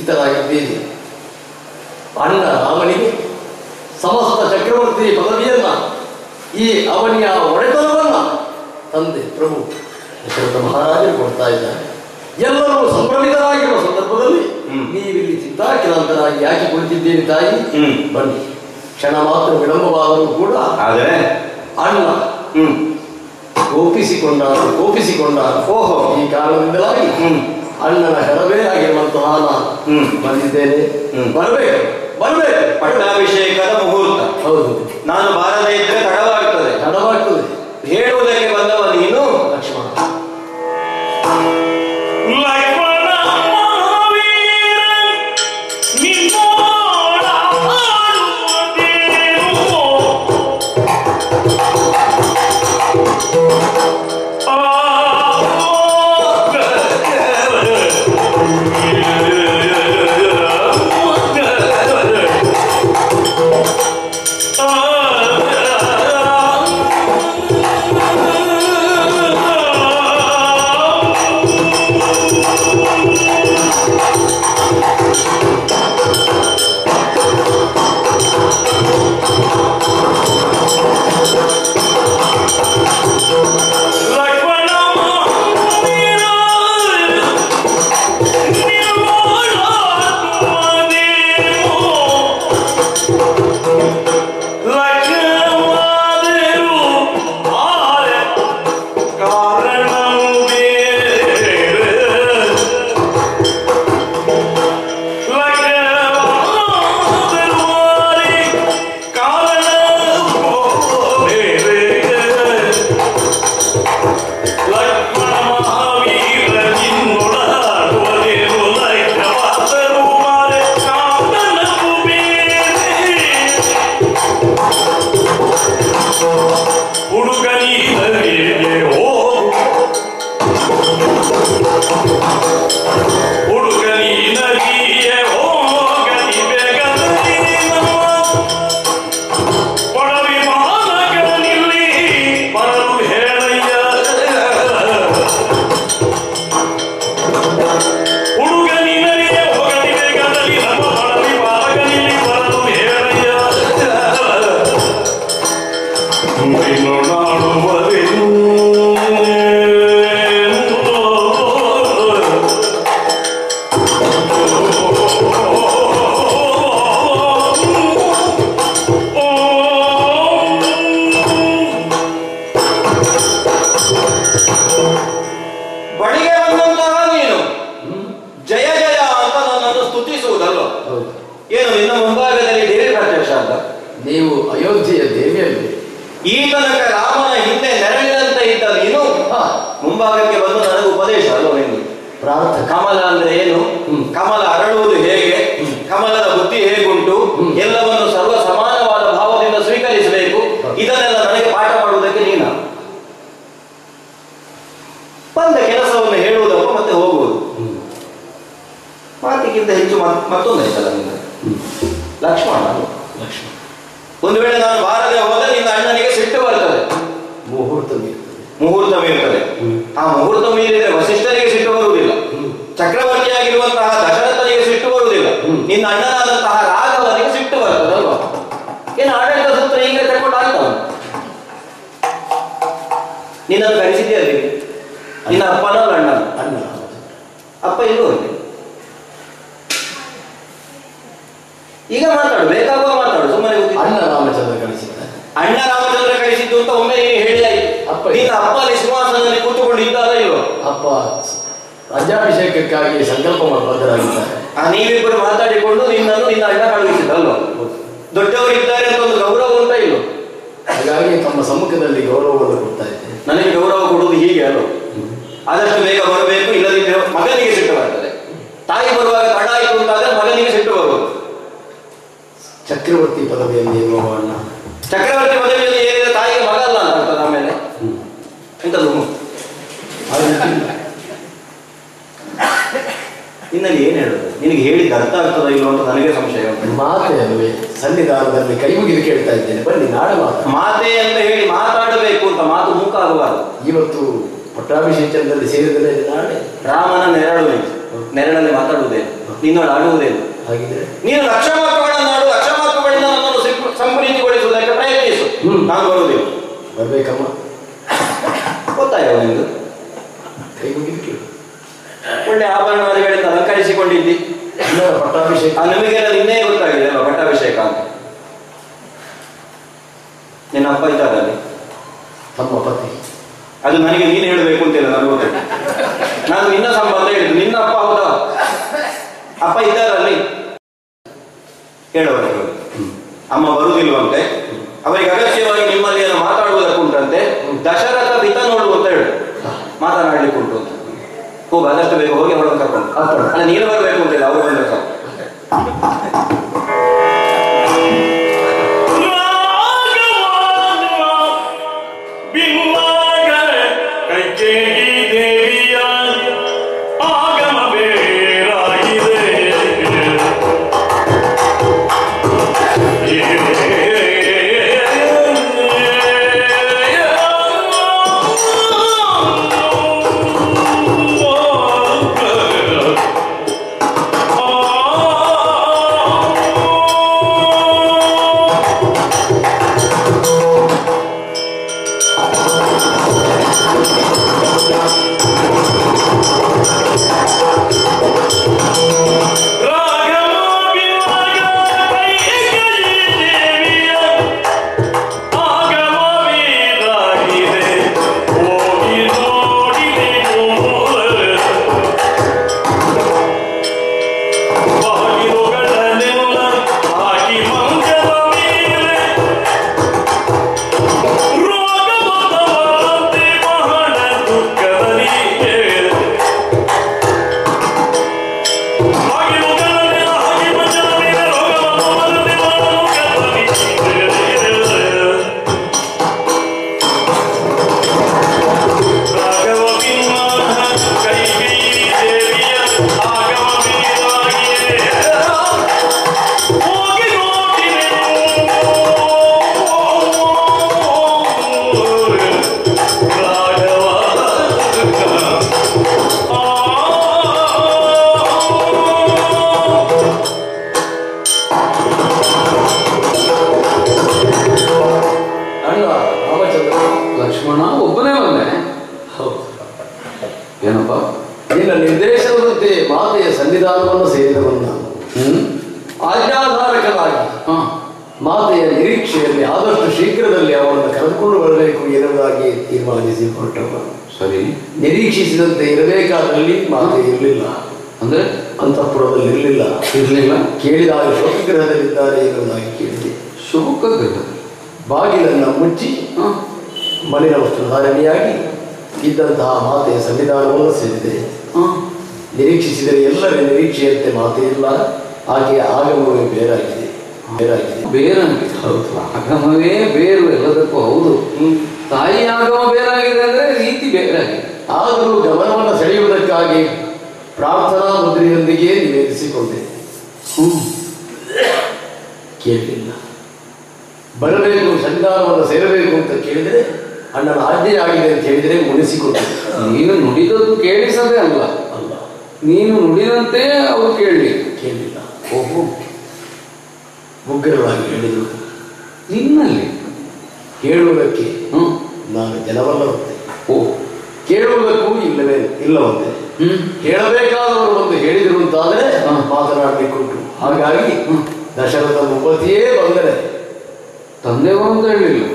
ನಿಶ್ಚಿತರಾಗಿದ್ದೀರಿ. ಅಣ್ಣ ರಾಮನಿಗೆ ಸಮಸ್ತ ಚಕ್ರವರ್ತಿ ಪದವಿಯನ್ನ, ಈ ಅವನಿಯ ಒಡೆತನವನ್ನ ತಂದೆ ಪ್ರಭು ದಶರಥ ಮಹಾರಾಜರು ಕೊಡ್ತಾ ಇದ್ದಾರೆ. ಎಲ್ಲರೂ ಸಂಭ್ರಮಿತರಾಗಿರುವ ಸಂದರ್ಭದಲ್ಲಿ ನೀವಿಲ್ಲಿ ಚಿಂತಾಕ್ರಾಂತರಾಗಿ ಯಾಕೆ ಕುಳಿತಿದ್ದೀರಿ ತಾಯಿ? ಬನ್ನಿ, ಕ್ಷಣ ಮಾತ್ರ ವಿಳಂಬವಾದರೂ ಕೂಡ ಆದರೆ ಅಣ್ಣ ಕೋಪಿಸಿಕೊಂಡ ಓಹೋ, ಈ ಕಾರಣದಿಂದಲಾಗಿ ಅಣ್ಣನ ಹೆರವೇ ಆಗಿರುವಂತಹ ನಾನು ಬಂದಿದ್ದೇನೆ. ಬರಬೇಕು. ಪಟ್ಟಾಭಿಷೇಕದ ಮುಹೂರ್ತ. ಹೌದು, ನಾನು ಬಾರದೇ ಇದ್ರೆ ತಡವಾಗ್ತದೆ. ಹೇಳುವುದಕ್ಕೆ ಬಂದವ ನೀನು ಲಕ್ಷ್ಮಣ. ನೀವು ಅಯೋಧ್ಯೆಯ ದೇವಿಯಲ್ಲಿ ಈ ತನಕ ರಾಮನ ಹಿಂದೆ ನೆರಳಿನಂತೆ ಇದ್ದ ನೀನು ಮುಂಭಾಗಕ್ಕೆ ಬಂದು ನನಗೆ ಉಪದೇಶ ಅಲ್ವ ನಿಮಗೆ? ಪ್ರಾರ್ಥನೆ. ಕಮಲ ಅಂದ್ರೆ ಏನು, ಕಮಲ ಅರಳುವುದು ಹೇಗೆ, ಕಮಲದ ಬುದ್ಧಿ ಹೇಗುಂಟು, ಎಲ್ಲವನ್ನು ಸರ್ವ ಸಮಾನವಾದ ಭಾವದಿಂದ ಸ್ವೀಕರಿಸಬೇಕು, ಇದನ್ನೆಲ್ಲ ನನಗೆ ಪಾಠ ಮಾಡುವುದಕ್ಕೆ ನೀನ ಬಂದ ಕೆಲಸವನ್ನು ಹೇಳುವುದಪ್ಪ ಮತ್ತೆ ಹೋಗುವುದು. ಮಾತಿಗಿಂತ ಹೆಚ್ಚು ಮತ್ತೊಂದು ಆಯ್ತಲ್ಲ ನಿನ್ನ ಲಕ್ಷ್ಮಣ. ಒಂದು ವೇಳೆ ನಾನು ಬಾರದೆ ಹೋದರೆ ನಿನ್ನ ಅಣ್ಣನಿಗೆ ಸಿಟ್ಟು ಬರ್ತದೆ, ಮುಹೂರ್ತ ಮೀರ್ತದೆ. ಆ ಮುಹೂರ್ತ ಮೀರಿದರೆ ವಸಿಷ್ಠರಿಗೆ ಸಿಟ್ಟು ಬರುವುದಿಲ್ಲ, ಚಕ್ರವರ್ತಿಯಾಗಿರುವಂತಹ ದಶರಥನಿಗೆ ಸಿಟ್ಟು ಬರುವುದಿಲ್ಲ, ನಿನ್ನ ಅಣ್ಣನಾದಂತಹ ರಾಘವನಿಗೆ ಸಿಟ್ಟು ಬರ್ತದೆ ಅಲ್ವಾ? ಏನು ಆಡಳಿತ ಸೂತ್ರ ಈಗ ತಗೊಂಡು ಆಗ್ತವ? ನಿನ್ನನ್ನು ಕರೆಸಿದ್ದೆ ಅಲ್ಲಿಗೆ, ನಿನ್ನ ಅಪ್ಪನ ಅಣ್ಣ ಅಪ್ಪ ಇಲ್ಲೂ ಈಗ ಮಾತಾಡು, ಬೇಕಾಗುವ ಮಾತಾಡು, ಸುಮ್ಮನೆ ಅಣ್ಣ ರಾಮಚಂದ್ರ ಕಳಿಸಿದ್ದ. ಅಣ್ಣ ರಾಮಚಂದ್ರ ಕಳಿಸಿದ್ದು ಅಂತ ಒಮ್ಮೆ ನೀನು ಹೇಳಿ ಆಯ್ತು. ನಿನ್ನ ಅಪ್ಪ ಅಲ್ಲಿ ಸಿಂಹಾಸನದಲ್ಲಿ ಕೂತುಕೊಂಡು ಇದ್ದಾರ ಇಲ್ವ? ಅಪ್ಪ ರಾಜ್ಯಾಭಿಷೇಕಕ್ಕಾಗಿ ಸಂಕಲ್ಪ ಬದ್ಧರಾಗಿದ್ದಾರೆ. ನೀವಿಬ್ಬರು ಮಾತಾಡಿಕೊಂಡು ನಿನ್ನನ್ನು ನಿನ್ನ ಅಣ್ಣ ಕಳುಹಿಸಿದ್ದಲ್ವ? ದೊಡ್ಡವರಿದ್ದಾರೆ ಅಂತ ಒಂದು ಗೌರವ ಉಂಟ ಇಲ್ವ? ಹಾಗಾಗಿ ತಮ್ಮ ಸಮ್ಮುಖದಲ್ಲಿ ಗೌರವವನ್ನು ಕೊಡ್ತಾ ಇದ್ದೇನೆ. ನನಗೆ ಗೌರವ ಕೊಡುವುದು ಹೀಗೆ ಅಲ್ವ? ಆದಷ್ಟು ಬೇಗ ಬರಬೇಕು, ಇಲ್ಲದಿದ್ದರೆ ಮಗನಿಗೆ ಸಿಟ್ಟು ಬರ್ತದೆ. ತಾಯಿ ಬರುವಾಗ ತಡ ಆಯಿತು ಅಂತಾದ್ರೆ ಮಗನಿಗೆ ಸಿಟ್ಟು ಬರುವುದು. ಚಕ್ರವರ್ತಿ ಪದವಿಯಲ್ಲಿ ಇರುವ ಅಣ್ಣ, ಚಕ್ರವರ್ತಿ ಪದವಿಯಲ್ಲಿ ಏನಿದೆ ತಾಯಿಗೆ ಮಗ ಅಲ್ಲ ಅಂತ ಆಗ್ತದೆ. ಆಮೇಲೆ ಎಂತದ್ದು ನಿನ್ನಲ್ಲಿ ಏನ್ ಹೇಳುದು? ನಿನಗೆ ಹೇಳಿದ ಅರ್ಥ ಆಗ್ತದ ಇಲ್ಲ ಅಂತ ನನಗೆ ಸಂಶಯ ಉಂಟು. ಮಾತೆ ಅಲ್ವೇ, ಸನ್ನಿಧಾನದಲ್ಲಿ ಕೈ ಮುಗಿದು ಕೇಳ್ತಾ ಇದ್ದೇನೆ, ಬನ್ನಿ ನಾಳೆ ಮಾತೆ ಅಂತ ಹೇಳಿ ಮಾತಾಡಬೇಕು ಅಂತ ಮಾತು ಮೂಕ ಆಗಬಾರದು. ಇವತ್ತು ಪಟ್ಟಾಭಿಷೇಕದಲ್ಲಿ ಸೇರಿದರೆ ನಾಳೆ ರಾಮನ ನೆರಳಲ್ಲಿ ಮಾತಾಡುವುದೇ ನಿನ್ನೊಳ ಆಡುವುದೇನು? ಹಾಗಿದ್ರೆ ನೀನು ಲಕ್ಷ ಮಾತುಗಳನ್ನಾಡು, ಲಕ್ಷ ಮಾತುಗಳಿಂದ ನನ್ನನ್ನು ಸಂಪ್ರೀತಿಗೊಳಿಸುವುದಕ್ಕೆ ಪ್ರಯತ್ನಿಸು. ನಾನು ಬರುವುದಿಲ್ಲ. ಬರ್ಬೇಕಮ್ಮ. ಗೊತ್ತಾಯವ ನಿಂದು? ಕೈ ಮುಗಿದು ಕೇಳು. ಒಳ್ಳೆ ಆಭರಣಗಳಿಂದ ಅಲಂಕರಿಸಿಕೊಂಡಿದ್ದಿ. ಪಟ್ಟಾಭಿಷೇಕ ನಮಗೆಲ್ಲ ನಿನ್ನೆ ಗೊತ್ತಾಗಿದೆ ಅಲ್ವಾ ಪಟ್ಟಾಭಿಷೇಕ ಅಂತ. ನಿನ್ನ ಅಪ್ಪ ಇದ್ದಾರಲ್ಲಿ? ತಮ್ಮ ಪತಿ. ಅದು ನನಗೆ ನೀನು ಹೇಳಬೇಕು ಅಂತಿಲ್ಲ, ನನಗೆ ಗೊತ್ತಿಲ್ಲ. ನಾನು ನಿನ್ನ ಸಂಬಂಧ ಹೇಳಿದ್ದು. ನಿನ್ನ ಅಪ್ಪ ಹೌದಾ? ಅಪ್ಪ ಇದ್ದಾರಲ್ಲಿ? ಹೇಳುವವರು ಅಮ್ಮ ಬರುವುದಿಲ್ವಂತೆ, ಅವರಿಗೆ ಅಗತ್ಯವಾಗಿ ನಿಮ್ಮಲ್ಲಿ ಏನೋ ಮಾತಾಡುವುದಕ್ಕುಂಟಂತೆ. ದಶರಥ ಬಿತ ನೋಡು ಅಂತ ಹೇಳು, ಮಾತನಾಡ್ಲಿಕ್ಕುಂಟು ಅಂತ. ಹೋಗ, ಆದಷ್ಟು ಬೇಗ ಹೋಗಿ ಅವಳನ್ನು ಕರ್ಕೊಂಡು. ಅಲ್ಲ, ನೀನು ಬರಬೇಕು ಅಂತಿಲ್ಲ, ಅವರು ಬಂದ್ರೆ ಸಾಕು. ಲಕ್ಷ್ಮಣ ಒಬ್ಬನೇ ಬಂದೆ. ಏನಪ್ಪ? ನಿನ್ನ ನಿರ್ದೇಶನದಂತೆ ಮಾತೆಯ ಸನ್ನಿಧಾನವನ್ನು ಸೇರಿದವನು ನಾನು. ಆಜ್ಞಾಧಾರಕನಾಗಿ ಮಾತೆಯ ನಿರೀಕ್ಷೆಯಲ್ಲಿ ಆದಷ್ಟು ಶೀಘ್ರದಲ್ಲಿ ಅವರನ್ನು ಕರೆದುಕೊಂಡು ಬರಬೇಕು ಎನ್ನುವುದಾಗಿ ತೀರ್ಮಾನಿಸಿ ಹೊರಟವ. ಸರಿ. ನಿರೀಕ್ಷಿಸಿದಂತೆ ಇರಬೇಕಾದಲ್ಲಿ ಮಾತೆ ಇರಲಿಲ್ಲ. ಅಂದ್ರೆ ಅಂತಃಪುರದಲ್ಲಿ ಇರಲಿಲ್ಲ. ಕೇಳಿದಾಗ ಶೋಕಗ್ರಹದಲ್ಲಿದ್ದಾರೆ ಎನ್ನುವುದಾಗಿ ಕೇಳಿದೆ. ಶೋಕಗ್ರಹ? ಬಾಗಿಲನ್ನು ಮುಚ್ಚಿ ಮಣ್ಣಿನ ವಸ್ತ್ರಧಾರಣೆಯಾಗಿ ಇದ್ದಂತಹ ಮಾತೆಯ ಸಂವಿಧಾನವನ್ನು ಸೇರಿದೆ. ನಿರೀಕ್ಷಿಸಿದರೆ ಎಲ್ಲರ ನಿರೀಕ್ಷೆಯಂತೆ ಮಾತೆ ಇಲ್ಲ. ಆಕೆಯ ಆಗಮವೇ ಬೇರಾಗಿದೆ. ಹೌದು, ಆಗಮವೇ ಬೇರು ಎಲ್ಲದಕ್ಕೂ. ಹೌದು, ತಾಯಿ ಆಗಮ ಬೇರಾಗಿದೆ ಅಂದ್ರೆ ರೀತಿ ಬೇರಾಗಿದೆ. ಆದರೂ ಗಮನವನ್ನು ಸೆಳೆಯುವುದಕ್ಕಾಗಿ ಪ್ರಾರ್ಥನಾ ಮುದ್ರೆಯೊಂದಿಗೆ ನಿವೇದಿಸಿಕೊಂಡೆ. ಕೇಳಲಿಲ್ಲ. ಬರಬೇಕು, ಸನ್ನಿಧಾನವನ್ನು ಸೇರಬೇಕು ಅಂತ ಕೇಳಿದರೆ ಅಣ್ಣನ ಆಜ್ಞೆ ಆಗಿದೆ ಅಂತ ಹೇಳಿದರೆ ಮುನಿಸಿಕೊಂಡೆ. ನೀನು ನುಡಿದದ್ದು ಕೇಳಿಸದೆ ಅಲ್ಲ, ನೀನು ನುಡಿದಂತೆ ಅವರು ಕೇಳಲಿಲ್ಲ. ಓಹೋ, ಮುಗ್ಗರವಾಗಿ ಹೇಳಿದರು. ನಿನ್ನಲ್ಲಿ ಹೇಳುವುದಕ್ಕೆ ನಾನು ಜನವಲ್ಲವಂತೆ. ಕೇಳುವುದಕ್ಕೂ ಇಲ್ಲವಂತೆ. ಹೇಳಬೇಕಾದವರು ಒಂದು ಹೇಳಿದರು ಅಂತಾದರೆ ಮಾತನಾಡಲಿಕ್ಕುಂಟು. ಹಾಗಾಗಿ ದಶರಥ ಭೂಪತಿಯೇ ಬಂದರೆ, ತಂದೆಯವರು ಅಂತ ಹೇಳಿಲ್ಲ,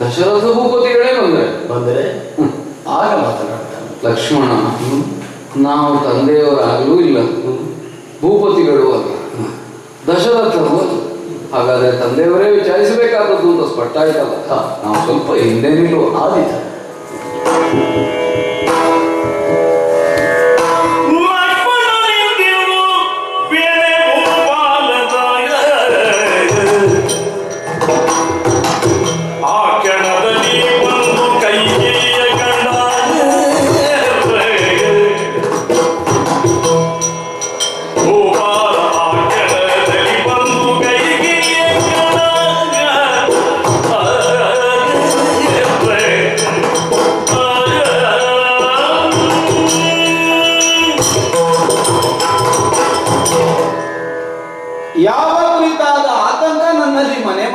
ದಶರಥ ಭೂಪತಿಗಳೇ ಬಂದರೆ ಆಗ ಮಾತನಾಡ್ತಾನೆ. ಲಕ್ಷ್ಮಣ, ನಾವು ತಂದೆಯವರಾಗಲೂ ಇಲ್ಲ, ಭೂಪತಿಗಳು ಅಲ್ಲ, ದಶರಥರು ಅಲ್ಲ. ಹಾಗಾದ್ರೆ ತಂದೆಯವರೇ ವಿಚಾರಿಸಬೇಕಾದದ್ದು ಅಂತ ಸ್ಪಷ್ಟ ಆಯ್ತಲ್ಲ. ನಾವು ಸ್ವಲ್ಪ ಹಿಂದೆ ನಿಲ್ಲುವ. ಆದಿತ Yeah.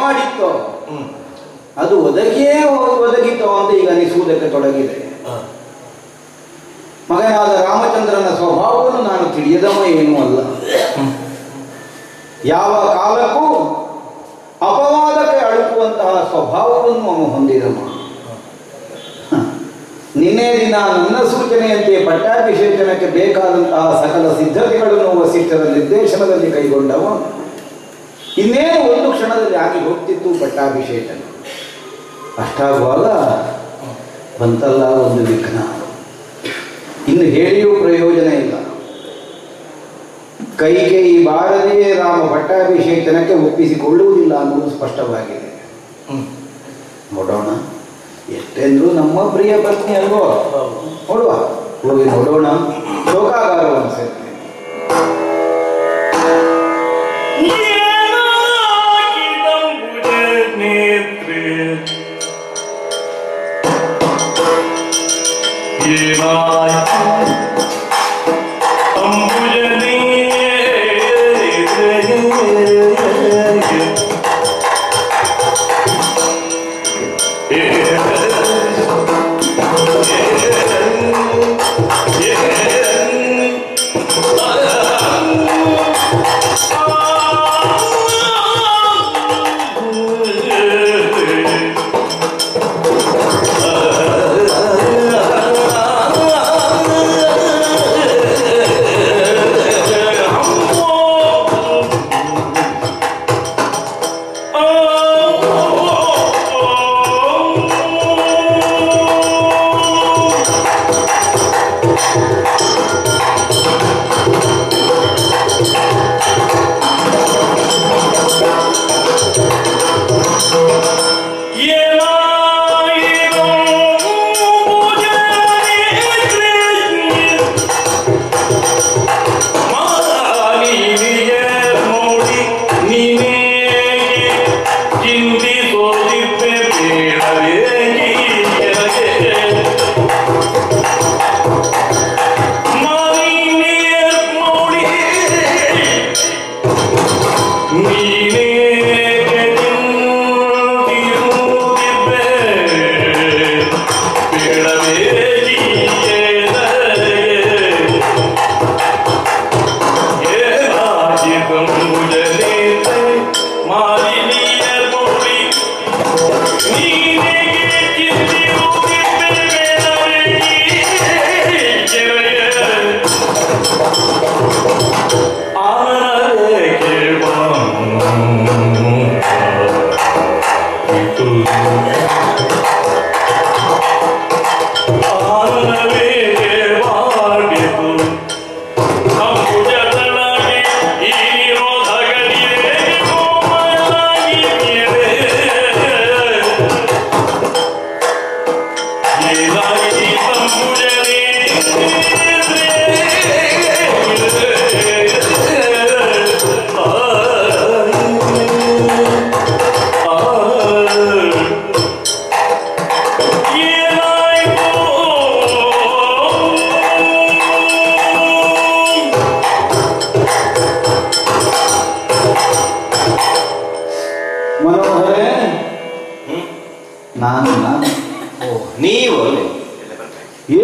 ಮಾಡಿತ್ತೋ ಅದು ಒದಗಿತೋ ಅಂತ ಈಗ ಅನಿಸುವುದಕ್ಕೆ ತೊಡಗಿದೆ. ಮಗನಾದ ರಾಮಚಂದ್ರನ ಸ್ವಭಾವವನ್ನು ನಾನು ತಿಳಿಯದವ ಏನೂ ಅಲ್ಲ. ಯಾವ ಕಾಲಕ್ಕೂ ಅಪವಾದಕ್ಕೆ ಅಳುಕುವಂತಹ ಸ್ವಭಾವವನ್ನು ಅವನು ಹೊಂದಿದವ. ನಿನ್ನೆ ದಿನ ನನ್ನ ಸೂಚನೆಯಂತೆ ಪಟ್ಟಾಭಿಷೇಚನಕ್ಕೆ ಬೇಕಾದಂತಹ ಸಕಲ ಸಿದ್ಧತೆಗಳನ್ನು ವಸಿಷ್ಠರ ನಿರ್ದೇಶನದಲ್ಲಿ ಕೈಗೊಂಡವ. ಇನ್ನೇನು ಒಂದು ಕ್ಷಣದಲ್ಲಿ ಆಗಿ ಹೋಗ್ತಿತ್ತು ಪಟ್ಟಾಭಿಷೇಚನ. ಅಷ್ಟಾಗುವಾಗ ಬಂತಲ್ಲ ಒಂದು ವಿಘ್ನ. ಇನ್ನು ಹೇಳಿಯೂ ಪ್ರಯೋಜನ ಇಲ್ಲ. ಕೈಕೇಯಿ ಬಾರದೇ ರಾಮ ಪಟ್ಟಾಭಿಷೇಚನಕ್ಕೆ ಒಪ್ಪಿಸಿಕೊಳ್ಳುವುದಿಲ್ಲ ಅನ್ನುವುದು ಸ್ಪಷ್ಟವಾಗಿದೆ. ನೋಡೋಣ, ಎಷ್ಟೆಂದ್ರೂ ನಮ್ಮ ಪ್ರಿಯ ಪತ್ನಿ ಅಲ್ವೋ, ನೋಡುವ, ಹೋಗಿ ನೋಡೋಣ. ಶೋಕಾಗಾರವನ್ನು ಸೇರ್ತೇನೆ. ಮನೋಹರೇ, ನೀವು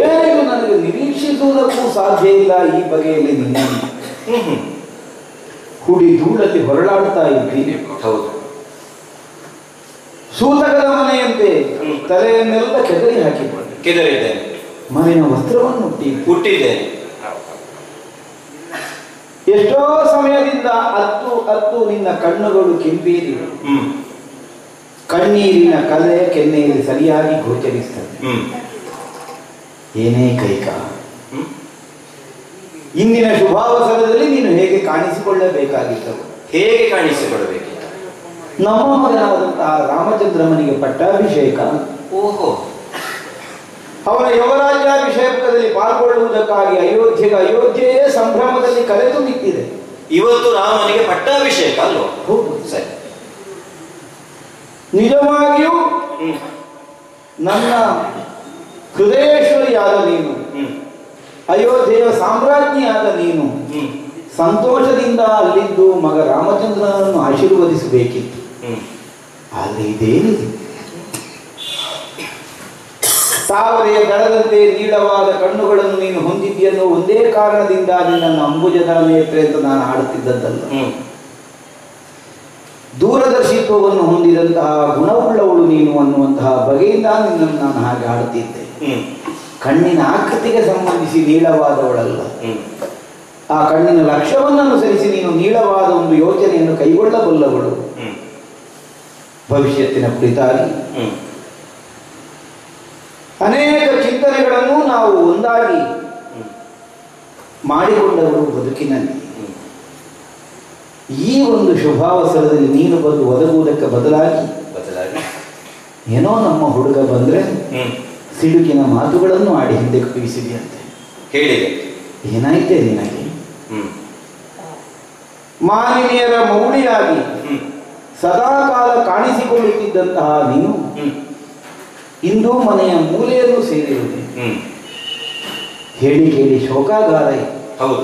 ಏನು ನನಗೆ ನಿರೀಕ್ಷಿಸುವುದಕ್ಕೂ ಸಾಧ್ಯ ಇಲ್ಲ. ಈ ಬಗೆಯಲ್ಲಿ ನಿನ್ನ ಹುಡಿ ಧೂಳಲ್ಲಿ ಹೊರಳಾಡ್ತಾ ಇದ್ದೀನಿ. ಹೌದು, ಸೂತಕದ ಮನೆಯಂತೆ ತಲೆಯನ್ನೆಲ್ಲ ಕೆದರಿ ಹಾಕಿಕೊಂಡೆ. ಕೆದರಿದ್ದೇನೆ, ಮನೆಯ ವಸ್ತ್ರವನ್ನು ಹುಟ್ಟಿದ್ದೇನೆ. ಎಷ್ಟೋ ಸಮಯದಿಂದ ಅತ್ತು ನಿನ್ನ ಕಣ್ಣುಗಳು ಕೆಂಪೇರಿವೆ. ಕಣ್ಣೀರಿನ ಕಲೆ ಕೆನ್ನೆಯಲ್ಲಿ ಸರಿಯಾಗಿ ಗೋಚರಿಸ್ತದೆ. ಏನೇ ಕೈಕ, ಇಂದಿನ ಶುಭಾವಸರದಲ್ಲಿ ನೀನು ಹೇಗೆ ಕಾಣಿಸಿಕೊಳ್ಳಬೇಕಾಗಿತ್ತು? ಹೇಗೆ ಕಾಣಿಸಿಕೊಳ್ಳಬೇಕಿತ್ತು? ನಮ್ಮ ಮಗನಾದಂತಹ ರಾಮಚಂದ್ರಮನಿಗೆ ಪಟ್ಟಾಭಿಷೇಕ. ಓಹೋ, ಅವನ ಯುವರಾಜ್ಯಾಭಿಷೇಕದಲ್ಲಿ ಪಾಲ್ಗೊಳ್ಳುವುದಕ್ಕಾಗಿ ಅಯೋಧ್ಯೆಯೇ ಸಂಭ್ರಮದಲ್ಲಿ ಕರೆದು ನಿಂತಿದೆ. ಇವತ್ತು ರಾಮನಿಗೆ ಪಟ್ಟಾಭಿಷೇಕ ಅಲ್ವಾ? ಹೌದು, ಸರಿ. ನಿಜವಾಗಿಯೂ ನನ್ನ ಹೃದಯೇಶ್ವರಿಯಾದ ನೀನು, ಅಯೋಧ್ಯೆಯ ಸಾಮ್ರಾಜ್ಞಿಯಾದ ನೀನು ಸಂತೋಷದಿಂದ ಅಲ್ಲಿದ್ದು ಮಗ ರಾಮಚಂದ್ರನನ್ನು ಆಶೀರ್ವದಿಸಬೇಕಿತ್ತು. ಆದರೆ ಇದೇನಿದೆ? ತಾವರೆಯ ದಳದಂತೆ ನೀಳವಾದ ಕಣ್ಣುಗಳನ್ನು ನೀನು ಹೊಂದಿದ್ದೀಯನ್ನೋ ಒಂದೇ ಕಾರಣದಿಂದ ನಿನ್ನನ್ನು ಅಂಬುಜದ ನೇತ್ರೆ ಅಂತ ನಾನು ಆಡುತ್ತಿದ್ದದ್ದಲ್ಲ. ದೂರದರ್ಶಿತ್ವವನ್ನು ಹೊಂದಿದಂತಹ ಗುಣವುಳ್ಳವಳು ನೀನು ಅನ್ನುವಂತಹ ಬಗೆಯಿಂದ ನಿನ್ನನ್ನು ನಾನು ಹಾಗೆ ಆಡುತ್ತಿದ್ದೆ. ಕಣ್ಣಿನ ಆಕೃತಿಗೆ ಸಂಬಂಧಿಸಿ ನೀಳವಾದವಳಲ್ಲ. ಆ ಕಣ್ಣಿನ ಲಕ್ಷ್ಯವನ್ನು ಅನುಸರಿಸಿ ನೀನು ನೀಳವಾದ ಒಂದು ಯೋಚನೆಯನ್ನು ಕೈಗೊಳ್ಳಬಲ್ಲವಳು. ಭವಿಷ್ಯತ್ತಿನ ಕುರಿತಾಗಿ ಅನೇಕ ಚಿಂತನೆಗಳನ್ನು ನಾವು ಒಂದಾಗಿ ಮಾಡಿಕೊಂಡವರು ಬದುಕಿನಲ್ಲಿ. ಈ ಒಂದು ಶುಭಾವಸರದಲ್ಲಿ ನೀನು ಬಂದು ಒದಗುವುದಕ್ಕೆ ಬದಲಾಗಿ ಏನೋ ನಮ್ಮ ಹುಡುಗ ಬಂದ್ರೆ ಸಿಡುಕಿನ ಮಾತುಗಳನ್ನು ಆಡಿ ಹಿಂದೆ ಕಳುಹಿಸಿದೆಯಂತೆ. ಹೇಳಿದೆ. ಏನಾಯ್ತೆ ನಿನಗೆ? ಮಾಲಿನ್ಯರ ಮೌಳಿಯಾಗಿ ಸದಾಕಾಲ ಕಾಣಿಸಿಕೊಳ್ಳುತ್ತಿದ್ದಂತಹ ನೀನು ಇಂದು ಮನೆಯ ಮೂಲೆಯನ್ನು ಸೇರಿರುವೆ. ಹೇಳಿ ಕೇಳಿ ಶೋಕಾಗಾರ. ಹೌದು.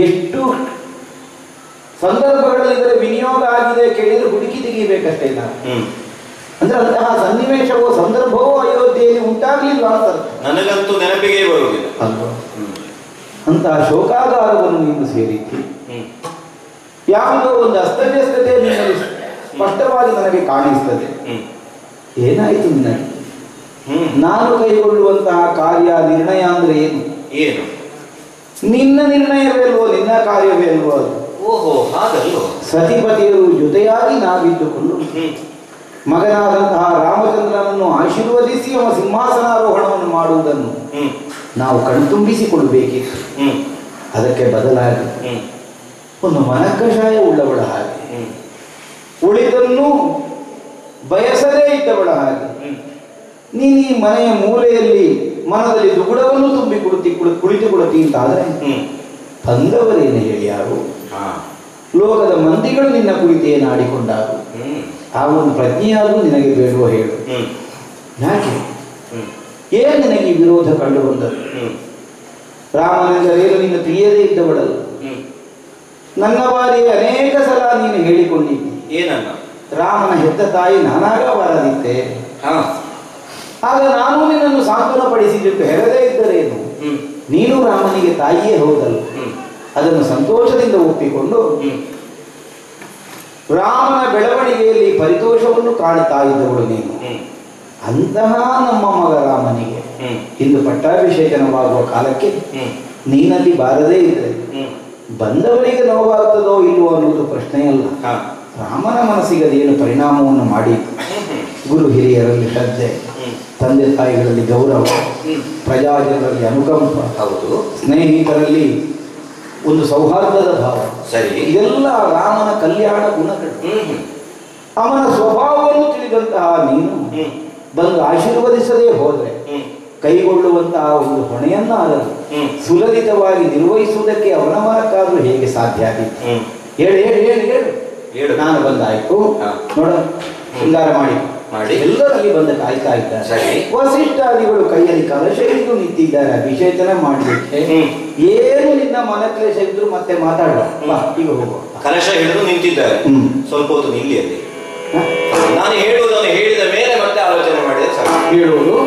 ಎಷ್ಟು ಸಂದರ್ಭಗಳಲ್ಲಿ ವಿನಿಯೋಗ ಆಗಿದೆ ಕೇಳಿದ್ರೆ ಹುಡುಕಿ ತೆಗಿಬೇಕಷ್ಟೇ ನಾವು. ಅಂದ್ರೆ ಅಂತಹ ಸನ್ನಿವೇಶವೋ ಸಂದರ್ಭವೋ ಅಯೋಧ್ಯೆಯಲ್ಲಿ ಉಂಟಾಗ್ಲಿಲ್ಲ ಅಂತ ನನಗಂತೂ ನೆನಪಿಗೆ ಬರುವುದಿಲ್ಲ ಅಲ್ವಾ? ಅಂತಹ ಶೋಕಾಗಾರವನ್ನು ನೀನು ಸೇರಿದ್ದಿ. ಯಾವುದೋ ಒಂದು ಅಸ್ತವ್ಯಸ್ತತೆ ನಿನ್ನಲ್ಲಿ ಸ್ಪಷ್ಟವಾಗಿ ನನಗೆ ಕಾಣಿಸ್ತದೆ. ಏನಾಯ್ತು ನಿನಗೆ? ನಾನು ಕೈಗೊಳ್ಳುವಂತಹ ಕಾರ್ಯ ನಿರ್ಣಯ ಅಂದ್ರೆ ಏನು? ಏನು? ನಿನ್ನ ನಿರ್ಣಯವೇ ಅಲ್ವೋ, ನಿನ್ನ ಕಾರ್ಯವೇ ಅಲ್ವೋ ಅದು. ಓಹೋ, ಹಾಗಲ್ವೋ? ಸತಿಪತಿಯರು ಜೊತೆಯಾಗಿ ನಾವಿದ್ದುಕೊಂಡು ಮಗನಾದಂತಹ ರಾಮಚಂದ್ರನನ್ನು ಆಶೀರ್ವದಿಸಿ ಅವನ ಸಿಂಹಾಸನಾರೋಹಣವನ್ನು ಮಾಡುವುದನ್ನು ನಾವು ಕಣ್ತುಂಬಿಸಿಕೊಳ್ಬೇಕಿತ್ತು. ಅದಕ್ಕೆ ಬದಲಾಗಿ ಒಂದು ಮನಕಷಾಯ ಉಳ್ಳವಳ ಹಾಗೆ, ಉಳಿದನ್ನು ಬಯಸದೇ ಇದ್ದವಳ ಹಾಗೆ ನೀನು ಈ ಮನೆಯ ಮೂಲೆಯಲ್ಲಿ ಮನದಲ್ಲಿ ದುಗುಡವನ್ನು ತುಂಬಿ ಕುಳಿತುಕೊಡುತ್ತಿ ಅಂತಾದರೆ ಬಂದವರೇನು ಹೇಳಿ ಯಾರು? ಲೋಕದ ಮಂದಿಗಳು ನಿನ್ನ ಕುರಿತು ಏನು ಆಡಿಕೊಂಡಾರು? ಆ ಒಂದು ಪ್ರಜ್ಞೆಯಾದರೂ ನಿನಗೆ ಬೇಡುವ ಹೇಳು. ಯಾಕೆ ಏನು ನಿನಗೆ ವಿರೋಧ ಕಂಡು ಬಂದದ್ದು? ರಾಮನೆಂದರೇನು ನಿನ್ನ ತಿಳಿಯದೇ ಇದ್ದವಳಲ್ಲ. ನನ್ನ ಬಾರಿ ಅನೇಕ ಸಲ ನೀನು ಹೇಳಿಕೊಂಡಿದ್ದಿ. ಏನನ್ನ? ರಾಮನ ಹೆತ್ತ ತಾಯಿ ನಾನಾಗ ಬರದಿದ್ದೆ. ಆಗ ನಾನು ನಿನ್ನನ್ನು ಸಾಂತ್ವನ ಪಡಿಸಿದ್ದು ಹೆರದೇ ಇದ್ದರೇನು? ನೀನು ರಾಮನಿಗೆ ತಾಯಿಯೇ ಹೌದಲ್ಲ. ಅದನ್ನು ಸಂತೋಷದಿಂದ ಒಪ್ಪಿಕೊಂಡು ರಾಮನ ಬೆಳವಣಿಗೆಯಲ್ಲಿ ಪರಿತೋಷವನ್ನು ಕಾಣುತ್ತಾ ಇದ್ದವಳು ನೀನು. ಅಂತಹ ನಮ್ಮ ಮಗ ರಾಮನಿಗೆ ಇಂದು ಪಟ್ಟಾಭಿಷೇಕನವಾಗುವ ಕಾಲಕ್ಕೆ ನೀನಲ್ಲಿ ಬಾರದೇ ಇದ್ದರೆ ಬಂದವರಿಗೆ ನೋವಾಗ್ತದೋ ಇಲ್ವೋ ಅನ್ನೋದು ಪ್ರಶ್ನೆಯಲ್ಲ. ರಾಮನ ಮನಸ್ಸಿಗೆ ಅದೇನು ಪರಿಣಾಮವನ್ನು ಮಾಡಿ ಗುರು ಹಿರಿಯರಲ್ಲಿ ಶ್ರದ್ಧೆ, ತಂದೆ ತಾಯಿಗಳಲ್ಲಿ ಗೌರವ, ಪ್ರಜಾಜನರಲ್ಲಿ ಅನುಕಂಪ, ಹೌದು, ಸ್ನೇಹಿತರಲ್ಲಿ ಒಂದು ಸೌಹಾರ್ದದ ಭಾವ, ಸರಿ, ಇದೆಲ್ಲ ರಾಮನ ಕಲ್ಯಾಣ ಗುಣಗಳು. ಅವನ ಸ್ವಭಾವವನ್ನು ತಿಳಿದಂತಹ ನೀನು ಬಂದು ಆಶೀರ್ವದಿಸದೇ ಹೋದ್ರೆ ಕೈಗೊಳ್ಳುವಂತಹ ಒಂದು ಹೊಣೆಯನ್ನಾದರೂ ಸುಲಲಿತವಾಗಿ ನಿರ್ವಹಿಸುವುದಕ್ಕೆ ಅವನ ಮನಕ್ಕಾದ್ರೂ ಹೇಗೆ ಸಾಧ್ಯ ಆಗಿತ್ತು? ಹೇಳು ಹೇಳು ಹೇಳು ಹೇಳು ಹೇಳು. ನಾನು ಬಂದಾಯ್ತು ನೋಡ, ಶೃಂಗಾರ ಮಾಡಿ ಎಲ್ಲರಲ್ಲಿ ಬಂದ ಕಾಯ್ತಾ ಇದ್ದಾರೆ. ವಸಿಷ್ಠಾದಿಗಳು ಕೈಯಲ್ಲಿ ಕಲಶ ಹಿಡಿದು ನಿಂತಿದ್ದಾರೆ ಅಭಿಷೇಚನ ಮಾಡಲಿಕ್ಕೆ. ಏನು ನಿನ್ನ ಮನಕ್ಲೇಶ ಇದ್ರು ಮತ್ತೆ ಮಾತಾಡುವ, ಈಗ ಹೋಗುವ. ಕಲಶ ಹಿಡಿದು ನಿಂತಿದ್ದಾರೆ. ಸ್ವಲ್ಪ ಹೊತ್ತು ನಿಲ್ಲಿ ಅಲ್ಲಿ. ನಾನು ಹೇಳುವುದನ್ನು ಹೇಳಿದ ಮೇಲೆ ಮತ್ತೆ ಆಲೋಚನೆ ಮಾಡಿದ್ರೆ ಸಾಕು. ಹೇಳುವುದು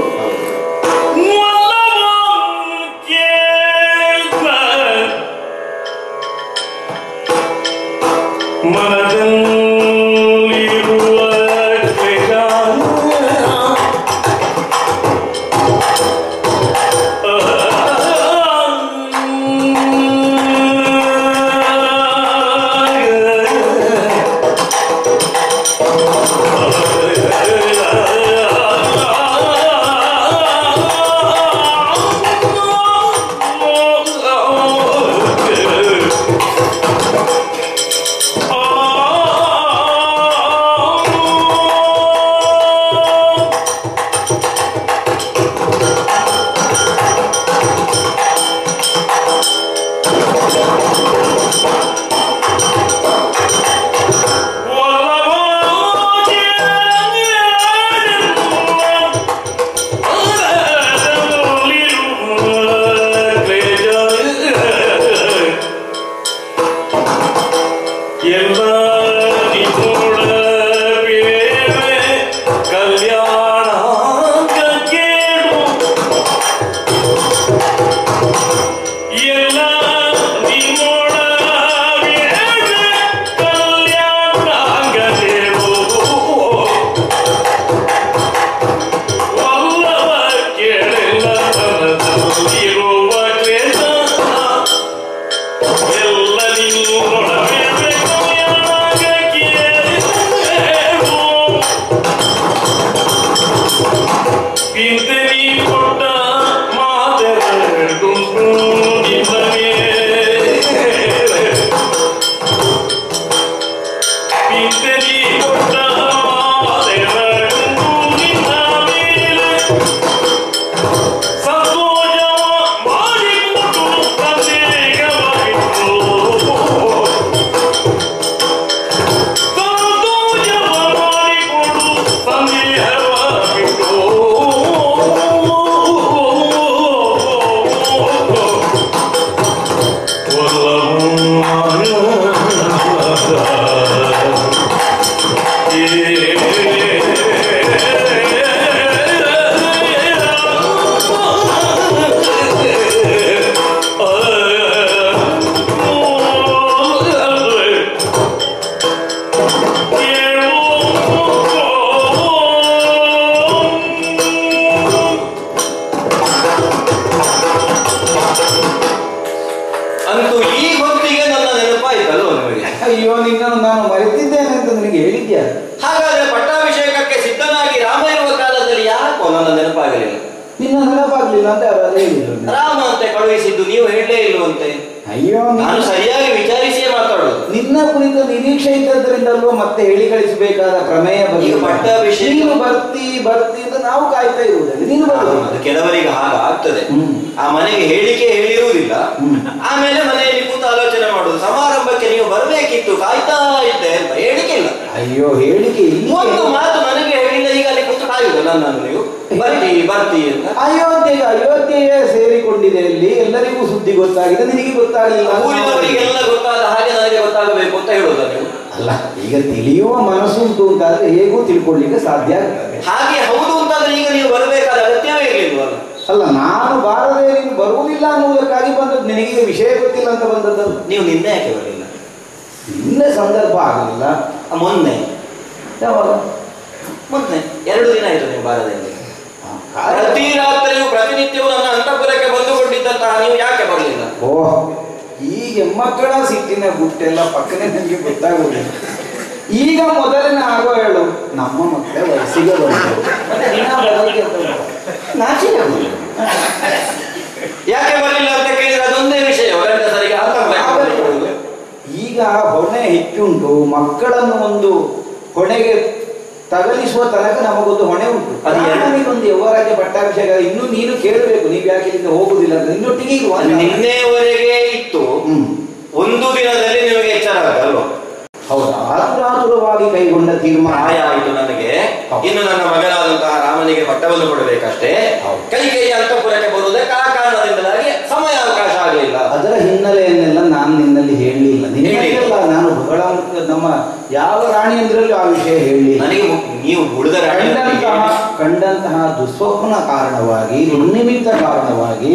ಅಂತೂ ಈ ಹೊತ್ತಿಗೆ ನನ್ನ ನೆನಪಾಯ್ತಲ್ವ ನಿಮಗೆ? ಅಯ್ಯೋ, ನಿನ್ನನ್ನು ನಾನು ಮರೆತಿದ್ದೇನೆ ಅಂತ ನಿನಗೆ ಹೇಳಿದ್ಯಾ? ಹಾಗಾದ್ರೆ ಪಟ್ಟಾಭಿಷೇಕಕ್ಕೆ ಸಿದ್ಧನಾಗಿ ರಾಮ ಇರುವ ಕಾಲದಲ್ಲಿ ಯಾಕೋ ನನ್ನ ನೆನಪಾಗಲಿಲ್ಲ? ನಿನ್ನ ನೆನಪಾಗ್ಲಿಲ್ಲ ಅಂತ ಯಾರು ಹೇಳಿದ್ರು? ರಾಮ ಅಂತ ಕಳುಹಿಸಿದ್ದು ನೀವು ಹೇಳಲೇ ಇಲ್ವಂತೆ. ಅಯ್ಯೋ, ನಾನು ಸರಿಯಾಗಿ ವಿಚಾರಿಸಿಯೇ ಮಾತಾಡೋದು. ನಿನ್ನ ಕುರಿತು ನಿರೀಕ್ಷೆ ಇದ್ದದ್ರಿಂದಲ್ವ ಮತ್ತೆ ಹೇಳಿ ಕಳಿಸಬೇಕಾದ ಪ್ರಮೇಯ ಈಗ ಪಟ್ಟಾಭಿಷೇಕ ನೀನು ಬರ್ತಿ ಅಂತ ನಾವು ಕಾಯ್ತಾ ಇರುವುದಲ್ಲ, ನೀನು ಬರುವುದು. ಅದು ಕೆಲವರಿಗೆ ಹಾಗ ಆಗ್ತದೆ. ಆ ಮನೆಗೆ ಹೇಳಿಕೆ ಹೇಳಿರುವುದಿಲ್ಲ, ಆಮೇಲೆ ಮನೆಯಲ್ಲಿ ಕೂತು ಆಲೋಚನೆ ಮಾಡುದು. ಸಮಾರಂಭಕ್ಕೆ ನೀವು ಬರಬೇಕಿತ್ತು, ಕಾಯ್ತಾ ಇದ್ದೆ ಅಂತ. ಹೇಳಿಕೆ ಇಲ್ಲ. ಅಯ್ಯೋ, ಹೇಳಿಕೆ ಒಂದು ಮಾತು ನನಗೆ ಹೇಳಿಲ್ಲ. ಈಗ ಅಲ್ಲಿ ಕೂತು ಕಾಯುವುದಲ್ಲ ನಾನು, ನೀವು ಬರ್ತಿ ಅಂತ. ಅಯೋಧ್ಯೆಯೇ ಸೇರಿಕೊಂಡಿದೆ, ಅಲ್ಲಿ ಎಲ್ಲರಿಗೂ ಸುದ್ದಿ ಗೊತ್ತಾಗಿದೆ, ನಿನಗೆ ಗೊತ್ತಾಗಲಿಲ್ಲ. ಊರಿನವರಿಗೆಲ್ಲ ಗೊತ್ತಾದ ಹಾಗೆ ನನಗೆ ಗೊತ್ತಾಗಬೇಕು ಅಂತ ಹೇಳೋದ ನೀವು? ಅಲ್ಲ, ಈಗ ತಿಳಿಯುವ ಮನಸ್ಸುಂಟು ಅಂತಾದ್ರೆ ಹೇಗೂ ತಿಳ್ಕೊಳ್ಳಿಕ್ಕೆ ಸಾಧ್ಯ ಆಗ್ತದೆ. ಹಾಗೆ ಹೌದು ಅಂತಾದ್ರೆ ಈಗ ನೀವು ಬರಬೇಕಾದ ಅಗತ್ಯವೇ ಇರಲಿಲ್ವಲ್ಲ? ಅಲ್ಲ, ನಾನು ಬಾರದೆ ನೀನು ಬರುವುದಿಲ್ಲ ಅನ್ನುವುದಕ್ಕಾಗಿ ಬಂದದ್ದು, ನಿನಗೆ ವಿಷಯ ಗೊತ್ತಿಲ್ಲ ಅಂತ ಬಂದದ್ದಲ್ಲ. ನೀವು ನಿನ್ನೆ ಯಾಕೆ ಬರಲಿಲ್ಲ? ನಿನ್ನೆ ಸಂದರ್ಭ ಆಗಲಿಲ್ಲ. ಮೊನ್ನೆ ಯಾವಾಗ? ಮೊನ್ನೆ 2 ದಿನ ಆಯ್ತು ನೀವು ಬಾರದೆ. ಪ್ರತಿ ರಾತ್ರಿಯೂ ಪ್ರತಿನಿತ್ಯವೂ ನನ್ನ ಅಂತಃಪುರಕ್ಕೆ ಬಂದುಕೊಂಡಿದ್ದಂತಹ ನೀವು ಯಾಕೆ ಬರಲಿಲ್ಲ? ಓಹ್, ಈ ಹೆಮ್ಮಕ್ಕಳ ಸಿಟ್ಟಿನ ಗುಟ್ಟೆಲ್ಲ ಪಕ್ಕನೆ ನನಗೆ ಗೊತ್ತಾಗುವುದಿಲ್ಲ. ಈಗ ಮೊದಲಿನ ಆಗೋ ಹೇಳು, ನಮ್ಮ ಮಕ್ಕಳ ವಯಸ್ಸಿಗೆ ಬಂತು, ನಾಚಿಕೆ ಆಗುದಿಲ್ಲ. ಯಾಕೆ ಬರಲಿಲ್ಲ ಅಂತ ಕೇಳಿದ್ರೆ ಅದೊಂದೇ ವಿಷಯ ಗಂಡಸರಿಗೆ ಈಗ ಹೊಣೆ ಹೆಚ್ಚುಂಟು. ಮಕ್ಕಳನ್ನು ಒಂದು ಹೊಣೆಗೆ ತಗಲಿಸುವ ತನಕ ನಮಗೊಂದು ಹೊಣೆ ಉಂಟು. ನನಗೊಂದು ಯುವರಾಜ್ಯ ಪಟ್ಟಾಭಿಷೇಕ ಇನ್ನು ನೀನು ಕೇಳಬೇಕು, ನೀವು ಯಾಕೆ ಇಲ್ಲಿಂದ ಹೋಗುದಿಲ್ಲ ಅಂತ. ನಿನ್ನೊಟ್ಟಿಗೆ ನಿನ್ನೆವರೆಗೆ ಇತ್ತು, ಒಂದು ದಿನದಲ್ಲಿ ನಿಮಗೆ ಎಚ್ಚರ ಆಗಲ್ವ? ಹೌದಾ? ಆತುರಾತುರವಾಗಿ ಕೈಗೊಂಡ ತೀರ್ಮಾನ ಆಯಿತು ನನಗೆ. ಇನ್ನು ನನ್ನ ಮಗನಾದಂತಹ ರಾಮನಿಗೆ ಪಟ್ಟವನ್ನು ಕೊಡಬೇಕಷ್ಟೇ. ಕೈಕೇಯಿ ಅಂತಃಪುರಕ್ಕೆ ಬರುವುದಕ್ಕೆ ಆ ಕಾರಣದಿಂದಾಗಿ ಸಮಯ ಅವಕಾಶ ಆಗಲಿಲ್ಲ. ಅದರ ಹಿನ್ನೆಲೆಯನ್ನೆಲ್ಲ ನಾನು ನಿನ್ನಲ್ಲಿ ಹೇಳಲಿಲ್ಲ. ನಿನ್ನೆಲ್ಲ ನಾನು ಬಹಳ ನಮ್ಮ ಯಾವ ರಾಣಿ ಅಂದ್ರಲ್ಲೂ ಆ ವಿಷಯ ಹೇಳಲಿಲ್ಲ. ನನಗೆ ನೀವು ಉಳಿದ ಕಂಡಂತಹ ದುಸ್ವಪ್ನ ಕಾರಣವಾಗಿ, ನಿರ್ನಿಮಿತ್ತ ಕಾರಣವಾಗಿ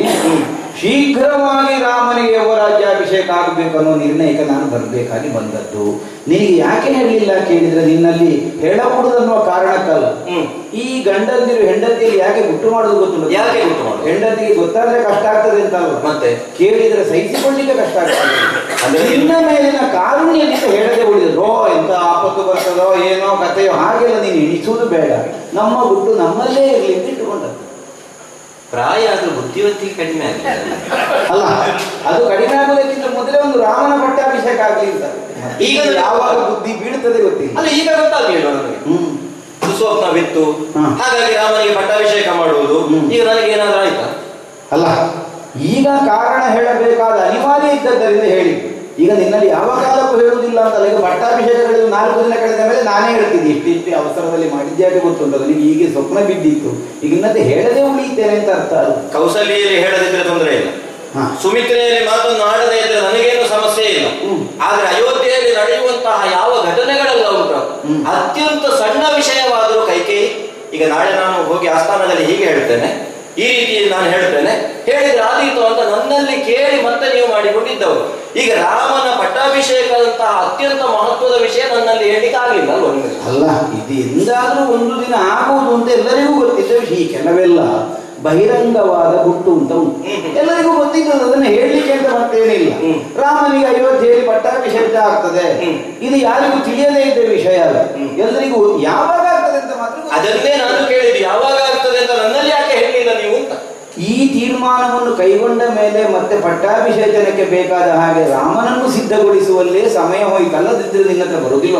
ಶೀಘ್ರವಾಗಿ ರಾಮನಿಗೆ ಯುವರಾಜ್ಯಾಭಿಷೇಕ ಆಗಬೇಕು ಅನ್ನೋ ನಿರ್ಣಯಕ್ಕೆ ನಾನು ಬರಬೇಕಾಗಿ ಬಂದದ್ದು. ನಿನಗೆ ಯಾಕೆ ಹೇಳಲಿಲ್ಲ ಕೇಳಿದ್ರೆ, ನಿನ್ನಲ್ಲಿ ಹೇಳಕೂಡದನ್ನುವ ಕಾರಣಕ್ಕಲ್ಲ. ಈ ಗಂಡಂದಿರು ಹೆಂಡತಿಯಲ್ಲಿ ಯಾಕೆ ಗುಟ್ಟು ಮಾಡೋದು ಗೊತ್ತಿಲ್ಲ. ಯಾಕೆ ಗುಟ್ಟು ಮಾಡೋದು? ಹೆಂಡತಿಗೆ ಗೊತ್ತಾದ್ರೆ ಕಷ್ಟ ಆಗ್ತದೆ ಅಂತಲ್ಲ, ಮತ್ತೆ ಕೇಳಿದ್ರೆ ಸಹಿಸಿಕೊಳ್ಳಿಕ್ಕೆ ಕಷ್ಟ ಆಗ್ತದೆ. ನಿನ್ನ ಮೇಲಿನ ಕಾರುಣ್ಯದಿಂದ ಹೇಳದೆ ಉಳಿದ್ರು ಎಂತ ಆಪತ್ತು ಬರ್ತದೋ ಏನೋ ಕಥೆಯೋ ಹಾಗೆಲ್ಲ ನೀನು ಎಣಿಸುವುದು ಬೇಡ. ನಮ್ಮ ಗುಟ್ಟು ನಮ್ಮಲ್ಲೇ ಇರಲಿ ಅಂತ ಇಟ್ಟುಕೊಂಡದ್ದು. ಪ್ರಾಯ ಆದ್ರೂ ಬುದ್ಧಿವಂತಿಕೆ ಕಡಿಮೆ ಆಗಲಿ ಅಲ್ಲ, ಅದು ಕಡಿಮೆ ಆಗುವುದಕ್ಕಿಂತ ಮೊದಲೇ ಒಂದು ರಾಮನ ಪಟ್ಟಾಭಿಷೇಕ ಆಗಲಿ ಅಂತ. ಈಗ ಯಾವಾಗ ಬುದ್ಧಿ ಬೀಳುತ್ತದೆ ಗೊತ್ತಿಲ್ಲ. ಅಲ್ಲ, ಈಗ ಗೊತ್ತಾಗ್ಲಿಲ್ಲ ನನಗೆ. ಸುಸ್ವಪ್ನವಿತ್ತು, ಹಾಗಾಗಿ ರಾಮನಿಗೆ ಪಟ್ಟಾಭಿಷೇಕ ಮಾಡುವುದು. ಈಗ ನನಗೆ ಏನಾದ್ರೂ ಆಯ್ತಾ? ಅಲ್ಲ, ಈಗ ಕಾರಣ ಹೇಳಬೇಕಾದ ಅನಿವಾರ್ಯ ಇದ್ದದ್ದರಿಂದ ಹೇಳಿ. ಈಗ ನಿನ್ನಲ್ಲಿ ಯಾವ ಕಾಲಕ್ಕೂ ಹೇಳುವುದಿಲ್ಲ ಅಂತಲ್ಲ. ಈಗ ಪಟ್ಟಾಭಿಷೇಕಗಳಿಗೆ 4 ದಿನ ಕಳೆದ ಮೇಲೆ ನಾನೇ ಹೇಳ್ತಿದ್ದೆ, ಇಷ್ಟಿಷ್ಟು ಅವಸರದಲ್ಲಿ ಮಾಡಿದ್ಯಾಕೆ ಗೊತ್ತುಂಟಲ್ಲ, ನಿಮಗೆ ಈಗ ಸ್ವಪ್ನ ಬಿದ್ದಿತ್ತು, ಈಗ ಇನ್ನತೆ ಹೇಳದೆ ಉಳಿಯುತ್ತೇನೆ ಅಂತ ಅರ್ಥ. ಕೌಸಲ್ಯಲ್ಲಿ ಹೇಳದಿದ್ರೆ ತೊಂದರೆ ಇಲ್ಲ, ಸುಮಿತ್ರೆಯಲ್ಲಿ ಮಾತನ್ನು ಆಡದೇ ಇದ್ರೆ ನನಗೇನು ಸಮಸ್ಯೆ ಇಲ್ಲ. ಆದ್ರೆ ಅಯೋಧ್ಯೆಯಲ್ಲಿ ನಡೆಯುವಂತಹ ಯಾವ ಘಟನೆಗಳೆಲ್ಲ ಉಂಟು, ಅತ್ಯಂತ ಸಣ್ಣ ವಿಷಯವಾದರೂ ಕೈಕೇಯಿ. ಈಗ ನಾಳೆ ನಾನು ಹೋಗಿ ಆಸ್ಥಾನದಲ್ಲಿ ಹೀಗೆ ಹೇಳ್ತೇನೆ, ಈ ರೀತಿ ನಾನು ಹೇಳ್ತೇನೆ, ಹೇಳಿದ್ರೆ ಆದೀತು ಅಂತ ನನ್ನಲ್ಲಿ ಕೇಳಿ ಮತ್ತೆ ನೀವು ಮಾಡಿಕೊಂಡಿದ್ದವರು. ಈಗ ರಾಮನ ಪಟ್ಟಾಭಿಷೇಕದಂತಹ ಅತ್ಯಂತ ಮಹತ್ವದ ವಿಷಯ ನನ್ನಲ್ಲಿ ಹೇಳಿಕ್ಕೆ ಆಗಲಿಲ್ಲ ಅಲ್ವ ನಿಮಗೆ? ಅಲ್ಲ, ಇದು ಎಂದಾದ್ರೂ ಒಂದು ದಿನ ಆಗುವುದು ಅಂತ ಎಲ್ಲರಿಗೂ ಗೊತ್ತಿದ್ದ ವಿಷಯ. ಈ ಕೆಲವೆಲ್ಲ ಬಹಿರಂಗವಾದ ಗುಟ್ಟು ಅಂತ ಉಂಟು, ಎಲ್ಲರಿಗೂ ಗೊತ್ತಿದ್ದದ್ದು. ಅದನ್ನ ಹೇಳಲಿಕ್ಕೆ ಅಂತ ಮತ್ತೇನಿಲ್ಲ. ರಾಮನಿಗೆ ಅಯೋಧ್ಯೆಯಲ್ಲಿ ಪಟ್ಟಾಭಿಷೇಕ ಆಗ್ತದೆ, ಇದು ಯಾರಿಗೂ ತಿಳಿಯದೇ ಇದ್ದ ವಿಷಯ ಅಲ್ಲ. ಎಲ್ಲರಿಗೂ ಯಾವಾಗ ಆಗ್ತದೆ ಅಂತ ಮಾತ್ರ. ಅದನ್ನೇ ನಾನು ಕೇಳಿದ್ದು, ಯಾವಾಗ ಆಗ್ತದೆ ಅಂತ ನನ್ನಲ್ಲಿ ಯಾಕೆ ಹೇಳಿಲ್ಲ ನೀವು ಅಂತ. ಈ ತೀರ್ಮಾನವನ್ನು ಕೈಗೊಂಡ ಮೇಲೆ ಮತ್ತೆ ಪಟ್ಟಾಭಿಷೇಚನಕ್ಕೆ ಬೇಕಾದ ಹಾಗೆ ರಾಮನನ್ನು ಸಿದ್ಧಗೊಳಿಸುವಲ್ಲೇ ಸಮಯ ಹೋಯ್ತು. ಅಲ್ಲದಿದ್ದರೆ ನಿನ್ನ ಹತ್ರ ಬರುವುದಿಲ್ಲ.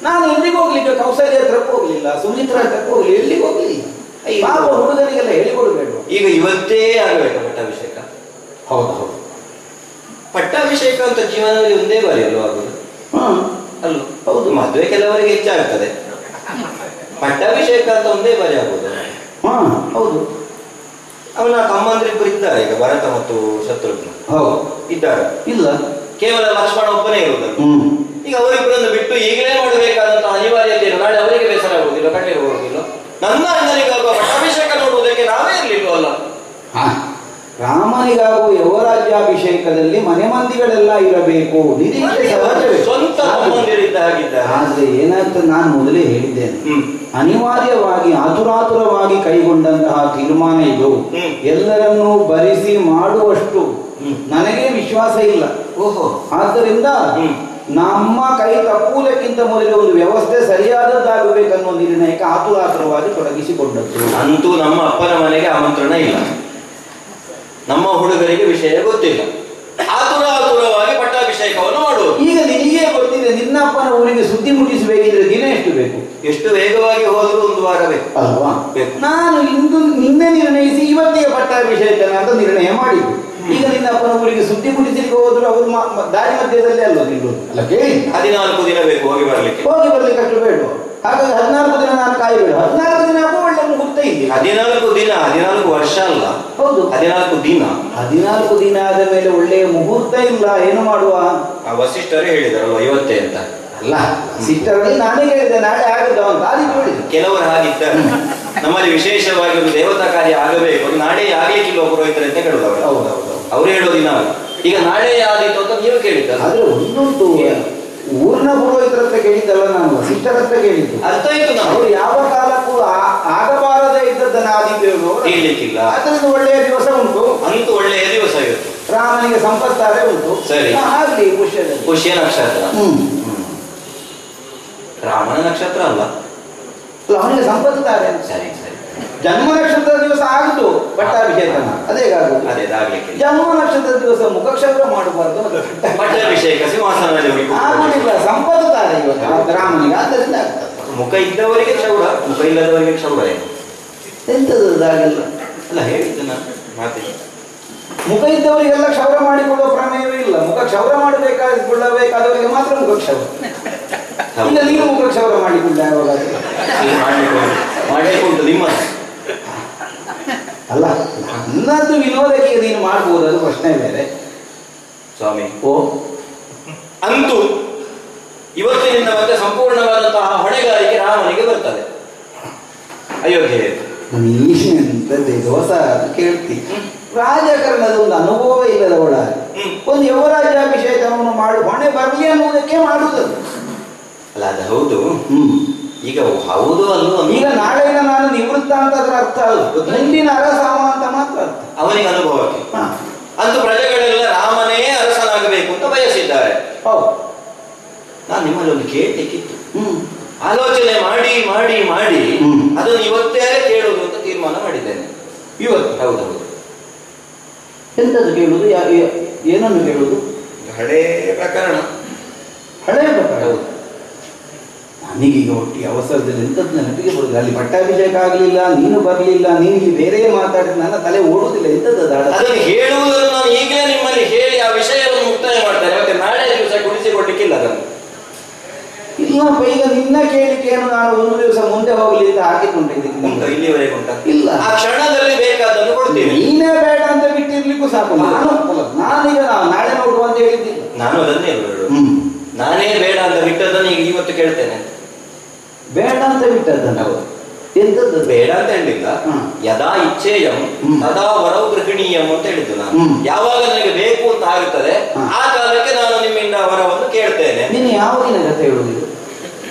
ನಾನು ಎಲ್ಲಿಗೆ ಹೋಗ್ಲಿಕ್ಕೆ, ಕೌಸಲ್ಯ ಹತ್ರಕ್ಕೆ ಹೋಗ್ಲಿಲ್ಲ, ಸುಮಿತ್ರ ಹತ್ರಕ್ಕೆ ಹೋಗ್ಲಿ, ಎಲ್ಲಿಗೆ ಹೋಗ್ಲಿಲ್ಲ. ಪಾಪ ಹುಡುಗನಿಗೆಲ್ಲ ಹೇಳಿಕೊಡ್ಬೇಡ. ಈಗ ಇವತ್ತೇ ಆಗಬೇಕು ಪಟ್ಟಾಭಿಷೇಕ. ಹೌದು, ಪಟ್ಟಾಭಿಷೇಕ ಅಂತ ಜೀವನದಲ್ಲಿ ಒಂದೇ ಬಾರಿ ಅಲ್ವ ಆಗುದು? ಅಲ್ವ? ಹೌದು, ಮದುವೆ ಕೆಲವರಿಗೆ ಹೆಚ್ಚಾಗ್ತದೆ, ಪಟ್ಟಾಭಿಷೇಕ ಅಂತ ಒಂದೇ ಬಾರಿ ಆಗುದು. ಹೌದು. ಅವನ ತಮ್ಮಂದ್ರಿಬ್ಬರು ಇದ್ದಾರೆ ಈಗ, ಭರತ ಮತ್ತು ಶತ್ರುಘ್ನ ಇದ್ದಾರೆ. ಇಲ್ಲ, ಕೇವಲ ಲಕ್ಷ್ಮಣ ಒಬ್ಬನೇ ಇರುವುದಲ್ಲ. ಈಗ ಅವರಿಬ್ಬರನ್ನು ಬಿಟ್ಟು ಈಗಲೇ ಮಾಡಬೇಕಾದಂತಹ ಅನಿವಾರ್ಯತೆ ಇಲ್ಲ. ನಾಳೆ ಅವರಿಗೆ ಬೇಸರ ಆಗುವುದಿಲ್ಲ, ಕಣ್ಣಿರಬಹುದಿಲ್ಲ. ನನ್ನ ಅಣ್ಣನಿಗಾಗುವ ಪಟ್ಟಾಭಿಷೇಕ ನೋಡುವುದಕ್ಕೆ ನಾವೇ ಇರಲಿಲ್ವಲ್ಲ. ರಾಮನಿಗಾಗುವ ಯುವರಾಜ್ಯಾಭಿಷೇಕದಲ್ಲಿ ಮನೆ ಮಂದಿಗಳೆಲ್ಲ ಇರಬೇಕು, ನಿರೀಕ್ಷೆ ಸಹಜವೇ. ಸ್ವಂತ ತಮ್ಮಂದಿರಿದ್ದ ಹಾಗಿದ್ದಾರೆ. ಆದ್ರೆ ಏನಾಗ್ತದೆ, ನಾನು ಮೊದಲೇ ಹೇಳಿದ್ದೇನೆ, ಅನಿವಾರ್ಯವಾಗಿ ಆತುರಾತುರವಾಗಿ ಕೈಗೊಂಡಂತಹ ತೀರ್ಮಾನ ಇದು. ಎಲ್ಲರನ್ನೂ ಬರಿಸಿ ನನಗೆ ವಿಶ್ವಾಸ ಇಲ್ಲ. ಓಹೋ. ಆದ್ದರಿಂದ ನಮ್ಮ ಕೈ ತಪ್ಪುವುದಕ್ಕಿಂತ ಮೊದಲೇ ಒಂದು ವ್ಯವಸ್ಥೆ ಸರಿಯಾದದ್ದಾಗಬೇಕನ್ನೋ ನಿರ್ಣಯಕ್ಕೆ ಆತುರಾತುರವಾಗಿ ತೊಡಗಿಸಿಕೊಂಡದ್ದು. ಅಂತೂ ನಮ್ಮ ಅಪ್ಪನ ಮನೆಗೆ ಆಮಂತ್ರಣ ಇಲ್ಲ, ನಮ್ಮ ಹುಡುಗರಿಗೆ ವಿಷಯ ಗೊತ್ತಿಲ್ಲ, ಆತುರಾತುರವಾಗಿ ಪಟ್ಟಾಭಿಷೇಕವನ್ನು ಮಾಡುವುದು. ಈಗ ನಿನಗೇ ಗೊತ್ತಿದೆ, ನಿನ್ನಪ್ಪನ ಊರಿಗೆ ಸುದ್ದಿ ಮುಟ್ಟಿಸಬೇಕಿದ್ರೆ ದಿನ ಎಷ್ಟು ಬೇಕು? ಎಷ್ಟು ವೇಗವಾಗಿ ಹೋದರೂ 1 ವಾರ ಬೇಕು ಅಲ್ವಾ? ಬೇಕು. ನಾನು ಇಂದು ನಿನ್ನೆ ನಿರ್ಣಯಿಸಿ ಇವತ್ತಿಗೆ ಪಟ್ಟಾಭಿಷೇಕನ ಅಂತ ನಿರ್ಣಯ ಮಾಡಿದ್ದು. ಈಗ ನಿನ್ನ ಅಪ್ಪನ ಊರಿಗೆ ಸುದ್ದಿ ಮುಟ್ಟಿಸಲಿಕ್ಕೆ ಹೋದ್ರು ಅವರು ದಾರಿ ಮಧ್ಯದಲ್ಲಿ ಅಲ್ವ ನಿಲ್ಲೋದು ಅಲ್ಲ? ಕೇಳಿ, 14 ದಿನ ಬೇಕು ಹೋಗಿ ಬರ್ಲಿಕ್ಕೆ ಅಷ್ಟು ಬೇಡ. ಹಾಗಾಗಿ 14 ದಿನ ನಾನು ಕಾಯಬೇಡ. 14 ದಿನ ಒಳ್ಳೆ ಮುಹೂರ್ತ ಇದೆ. 14 ದಿನ, 14 ವರ್ಷ ಅಲ್ಲ. ಹೌದು, 14 ದಿನ. 14 ದಿನ ಆದ ಮೇಲೆ ಒಳ್ಳೆಯ ಮುಹೂರ್ತ ಇಲ್ಲ. ಏನು ಮಾಡುವ? ವಸಿಷ್ಠರೇ ಹೇಳಿದಾರಲ್ವ ಇವತ್ತೇ ಅಂತ. ಅಲ್ಲ, ಸಿಸ್ಟರಲ್ಲಿ ನಾನೇ ಹೇಳಿದೆ ನಾಳೆ ಆಗುದು ಅಂತ. ಅದಕ್ಕೆ ಹೇಳಿದೆ ಕೆಲವರು ಹಾಗಿದ್ದಾರೆ. ನಮ್ಮಲ್ಲಿ ವಿಶೇಷವಾಗಿ ಒಂದು ದೇವತಾ ಕಾರ್ಯ ಆಗಬೇಕು, ನಾಳೆ ಆಗ್ಲಿಕ್ಕಿಲ್ಲ ಪುರೋಹಿತರು ಅಂತ ಹೇಳುದವರು. ಹೌದೌದು, ಅವ್ರು ಹೇಳೋ ದಿನ ಈಗ ನಾಳೆ ಆದಿತ್ತು ಅಂತ ನೀವು ಕೇಳಿದ್ದಾರೆ. ಆದ್ರೆ ಒಂದುಂಟು, ಊರಿನ ಪುರೋಹಿತರ ಹತ್ರ ಕೇಳಿದ್ದಲ್ಲ, ನಾನು ವಸಿಷ್ಠರ ಹತ್ರ ಕೇಳಿದ್ದು. ಅರ್ಥ ಆಯ್ತು. ನಾವು ಅವರು ಯಾವ ಕಾಲಕ್ಕೂ ಆಗಬಾರದೇ ಇದ್ದದ್ದನ್ನು ಆದಿದ್ದೇವೆ ಹೇಳಲಿಕ್ಕಿಲ್ಲ. ಅದರಿಂದ ಒಳ್ಳೆಯ ದಿವಸ ಉಂಟು, ಅಂತೂ ಒಳ್ಳೆಯ ದಿವಸ ಇವತ್ತು. ರಾಮನಿಗೆ ಸಂಪತ್ತಾರೆ ಉಂಟು. ಸರಿ, ಆಗ್ಲಿ. ಪುಷ್ಯ ನಕ್ಷತ್ರ. ರಾಮನ ನಕ್ಷತ್ರ ಅಲ್ಲ, ಅವನಿಗೆ ಸಂಪತ್ತಾರೆ. ಸರಿ ಸರಿ. ಜನ್ಮ ನಕ್ಷತ್ರ ದಿವಸ ಆಗುದು ಪಟ್ಟಾಭಿಷೇಕನ, ಅದೇಗಾಗುದು. ಅದೇದಾಗ್ಲಿಕ್ಕೆ ಜನ್ಮ ನಕ್ಷತ್ರ ದಿವಸ ಮುಖಕ್ಷೌರ ಮಾಡಬಾರ್ದು. ಪಟ್ಟಾಭಿಷೇಕ ಸಿಂಹಾಸನದಲ್ಲಿ ಆಗುದಿಲ್ಲ, ಸಂಪತ್ತಾರೆ ಇವತ್ತು ರಾಮನಿಗೆ. ಆದ್ದರಿಂದ ಮುಖ ಇದ್ದವರಿಗೆ ಕ್ಷೌರ, ಮುಖ ಇಲ್ಲದವರಿಗೆ ಕ್ಷೌರ. ಎಂತದಾಗಿಲ್ಲ ಅಲ್ಲ, ಹೇಳಿದ್ದು ನಾನು ಮಾತಿ. ಮುಖ ಇದ್ದವರಿಗೆಲ್ಲ ಕ್ಷೌರ ಮಾಡಿಕೊಳ್ಳುವ ಪ್ರಮೇಯವೇ ಇಲ್ಲ. ಮುಖ ಕ್ಷೌರ ಮಾಡಬೇಕಾದವರಿಗೆ ಮಾತ್ರ ಮುಖ ಕ್ಷೌರ. ಈಗ ನೀನು ಮುಖ ಕ್ಷೌರ ಮಾಡಿಕೊಂಡ ಯಾವಾಗ? ಮಾಡಲಿಕ್ಕೆ ಉಂಟು ನಿಮ್ಮ ಅಲ್ಲ, ನನ್ನದು ವಿನೋದಕ್ಕೆ ನೀನು ಮಾಡಬಹುದು, ಅದು ಪ್ರಶ್ನೆ ಬೇರೆ ಸ್ವಾಮಿ. ಓ, ಅಂತೂ ಇವತ್ತಿನಿಂದ ಮತ್ತೆ ಸಂಪೂರ್ಣವಾದಂತಹ ಹೊಣೆಗಾರಿಕೆ ರಾಮನಿಗೆ ಬರ್ತದೆ. ಅಯೋಧ್ಯೆ ನೀನೆಂತದ್ದೇ ದೋಸ ಕೇಳ್ತಿ. ರಾಜಕಾರಣದ ಒಂದು ಅನುಭವ ಇಲ್ಲದವಳ ಒಂದು ಯುವರಾಜ್ಯಾಭಿಷೇಕವನ್ನು ಮಾಡು, ಹೊಣೆ ಬರಲಿ ಅನ್ನುವುದಕ್ಕೆ ಮಾಡುವುದು. ಅಲ್ಲ, ಅದು ಹೌದು. ಈಗ ಹೌದು ಅಲ್ವ? ಈಗ ನಾಳೆಯಿಂದ ನಾನು ನಿವೃತ್ತ ಅಂತ ಅದರ ಅರ್ಥ ಅಲ್ಲ, ಮುಂದಿನ ಅರಸಾಮ ಅಂತ ಮಾತ್ರ ಅರ್ಥ ಅವನಿಗೆ ಅನುಭವಕ್ಕೆ. ಅಂತೂ ಪ್ರಜೆಗಳೆಲ್ಲ ರಾಮನೇ ಅರಸನಾಗಬೇಕು ಅಂತ ಬಯಸಿದ್ದಾರೆ. ಹೌದು, ನಾನು ನಿಮ್ಮಲ್ಲಿ ಒಂದು ಕೇಳಲಿಕ್ಕಿತ್ತು. ಆಲೋಚನೆ ಮಾಡಿ ಮಾಡಿ ಮಾಡಿ ಅದನ್ನು ಇವತ್ತೇ ಕೇಳುವುದು ಅಂತ ತೀರ್ಮಾನ ಮಾಡಿದ್ದೇನೆ. ಇವತ್ತು? ಹೌದೌದು. ಎಂತದ್ದು ಕೇಳುವುದು? ಏನನ್ನು ಕೇಳುವುದು? ಹಳೇ ಪ್ರಕರಣ. ಹಳೇ ಪ್ರಕರಣ. ಹೌದು. ನನಗೀಗ ಒಟ್ಟಿಗೆ ಅವಸರದಲ್ಲಿ ಎಂಥದ್ದು ನೆನಪಿಗೆ ಬರುದು. ಅಲ್ಲಿ ಪಟ್ಟಾಭಿಷೇಕ ಆಗಲಿಲ್ಲ, ನೀನು ಬರಲಿಲ್ಲ, ನೀನು ಇಲ್ಲಿ ಬೇರೆ ಮಾತಾಡಿದ್ರೆ ನನ್ನ ತಲೆ ಓಡುವುದಿಲ್ಲ. ಎಂಥದ್ದು ಅದನ್ನು ಹೇಳುವುದನ್ನು ನಾನು ಈಗಲೇ ನಿಮ್ಮಲ್ಲಿ ಹೇಳಿ ಆ ವಿಷಯವನ್ನು ಮುಕ್ತಾಯ ಮಾಡ್ತೇನೆ. ಮತ್ತೆ ನಾಳೆ ದಿವಸ ಗುಡಿಸಿಕೊಡ್ಲಿಕ್ಕಿಲ್ಲ ಅದನ್ನು. ಇಲ್ಲಪ್ಪ, ಈಗ ನಿನ್ನ ಕೇಳಿಕೆಯನ್ನು ನಾನು ಒಂದು ದಿವಸ ಮುಂದೆ ಹೋಗಲಿ ಅಂತ ಹಾಕಿಕೊಂಡಿದ್ದೀನಿ. ಇಲ್ಲಿವರೆಗೆ ಉಂಟ? ಇಲ್ಲ. ಆ ಕ್ಷಣದಲ್ಲಿ ಬೇಕಾದನ್ನು ಕೊಡ್ತೀನಿ. ನೀನೇ ಬೇಡ ಅಂತ ಬಿಟ್ಟಿರ್ಲಿಕ್ಕೂ ಸಾಕು. ನಾನೀಗ ನಾಳೆ ನೋಡುವ ಅಂತ ಹೇಳಿದ್ದೀನಿ. ನಾನು ಅದನ್ನೇ ಹೇಳು. ನಾನೇ ಬೇಡ ಅಂತ ಬಿಟ್ಟದನ್ನು ಈಗ ಇವತ್ತು ಕೇಳ್ತೇನೆ. ಬೇಡ ಅಂತ ಬಿಟ್ಟದ್ದನ್ನು? ಹೌದು. ಎಂತದ್ದು ಬೇಡ ಅಂತ ಹೇಳಿಲ್ಲ. ಯದಾ ಇಚ್ಛೇಯಂ ತದಾ ವರೌ ಗೃಹಿಣೀಯಂ ಅಂತ ಹೇಳಿದ್ದು ನಾನು. ಯಾವಾಗ ನನಗೆ ಬೇಕು ಅಂತ ಆಗುತ್ತದೆ ಆ ಕಾಲಕ್ಕೆ ನಾನು ನಿಮ್ಮಿಂದ ವರವನ್ನು ಕೇಳ್ತೇನೆ. ನೀನು ಯಾವಾಗಿನ ಕಥೆ ಹೇಳುವುದು?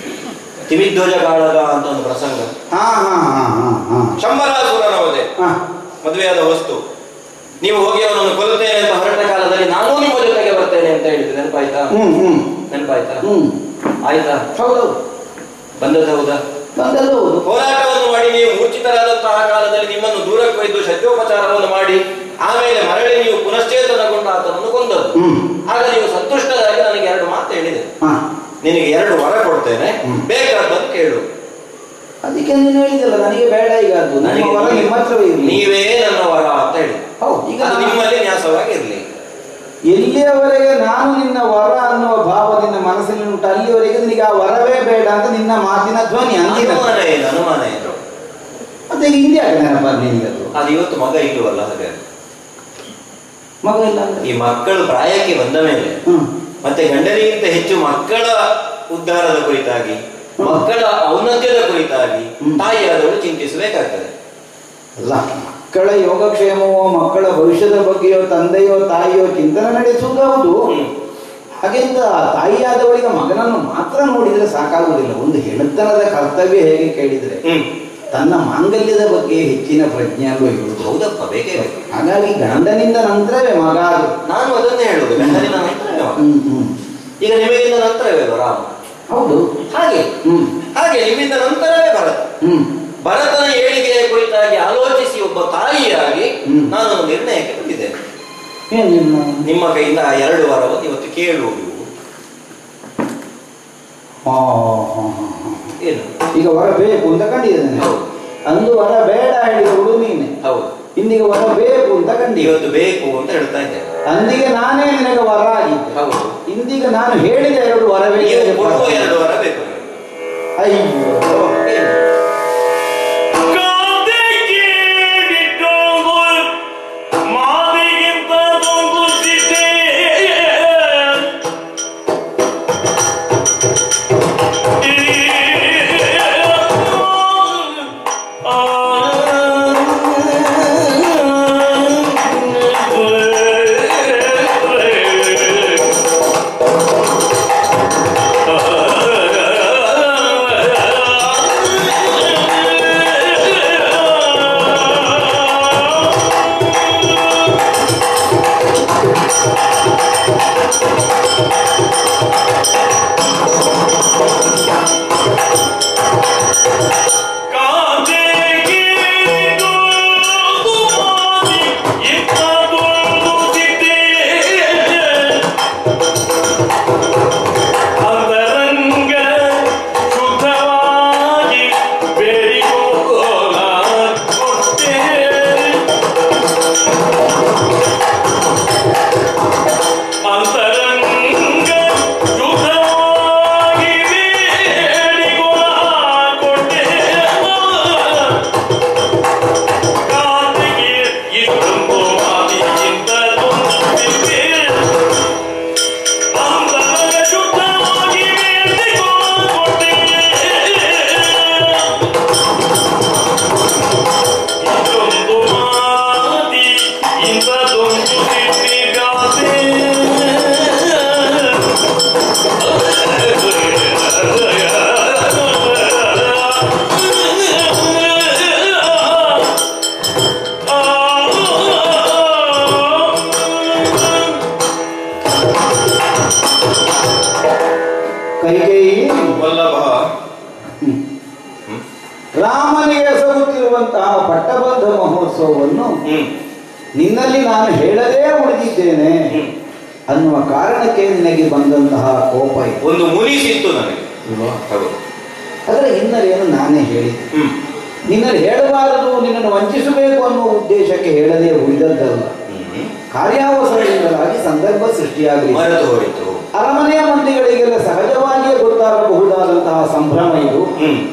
ತಿಮಿಧ್ವಜ ಕಾಳಗ ಅಂತ ಒಂದು ಪ್ರಸಂಗ. ಶಂಬರಾಸುರನವದೆ ಮದುವೆಯಾದ ವಸ್ತು. ನೀವು ಹೋಗಿ ಅವನನ್ನು ಕೊಲ್ಲುತ್ತೇನೆ ಅಂತ ಹೊರಟ ಕಾಲದಲ್ಲಿ ನಾನು ನಿಮ್ಮ ಜೊತೆಗೆ ಬರ್ತೇನೆ ಅಂತ ಹೇಳಿದ್ದೆ. ನೆನಪಾಯ್ತಾ? ನೆನಪಾಯ್ತಾ? ಆಯ್ತಾ? ಹೌದು. ಬಂದದ್ದು ಹೌದಾ? ಬಂದದ್ದು ಹೌದು. ಹೋರಾಟವನ್ನು ಮಾಡಿ ನೀವು ಮೂರ್ಛಿತರಾದಂತಹ ಕಾಲದಲ್ಲಿ ನಿಮ್ಮನ್ನು ದೂರಕ್ಕೆ ಒಯ್ದು ಶಸ್ತ್ರೋಪಚಾರವನ್ನು ಮಾಡಿ ಆಮೇಲೆ ಮರಳಿ ನೀವು ಪುನಶ್ಚೇತನಗೊಂಡು ಆತನನ್ನು ಕೊಂದದ್ದು. ಆಗ ನೀವು ಸಂತುಷ್ಟರಾಗಿ ನನಗೆ 2 ಮಾತು ಹೇಳಿದೆ. ನಿನಗೆ 2 ವರ ಕೊಡ್ತೇನೆ, ಬೇಕಾದನ್ನು ಕೇಳು. ಅದಕ್ಕೆ ನೀನು ಹೇಳಿದಲ್ಲ ನನಗೆ ಬೇಡ, ಈಗ ಅದು ನನಗೆ ವರ ನಿಮ್ಮ ಹತ್ರವೇ ಇರಲಿ, ನೀವೇ ನನ್ನ ವರ ಅಂತ ಹೇಳಿ. ಹೌದು. ಈಗ ನಿಮ್ಮಲ್ಲಿ ನ್ಯಾಸವಾಗಿರ್ಲಿ. ಎಲ್ಲಿಯವರೆಗೆ ನಾನು ನಿನ್ನ ವರ ಅನ್ನುವ ಭಾವ ನಿನ್ನ ಮನಸ್ಸಿನಲ್ಲಿ ಉಂಟು ಅಲ್ಲಿಯವರೆಗೆ ನಿನಗೆ ಆ ವರವೇ ಬೇಡ ಅಂತ ನಿನ್ನ ಮಾತಿನ ಧ್ವನಿ ಅಂದಿನ ಅನುಮಾನ ಏನು? ಮತ್ತೆ ಹಿಂದೆ ಆಗ ನೆನಪ ನಿನಗದು. ಅದು ಇವತ್ತು ಮಗ ಇಲ್ಲವಲ್ಲ, ಹಾಗೆ ಮಗ ಇಲ್ಲ. ಈ ಮಕ್ಕಳು ಪ್ರಾಯಕ್ಕೆ ಬಂದ ಮೇಲೆ ಮತ್ತೆ ಗಂಡನಿಗಿಂತ ಹೆಚ್ಚು ಮಕ್ಕಳ ಉದ್ಧಾರದ ಕುರಿತಾಗಿ, ಮಕ್ಕಳ ಔನ್ನತ್ಯದ ಕುರಿತಾಗಿ ತಾಯಿಯಾದವರು ಚಿಂತಿಸಬೇಕಾಗ್ತದೆ. ಅಲ್ಲ, ಮಕ್ಕಳ ಯೋಗಕ್ಷೇಮವೋ ಮಕ್ಕಳ ಭವಿಷ್ಯದ ಬಗ್ಗೆಯೋ ತಂದೆಯೋ ತಾಯಿಯೋ ಚಿಂತನೆ ನಡೆಸುವುದು ಹೌದು. ಹಾಗೆಂತ ತಾಯಿಯಾದವಳಿಗೆ ಮಗನನ್ನು ಮಾತ್ರ ನೋಡಿದರೆ ಸಾಕಾಗುವುದಿಲ್ಲ. ಒಂದು ಹೆಣ್ಣುತನದ ಕರ್ತವ್ಯ ಹೇಗೆ ಕೇಳಿದರೆ ತನ್ನ ಮಾಂಗಲ್ಯದ ಬಗ್ಗೆ ಹೆಚ್ಚಿನ ಪ್ರಜ್ಞೆ ಅಲ್ವ ಇರುವುದು. ಹೌದಪ್ಪ, ಬೇಕೇ ಬೇಕು. ಹಾಗಾಗಿ ಗಂಡನಿಂದ ನಂತರವೇ ಮಗ ಅದು. ನಾನು ಅದನ್ನೇ ಹೇಳುದು, ಗಂಡನಿಂದ ನಂತರವೇ ಮಗ. ಈಗ ನಿಮಗಿಂದ ನಂತರವೇ ರಾಮ. ಹೌದು ಹಾಗೆ ಹಾಗೆ ನಿಮ್ಮಿಂದ ನಂತರವೇ ಭರತ. ಭರತನ ಏಳಿಗೆಯ ಕುರಿತಾಗಿ ಆಲೋಚಿಸಿ ಒಬ್ಬ ತಾಯಿಯಾಗಿ ನಾನು ಒಂದು ನಿರ್ಣಯಕ್ಕೆ ಬಂದಿದ್ದೇನೆ. ನಿಮ್ಮ ಕೈಯಿಂದ 2 ವರವನ್ನು ಇವತ್ತು ಕೇಳುವುದು. ಏನು ಈಗ ವರ ಬೇಕು ಅಂತ ಕಂಡಿದ್ದೇನೆ. ಅಂದು ವರ ಬೇಡ ಹೇಳಿದ್ರು ನೀನೆ. ಹೌದು. ಇಂದಿಗೆ ವರ ಬೇಕು ಅಂತ ಕಂಡು ಇವತ್ತು ಬೇಕು ಅಂತ ಹೇಳ್ತಾ ಇದ್ದೇನೆ. ಅಂದಿಗೆ ನಾನೇ ನಿನಗೆ ವರ ಆಗಿದ್ದೆ. ಹೌದು. ಇಂದಿಗ ನಾನು ಹೇಳಿದ 2 ವರವೇ ಕೊಡುವ 2 ವರ ಬೇಕು. ಅಯ್ಯೋ ರಾಮನಿಗೆ ಎಸಗುತ್ತಿರುವಂತಹ ಪಟ್ಟಬಂಧ ಮಹೋತ್ಸವವನ್ನು ನಿನ್ನಲ್ಲಿ ನಾನು ಹೇಳದೇ ಉಳಿದಿದ್ದೇನೆ ಅನ್ನುವ ಕಾರಣಕ್ಕೆ ನಿನಗೆ ಬಂದಂತಹ ಕೋಪ ಒಂದು ಮುನಿಸಿತ್ತು ನನಗೆ. ಅದರ ಹಿನ್ನೆಲೆಯನ್ನು ನಾನೇ ಹೇಳಿದ್ದೆ. ನಿನ್ನಲ್ಲಿ ಹೇಳಬಾರದು, ನಿನ್ನನ್ನು ವಂಚಿಸಬೇಕು ಅನ್ನುವ ಉದ್ದೇಶಕ್ಕೆ ಹೇಳದೇ ಉಳಿದದ್ದಲ್ಲ. ಕಾರ್ಯಾವಸರದಿಂದಲಾಗಿ ಸಂದರ್ಭ ಸೃಷ್ಟಿಯಾಗಲಿ. ಅರಮನೆಯ ಮಂದಿಗಳಿಗೆಲ್ಲ ಸಹಜವಾಗಿಯೇ ಗೊತ್ತಾಗಬಹುದಾದಂತಹ ಸಂಭ್ರಮ ಇದು.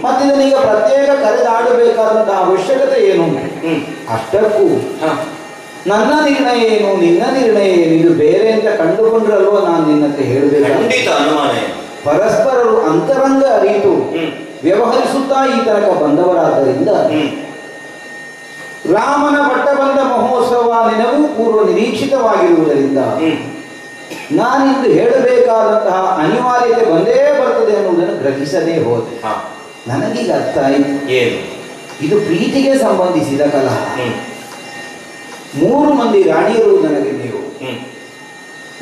ಮತ್ತಿದನೀಗ ಪ್ರತ್ಯೇಕ ಕರೆದಾಡಬೇಕಾದಂತಹ ಅವಶ್ಯಕತೆ ಏನು? ಅಷ್ಟಕ್ಕೂ ನನ್ನ ನಿರ್ಣಯ ಏನು, ನಿನ್ನ ನಿರ್ಣಯ ಏನು, ಇದು ಬೇರೆ ಅಂತ ಕಂಡುಕೊಂಡ್ರಲ್ವ ನಾನು ನಿನ್ನ ಹತ್ರ ಹೇಳಬೇಕು. ಪರಸ್ಪರರು ಅಂತರಂಗ ಅರಿತು ವ್ಯವಹರಿಸುತ್ತಾ ಈ ತನಕ ಬಂದವರಾದ್ದರಿಂದ ರಾಮನ ಪಟ್ಟಬಂಧ ಮಹೋತ್ಸವ ನಿನಗೂ ಪೂರ್ವ ನಿರೀಕ್ಷಿತವಾಗಿರುವುದರಿಂದ ನಾನಿಂದು ಹೇಳಬೇಕಾದಂತಹ ಅನಿವಾರ್ಯತೆ ಬಂದೇ ಬರ್ತದೆ ಅನ್ನುವುದನ್ನು ಗ್ರಹಿಸದೇ ಹೋದೆ. ನನಗೀಗ ಅರ್ಥ ಆಯಿತು ಏನು ಇದು ಪ್ರೀತಿಗೆ ಸಂಬಂಧಿಸಿದ ಕಲಹ. 3 ಮಂದಿ ರಾಣಿಯರು ನನಗೆ ನೀವು.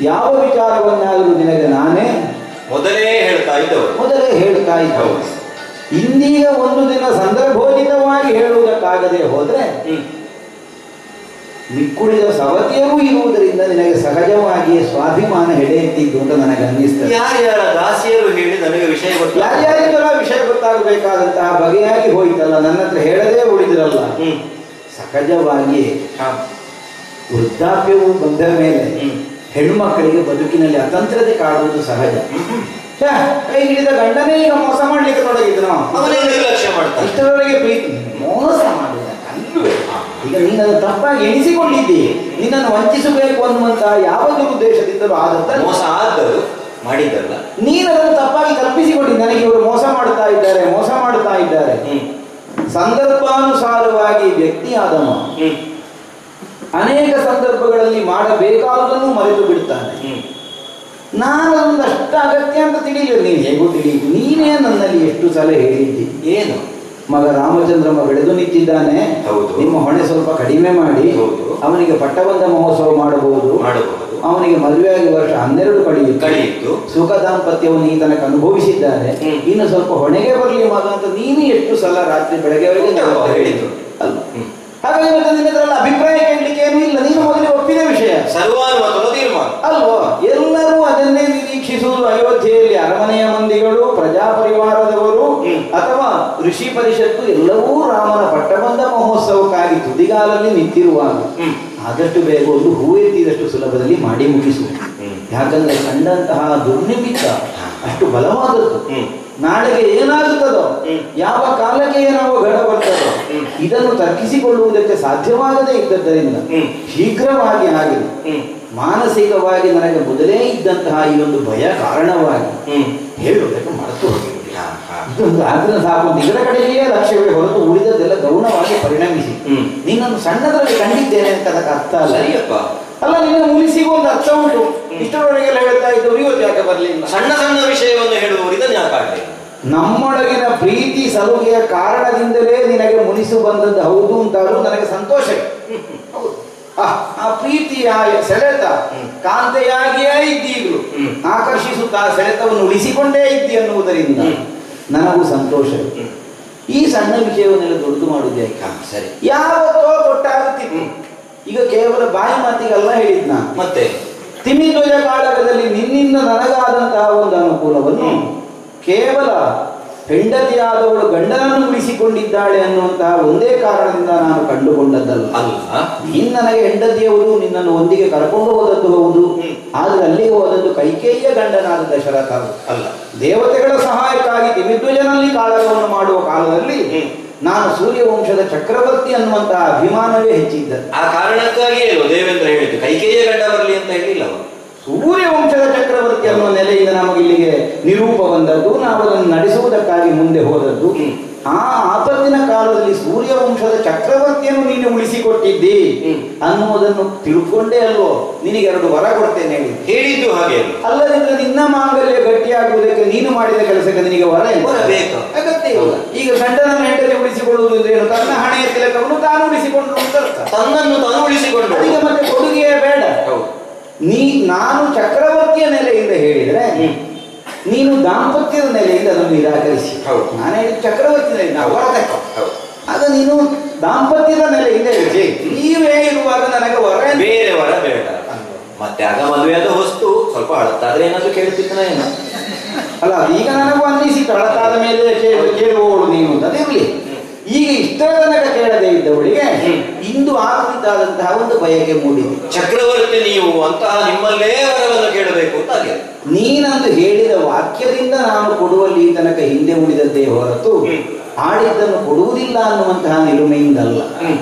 ಯಾವ ವಿಚಾರವನ್ನಾದರೂ ನಿನಗೆ ನಾನೇ ಮೊದಲೇ ಹೇಳ್ತಾ ಇದ್ದವರು. ಇಂದೀಗ ಒಂದು ದಿನ ಸಂದರ್ಭೋಚಿತವಾಗಿ ಹೇಳುವುದಕ್ಕಾಗದೆ ಹೋದ್ರೆ ಮಿಕ್ಕುಳಿದ ಸವತಿಯರೂ ಇರುವುದರಿಂದ ನಿನಗೆ ಸಹಜವಾಗಿಯೇ ಸ್ವಾಭಿಮಾನ ಹೆಡೆ ಎತ್ತಿದ್ದು ಅಂತ ನನಗೆ ಅನ್ನಿಸ್ತದೆ. ಯಾರ್ಯಾರ ದಾಸಿಯರು ಹೇಳಿ ನನಗೆ ವಿಷಯ ಯಾರ್ಯಾರಿಗೆಲ್ಲ ವಿಷಯ ಗೊತ್ತಾಗಬೇಕಾದಂತಹ ಬಗೆಯಾಗಿ ಹೋಯ್ತಲ್ಲ, ನನ್ನ ಹತ್ರ ಹೇಳದೇ ಉಳಿದಿರಲ್ಲ. ಸಹಜವಾಗಿಯೇ ವೃದ್ಧಾಪ್ಯವು ಬಂದ ಮೇಲೆ ಹೆಣ್ಣು ಮಕ್ಕಳಿಗೆ ಬದುಕಿನಲ್ಲಿ ಅತಂತ್ರತೆ ಕಾಡುವುದು ಸಹಜ. ಕೈ ಹಿಡಿದ ಗಂಡನೇ ಈಗ ಮೋಸ ಮಾಡ್ಲಿಕ್ಕೆ ತೊಡಗಿದ್ರು. ಇಷ್ಟರವರೆಗೆ ಪ್ರೀತಿ ಮೋಸ ಮಾಡಿದ ಈಗ ನೀನನ್ನು ತಪ್ಪಾಗಿ ಎಣಿಸಿಕೊಂಡಿದ್ದೀ. ನಿನ್ನನ್ನು ವಂಚಿಸಬೇಕು ಅನ್ನುವಂತಹ ಯಾವ ದುರುದ್ದೇಶದಿಂದಲೂ ಆದಂತ ಮೋಸ ಆದರೂ ಮಾಡಿದ್ದಲ್ಲ, ನೀನದನ್ನು ತಪ್ಪಾಗಿ ಕಲ್ಪಿಸಿಕೊಂಡಿದ್ದ. ನನಗೆ ಇವರು ಮೋಸ ಮಾಡುತ್ತಾ ಇದ್ದಾರೆ. ಸಂದರ್ಭಾನುಸಾರವಾಗಿ ವ್ಯಕ್ತಿ ಆದವ ಅನೇಕ ಸಂದರ್ಭಗಳಲ್ಲಿ ಮಾಡಬೇಕಾದುದನ್ನು ಮರೆತು ಬಿಡ್ತಾನೆ. ನಾನು ಅದೊಂದಷ್ಟು ಅಗತ್ಯ ಅಂತ ತಿಳಿಯಲಿಲ್ಲ. ನೀನು ಹೇಗೂ ತಿಳಿಯಿತು. ನೀನೇ ನನ್ನಲ್ಲಿ ಎಷ್ಟು ಸಲ ಹೇಳಿದ್ದಿ. ಏನು ಮಗ ರಾಮಚಂದ್ರಮ್ಮ ಬೆಳೆದು ನಿಂತಿದ್ದಾನೆ, ನಿಮ್ಮ ಹೊಣೆ ಸ್ವಲ್ಪ ಕಡಿಮೆ ಮಾಡಿ ಅವನಿಗೆ ಪಟ್ಟಬಂಧ ಮಹೋತ್ಸವ ಮಾಡಬಹುದು. ಅವನಿಗೆ ಮದುವೆಯಾಗಿ ವರ್ಷ 12 ಕಳೆಯಿತು. ಸುಖ ದಾಂಪತ್ಯವನ್ನು ಈ ತನಕ ಅನುಭವಿಸಿದ್ದಾನೆ. ಇನ್ನು ಸ್ವಲ್ಪ ಹೊಣೆಗೆ ಬರಲಿ ಮಗ ಅಂತ ನೀನು ಎಷ್ಟು ಸಲ ರಾತ್ರಿ ಬೆಳಗ್ಗೆವರೆಗೆ ಹೇಳಿದ್ರು ಅಲ್ಲ. ಹಾಗಾಗಿ ಮತ್ತೆ ನಿನ್ನದ್ರಲ್ಲಿ ಅಭಿಪ್ರಾಯ ಕೇಳಲಿಕ್ಕೆ ಏನೂ ಇಲ್ಲ. ನೀನು ಮೊದಲೇ ಒಪ್ಪಿದ ವಿಷಯ ಅಲ್ವೋ. ಎಲ್ಲರೂ ಅದನ್ನೇ ನಿರೀಕ್ಷಿಸುವುದು. ಅಯೋಧ್ಯೆಯಲ್ಲಿ ಅರಮನೆಯ ಮಂದಿಗಳು, ಪ್ರಜಾಪರಿವಾರದವರು ಅಥವಾ ಋಷಿ ಪರಿಷತ್ತು ಎಲ್ಲವೂ ರಾಮನ ಪಟ್ಟಬಂಧ ಮಹೋತ್ಸವಕ್ಕಾಗಿ ತುದಿಗಾಲಲ್ಲಿ ನಿಂತಿರುವಾಗ ಆದಷ್ಟು ಬೇಗ ಒಂದು ಹೂ ಎತ್ತಿದಷ್ಟು ಸುಲಭದಲ್ಲಿ ಮಾಡಿ ಮುಗಿಸುವುದು. ಯಾಕಂದ್ರೆ ಕಂಡಂತಹ ದುರ್ನಿಮಿತ್ತ ಅಷ್ಟು ಬಲವಾದದ್ದು. ನಾಳೆಗೆ ಏನಾಗುತ್ತದೋ, ಯಾವ ಕಾಲಕ್ಕೆ ಏನೋ ಗಡ ಬರ್ತದೋ, ಇದನ್ನು ತರ್ಕಿಸಿಕೊಳ್ಳುವುದಕ್ಕೆ ಸಾಧ್ಯವಾಗದೇ ಇದ್ದದ್ದರಿಂದ ಶೀಘ್ರವಾಗಿ ಆಗಲಿ. ಮಾನಸಿಕವಾಗಿ ನನಗೆ ಮೊದಲೇ ಇದ್ದಂತಹ ಈ ಒಂದು ಭಯ ಕಾರಣವಾಗಿ ಹೇಳುವುದಕ್ಕೆ ಮರೆತು ಹೋಗಿರುವುದು. ಇದೊಂದು ಆದ್ರೆ ಸಾಕು, ಇದರ ಕಡೆಗೆಯೇ ಲಕ್ಷ್ಯವೇ ಹೊರತು ಉಳಿದದ್ದೆಲ್ಲ ಗೌಣವಾಗಿ ಪರಿಣಮಿಸಿ ನಿನ್ನನ್ನು ಸಣ್ಣದರಲ್ಲಿ ಕಂಡಿದ್ದೇನೆ ಅಂತ ಅದಕ್ಕೆ ಅರ್ಥ ಅಲ್ಲ. ಅಲ್ಲ, ನಿನ್ನ ಮುನಿಸಿಗೂ ಒಂದು ಅರ್ಥ ಉಂಟು. ಇಷ್ಟರೊಳಗೆಲ್ಲ ಹೇಳ್ತಾ ಇದ್ದವರು ಇವತ್ತು ಯಾಕೆ ಬರಲಿಲ್ಲ? ಸಣ್ಣ ಸಣ್ಣ ವಿಷಯವನ್ನು ಹೇಳುವವರು ಇದನ್ನು ಯಾಕೆ? ನಮ್ಮೊಳಗಿನ ಪ್ರೀತಿ ಸಲುಗೆಯ ಕಾರಣದಿಂದಲೇ ನಿನಗೆ ಮುನಿಸು ಬಂದದ್ದು ಹೌದು ಅಂತಾದ್ರೂ ನನಗೆ ಸಂತೋಷ. ಆ ಪ್ರೀತಿಯ ಸೆಳೆತ ಕಾಂತೆಯಾಗಿಯೇ ಇದ್ದೀಗಲು ಆಕರ್ಷಿಸುತ್ತಾ ಸೆಳೆತವನ್ನು ಉಳಿಸಿಕೊಂಡೇ ಇದ್ದಿ ಅನ್ನುವುದರಿಂದ ನನಗೂ ಸಂತೋಷ. ಈ ಸಣ್ಣ ವಿಷಯವನ್ನೆಲ್ಲ ದೊಡ್ಡದು ಮಾಡುವುದೇ ಸರಿ. ಯಾವತ್ತೋ ಕೊಟ್ಟಾಗುತ್ತಿತ್ತು. ಈಗ ಕೇವಲ ಬಾಯಿ ಮಾತಿಗಲ್ಲ ಹೇಳಿದ್ನ. ಮತ್ತೆ ತಿಮಿಧ್ವಜ ಕಾಳಗದಲ್ಲಿ ನಿನ್ನಿಂದ ನನಗಾದಂತಹ ಒಂದು ಅನುಕೂಲವನ್ನು ಕೇವಲ ಹೆಂಡತಿಯಾದವಳು ಗಂಡನನ್ನು ಉಳಿಸಿಕೊಂಡಿದ್ದಾಳೆ ಅನ್ನುವಂತಹ ಒಂದೇ ಕಾರಣದಿಂದ ನಾನು ಕಂಡುಕೊಂಡದ್ದಲ್ಲ. ನೀನ್ ನನಗೆ ಹೆಂಡತಿಯವರು ನಿನ್ನನ್ನು ಒಂದಿಗೆ ಕರ್ಕೊಂಡು ಹೋದದ್ದು ಹೌದು. ಆದ್ರೆ ಅಲ್ಲಿಗೆ ಹೋದದ್ದು ಕೈಕೇಯಿಯ ಗಂಡನಾದ ದಶರಥ ಅಲ್ಲ. ದೇವತೆಗಳ ಸಹಾಯಕ್ಕಾಗಿ ತಿಮಿಧ್ವಜನಲ್ಲಿ ಕಾಳಗವನ್ನು ಮಾಡುವ ಕಾಲದಲ್ಲಿ ನಾನು ಸೂರ್ಯವಂಶದ ಚಕ್ರವರ್ತಿ ಅನ್ನುವಂತಹ ಅಭಿಮಾನವೇ ಹೆಚ್ಚಿದ್ದ. ಆ ಕಾರಣಕ್ಕಾಗಿ ದೇವೇಂದ್ರ ಹೇಳಿದ್ದು ಕೈಕೇಯಿಯ ಗಂಡ ಬರಲಿ ಅಂತ ಹೇಳಿಲ್ಲ. ಸೂರ್ಯವಂಶದ ಚಕ್ರವರ್ತಿ ಅನ್ನುವ ನೆಲೆಯಿಂದ ನಮಗಿಲ್ಲಿಗೆ ನಿರೂಪ ಬಂದದ್ದು, ನಾವು ಅದನ್ನು ನಡೆಸುವುದಕ್ಕಾಗಿ ಮುಂದೆ ಹೋದದ್ದು. ಆ ಆಪತ್ತಿನ ಕಾಲದಲ್ಲಿ ಸೂರ್ಯವಂಶದ ಚಕ್ರವರ್ತಿಯನ್ನು ನೀನು ಉಳಿಸಿಕೊಟ್ಟಿದ್ದಿ ಅನ್ನುವುದನ್ನು ತಿಳ್ಕೊಂಡೇ ಅಲ್ವೋ ನಿನಗೆ 2 ವರ ಕೊಡ್ತೇನೆ ಹೇಳಿದ್ದು. ಹಾಗೆ ಅಲ್ಲದಿದ್ರೆ ನಿನ್ನ ಮಾಂಗಲ್ಯ ಗಟ್ಟಿಯಾಗುವುದಕ್ಕೆ ನೀನು ಮಾಡಿದ ಕೆಲಸಕ್ಕೆ ನಿನಗೆ ವರ ಬೇಕು ಅಗತ್ಯ ಇಲ್ಲ. ಈಗ ಗಂಡನನ್ನು ಹೆಂಡತಿ ಉಳಿಸಿಕೊಳ್ಳುವುದು ಏನು? ತನ್ನ ಹಣೆಯ ತಿಲಕವನ್ನು ತಾನು ಉಳಿಸಿಕೊಂಡ್ರು ಅಂತ ಅರ್ಥ. ತನ್ನನ್ನು ತಾನು ಉಳಿಸಿಕೊಂಡು ಅದಕ್ಕೆ ಮತ್ತೆ ಕೊಡುಗೆಯೇ ಬೇಡ. ನಾನು ಚಕ್ರವರ್ತಿಯ ನೆಲೆಯಿಂದ ಹೇಳಿದ್ರೆ ನೀನು ದಾಂಪತ್ಯದ ನೆಲೆಯಿಂದ ಅದನ್ನು ನಿರಾಕರಿಸಿ. ನಾನು ಹೇಳಿದ ಚಕ್ರವರ್ತಿ ನೆಲೆಯಿಂದ ಆಗ ನೀನು ದಾಂಪತ್ಯದ ನೆಲೆಯಿಂದ ಹೇಳಿ ನೀವೇ ಇರುವಾಗ ನನಗೆ ವರ ಬೇರೆ ವರ ಬೇಡ. ಮತ್ತೆ ಆಗ ಮದುವೆಯಾದ ಹೊಸ್ತು ಸ್ವಲ್ಪ ಹಳತ್ತಾದ್ರೆ ಏನಾದ್ರು ಕೇಳ್ತಿದ್ದನ ಏನೋ ಅಲ್ಲ. ಈಗ ನನಗೂ ಅನ್ನಿಸಿತು ಹಳತ್ತಾದ ಮೇಲೆ ಕೇಳುವವಳು ನೀನು ಅದಿರ್ಲಿ. ಈಗ ಇಷ್ಟರ ತನಕ ಕೇಳದೇ ಇದ್ದವಳಿಗೆ ಇಂದು ಆಗುತ್ತಿದ್ದಾದಂತಹ ಒಂದು ಬಯಕೆ ಮೂಡಿದೆ. ಚಕ್ರವರ್ತಿ ನೀವು ಅಂತಹ ನಿಮ್ಮಲ್ಲೇ ವರವನ್ನು ಕೇಳಬೇಕು ಅಂತ ಆಗಿದೆ. ನೀನಂದು ಹೇಳಿದ ವಾಕ್ಯದಿಂದ ನಾನು ಕೊಡುವಲ್ಲಿ ತನಕ ಹಿಂದೆ ಉಳಿದದ್ದೇ ಹೊರತು ಆಡಿದ್ದನ್ನು ಕೊಡುವುದಿಲ್ಲ ಅನ್ನುವಂತಹ ನಿಲುಮೆಯಿಂದಲ್ಲ.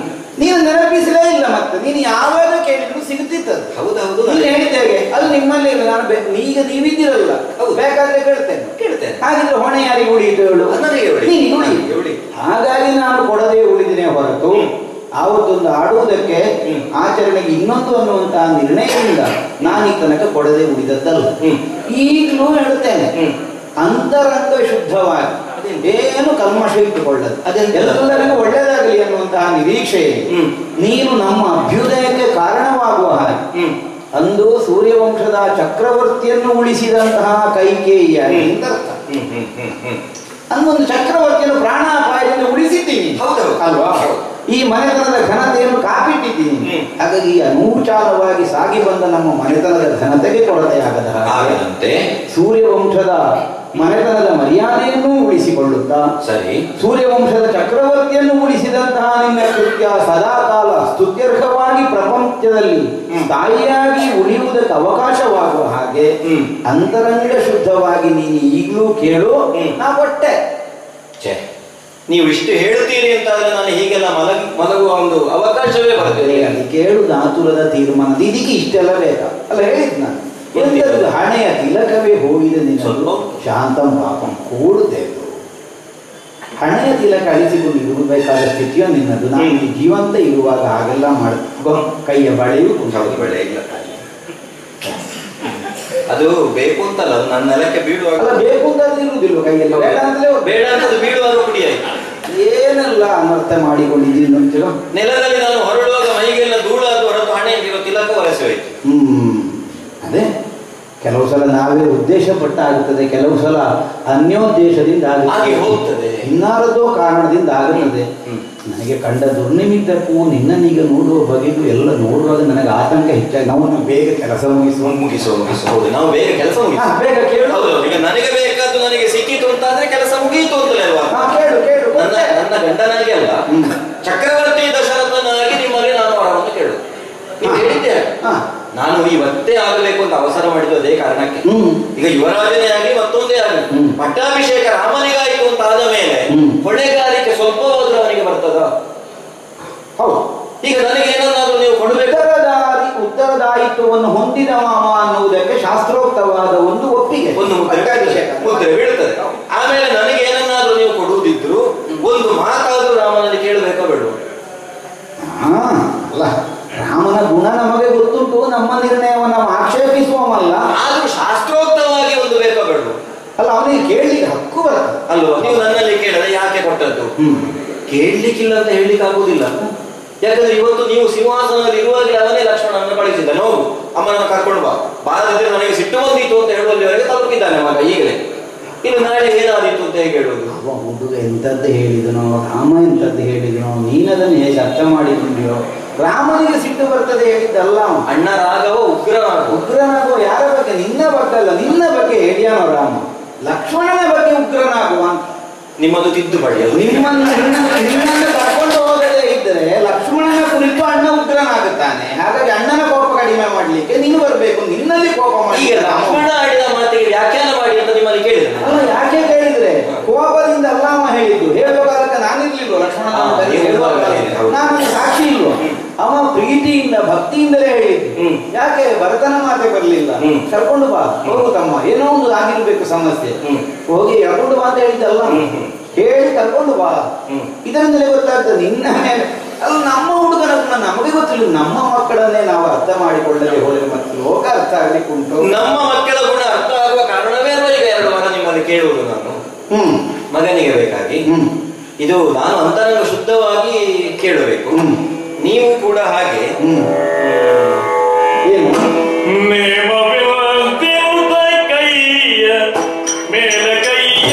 ನೀನು ನೆನಪಿಸಲೇ ಇಲ್ಲ. ಮತ್ತೆ ನೀನು ಯಾವಾಗ ಕೇಳಿದ್ರು ಸಿಗುತ್ತಿತ್ತದು. ಹೌದೌದು, ನೀನು ಹೇಳಿದ್ದೇವೆ ಅದು ನಿಮ್ಮಲ್ಲೇ ಇಲ್ಲ. ನಾನು ಈಗ ನೀವಿದ್ದಿರಲ್ಲ, ಬೇಕಾದ್ರೆ ಕೇಳ್ತೇನೆ. ಹಾಗಿದ್ರೆ ಹೊಣೆ ಯಾರಿಗೆ ಉಳಿಯಿತು ಹೇಳು? ಹಾಗಾಗಿ ನಾನು ಕೊಡದೆ ಉಳಿದಿನೇ ಹೊರತು ಆವತ್ತೊಂದು ಆಡುವುದಕ್ಕೆ ಆಚರಣೆಗೆ ಇನ್ನೊಂದು ಅನ್ನುವಂತಹ ನಿರ್ಣಯದಿಂದ ನಾನು ಈ ತನಕ ಕೊಡದೆ ಉಳಿದದ್ದಲ್ಲ. ಈಗಲೂ ಹೇಳ್ತೇನೆ, ಅಂತರಂಗ ಶುದ್ಧವಾಗಿ ಏನು ಕಲ್ಮಶ ಇಟ್ಟುಕೊಳ್ಳದು, ಎಲ್ಲರಿಗೂ ಒಳ್ಳೆಯದಾಗಲಿ ಅನ್ನುವಂತಹ ನಿರೀಕ್ಷೆ ನೀನು ನಮ್ಮ ಅಭ್ಯುದಯಕ್ಕೆ ಕಾರಣವಾಗುವ ಹಾಗೆ ಅಂದು ಸೂರ್ಯವಂಶದ ಚಕ್ರವರ್ತಿಯನ್ನು ಉಳಿಸಿದಂತಹ ಕೈಕೇಯಿಯಾಗಿ ಅನ್ನೊಂದು ಚಕ್ರವರ್ತಿಯನ್ನು ಪ್ರಾಣಾಪಾಯದಿಂದ ಉಳಿಸಿದ್ದೀನಿ ಅಲ್ವಾ? ಈ ಮನೆತನದ ಘನತೆಯನ್ನು ಕಾಪಿಟ್ಟಿದ್ದೀನಿ. ಹಾಗಾಗಿ ಅನೂಚಾರವಾಗಿ ಸಾಗಿ ಬಂದ ನಮ್ಮ ಮನೆತನದ ಘನತೆಗೆ ಕೊರತೆಯಾಗದ ಹಾಗೆ ಸೂರ್ಯವಂಶದ ಮನೆತನದ ಮರ್ಯಾದೆಯನ್ನು ಉಳಿಸಿಕೊಳ್ಳುತ್ತಾ ಸರಿ ಸೂರ್ಯವಂಶದ ಚಕ್ರವರ್ತಿಯನ್ನು ಉಳಿಸಿದಂತಹ ನಿನ್ನ ಕೃತ್ಯ ಸದಾಕಾಲ ಸ್ತುತ್ಯರ್ಹವಾಗಿ ಪ್ರಪಂಚದಲ್ಲಿ ತಾಯಿಯಾಗಿ ಉಳಿಯುವುದಕ್ಕೆ ಅವಕಾಶವಾಗುವ ಹಾಗೆ ಅಂತರಂಗ ಶುದ್ಧವಾಗಿ ನೀನು ಈಗಲೂ ಕೇಳು, ನಾ ಕೊಟ್ಟೆ. ನೀವು ಇಷ್ಟು ಹೇಳುತ್ತೀರಿ ಅಂತಾದ್ರೆ ನಾನು ಹೀಗೆಲ್ಲ ಮಲಗುವ ಒಂದು ಅವಕಾಶವೇ ಬರ್ತದೆ. ಕೇಳುದು ಆತುರದ ತೀರ್ಮಾನ. ಇದಕ್ಕೆ ಇಷ್ಟೆಲ್ಲ ಬೇಕಾ ಅಲ್ಲ ಹೇಳಿದ್ ನಾನು. ಎಂತದ್ದು ಹಣೆಯ ತಿಲಕವೇ ಹೋಗಿದೆ ನಿನ್ನ ಶಾಂತಂ ಪಾಪಂ ಕೂಡುತ್ತೇವೆ. ಹಣೆಯ ತಿಲಕ ಅಳಿಸಿಕೊಂಡು ಇರಬೇಕಾದ ಸ್ಥಿತಿಯೋ ನಿನ್ನದು. ನಾನು ಜೀವಂತ ಇರುವಾಗ ಹಾಗೆಲ್ಲ ಮಾಡ್ಕೊ. ಕೈಯ ಬಳೆಯೂ ಬಳೆ ಇಲ್ಲ, ಅದು ಬೇಕು ಅಂತಲ್ಲ, ನನ್ನ ನೆಲಕ್ಕೆ ಬೀಳುವಾಗ ಬೇಕು ಅಂತ ಇರುವುದಿಲ್ಲ ಕೈಯಲ್ಲಿ. ಬೇಡ ಅಂತಲೇ ಬೇಡ ಅಂತ ಬೀಳುವಾಗ ಕುಡಿಯಾಯ್ತು. ಏನೆಲ್ಲ ಅನರ್ಥ ಮಾಡಿಕೊಂಡಿದ್ದೀನಿ ಅಂತೀರೋ. ನೆಲದಲ್ಲಿ ನಾನು ಹೊರಡುವಾಗ ಮೈಗೆಲ್ಲ ಧೂಳಾದ ಹೊರತು ಹಣೆಗಿರೋ ತಿಲಕ ಒರೆಸಿ ಹೋಯ್ತು. ಅದೇ ಕೆಲವು ಸಲ ನಾವೇ ಉದ್ದೇಶ ಪಟ್ಟ ಆಗುತ್ತದೆ, ಕೆಲವು ಸಲ ಅನ್ಯೋದ್ದೇಶದಿಂದ ಆಗಿ ಹೋಗ್ತದೆ, ಇನ್ನಾರದೋ ಕಾರಣದಿಂದ ಆಗುತ್ತದೆ. ನನಗೆ ಕಂಡ ದುರ್ನಿಮಿತ್ತಕ್ಕೂ ನಿನ್ನನ್ನೀಗ ನೋಡುವ ಬಗೆಗೂ ಎಲ್ಲ ನೋಡುವಾಗ ನನಗೆ ಆತಂಕ ಹೆಚ್ಚಾಗಿ ನಾವು ಬೇಗ ಕೆಲಸ ಮುಗಿಸುವ ಹೌದು, ನಾವು ಬೇಗ ಕೆಲಸ ಬೇಗ ಕೇಳು. ಈಗ ನನಗೆ ಬೇಕಾದ್ದು ನನಗೆ ಸಿಕ್ಕಿತು ಅಂತಾದ್ರೆ ಕೆಲಸ ಮುಗಿಯಿತು ಅಂತಲೇ ಅಲ್ವಾ? ಕೇಳು ಕೇಳು. ನನ್ನ ಗಂಡನಾಗಿ ಅಲ್ಲ, ಚಕ್ರವರ್ತಿ ದಶರಥನಾಗಿ ನಿಮ್ಮಲ್ಲಿ ನಾನು ವರವನ್ನು ಕೇಳು. ನೀವು ಹೇಳಿದ್ದೆ ನಾನು ಇವತ್ತೇ ಆಗಬೇಕು ಅಂತ ಅವಸರ ಮಾಡಿದ್ದು ಅದೇ ಕಾರಣಕ್ಕೆ. ಈಗ ಯುವರಾಜನೇ ಆಗಲಿ ಮತ್ತೊಂದೇ ಆಗಲಿ ಪಟ್ಟಾಭಿಷೇಕ ರಾಮನಿಗಾಯಿತು ಅಂತ ಆದ ಮೇಲೆ ಹೊಣೆಗಾರಿಕೆ ಸ್ವಲ್ಪವಾದ್ರೂ ಅವನಿಗೆ ಬರ್ತದ? ಹೌದು. ಈಗ ನನಗೆ ಏನನ್ನಾದ್ರೂ ನೀವು ಕೊಡಬೇಕು. ಉತ್ತರದಾಯಿತ್ವವನ್ನು ಹೊಂದಿದವ ಅನ್ನುವುದಕ್ಕೆ ಶಾಸ್ತ್ರೋಕ್ತವಾದ ಒಂದು ಒಪ್ಪಿಗೆ, ಒಂದು ಮುದ್ರೆ ಬೀಳ್ತದೆ. ಆಮೇಲೆ ನನಗೆ ಏನನ್ನಾದ್ರೂ ನೀವು ಕೊಡುವುದಿದ್ರು ಒಂದು ಮಾತಾದ್ರೂ ರಾಮನಲ್ಲಿ ಕೇಳಬೇಕೋ ಬೇಡ? ಅಲ್ಲ, ರಾಮನ ಗುಣ ನಮಗೆ ಗೊತ್ತುಂಟು, ನಮ್ಮ ನಿರ್ಣಯವನ್ನು ನಾವು ಆಕ್ಷೇಪಿಸುವವಲ್ಲ. ಆದ್ರೂ ಶಾಸ್ತ್ರೋಕ್ತವಾಗಿ ಒಂದು ಬೇಕೋ ಬೇಡ? ಅಲ್ಲ, ಅವನಿಗೆ ಕೇಳಲಿಕ್ಕೆ ಹಕ್ಕು ಬರ್ತದೆ ಅಲ್ವಾ? ನೀವು ನನ್ನಲ್ಲಿ ಕೇಳದೆ ಯಾಕೆ ಕೊಟ್ಟದ್ದು? ಕೇಳಲಿಕ್ಕಿಲ್ಲ ಅಂತ ಹೇಳಲಿಕ್ಕೆ ಆಗುದಿಲ್ಲ. ಯಾಕಂದ್ರೆ ಇವತ್ತು ನೀವು ಸಿಂಹಾಸನದಲ್ಲಿ ಇರುವಾಗಲೇ ಅವನೇ ಲಕ್ಷ್ಮಣನನ್ನು ಕಳಿಸಿದ್ದಾನೆ, ಹೋಗು ಅಮ್ಮನನ್ನು ಕರ್ಕೊಂಡು ಬಾ, ಬಾರದಿದ್ರೆ ನನಗೆ ಸಿಟ್ಟು ಬಂದಿತ್ತು ಅಂತ ಹೇಳುವಲ್ಲಿವರೆಗೆ ತಲುಪಿದ್ದಾನೆ ಮಗ ಈಗಲೇ. ಇನ್ನು ನಾಳೆ ಏನಾದಿತ್ತು ಅಂತ ಹೇಗೆ ಹೇಳುವುದು? ಅವ ಹುಡುಗ ಎಂಥದ್ದು ಹೇಳಿದನೋ, ರಾಮ ಎಂಥದ್ದು ಹೇಳಿದನೋ, ನೀನದನ್ನು ಹೇಗೆ ಅರ್ಥ ಮಾಡಿಕೊಂಡಿಯೋ? ರಾಮನಿಗೆ ಸಿಟ್ಟು ಬರ್ತದೆ ಹೇಳಿದ್ದಲ್ಲ, ಅಣ್ಣ ರಾಘವ ಉಗ್ರನಾಗುವ ಯಾರ ಬಗ್ಗೆ? ನಿನ್ನ ಬಗ್ಗೆ ಅಲ್ಲ, ನಿನ್ನ ಬಗ್ಗೆ ಹೇಳಿಯಾನೋ ರಾಮ. ಲಕ್ಷ್ಮಣನ ಬಗ್ಗೆ ಉಗ್ರನಾಗುವ ಅಂತ ನಿಮ್ಮದು ತಿದ್ದುಪಡಿ. ನಿನ್ನನ್ನು ಕರ್ಕೊಂಡು ಹೋಗದೇ ಇದ್ದರೆ ಲಕ್ಷ್ಮಣನ ಕುರಿತು ಅಣ್ಣ ಉಗ್ರನಾಗುತ್ತಾನೆ. ಹಾಗಾಗಿ ಅಣ್ಣನ ಕೋಪ ಕಡಿಮೆ ಮಾಡ್ಲಿಕ್ಕೆ ನೀನು ಬರಬೇಕು, ನಿನ್ನಲ್ಲಿ ಕೋಪ ಮಾಡಿ. ಲಕ್ಷ್ಮಣ ಆಡಿದ ಮಾತಿಗೆ ವ್ಯಾಖ್ಯಾನ ಮಾಡಿ ಅಂತ ನಿಮ್ಮಲ್ಲಿ ಕೇಳಿದ್ರೆ ಅಲ್ಲ, ಯಾಕೆ ಕೇಳಿದ್ರೆ ಕೋಪದಿಂದ ಅಲ್ಲ ಅವ ಹೇಳಿದ್ದು. ಹೇಳುವ ಕಾಲಕ್ಕೆ ನಾನಿರ್ಲಿಲ್ವ ಲಕ್ಷ್ಮಣನ ನಾನು ಸಾಕ್ಷಿ ಇಲ್ವ? ಅವ ಪ್ರೀತಿಯಿಂದ ಭಕ್ತಿಯಿಂದಲೇ ಹೇಳಿದ್ದು. ಯಾಕೆ ಭರತನ ಮಾತೆ ಬರಲಿಲ್ಲ? ಕರ್ಕೊಂಡು ಬಾ, ಹೋಗು ತಮ್ಮ, ಏನೋ ಒಂದು ಆಗಿರ್ಬೇಕು ಸಮಸ್ಯೆ, ಹೋಗಿ ಕರ್ಕೊಂಡು ಬಾ ಅಂತ ಹೇಳಿದ್ದಲ್ಲ, ಹೇಳಿ ಕರ್ಕೊಂಡು ಬಾ. ಇದರಿಂದಲೇ ಗೊತ್ತಾಗ್ತದೆ ನಿನ್ನ ಮೇಲೆ. ಅದು ನಮ್ಮ ಹುಡುಗನ ಗುಣ ನಮಗೆ ಗೊತ್ತಿಲ್ಲ. ನಮ್ಮ ಮಕ್ಕಳನ್ನೇ ನಾವು ಅರ್ಥ ಮಾಡಿಕೊಳ್ಳದೆ ಹೋದರೆ ಮತ್ತೆ ಲೋಕ ಅರ್ಥ ಆಗ್ಲಿಕ್ಕೆ ಉಂಟು. ನಮ್ಮ ಮಕ್ಕಳ ಗುಣ ಅರ್ಥ ಆಗುವ ಕಾರಣವೇ ಈಗ 2 ವಾರ ನಿಮ್ಮಲ್ಲಿ ಕೇಳುವುದು ನಾನು ಮಗನಿಗೆ ಬೇಕಾಗಿ. ಇದು ನಾನು ಅಂತರಂಗ ಶುದ್ಧವಾಗಿ ಕೇಳಬೇಕು, ನೀವು ಕೂಡ ಹಾಗೆ. ಏನು ಕೈಯ ಮೇಲೆ ಕೈಯ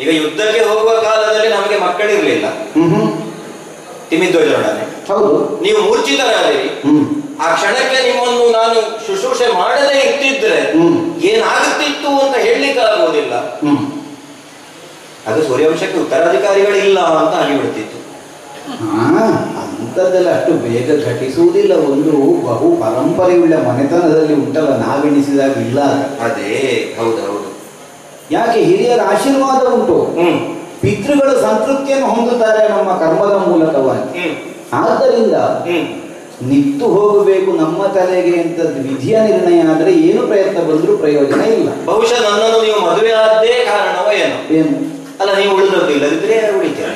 ಈಗ ಯುದ್ಧಕ್ಕೆ ಹೋಗುವ ಕಾಲದಲ್ಲಿ ನಮಗೆ ಮಕ್ಕಳಿರ್ಲಿಲ್ಲ, ತಿಮ್ಮಿಧ್ವಜರೊಡನೆ. ಹೌದು, ನೀವು ಮೂರ್ಛಿತರಾದಿರಿ. ಆ ಕ್ಷಣಕ್ಕೆ ನಿಮ್ಮನ್ನು ನಾನು ಶುಶ್ರೂಷೆ ಮಾಡದೇ ಇರ್ತಿದ್ರೆ ಏನಾಗುತ್ತಿತ್ತು ಅಂತ ಹೇಳಲಿಕ್ಕೆ ಆಗುವುದಿಲ್ಲ. ಅದು ಸೂರ್ಯವಂಶಕ್ಕೆ ಉತ್ತರಾಧಿಕಾರಿಗಳಿಲ್ಲ ಅಂತ ಆಗಿಬಿಡ್ತಿತ್ತು. ಅಂಥದ್ದೆಲ್ಲ ಅಷ್ಟು ಬೇಗ ಘಟಿಸುವುದಿಲ್ಲ. ಒಂದು ಬಹು ಪರಂಪರೆಯುಳ್ಳ ಮನೆತನದಲ್ಲಿ ಉಂಟಲ್ಲ, ನಾವೆಣಿಸಿದಾಗ ಇಲ್ಲ. ಅದೇ ಹೌದೌದು. ಯಾಕೆ ಹಿರಿಯರ ಆಶೀರ್ವಾದ ಉಂಟು, ಪಿತೃಗಳು ಸಂತೃಪ್ತಿಯನ್ನು ಹೊಂದುತ್ತಾರೆ ನಮ್ಮ ಕರ್ಮದ ಮೂಲಕವಾಗಿ. ಆದ್ದರಿಂದ ನಿತ್ತು ಹೋಗಬೇಕು ನಮ್ಮ ತಲೆಗೆ ಅಂತ ವಿಧಿಯ ನಿರ್ಣಯ ಆದರೆ ಏನು ಪ್ರಯತ್ನ ಬಂದರೂ ಪ್ರಯೋಜನ ಇಲ್ಲ. ಬಹುಶಃ ನನ್ನನ್ನು ನೀವು ಮದುವೆ ಆದ್ದೇ ಕಾರಣವ ಏನು? ಅಲ್ಲ, ನೀವು ಉಳಿದದ್ದು ಇಲ್ಲದಿದ್ರೆ ಉಳಿತೀರ.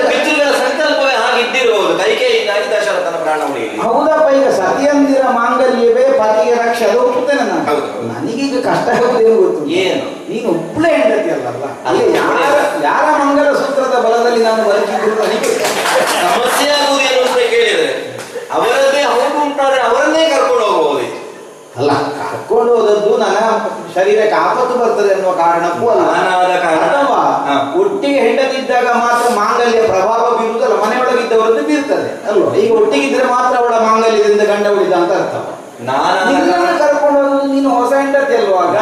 ಪಿತೃಗಳ ಸಂಕಲ್ಪವೇ ಹಾಗಿದ್ದೇ ಇರಬಹುದು, ಕೈಕೇಯಿಂದಾಗಿ ದಶರಥನ ಪ್ರಾಣ ಉಳಿಯಲಿ. ಹೌದಪ್ಪ, ಈಗ ಸತಿಯಂದಿರ ಮಾಂಗಲ್ಯವೇ ಪತಿಗೆ ರಕ್ಷೆ, ಅದು ಒಪ್ಪುತ್ತೇನೆ ನಾನು. ನನಗೀಗ ಕಷ್ಟ ಆಗುವುದೇನು ಗೊತ್ತು, ಏನು ನೀನು ಒಬ್ಬಳೇ ಹೆಂಡತಿ ಅಲ್ಲಲ್ಲ, ಅಲ್ಲಿ ಯಾರ ಮಂಗಲ ಸೂತ್ರದ ಬಲದಲ್ಲಿ ನಾನು ಬದುಕಿದ್ರು ನನಗೆ ಸಮಸ್ಯೆ ಆಗುವುದೇನು ಅಂತ ಕೇಳಿದ್ರೆ ಅವರದ್ದೇ ಹೌದು ಉಂಟಾದ್ರೆ ಅವರನ್ನೇ ಕರ್ಕೊಂಡು ಹೋಗಬಹುದು. ಅಲ್ಲ, ಕರ್ಕೊಂಡು ಹೋದದ್ದು ನನ್ನ ಶರೀರಕ್ಕೆ ಆಪತ್ತು ಬರ್ತದೆ ಅನ್ನುವ ಕಾರಣಕ್ಕೂ ಅಲ್ಲ, ಅಥವಾ ಒಟ್ಟಿಗೆ ಹೆಂಡತಿದ್ದಾಗ ಮಾತ್ರ ಮಾಂಗಲ್ಯ ಪ್ರಭಾವ ಬೀರುವುದಲ್ಲ, ಮನೆಯೊಳಗಿದ್ದವರದ್ದು ಬೀರ್ತದೆ ಅಲ್ವಾ. ಈಗ ಒಟ್ಟಿಗಿದ್ರೆ ಮಾತ್ರ ಅವಳ ಮಾಂಗಲ್ಯದಿಂದ ಗಂಡ ಉಳಿದ ಅಂತ ಅರ್ಥ. ಕರ್ಕೊಂಡು ಹೋಗೋದು ನೀನು ಹೊಸ ಹೆಂಡತಿ ಅಲ್ವಾಗ.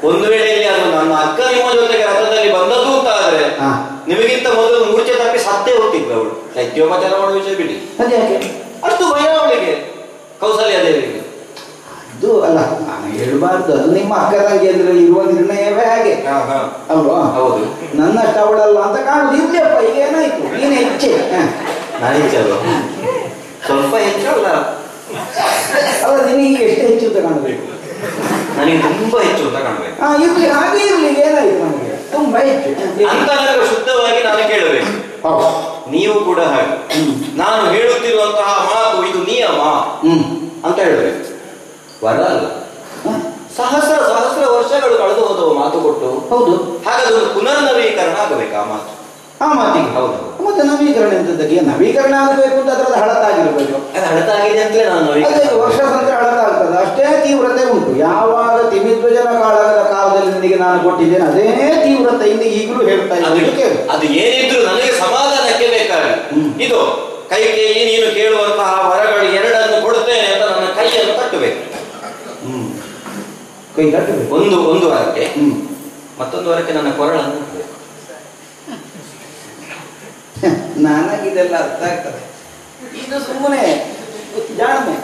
ಒಂದು ವೇಳೆಯಲ್ಲಿ ಅದು ನನ್ನ ಅಕ್ಕ ನಿಮ್ಮ ಜೊತೆಗೆ ರಥದಲ್ಲಿ ಬಂದದ್ದು ಅಂತ ಆದ್ರೆ ನಿಮಗಿಂತ ಮೊದಲು ಮೂರ್ಛೆ ತಪ್ಪಿ ಸತ್ತೇ ಹೋಗ್ತಿದ್ವಿ ಅವಳು. ಶೈತ್ಯೋಪಚಾರ ಮಾಡುವ ವಿಷಯ ಬಿಡಿ, ಅಷ್ಟು ಭಯ ಅವಳಿಗೆ, ಕೌಸಲ್ಯ ದೇವಿಗೆ. ಅದು ಅಲ್ಲ, ನಾನು ಹೇಳ್ಬಾರ್ದು, ಅದು ನಿಮ್ಮ ಅಕ್ಕ ತಂಗಿಯದ್ರಲ್ಲಿ ಇರುವ ನಿರ್ಣಯವೇ ಹಾಗೆ ಅಲ್ವಾ. ಹೌದು, ನನ್ನಷ್ಟು ಅವಳಲ್ಲ ಅಂತ ಕಾಣುದು. ಇರ್ಲಿಯಪ್ಪ, ಈಗ ಏನಾಯ್ತು, ನೀನು ಹೆಚ್ಚೆ. ನಾನು ಹೆಚ್ಚಲ್ವ, ಸ್ವಲ್ಪ ಹೆಚ್ಚಲ್ಲ ಅಲ್ಲ, ನಿನಗೆ ಎಷ್ಟು ಹೆಚ್ಚು ಅಂತ ಕಾಣಬೇಕು? ನನಗೆ ತುಂಬಾ ಹೆಚ್ಚು ಅಂತ ಕಾಣಬೇಕು. ಇರ್ಲಿ, ಹಾಗೆ ಇರ್ಲಿ, ಏನಾಯ್ತು ನನಗೆ ತುಂಬಾ ಹೆಚ್ಚು ಅಂತ ಶುದ್ಧವಾಗಿ ನಾನು ಕೇಳಬೇಕು. ನೀವು ಕೂಡ ಹಾಗೆ ನಾನು ಹೇಳುತ್ತಿರುವಂತಹ ಮಾತು ಇದು ನಿಯಮ ಅಂತ ಹೇಳಬೇಕು. ವರ ಅಲ್ಲ, ಸಹಸ್ರ ಸಹಸ್ರ ವರ್ಷಗಳು ಕಳೆದು ಹೋದವು ಮಾತು ಕೊಟ್ಟು. ಹೌದು, ಹಾಗಾದ್ರೆ ಪುನರ್ನವೀಕರಣ ಆಗಬೇಕು ಆ ಮಾತು. ಆ ಮಾತಿಗೆ ಹೌದು. ಮತ್ತೆ ನವೀಕರಣ ಎಂತದ್ದಕ್ಕೆ? ನವೀಕರಣ ಆಗಬೇಕು ಅಂತ ಅದ್ರದ್ದು ಹಳತಾಗಿರ್ಬೇಕು. ಹಳತಾಗಿದೆ ಅಂತಲೇ ನಾನು ವರ್ಷ ಸಂದ್ರೆ ಹಳತಾಗ್ತದೆ, ಅಷ್ಟೇ ತೀವ್ರತೆ ಉಂಟು. ಯಾವಾಗ ತಿಮಿಧ್ವಜನ ಕಾಲದಲ್ಲಿ ನನಗೆ ನಾನು ಕೊಟ್ಟಿದ್ದೇನೆ ಅದೇ ತೀವ್ರತೆಯಿಂದ ಈಗಲೂ ಹೇಳ್ತಾ ಇದ್ದೇನೆ. ಅದು ಏನಿದ್ರು ನನಗೆ ಸಮಾಧಾನಕ್ಕೆ ಬೇಕಾಗಿ ಇದು ಕೈಕೇಯಿ ನೀನು ಕೇಳುವಂತಹ ವರಗಳು ಎರಡನ್ನು ಕೊಡುತ್ತೇನೆ ಅಂತ ನನ್ನ ಕೈಯನ್ನು ಕಟ್ಟಬೇಕು. ಕೈ ಕಟ್ಟಬೇಕು ಒಂದು ವಾರಕ್ಕೆ, ಮತ್ತೊಂದು ವಾರಕ್ಕೆ ನನ್ನ ಕೊರಳನ್ನು ಕಟ್ಟಬೇಕು. ನನಗಿದೆಲ್ಲ ಅರ್ಥ ಆಗ್ತದೆ. ಇದು ಸುಮ್ಮನೆ ಜಾಣ್ಮೆ.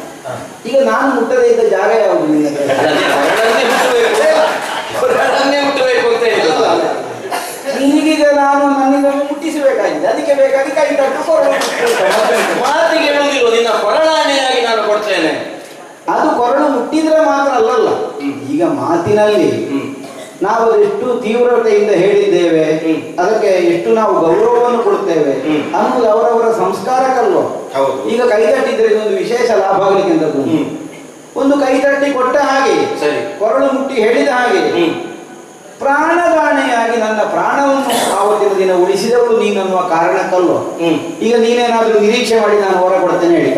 ಈಗ ನಾನು ಮುಟ್ಟದೇ ಇದ್ದ ಜಾಗ ಯಾವುದು? ಕೊರಳನ್ನೇ ಮುಟ್ಟಬೇಕು ಅಂತ ಹೇಳಿಲ್ಲ. ನಿನಗೀಗ ನಾನು ನನ್ನಿಂದ ಮುಟ್ಟಿಸಬೇಕಾಗಿದೆ, ಅದಕ್ಕೆ ಬೇಕಾಗಿ ಕೈ ಕಟ್ಟು ಕೊರಳು ಮಾತಿಗೆ ಹೇಳುವುದಿಲ್ಲ, ನಿನ್ನ ಕೊರಳಾಣೆಯಾಗಿ ನಾನು ಕೊಡ್ತೇನೆ. ಅದು ಕೊರಳು ಮುಟ್ಟಿದ್ರೆ ಮಾತ್ರ ಅಲ್ಲಲ್ಲ. ಈಗ ಮಾತಿನಲ್ಲಿ ನಾವು ಅದೆಷ್ಟು ತೀವ್ರತೆಯಿಂದ ಹೇಳಿದ್ದೇವೆ, ಅದಕ್ಕೆ ಎಷ್ಟು ನಾವು ಗೌರವವನ್ನು ಕೊಡ್ತೇವೆ ಅನ್ನೋದು ಅವರವರ ಸಂಸ್ಕಾರಕ್ಕಲ್ವ. ಈಗ ಕೈ ತಟ್ಟಿದ್ರೆ ಇದೊಂದು ವಿಶೇಷ ಲಾಭ ಆಗಲಿಕ್ಕೆ ಅಂತ ಒಂದು ಕೈ ತಟ್ಟಿ ಕೊಟ್ಟ ಹಾಗೆ, ಕೊರಳು ಮುಟ್ಟಿ ಹೇಳಿದ ಹಾಗೆ, ಪ್ರಾಣದಾಣೆಯಾಗಿ ನನ್ನ ಪ್ರಾಣವನ್ನು ಆವತ್ತಿನ ದಿನ ಉಳಿಸಿದವಳು ನೀನನ್ನುವ ಕಾರಣಕ್ಕಲ್ವ. ಈಗ ನೀನೇನಾದ್ರೂ ನಿರೀಕ್ಷೆ ಮಾಡಿ ನಾನು ಹೊರ ಕೊಡ್ತೇನೆ ಹೇಳಿದ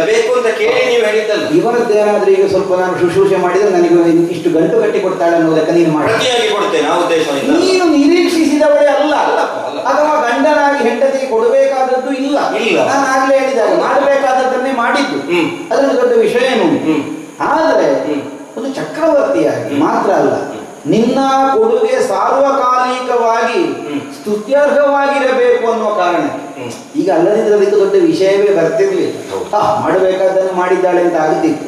ಬೇಕು ಅಂತ ಕೇಳಿ ನೀವು ಹೇಳಿದ್ದಲ್ಲ. ಇವರದ್ದೇನಾದ್ರೂ ಈಗ ಸ್ವಲ್ಪ ನಾನು ಶುಶ್ರೂಷೆ ಮಾಡಿದ್ರೆ ನನಗೆ ಇಷ್ಟು ಗಂಟು ಕಟ್ಟಿ ಕೊಡ್ತಾಳೆ ಅನ್ನೋದಕ್ಕೆ ನೀನು ಮಾಡಿ ನೀನು ನಿರೀಕ್ಷಿಸಿದವಳೇ ಅಲ್ಲ, ಅಥವಾ ಗಂಡನಾಗಿ ಹೆಂಡತಿಗೆ ಕೊಡಬೇಕಾದದ್ದು ಇಲ್ಲ. ನಾನು ಆಗ್ಲೇ ಹೇಳಿದಾಗ ಮಾಡಬೇಕಾದದ್ದನ್ನೇ ಮಾಡಿದ್ದು, ಅದೊಂದು ದೊಡ್ಡ ವಿಷಯ ಏನು. ಆದರೆ ಒಂದು ಚಕ್ರವರ್ತಿಯಾಗಿ ಮಾತ್ರ ಅಲ್ಲ, ನಿನ್ನ ಕೊಡುಗೆ ಸಾರ್ವಕಾಲಿಕವಾಗಿ ಸ್ತುತ್ಯರ್ಹವಾಗಿರಬೇಕು ಅನ್ನುವ ಕಾರಣ. ಈಗ ಅಲ್ಲದಿದ್ರೆ ಅದಕ್ಕೆ ದೊಡ್ಡ ವಿಷಯವೇ ಬರ್ತಿರ್ಲಿಲ್ಲ. ಮಾಡಬೇಕಾದನ್ನು ಮಾಡಿದ್ದಾಳೆ ಅಂತ ಆಗುತ್ತಿತ್ತು.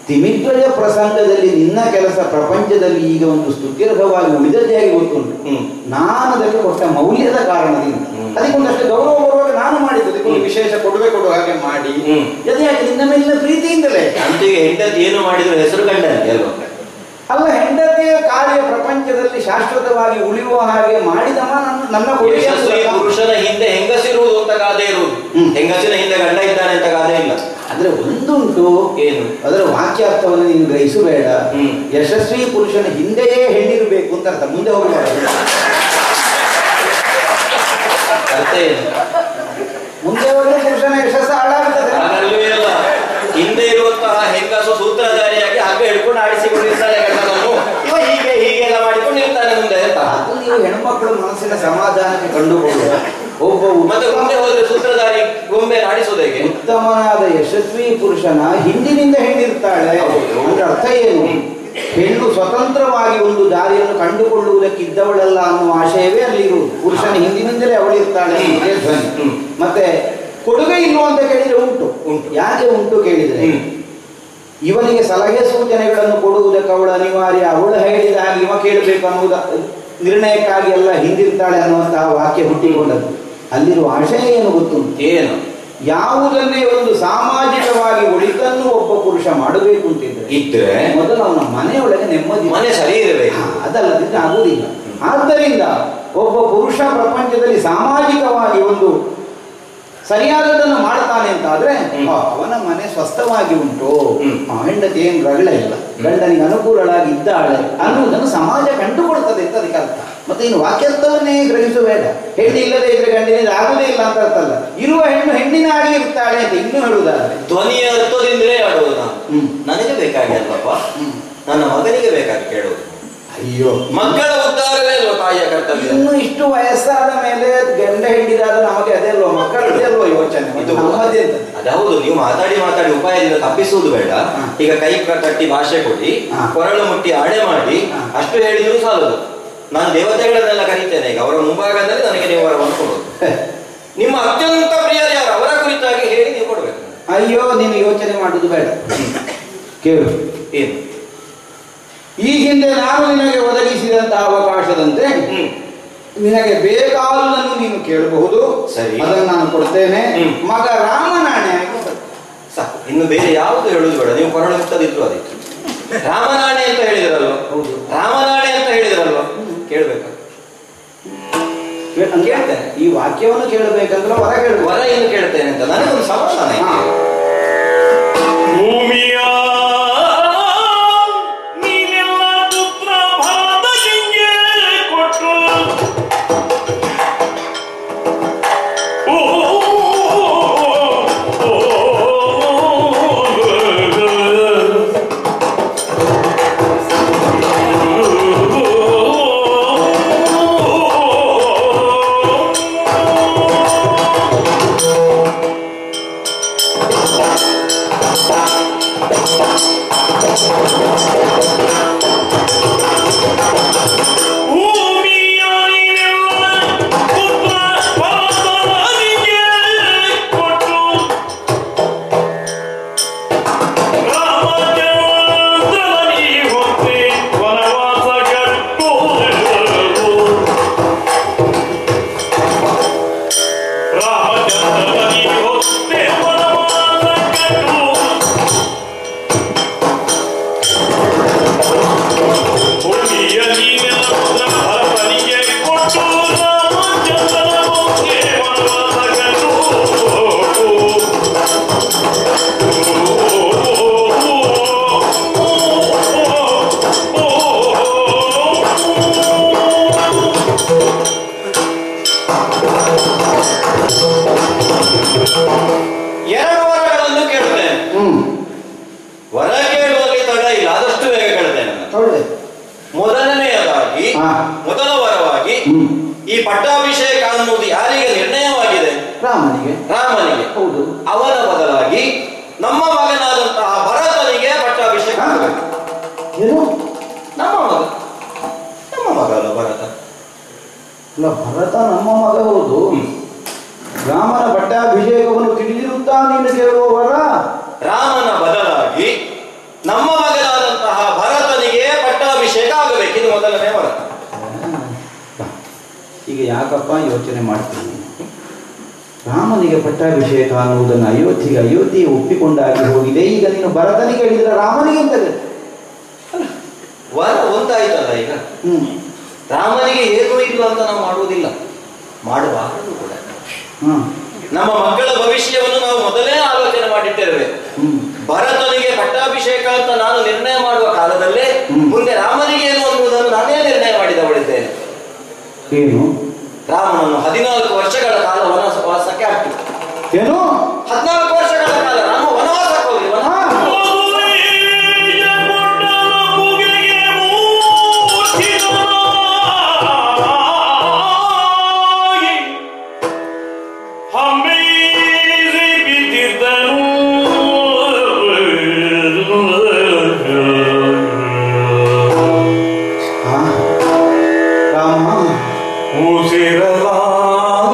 ತಿಮಿಧ್ವಜ ಪ್ರಸಂಗದಲ್ಲಿ ನಿನ್ನ ಕೆಲಸ ಪ್ರಪಂಚದಲ್ಲಿ ಈಗ ಒಂದು ಸ್ತುತ್ಯರ್ಹವಾಗಿ ಉಳಿದದ್ದೇ ಆಗಿ ಗೊತ್ತುಂಟು. ನಾನು ಅದಕ್ಕೆ ಕೊಟ್ಟ ಮೌಲ್ಯದ ಕಾರಣದಿಂದ ಅದಕ್ಕೊಂದಷ್ಟು ಗೌರವ ಬರುವಾಗ ನಾನು ಮಾಡಿದ್ದು, ಅದಕ್ಕೊಂದು ವಿಶೇಷ ಕೊಡುಗೆ ಕೊಡುವ ಹಾಗೆ ಮಾಡಿ, ಯಾಕೆ ನಿನ್ನ ಮೇಲಿನ ಪ್ರೀತಿಯಿಂದಲೇ. ಅಂತೆಯೇ ಹೆಂಡತಿ ಏನು ಮಾಡಿದ್ರು ಹೆಸರು ಕಂಡ ಅಲ್ಲ, ಹೆಂಡತಿಯ ಕಾರ್ಯ ಪ್ರಪಂಚದಲ್ಲಿ ಶಾಶ್ವತವಾಗಿ ಉಳಿಯುವ ಹಾಗೆ ಮಾಡಿದವ ನನ್ನ ಪುರುಷನ ಹಿಂದೆ ಹೆಂಗಸಿರುವುದು ಅಂತ ಗಾದೆ ಇರುವುದು, ಹೆಂಗಸಿನ ಹಿಂದೆ ಗಂಡ ಇದ್ದಾನೆ ಅಂತ ಗಾದೆ ಇಲ್ಲ. ಆದ್ರೆ ಒಂದುಂಟು, ಏನು ಅದರ ವಾಕ್ಯಾರ್ಥವನ್ನು ನೀನು ಗ್ರಹಿಸಬೇಡ. ಯಶಸ್ವಿ ಪುರುಷನ ಹಿಂದೆಯೇ ಹೆಣ್ಣಿರಬೇಕು ಅಂತ ಅರ್ಥ, ಮುಂದೆ ಹೋಗಬಾರದು. ಅರ್ಥ ಏನು? ಮುಂದೆ ಹೋದ್ರೆ ಪುರುಷನ ಯಶಸ್ಸು ಹಾಳಾಗ್ತದೆ. ಹಿಂದೆ ಇರುವಂತಹ ಹೆಂಗಸು ಸೂತ್ರಧಾರಿಯಾಗಿ ಹಗ್ಗ ಹಿಡ್ಕೊಂಡು ಆಡಿಸಿಕೊಂಡಿರ್ತಾನೆ ಗಂಡನನ್ನು, ಇವ ಹೀಗೆ ಹೀಗೆಲ್ಲ ಮಾಡಿಕೊಂಡಿರ್ತಾನೆ ಮುಂದೆ ಅಂತ. ಅದು ನೀವು ಹೆಣ್ಮಕ್ಳು ಮನಸ್ಸಿನ ಸಮಾಧಾನಕ್ಕೆ ಕಂಡುಕೊಳ್ಳುವ ಒಬ್ಬ ಮತ್ತೆ ಮುಂದೆ ಹೋದ್ರೆ ಸೂತ್ರಧಾರಿ ಗೊಂಬೆ ಆಡಿಸೋದು ಹೇಗೆ? ಉತ್ತಮನಾದ ಯಶಸ್ವಿ ಪುರುಷನ ಹಿಂದಿನಿಂದ ಹೆಣ್ಣಿರ್ತಾಳೆ ಅಂದ್ರೆ ಅರ್ಥ ಏನು? ಹೆಣ್ಣು ಸ್ವತಂತ್ರವಾಗಿ ಒಂದು ದಾರಿಯನ್ನು ಕಂಡುಕೊಳ್ಳುವುದಕ್ಕಿದ್ದವಳಲ್ಲ ಅನ್ನುವ ಆಶಯವೇ ಅಲ್ಲಿರುವುದು. ಪುರುಷನ ಹಿಂದಿನಿಂದಲೇ ಅವಳಿರ್ತಾಳೆ ಧ್ವನಿ. ಮತ್ತೆ ಕೊಡುಗೆ ಇಲ್ವ ಅಂತ ಕೇಳಿದ್ರೆ ಉಂಟು. ಯಾಕೆ ಉಂಟು ಕೇಳಿದ್ರೆ, ಇವನಿಗೆ ಸಲಹೆ ಸೂಚನೆಗಳನ್ನು ಕೊಡುವುದಕ್ಕೆ ಅವಳು ಅನಿವಾರ್ಯ, ಅವಳು ಹೇಳಿದ ಹಾಗೆ ಇವ ಕೇಳಬೇಕು ಅನ್ನುವುದ ನಿರ್ಣಯಕ್ಕಾಗಿ ಎಲ್ಲ ಹಿಂದಿರ್ತಾಳೆ ಅನ್ನುವಂತಹ ವಾಕ್ಯ ಹುಟ್ಟಿಕೊಂಡದ್ದು. ಅಲ್ಲಿರುವ ಆಶಯ ಏನು ಗೊತ್ತುಂಟು? ಏನು? ಯಾವುದನ್ನೇ ಒಂದು ಸಾಮಾಜಿಕವಾಗಿ ಒಳಿತನ್ನು ಒಬ್ಬ ಪುರುಷ ಮಾಡಬೇಕು ಅಂತಿದ್ರೆ ಮೊದಲು ಅವನ ಮನೆಯೊಳಗೆ ನೆಮ್ಮದಿ, ಮನೆ ಸರಿ ಇರಬೇಕು. ಅದಲ್ಲದಿದ್ರೆ ಆಗುವುದಿಲ್ಲ. ಆದ್ದರಿಂದ ಒಬ್ಬ ಪುರುಷ ಪ್ರಪಂಚದಲ್ಲಿ ಸಾಮಾಜಿಕವಾಗಿ ಒಂದು ಸರಿಯಾದದನ್ನು ಮಾಡ್ತಾನೆ ಅಂತಾದ್ರೆ ಅವನ ಮನೆ ಸ್ವಸ್ಥವಾಗಿ ಉಂಟು, ಹೆಂಡತಿ ಏನು ರಗಳ ಇಲ್ಲ, ಗಂಡನಿಗೆ ಅನುಕೂಲಳಾಗಿ ಇದ್ದಾಳೆ ಅನ್ನುವುದನ್ನು ಸಮಾಜ ಕಂಡುಕೊಳ್ತದೆ ಅಂತ ಅದಕ್ಕೆ ಅರ್ಥ. ಮತ್ತೆ ಇನ್ನು ವಾಕ್ಯರ್ಥವನ್ನೇ ಗ್ರಹಿಸಬೇಡ. ಹೆಣ್ಣು ಇಲ್ಲದೆ ಇದ್ರೆ ಗಂಡಿನಿಂದ ಆಗುದೇ ಇಲ್ಲ ಅಂತ ಅರ್ಥ ಅಲ್ಲ, ಇರುವ ಹೆಣ್ಣು ಹೆಣ್ಣಿನಾಗಿ ಇರ್ತಾಳೆ ಅಂತ ಇನ್ನೂ ಹೇಳುವುದಾದ್ರೆ ಧ್ವನಿಯ ಅರ್ಥದಿಂದಲೇ ಆಡುವುದು ನಾನು. ನನಗೆ ಬೇಕಾಗಿ ಅಲ್ವಪ್ಪ, ನನ್ನ ಮಗನಿಗೆ ಬೇಕಾಗಿ ಕೇಳುವುದು. ಅಯ್ಯೋ, ಮಕ್ಕಳ ಉದ್ಧಾರವೇ ಅಲ್ವ ತಾಯಿಯ ಕರ್ತವ್ಯ. ಇನ್ನು ಇಷ್ಟು ವಯಸ್ಸಾದ ಮೇಲೆ ಗಂಡ ಹೆಂಡಿದಾದ ನಮಗೆ ಅದೇ ಅಲ್ವ, ಮಕ್ಕಳದೇ ಅಲ್ವ ಯೋಚನೆ. ಅದೌದು, ನೀವು ಮಾತಾಡಿ ಮಾತಾಡಿ ಉಪಾಯದಿಂದ ತಪ್ಪಿಸುವುದು ಬೇಡ. ಈಗ ಕೈ ಕಟ್ಟಿ ಭಾಷೆ ಕೊಡಿ, ಕೊರಳು ಮುಟ್ಟಿ ಆಣೆ ಮಾಡಿ ಅಷ್ಟು ಹೇಳಿದ್ರು ಸಾಲದು. ನಾನು ದೇವತೆಗಳನ್ನೆಲ್ಲ ಕರೀತೇನೆ. ಈಗ ಅವರ ಮುಂಭಾಗದಲ್ಲಿ ನನಗೆ ನೀವು ವರವನ್ನು ಕೊಡೋದು. ನಿಮ್ಮ ಅತ್ಯಂತ ಪ್ರಿಯರು ಯಾರು ಅವರ ಕುರಿತಾಗಿ ಹೇಳಿ ನೀವು ಕೊಡ್ಬೇಕು. ಅಯ್ಯೋ, ನೀನು ಯೋಚನೆ ಮಾಡುದು ಬೇಡ. ಕೇಳು, ಏನು ಈ ಹಿಂದೆ ನಾನು ನಿನಗೆ ಒದಗಿಸಿದಂತಹ ಅವಕಾಶದಂತೆ ನಿನಗೆ ಬೇಕಾದುದನ್ನು ನೀನು ಕೇಳಬಹುದು. ಸರಿ, ಅದನ್ನು ನಾನು ಕೊಡ್ತೇನೆ. ಮಗ ರಾಮನಾಣೆ ಸಾಕು, ಇನ್ನು ಬೇರೆ ಯಾವುದು ಹೇಳುದು ಬೇಡ. ನೀವು ಕೊರಳು ಮುಟ್ಟದಿದ್ರು ಅದಕ್ಕೆ ರಾಮನಾಣೆ ಅಂತ ಹೇಳಿದ್ರಲ್ವ? ಹೌದು, ರಾಮನಾಣೆ ಅಂತ ಹೇಳಿದ್ರಲ್ವ? ಕೇಳ್ಬೇಕು, ಕೇಳ್ತೇನೆ. ಈ ವಾಕ್ಯವನ್ನು ಕೇಳಬೇಕಂದ್ರೆ ವರ ಕೇಳಬೇಕು. ವರ ಏನು ಕೇಳ್ತೇನೆ ಅಂತ ನನಗೊಂದು ಸಮಾಧಾನ ಇದೆ. ಭೂಮಿಯ ನೀನೆಲ್ಲ ಪುತ್ರ ಭಾರತಕ್ಕೆ ಕೊಟ್ಟು ಮೊದಲ ವರವಾಗಿ ಈ ಪಟ್ಟಾಭಿಷೇಕ ಅನ್ನುವುದು ಯಾರಿಗೆ ನಿರ್ಣಯವಾಗಿದೆ? ರಾಮನಿಗೆ. ರಾಮನಿಗೆ. ಹೌದು. ಅವನ ಬದಲಾಗಿ ನಮ್ಮ ಮಗನಾದಂತಹ ಭರತನಿಗೆ ಪಟ್ಟಾಭಿಷೇಕ ಆಗಬೇಕು. ಏನು? ನಮ್ಮ ಮಗ ಅಲ್ಲ ಭರತ. ಅಲ್ಲ, ಭರತ ನಮ್ಮ ಮಗ. ಹೌದು. ರಾಮನ ಪಟ್ಟಾಭಿಷೇಕವನ್ನು ತಿಳಿದಿರುತ್ತಾ ನೀನು ಕೇಳುವವರ? ರಾಮನ ಬದಲಾಗಿ ನಮ್ಮ ಮಗನಾದಂತಹ ಭರತನಿಗೆ ಪಟ್ಟಾಭಿಷೇಕ ಆಗಬೇಕು. ಇದು ಮೊದಲನೇ ವರ. ಈಗ ಯಾಕಪ್ಪ ಯೋಚನೆ ಮಾಡ್ತೀನಿ? ರಾಮನಿಗೆ ಪಟ್ಟಾಭಿಷೇಕ ಅನ್ನುವುದನ್ನು ಅಯೋಧ್ಯೆ ಒಪ್ಪಿಕೊಂಡಾಗಿ ಹೋಗಿದೆ. ಈಗ ನೀನು ಭರತನಿಗೆ ಹೇಳಿದ್ರೆ ರಾಮನಿಗೆ ಅಂತ ವರ ಒಂದಾಯ್ತಲ್ಲ. ಈಗ ರಾಮನಿಗೆ ಏನೂ ಇಲ್ಲ ಅಂತ ನಾವು ಮಾಡುವುದಿಲ್ಲ, ಮಾಡಬಾರದು ಕೂಡ. ನಮ್ಮ ಮಕ್ಕಳ ಭವಿಷ್ಯವನ್ನು ನಾವು ಮೊದಲೇ ಆಲೋಚನೆ ಮಾಡಿಟ್ಟಿರಬೇಕು. ಭರತನಿಗೆ ಪಟ್ಟಾಭಿಷೇಕ ಅಂತ ನಾನು ನಿರ್ಣಯ ಮಾಡುವ ಕಾಲದಲ್ಲೇ ಮುಂದೆ ರಾಮನಿಗೆ ಏನು ಅನ್ನುವುದನ್ನು ನಾನೇ ನಿರ್ಣಯ ಮಾಡಿದವಳಿದ್ದೇನೆ. ಏನು? ರಾಮನನ್ನು 14 ವರ್ಷಗಳ ಕಾಲ ವನವಾಸಕ್ಕೆ ಹಾಕಿ. ಏನು? 14 ವರ್ಷಗಳ ಕಾಲ ರಾಮ ವನವಾಸಕ್ಕೆ ಹೋಗಿ. ಉಸಿರಲಾಗದೆ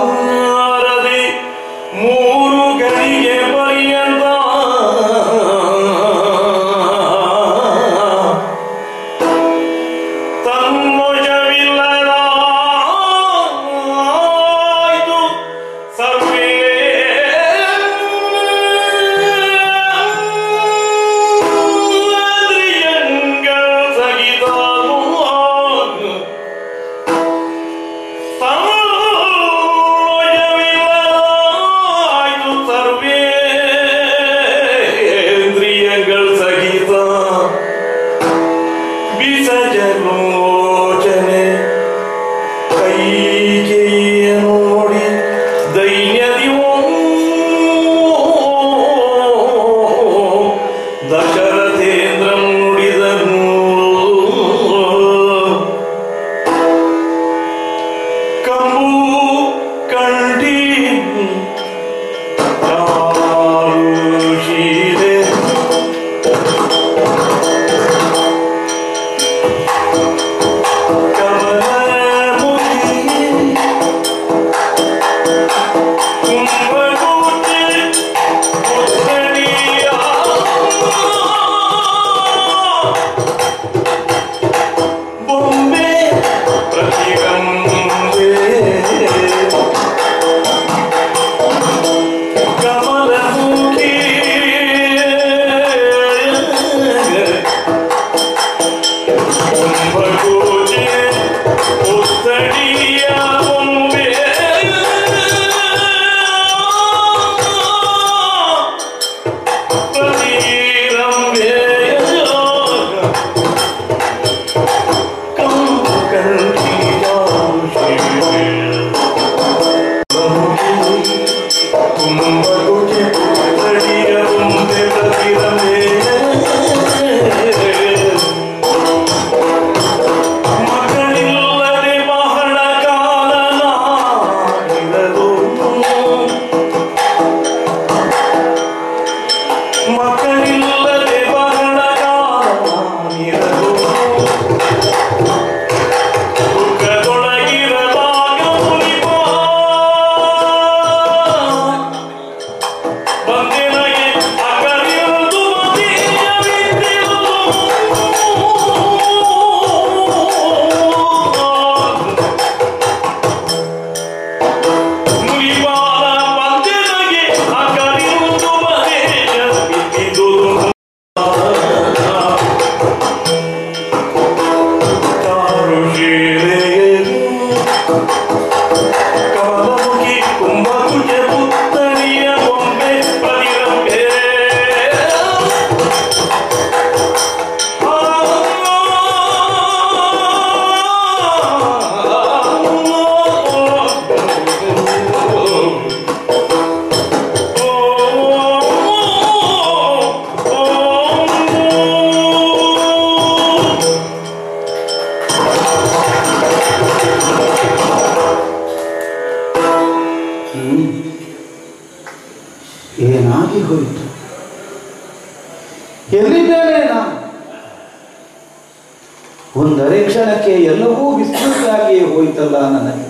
ಒಂದರೆ ಕ್ಷಣಕ್ಕೆ ಎಲ್ಲವೂ ವಿಸ್ತೃತವಾಗಿಯೇ ಹೋಯಿತಲ್ಲ ನನಗೆ.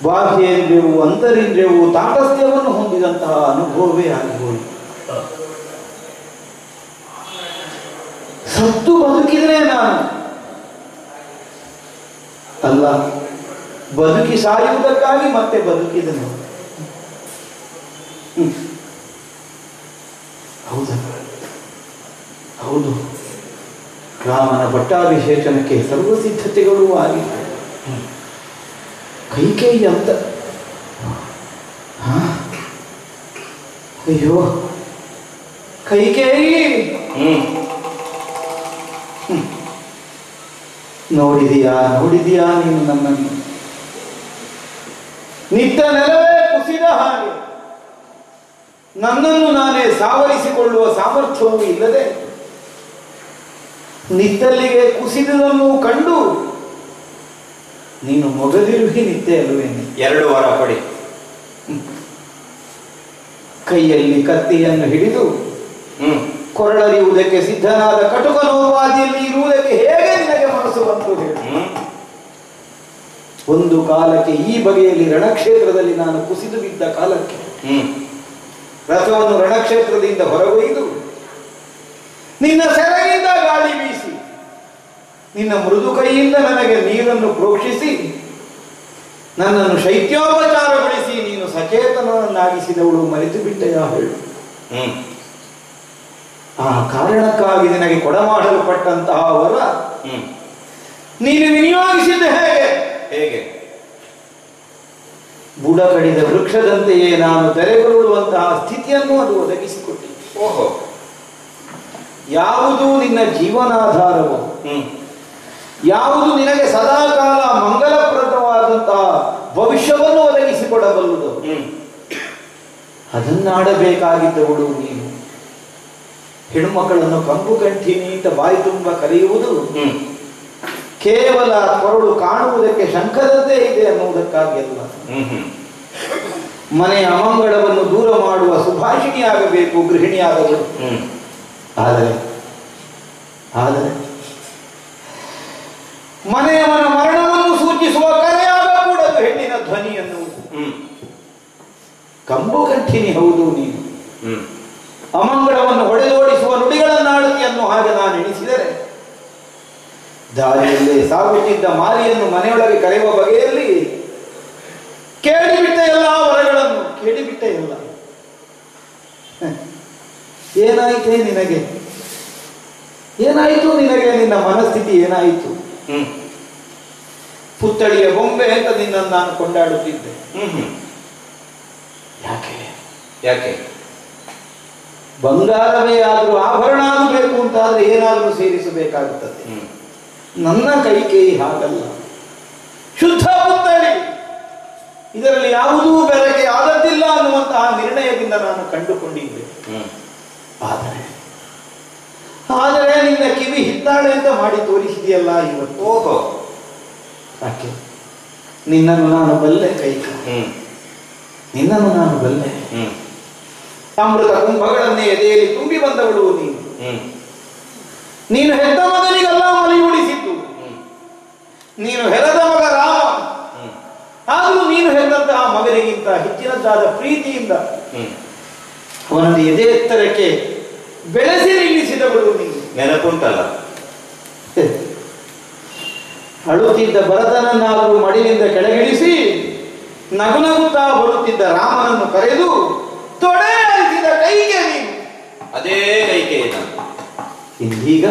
ಬಾಹ್ಯೇಂದ್ರಿಯವು ಅಂತರಿಂದ್ರಿಯವು ತಾಟಸ್ಥ್ಯವನ್ನು ಹೊಂದಿದಂತಹ ಅನುಭವವೇ ಆಗಿ ಹೋಯಿತು. ಸತ್ತು ಬದುಕಿದ್ರೆ ನಾನು ಅಲ್ಲ, ಬದುಕಿ ಸಾಯುವುದಕ್ಕಾಗಿ ಮತ್ತೆ ಬದುಕಿದನು. ಹೌದಾ? ಹೌದು. ರಾಮನ ಪಟ್ಟಾಭಿಷೇಚನಕ್ಕೆ ಸರ್ವ ಸಿದ್ಧತೆಗಳು ಆಗಿದೆ. ಕೈಕೇಯಿ ಅಂತ ಅಯ್ಯೋ ಕೈಕೇಯಿ, ನೋಡಿದೀಯಾ ನೀನು ನನ್ನನ್ನು? ನಿತ್ತ ನೆಲವೇ ಕುಸಿದ ಹಾಗೆ ನನ್ನನ್ನು ನಾನೇ ಸಾವರಿಸಿಕೊಳ್ಳುವ ಸಾಮರ್ಥ್ಯವೂ ಇಲ್ಲದೆ ನಿತ್ತಲ್ಲಿಗೆ ಕುಸಿದುದನ್ನು ಕಂಡು ನೀನು ಮೊಗದಿರುಗಿ ನಿದ್ದೆ ಅಲ್ವೇನೆ. 2 ವಾರ ಕೊಡಿ. ಕೈಯಲ್ಲಿ ಕತ್ತಿಯನ್ನು ಹಿಡಿದು ಕೊರಳರಿಯುವುದಕ್ಕೆ ಸಿದ್ಧನಾದ ಕಟುಕ ನೋವಾದಿಯಲ್ಲಿ ಇರುವುದಕ್ಕೆ ಹೇಗೆ ನಿನಗೆ ಮನಸ್ಸು ಬಂತು ಹೇಳಿ? ಒಂದು ಕಾಲಕ್ಕೆ ಈ ಬಗೆಯಲ್ಲಿ ರಣಕ್ಷೇತ್ರದಲ್ಲಿ ನಾನು ಕುಸಿದು ಬಿದ್ದ ಕಾಲಕ್ಕೆ ರಥವನ್ನು ರಣಕ್ಷೇತ್ರದಿಂದ ಹೊರಗೊಯ್ದು ನಿನ್ನ ಸೆರಗಿಂದ ಗಾಳಿ ಬೀಸಿ ನಿನ್ನ ಮೃದು ಕೈಯಿಂದ ನನಗೆ ನೀರನ್ನು ಪ್ರೋಕ್ಷಿಸಿ ನನ್ನನ್ನು ಶೈತ್ಯೋಪಚಾರಗೊಳಿಸಿ ನೀನು ಸಚೇತನನ್ನಾಗಿಸಿದವಳು ಮರೆತು ಬಿಟ್ಟೆಯ ಹೇಳು. ಆ ಕಾರಣಕ್ಕಾಗಿ ನಿನಗೆ ಕೊಡಮಾಡಲ್ಪಟ್ಟಂತಹ ವರ ನೀನು ವಿನಿಯೋಗಿಸಿದ್ದ ಹೇಗೆ? ಬುಡ ಕಡಿದ ವೃಕ್ಷದಂತೆಯೇ ನಾನು ತೆರೆಗೊಳ್ಳುವಂತಹ ಸ್ಥಿತಿಯನ್ನು ಅದು ಒದಗಿಸಿಕೊಟ್ಟಿದೆ. ಓಹೋ, ಯಾವುದು ನಿನ್ನ ಜೀವನಾಧಾರವು, ಯಾವುದು ನಿನಗೆ ಸದಾಕಾಲ ಮಂಗಲಪ್ರದವಾದಂತಹ ಭವಿಷ್ಯವನ್ನು ಒದಗಿಸಿಕೊಡಬಲ್ಲುದು, ಅದನ್ನಾಡಬೇಕಾಗಿದ್ದವಳು ನೀನು. ಹೆಣ್ಣುಮಕ್ಕಳನ್ನು ಕಂಬು ಕಂಠಿನಿ ಅಂತ ಬಾಯಿ ತುಂಬ ಕರೆಯುವುದು ಕೇವಲ ಕೊರಳು ಕಾಣುವುದಕ್ಕೆ ಶಂಖದಂತೆ ಇದೆ ಅನ್ನುವುದಕ್ಕಾಗಿ ಅಲ್ಲ. ಮನೆಯ ಅಮಂಗಳವನ್ನು ದೂರ ಮಾಡುವ ಸುಭಾಷಿಣಿಯಾಗಬೇಕು ಗೃಹಿಣಿಯಾದವಳು. ಆದರೆ ಮನೆಯವನ ಮರಣವನ್ನು ಸೂಚಿಸುವ ಕರೆಯಾಗಕೂಡದು ಹೆಣ್ಣಿನ ಧ್ವನಿ ಎನ್ನುವುದು. ಕಂಬು ಕಂಠಿನಿ ಹೌದು ನೀನು. ಅಮಂಗಳವನ್ನು ಹೊಡೆದೋಡಿಸುವ ನುಡಿಗಳನ್ನಾಡುತ್ತಿ ಅನ್ನೋ ಹಾಗೆ ನಾನು ಎಣಿಸಿದರೆ ದಾರಿಯಲ್ಲೇ ಸಾಗುತ್ತಿದ್ದ ಮಾರಿಯನ್ನು ಮನೆಯೊಳಗೆ ಕರೆಯುವ ಬಗೆಯಲ್ಲಿ ಕೇಳಿಬಿಟ್ಟ ಎಲ್ಲ ವರಗಳನ್ನು ಕೇಳಿಬಿಟ್ಟ ಎಲ್ಲ. ಏನಾಯಿತೇ ನಿನಗೆ? ಏನಾಯಿತು ನಿನಗೆ? ನಿನ್ನ ಮನಸ್ಥಿತಿ ಏನಾಯಿತು? ಪುತ್ಥಳಿಯ ಬೊಂಬೆ ಅಂತ ನಿನ್ನನ್ನು ನಾನು ಕೊಂಡಾಡುತ್ತಿದ್ದೆ. ಯಾಕೆ? ಬಂಗಾರವೇ ಆದರೂ ಆಭರಣ ಆಗಬೇಕು ಅಂತಾದ್ರೆ ಏನಾದರೂ ಸೇರಿಸಬೇಕಾಗುತ್ತದೆ. ನನ್ನ ಕೈಕೇಯಿ ಹಾಗಲ್ಲ, ಶುದ್ಧ ಪುತ್ಥಳಿ. ಇದರಲ್ಲಿ ಯಾವುದೂ ಬೆರಕೆ ಆದದ್ದಿಲ್ಲ ಅನ್ನುವಂತಹ ನಿರ್ಣಯದಿಂದ ನಾನು ಕಂಡುಕೊಂಡಿದ್ದೆ. ಆದರೆ ನಿನ್ನ ಕಿವಿ ಹಿತ್ತಾಳೆ ಅಂತ ಮಾಡಿ ತೋರಿಸಿದೆಯಲ್ಲ ಇವತ್ತು. ಓಹೋ, ಯಾಕೆ? ನಿನ್ನನ್ನು ನಾನು ಬಲ್ಲೆ ಕೈಕ, ನಿನ್ನನ್ನು ನಾನು ಬಲ್ಲೆ. ಅಮೃತ ಕುಂಭಗಳನ್ನೇ ಎದೆಯಲ್ಲಿ ತುಂಬಿ ಬಂದವಳು ನೀನು. ನೀನು ಹೆತ್ತ ಮಗನಿಗೆಲ್ಲ ಮಲಿ ಉಳಿಸಿದ್ದು, ನೀನು ಹೆರದ ಮಗ ರಾಮ. ಆದರೂ ನೀನು ಹೆತ್ತಂತಹ ಮಗನಿಗಿಂತ ಹೆಚ್ಚಿನದ್ದಾದ ಪ್ರೀತಿಯಿಂದ ಅವನನ್ನು ಎದೆ ಎತ್ತರಕ್ಕೆ ಬೆಳೆಸಿ ನಿಲ್ಲಿಸಿದವಳು ನೀನು. ನೆನಪುಂಟಲ್ಲ? ಅಳುತ್ತಿದ್ದ ಭರತನನ್ನಾದರೂ ಮಡಿಲಿಂದ ಕೆಳಗಿಳಿಸಿ ನಗುನಗುತ್ತಾ ಬರುತ್ತಿದ್ದ ರಾಮನನ್ನು ಕರೆದು ತೊಡೆ ಅರಿಸಿದ ಕೈಗೆ ನೀನು. ಅದೇ ಕೈಗೆ ಇದೀಗ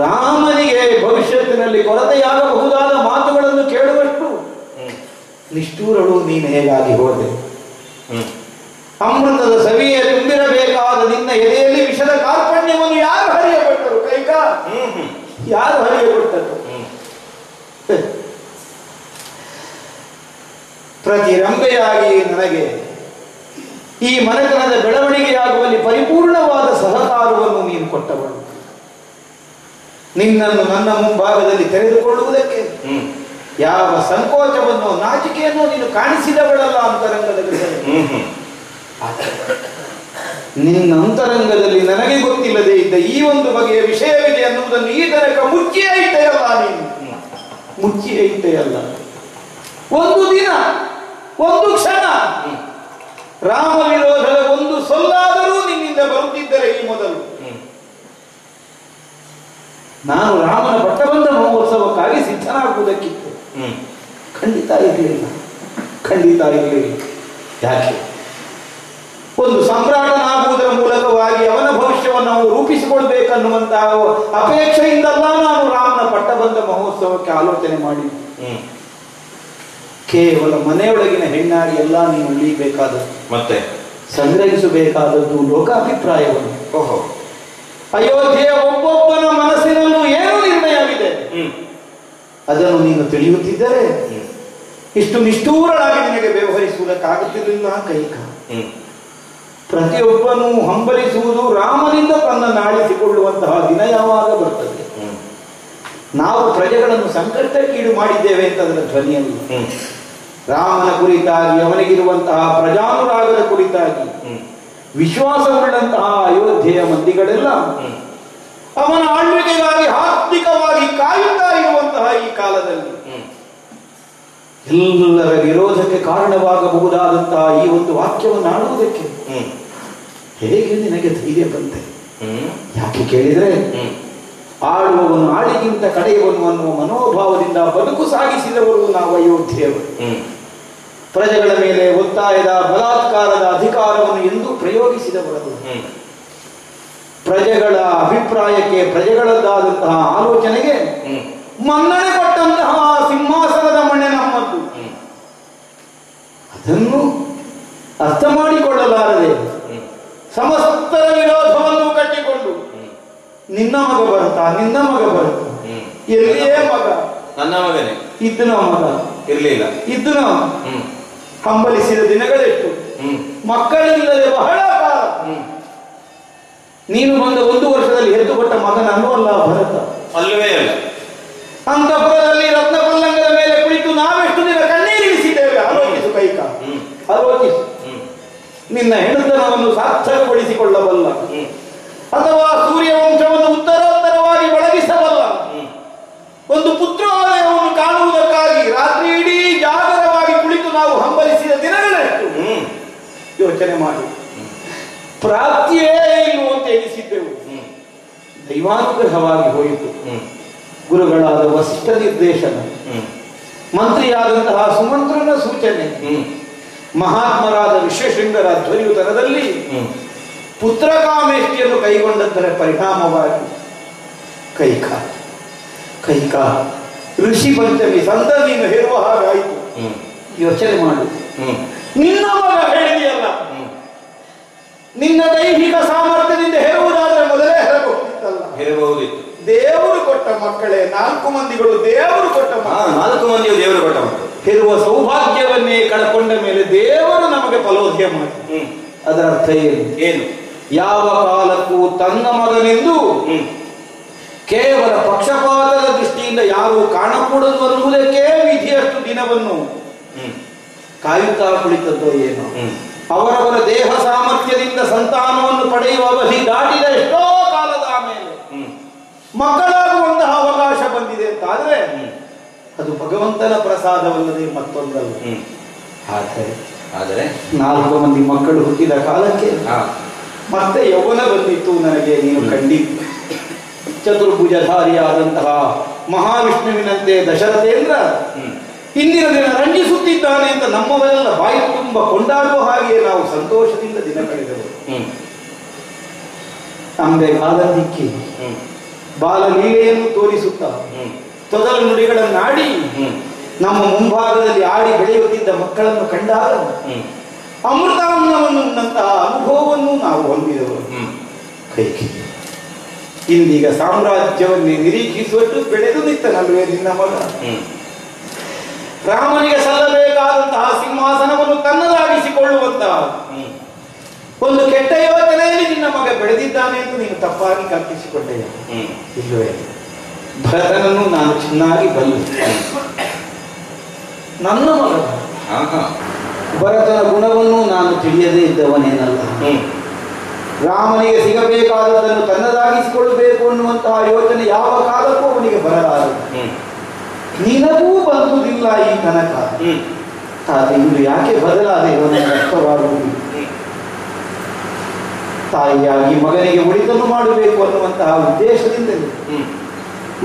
ರಾಮನಿಗೆ ಭವಿಷ್ಯತ್ತಿನಲ್ಲಿ ಕೊರತೆಯಾಗಬಹುದಾದ ಮಾತುಗಳನ್ನು ಕೇಳುವಷ್ಟು ನಿಷ್ಠೂರಳು ನೀನು ಹೇಗಾಗಿ ಹೋದೆ? ಅಮೃತದ ಸವಿಯೇ ತುಂಬಿರಬೇಕಾದ ನಿನ್ನ ಎದೆಯಲ್ಲಿ ವಿಷದ ಕಾರ್ಪಣ್ಯವನ್ನು ಯಾರು ಹರಿಯಪಟ್ಟರು? ಕೈಕ ಯಾರು ಹರಿಯಪಟ್ಟರು? ಪ್ರತಿ ರಂಬೆಯಾಗಿ ನನಗೆ ಈ ಮನೆತನದ ಬೆಳವಣಿಗೆಯಾಗುವಲ್ಲಿ ಪರಿಪೂರ್ಣವಾದ ಸಹಕಾರವನ್ನು ನೀನು ಕೊಟ್ಟವಳು. ನಿನ್ನನ್ನು ನನ್ನ ಮುಂಭಾಗದಲ್ಲಿ ತೆರೆದುಕೊಳ್ಳುವುದಕ್ಕೆ ಯಾವ ಸಂಕೋಚವನ್ನು ನಾಚಿಕೆಯನ್ನು ನೀನು ಕಾಣಿಸಿದವಳಲ್ಲ ಅಂತರಂಗದ ನಿನ್ನ ಅಂತರಂಗದಲ್ಲಿ ನನಗೆ ಗೊತ್ತಿಲ್ಲದೆ ಇದ್ದ ಈ ಒಂದು ಬಗೆಯ ವಿಷಯವಿದೆ ಅನ್ನುವುದನ್ನು ಈ ತನಕ ಮುಚ್ಚಿಯೇ ಇಟ್ಟೆಯಲ್ಲ ನೀನು. ಮುಚ್ಚಿಯೇ ಇಟ್ಟೆಯಲ್ಲ. ಒಂದು ದಿನ, ಒಂದು ಕ್ಷಣ ರಾಮ ವಿರೋಧದ ಒಂದು ಸೊಲ್ಲಾದರೂ ನಿನ್ನಿಂದ ಬರುತ್ತಿದ್ದರೆ ಈ ಮೊದಲು ನಾನು ರಾಮನ ಪಟ್ಟಬಂಧ ಮಹೋತ್ಸವಕ್ಕಾಗಿ ಸಿದ್ಧನಾಗುವುದಕ್ಕಿತ್ತು. ಖಂಡಿತ ಇರಲಿಲ್ಲ, ಖಂಡಿತ ಇರಲಿಲ್ಲ. ಯಾಕೆ? ಒಂದು ಸಮ್ರಾಟನಾಗುವುದರ ಮೂಲಕವಾಗಿ ಅವನ ಭವಿಷ್ಯವನ್ನು ನಾವು ರೂಪಿಸಿಕೊಳ್ಬೇಕನ್ನುವಂತಹ ಅಪೇಕ್ಷೆಯಿಂದಲ್ಲ ನಾನು ರಾಮನ ಪಟ್ಟಬಂಧ ಮಹೋತ್ಸವಕ್ಕೆ ಆಲೋಚನೆ ಮಾಡಿದ್ದೆ. ಕೇವಲ ಮನೆಯೊಳಗಿನ ಹೆಣ್ಣಾಗಿ ಎಲ್ಲ ನೀನು ಉಳಿಯಬೇಕಾದದ್ದು, ಮತ್ತೆ ಸಂಗ್ರಹಿಸಬೇಕಾದದ್ದು ಲೋಕಾಭಿಪ್ರಾಯವನ್ನು. ಓಹೋ, ಅಯೋಧ್ಯೆಯ ಒಬ್ಬೊಬ್ಬನ ಮನಸ್ಸಿನಲ್ಲೂ ಏನು ನಿರ್ಣಯವಿದೆ ಅದನ್ನು ನೀನು ತಿಳಿಯುತ್ತಿದ್ದರೆ ಇಷ್ಟು ನಿಷ್ಠೂರಳಾಗಿ ನಿನಗೆ ವ್ಯವಹರಿಸುವುದಕ್ಕಾಗುತ್ತಿರಲಿಲ್ಲ. ಕೈಕ ಪ್ರತಿಯೊಬ್ಬನೂ ಹಂಬಲಿಸುವುದು ರಾಮನಿಂದ ತನ್ನನ್ನು ಆಳಿಸಿಕೊಳ್ಳುವಂತಹ ದಿನ ಯಾವಾಗ ಬರ್ತದೆ? ನಾವು ಪ್ರಜೆಗಳನ್ನು ಸಂಕಷ್ಟಕ್ಕೀಡು ಮಾಡಿದ್ದೇವೆ ಅಂತ ಅದರ ಧ್ವನಿಯಲ್ಲಿ ರಾಮನ ಕುರಿತಾಗಿ, ಅವನಿಗಿರುವಂತಹ ಪ್ರಜಾನುರಾಗದ ಕುರಿತಾಗಿ ವಿಶ್ವಾಸವುಳ್ಳಂತಹ ಅಯೋಧ್ಯೆಯ ಮಂದಿಗಳೆಲ್ಲ ಅವನ ಆಳ್ವಿಕೆಗಾಗಿ ಆರ್ಥಿಕವಾಗಿ ಕಾಯುತ್ತಾ ಇರುವಂತಹ ಈ ಕಾಲದಲ್ಲಿ ಎಲ್ಲರ ವಿರೋಧಕ್ಕೆ ಕಾರಣವಾಗಬಹುದಾದಂತಹ ಈ ಒಂದು ವಾಕ್ಯವನ್ನು ಆಡುವುದಕ್ಕೆ ಹೇಗೆ ನಿನಗೆ ಧೈರ್ಯ ಬಂತೆ? ಯಾಕೆ ಕೇಳಿದ್ರೆ ಆಳುವವನು ಆಳಿಗಿಂತ ಕಡೆಯವನು ಅನ್ನುವ ಮನೋಭಾವದಿಂದ ಬದುಕು ಸಾಗಿಸಿದವರು ನಾವು ಅಯೋಧ್ಯೆಯವರು. ಪ್ರಜೆಗಳ ಮೇಲೆ ಒತ್ತಾಯದ ಬಲಾತ್ಕಾರದ ಅಧಿಕಾರವನ್ನು ಎಂದೂ ಪ್ರಯೋಗಿಸಿದವರು. ಪ್ರಜೆಗಳ ಅಭಿಪ್ರಾಯಕ್ಕೆ, ಪ್ರಜೆಗಳದ್ದಾದಂತಹ ಆಲೋಚನೆಗೆ ಮನ್ನಣೆ ಕೊಟ್ಟಂತಹ ಸಿಂಹಾಸನದ ಮಣ್ಣೆ ನಮ್ಮದ್ದು. ಅದನ್ನು ಅರ್ಥ ಮಾಡಿಕೊಳ್ಳಲಾರದೆ ಸಮಸ್ತರ ವಿರೋಧವನ್ನು ಕಟ್ಟಿಕೊಂಡು ನಿನ್ನ ಮಗ ಬರುತ್ತಾ, ನಿನ್ನ ಮಗ ಬರುತ್ತಾ, ಎಲ್ಲಿಯೇ ಮಗ, ನನ್ನ ಮಗನೇ ಇದ್ದನ ಮಗ ಇರಲಿಲ್ಲ, ಇದ್ದನ ಹಂಬಲಿಸಿದ ದಿನಗಳೆಷ್ಟು, ಮಕ್ಕಳಿಲ್ಲದೆ ಬಹಳ ಕಾಲ. ನೀನು ಬಂದ 1 ವರ್ಷದಲ್ಲಿ ಎದ್ದು ಕೊಟ್ಟ ಮಗನನ್ನು ಅಲ್ಲ ಭರತ, ಅಲ್ಲವೇ ಅಲ್ಲ. ಅಂತಃಪುರದಲ್ಲಿ ರತ್ನ ಪಲ್ಲಂಗದ ಮೇಲೆ ಕುಳಿತು ನಾವೆಷ್ಟು ದಿನ ಕಣ್ಣೀರಿಳಿಸಿದ್ದೇವೆ. ಆಲೋಚಿಸು ಕೈಕ, ಆಲೋಚಿಸು. ನಿನ್ನ ಹೆಣ್ಣುತನವನ್ನು ಸಾರ್ಥಕಗೊಳಿಸಿಕೊಳ್ಳಬಲ್ಲ ಅಥವಾ ಸೂರ್ಯವಂಶವನ್ನು ಉತ್ತರೋತ್ತರವಾಗಿ ಬೆಳಗಿಸಬಲ್ಲ ಒಂದು ಪುತ್ರೋದಯವನ್ನು ಕಾಣುವುದಕ್ಕಾಗಿ ರಾತ್ರಿ ಇಡೀ ಜಾಗರವಾಗಿ ಕುಳಿತು ನಾವು ಹಂಬಲಿಸಿದ ದಿನಗಳೆಷ್ಟು ಯೋಚನೆ ಮಾಡಿ. ಪ್ರಾಪ್ತಿಯೇ ಇಲ್ಲೋ ಅಂತ ಎನಿಸಿದ್ದೆವು. ದೈವಾನುಗ್ರಹವಾಗಿ ಹೋಯಿತು. ಗುರುಗಳಾದ ವಸಿಷ್ಠ ನಿರ್ದೇಶನ, ಮಂತ್ರಿಯಾದಂತಹ ಸುಮಂತ್ರನ ಸೂಚನೆ, ಮಹಾತ್ಮರಾದ ವಿಶ್ವಶೃಂಗರ ಧ್ವನಿಯುತನದಲ್ಲಿ ಪುತ್ರಕಾಮೇಷ್ಟಿಯನ್ನು ಕೈಗೊಂಡದ್ದರ ಪರಿಣಾಮವಾಗಿ ಕೈಕ ಋಷಿ ಪಂಚಮಿ ಸಂತ ನೀನು ಹೇರುವ ಹಾಗಾಯಿತು. ಯೋಚನೆ ಮಾಡು. ನಿನ್ನ ಮಗ ಹೇಳಿದೆಯಲ್ಲ, ನಿನ್ನ ದೈಹಿಕ ಸಾಮರ್ಥ್ಯದಿಂದ ಹೇರುವುದಾದ್ರೆ ಮೊದಲೇ ಹೇರಬಹುದಿತ್ತು. ದೇವರು ಕೊಟ್ಟ ಮಕ್ಕಳೇ, 4 ಮಂದಿಗಳು ದೇವರು ಕೊಟ್ಟ ಮಕ್ಕಳು, 4 ಮಂದಿಯು ದೇವರು ಕೊಟ್ಟ ಮಕ್ಕಳು. ಹೇರುವ ಸೌಭಾಗ್ಯವನ್ನೇ ಕಳಕೊಂಡ ಮೇಲೆ ದೇವರು ನಮಗೆ ಫಲೋದಯ ಮಾಡಿ. ಅದರ ಅರ್ಥ ಏನು? ಯಾವ ಕಾಲಕ್ಕೂ ತನ್ನ ಮಗನೆಂದು ಕೇವಲ ಪಕ್ಷಪಾತದ ದೃಷ್ಟಿಯಿಂದ ಯಾರು ಕಾಣಕೂಡದು ಅನ್ನುವುದಕ್ಕೆ ವಿಧಿಯಷ್ಟು ದಿನವನ್ನು ಕಾಯುತ್ತಾ ಕುಳಿತದ್ದೋ ಏನೋ. ಅವರವರ ದೇಹ ಸಾಮರ್ಥ್ಯದಿಂದ ಸಂತಾನವನ್ನು ಪಡೆಯುವ ಅವಧಿ ದಾಟಿದ ಎಷ್ಟೋ ಕಾಲದ ಮೇಲೆ ಮಕ್ಕಳಾಗುವಂತಹ ಅವಕಾಶ ಬಂದಿದೆ ಅಂತಾದ್ರೆ ಅದು ಭಗವಂತನ ಪ್ರಸಾದವಲ್ಲದೆ ಮತ್ತೊಂದಲ್ಲ. ಆದರೆ 4 ಮಂದಿ ಮಕ್ಕಳು ಹುಟ್ಟಿದ ಕಾಲಕ್ಕೆ ಮತ್ತೆ ಯೌವನ ಬಂದಿತ್ತು ನನಗೆ. ನೀನು ಖಂಡಿತ ಚತುರ್ಭುಜಧಾರಿಯಾದಂತಹ ಮಹಾವಿಷ್ಣುವಿನಂತೆ ದಶರಥೇಂದ್ರ ಇಂದಿನ ದಿನ ರಂಜಿಸುತ್ತಿದ್ದಾನೆ ಅಂತ ನಮ್ಮವರೆಲ್ಲ ಬಾಯಿ ತುಂಬ ಕೊಂಡಾಡುವ ಹಾಗೆ ನಾವು ಸಂತೋಷದಿಂದ ದಿನ ಕಳೆದವರು. ಅಂಬೆ ಕಾಲದಿಕ್ಕಿ ಬಾಲಲೀಲೆಯನ್ನು ತೋರಿಸುತ್ತಾ ತೊದಲು ನುಡಿಗಳನ್ನಾಡಿ ನಮ್ಮ ಮುಂಭಾಗದಲ್ಲಿ ಆಡಿ ಬೆಳೆಯುತ್ತಿದ್ದ ಮಕ್ಕಳನ್ನು ಕಂಡಾಗ ಅಮೃತಾನ್ನವನ್ನು ಉಣ್ಣಂತಹ ಅನುಭವವನ್ನು ನಾವು ಹೊಂದಿದವರು. ಕೈಕಿ ಇಂದೀಗ ಸಾಮ್ರಾಜ್ಯವನ್ನೇ ನಿರೀಕ್ಷಿಸುವಷ್ಟು ಬೆಳೆದು ನಿತ್ತನಲ್ವೇ ನಿನ್ನ ಮಗ? ರಾಮನಿಗೆ ಸಲ್ಲಬೇಕಾದಂತಹ ಸಿಂಹಾಸನವನ್ನು ತನ್ನದಾಗಿಸಿಕೊಳ್ಳುವಂತಹ ಒಂದು ಕೆಟ್ಟ ಯೋಚನೆಯಲ್ಲಿ ನಿನ್ನ ಮಗ ಬೆಳೆದಿದ್ದಾನೆ ಎಂದು ನೀನು ತಪ್ಪಾಗಿ ಕಲ್ಪಿಸಿಕೊಂಡೆಯ? ಇಲ್ಲವೇ? ಭರತನನ್ನು ನಾನು ಚೆನ್ನಾಗಿ ಬಲ್ಲೆ. ನನ್ನ ಮಗ ಭರತನ ಗುಣವನ್ನು ನಾನು ತಿಳಿಯದೇ ಇದ್ದವನೇನಲ್ಲ. ರಾಮನಿಗೆ ಸಿಗಬೇಕಾದದ್ದನ್ನು ತನ್ನದಾಗಿಸಿಕೊಳ್ಳಬೇಕು ಅನ್ನುವಂತಹ ಯೋಚನೆ ಯಾವ ಕಾಲಕ್ಕೂ ಅವನಿಗೆ ಬರಲಾರದು. ನಿನಗೂ ಬಂದುದಿಲ್ಲ ಈ ತನಕ. ಆದರೆ ಇಂದು ಯಾಕೆ ಬದಲಾದೆ ನನಗೆ ಅರ್ಥವಾಗುವುದು. ತಾಯಿಯಾಗಿ ಮಗನಿಗೆ ಒಳಿತನ್ನು ಮಾಡಬೇಕು ಅನ್ನುವಂತಹ ಉದ್ದೇಶದಿಂದಲೇ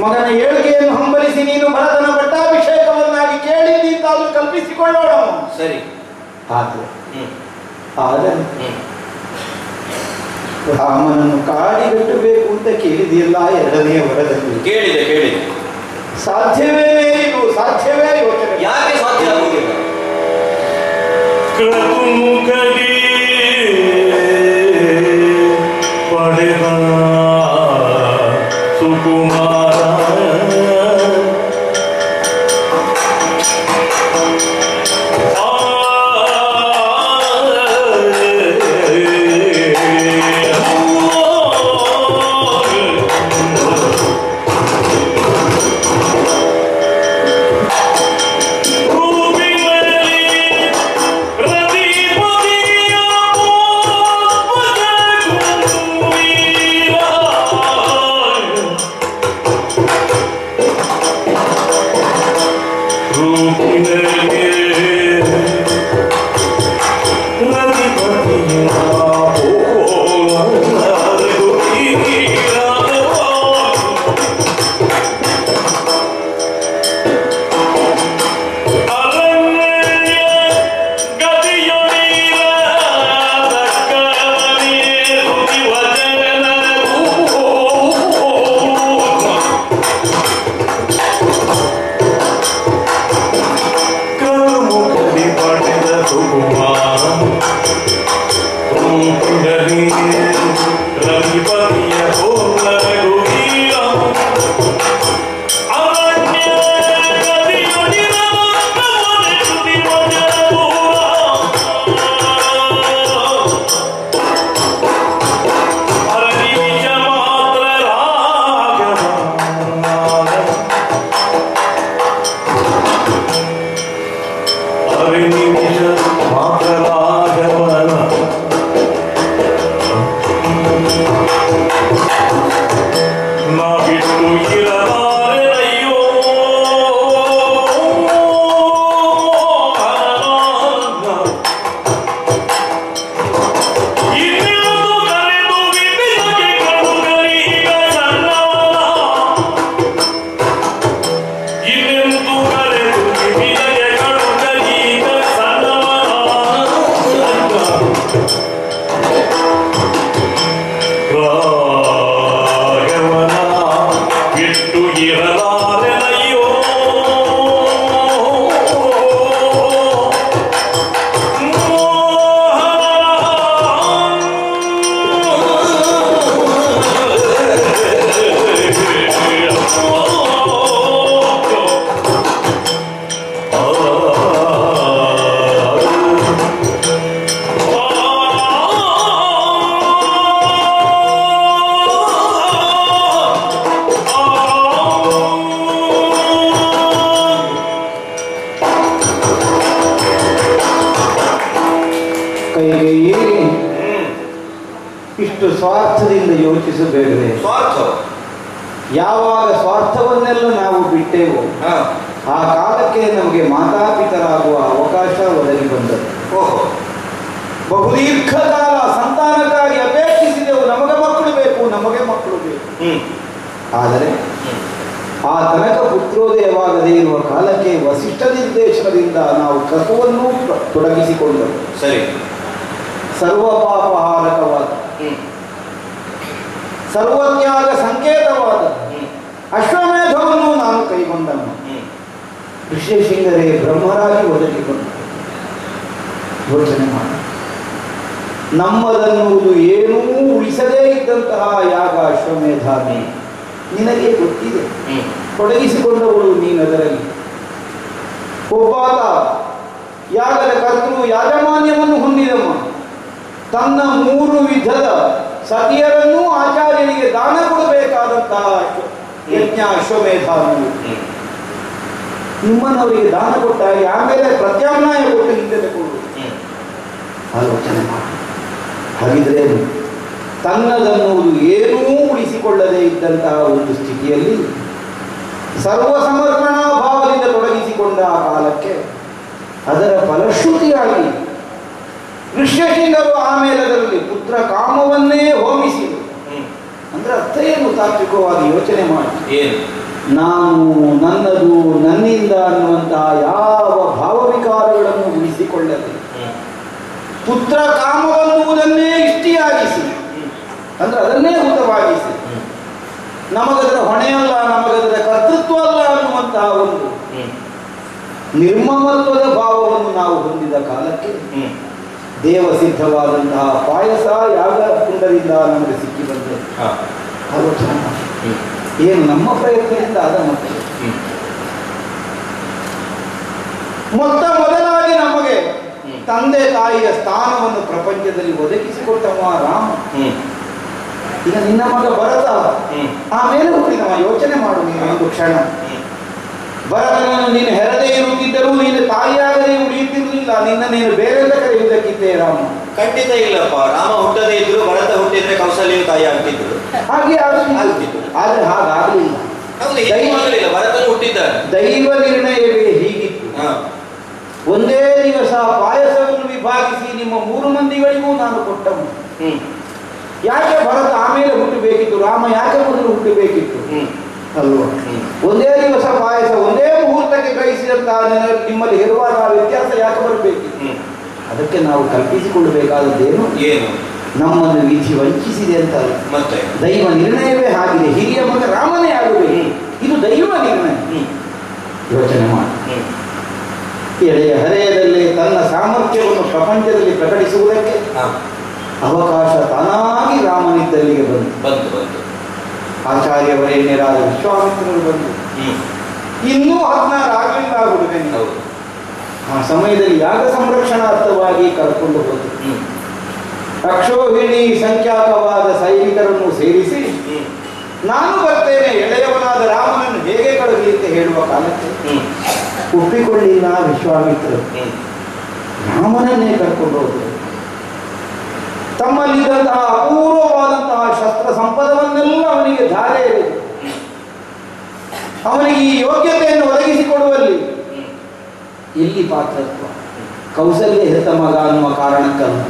ಮಗನ ಏಳಿಗೆಯನ್ನು ಹಂಬಲಿಸಿ ನೀನು ಭರತನ ಪಟ್ಟಾಭಿಷೇಕವನ್ನಾಗಿ ಕೇಳಿದ್ದಿ ಅಂತಾದ್ರೂ ಕಲ್ಪಿಸಿಕೊಳ್ಳೋಣ. ಸರಿ. ಆದರೆ ರಾಮನನ್ನು ಕಾಡಿಗಟ್ಟಬೇಕು ಅಂತ ಕೇಳಿದೆಯಲ್ಲ ಎರಡನೇ ವರದಲ್ಲಿ. ಕೇಳಿದೆ. ಸಾಧ್ಯವೇ ಇದು? ಸಾಧ್ಯವೇ? ಯೋಚನೆ ಯಾಕೆ ಸಾಧ್ಯ ಆಗುವುದಿಲ್ಲ? ಪಡೆದ ಸುಕುಮಾರ ಇಷ್ಟು ಸ್ವಾರ್ಥದಿಂದ ಯೋಚಿಸಬೇಕೇ? ಸ್ವಾರ್ಥ ಯಾವಾಗ ಸ್ವಾರ್ಥವನ್ನೆಲ್ಲ ನಾವು ಬಿಟ್ಟೆವು ಆ ಕಾಲಕ್ಕೆ ನಮಗೆ ಮಾತಾಪಿತರಾಗುವ ಅವಕಾಶ ಒದಗಿ ಬಂದದ್ದು. ಬಹುದೀರ್ಘ ಕಾಲ ಸಂತಾನಕ್ಕಾಗಿ ಅಪೇಕ್ಷಿಸಿದೆವು, ನಮಗೆ ಮಕ್ಕಳು ಬೇಕು, ನಮಗೆ ಮಕ್ಕಳು ಬೇಕು. ಆದರೆ ಆ ತನಕ ಪುತ್ರೋದಯವಾಗದೇ ಇರುವ ಕಾಲಕ್ಕೆ ವಸಿಷ್ಠ ನಿರ್ದೇಶನದಿಂದ ನಾವು ಕಸುವನ್ನು ತೊಡಗಿಸಿಕೊಂಡರು. ಸರಿ. ಸರ್ವಪಾಪಹಾರಕವಾದ, ಸರ್ವತ್ಯಾಗ ಸಂಕೇತವಾದ ಅಶ್ವಮೇಧವನ್ನು ನಾನು ಕೈಗೊಂಡನು. ಋಷಿಶೃಂಗರೇ ಬ್ರಹ್ಮರಾಗಿ ಒದಗಿಕೊಂಡ. ಯೋಚನೆ ಮಾಡಿ, ನಮ್ಮದನ್ನುವುದು ಏನೂ ಉಳಿಸದೇ ಇದ್ದಂತಹ ಯಾಗ ಅಶ್ವಮೇಧಾಮಿ ನಿನಗೆ ಗೊತ್ತಿದೆ. ತೊಡಗಿಸಿಕೊಂಡವಳು ನೀನದರಲ್ಲಿ. ಒಬ್ಬಾತ ಯಾಗದ ಕರ್ತೃ ಯಾಜಮಾನ್ಯವನ್ನು ಹೊಂದಿದಮ್ಮ. ತನ್ನ 3 ವಿಧದ ಸತಿಯರನ್ನೂ ಆಚಾರ್ಯನಿಗೆ ದಾನ ಕೊಡಬೇಕಾದಂತಹ ಯಜ್ಞ ಅಶ್ವಮೇಧಾಮಿ. ನಿಮ್ಮನ್ನವರಿಗೆ ದಾನ ಕೊಟ್ಟಾಗ ಆಮೇಲೆ ಪ್ರತ್ಯಾಮ್ನಾಯ ಕೊಟ್ಟು ಹಿಂದೆ ತಗೊಳ್ಳುವುದು. ಆಲೋಚನೆ ಮಾಡಿ. ಹಾಗಿದ್ರೆ ತನ್ನದನ್ನುವುದು ಏನೂ ಉಳಿಸಿಕೊಳ್ಳದೇ ಇದ್ದಂತಹ ಒಂದು ಸ್ಥಿತಿಯಲ್ಲಿ ಸರ್ವ ಸಮರ್ಪಣಾ ಭಾವದಿಂದ ತೊಡಗಿಸಿಕೊಂಡ ಆ ಕಾಲಕ್ಕೆ ಅದರ ಫಲಶ್ರುತಿಯಾಗಿ ಋಷ್ಯಶೃಂಗರು ಆಮೇಲೆ ಅದರಲ್ಲಿ ಪುತ್ರ ಕಾಮವನ್ನೇ ಹೋಮಿಸಿದರು. ಅಂದ್ರೆ ಅರ್ಥ ಏನು ತಾತ್ವಿಕವಾಗಿ ಯೋಚನೆ ಮಾಡಿ, ಏನು ನಾನು ನನ್ನದು ನನ್ನಿಂದ ಅನ್ನುವಂತಹ ಯಾವ ಭಾವವಿಕಾರಗಳನ್ನು ಉಳಿಸಿಕೊಳ್ಳದೆ ಪುತ್ರ ಕಾಮವನ್ನುವುದನ್ನೇ ಇಷ್ಟಿಯಾಗಿಸಿ, ಅಂದ್ರೆ ಅದನ್ನೇ ಹುತವಾಗಿಸಿ, ನಮಗದರ ಹೊಣೆಯಲ್ಲ, ನಮಗದರ ಕರ್ತೃತ್ವ ಅಲ್ಲ ಅನ್ನುವಂತಹ ಒಂದು ನಿರ್ಮಮತ್ವದ ಭಾವವನ್ನು ನಾವು ಹೊಂದಿದ ಕಾಲಕ್ಕೆ ದೇವಸಿದ್ಧವಾದಂತಹ ಪಾಯಸ ಯಾಗ ಕುಂಡದಿಂದ ನಮಗೆ ಸಿಕ್ಕಿ ಬಂದರೆ ಆಲೋಚನೆ ಮಾಡಿ. ಏನು ನಮ್ಮ ಪ್ರಯತ್ನದಿಂದ ಆದ ಮಕ್ಕಳು ಮೊದಲಾಗಿ ನಮಗೆ ತಂದೆ ತಾಯಿಯ ಸ್ಥಾನವನ್ನು ಪ್ರಪಂಚದಲ್ಲಿ ಒದಗಿಸಿಕೊಟ್ಟವ ರಾಮ. ಈಗ ನಿನ್ನ ಮಗ ಭರತ ಆಮೇಲೆ ಹುಟ್ಟಿದವ. ಯೋಚನೆ ಮಾಡು ನೀನು ಒಂದು ಕ್ಷಣ. ಭರತನನ್ನು ನೀನು ಹೆರದೇ ಇರುತ್ತಿದ್ದರೂ ನೀನು ತಾಯಿಯಾಗದೇ ಉಳಿಯುತ್ತಿರಲಿಲ್ಲ. ನಿನ್ನ ನೀನು ಬೇರೆಲ್ಲ ಕರೆಯುವುದಕ್ಕಿದ್ದೆ ರಾಮ. ಖಂಡಿತ ಇಲ್ಲಪ್ಪ. ರಾಮ ಹುಟ್ಟದೇ ಇದ್ರು ಭರತ ಹುಟ್ಟಿದ್ರೆ ಕೌಸಲ್ಯ ತಾಯಿ ಆಗ್ತಿದ್ರು. ಹಾಗೆ ಆಗ್ತಿತ್ತು. ಆದ್ರೆ ಹಾಗಾಗಲಿಲ್ಲ. ಭರತನು ಹುಟ್ಟಿದ್ದಾರೆ. ದೈವ ನಿರ್ಣಯವೇ ಹೀಗಿತ್ತು. ಒಂದೇ ದಿವಸ ಪಾಯಸವನ್ನು ವಿಭಾಗಿಸಿ ನಿಮ್ಮ 3 ಮಂದಿಗಳಿಗೂ ನಾನು ಕೊಟ್ಟವು. ಯಾಕೆ ಭರತ ಆಮೇಲೆ ಹುಟ್ಟಬೇಕಿತ್ತು? ರಾಮ ಯಾಕೆ ಮೊದಲು ಹುಟ್ಟಬೇಕಿತ್ತು ಅಲ್ವಾ? ಒಂದೇ ದಿವಸ ಪಾಯಸ ಒಂದೇ ಮುಹೂರ್ತಕ್ಕೆ ಗ್ರಹಿಸಿದಂತಹ ನಿಮ್ಮಲ್ಲಿ ಇರುವಾಗ ವ್ಯತ್ಯಾಸ ಯಾಕೆ ಬರಬೇಕಿತ್ತು? ಅದಕ್ಕೆ ನಾವು ಕಲ್ಪಿಸಿಕೊಳ್ಳಬೇಕಾದದ್ದೇನು? ಏನು? ನಮ್ಮನ್ನು ವಿಧಿ ವಂಚಿಸಿದೆ ಅಂತ ಮತ್ತೆ ದೈವ ನಿರ್ಣಯವೇ ಆಗಿದೆ. ಹಿರಿಯ ಮಗ ರಾಮನೇ ಆಗಬೇಕು. ಇದು ದೈವ ನಿರ್ಣಯ. ಯೋಚನೆ ಮಾಡಿ. ಎಳೆಯ ಹರೆಯದಲ್ಲೇ ತನ್ನ ಸಾಮರ್ಥ್ಯವನ್ನು ಪ್ರಪಂಚದಲ್ಲಿ ಪ್ರಕಟಿಸುವುದಕ್ಕೆ ಅವಕಾಶ ತಾನಾಗಿ ರಾಮನಿದ್ದಲ್ಲಿಗೆ ಬಂತು. ಆಚಾರ್ಯವರೇಣ್ಯರಾದ ವಿಶ್ವಾಮಿತ್ರರು ಬಂದು ಇನ್ನೂ 16 ಆಗಲಿಲ್ಲ ಹುಡುಗನಿಗೆ. ಆ ಸಮಯದಲ್ಲಿ ಯಾಗ ಸಂರಕ್ಷಣಾರ್ಥವಾಗಿ ಕರ್ಕೊಂಡು ಹೋದರು. ಅಕ್ಷೋಹಿಣಿ ಸಂಖ್ಯಾಕವಾದ ಸೈನಿಕರನ್ನು ಸೇರಿಸಿ ನಾನು ಬರ್ತೇನೆ, ಎಳೆಯವನಾದ ರಾಮನನ್ನು ಹೇಗೆ ಕಳುಹಿ ಅಂತ ಹೇಳುವ ಕಾಲಕ್ಕೆ ಒಪ್ಪಿಕೊಳ್ಳಿಲ್ಲ ವಿಶ್ವಾಮಿತ್ರರು. ರಾಮನನ್ನೇ ಕರ್ಕೊಂಡು ಹೋದರು. ತಮ್ಮಲ್ಲಿದ್ದಂತಹ ಅಪೂರ್ವವಾದಂತಹ ಶಸ್ತ್ರ ಸಂಪದವನ್ನೆಲ್ಲ ಅವನಿಗೆ ಧಾರೆ ಎರೆದು ಅವನಿಗೆ ಈ ಯೋಗ್ಯತೆಯನ್ನು ಒದಗಿಸಿಕೊಡುವಲ್ಲಿ ಎಲ್ಲಿ ಪಾತ್ರತ್ವ? ಕೌಸಲ್ಯ ಹೆತ್ತ ಮಗ ಅನ್ನುವ ಕಾರಣಕ್ಕಲ್ಲ,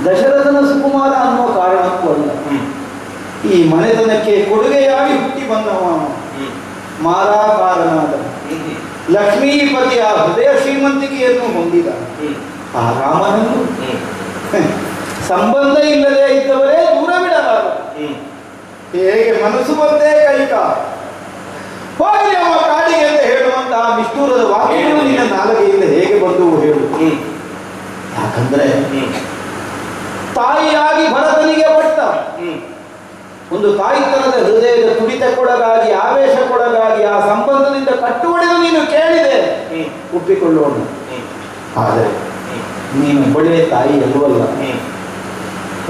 ದಶರಥನ ಸುಕುಮಾರ ಅನ್ನುವ ಕಾರಣಕ್ಕೂ ಅಲ್ಲ. ಈ ಮನೆತನಕ್ಕೆ ಕೊಡುಗೆಯಾಗಿ ಹುಟ್ಟಿ ಬಂದವ ಮಾರಾಕಾರನಾದ ಲಕ್ಷ್ಮೀಪತಿಯ ಹೃದಯ ಶ್ರೀಮಂತಿಕೆಯನ್ನು ಹೊಂದಿದ ಆ ರಾಮನನ್ನು ಸಂಬಂಧ ಇಲ್ಲದೆ ಇದ್ದವರೇ ದೂರ ಬಿಡಲಾರರು. ಹೇಗೆ ಮನಸ್ಸು ಬಂದೇ ಕೈಕ ಹೋಗಿ ಅವ ಕಾಡಿಗೆ ಅಂತ ಹೇಳುವಂತಹ ನಿಷ್ಠೂರದ ವಾಕ್ಯಗಳು ನಿನ್ನ ನಾಲಿಗೆಯಿಂದ ಹೇಗೆ ಬಂದವು ಹೇಳು? ಯಾಕಂದ್ರೆ ತಾಯಿಯಾಗಿ ಭರತನಿಗೆ ಪಟ್ಟ ಒಂದು ತಾಯಿತನದ ಹೃದಯದ ತುಡಿತಕ್ಕೊಳಗಾಗಿ ಆವೇಶಕ್ಕೊಳಗಾಗಿ ಆ ಸಂಬಂಧದಿಂದ ಕಟ್ಟುವಡೆದು ನೀನು ಕೇಳಿದೆ, ಒಪ್ಪಿಕೊಳ್ಳೋಣ. ಆದರೆ ನೀನು ಒಳ್ಳೆಯ ತಾಯಿ ಅಲ್ವಲ್ಲ.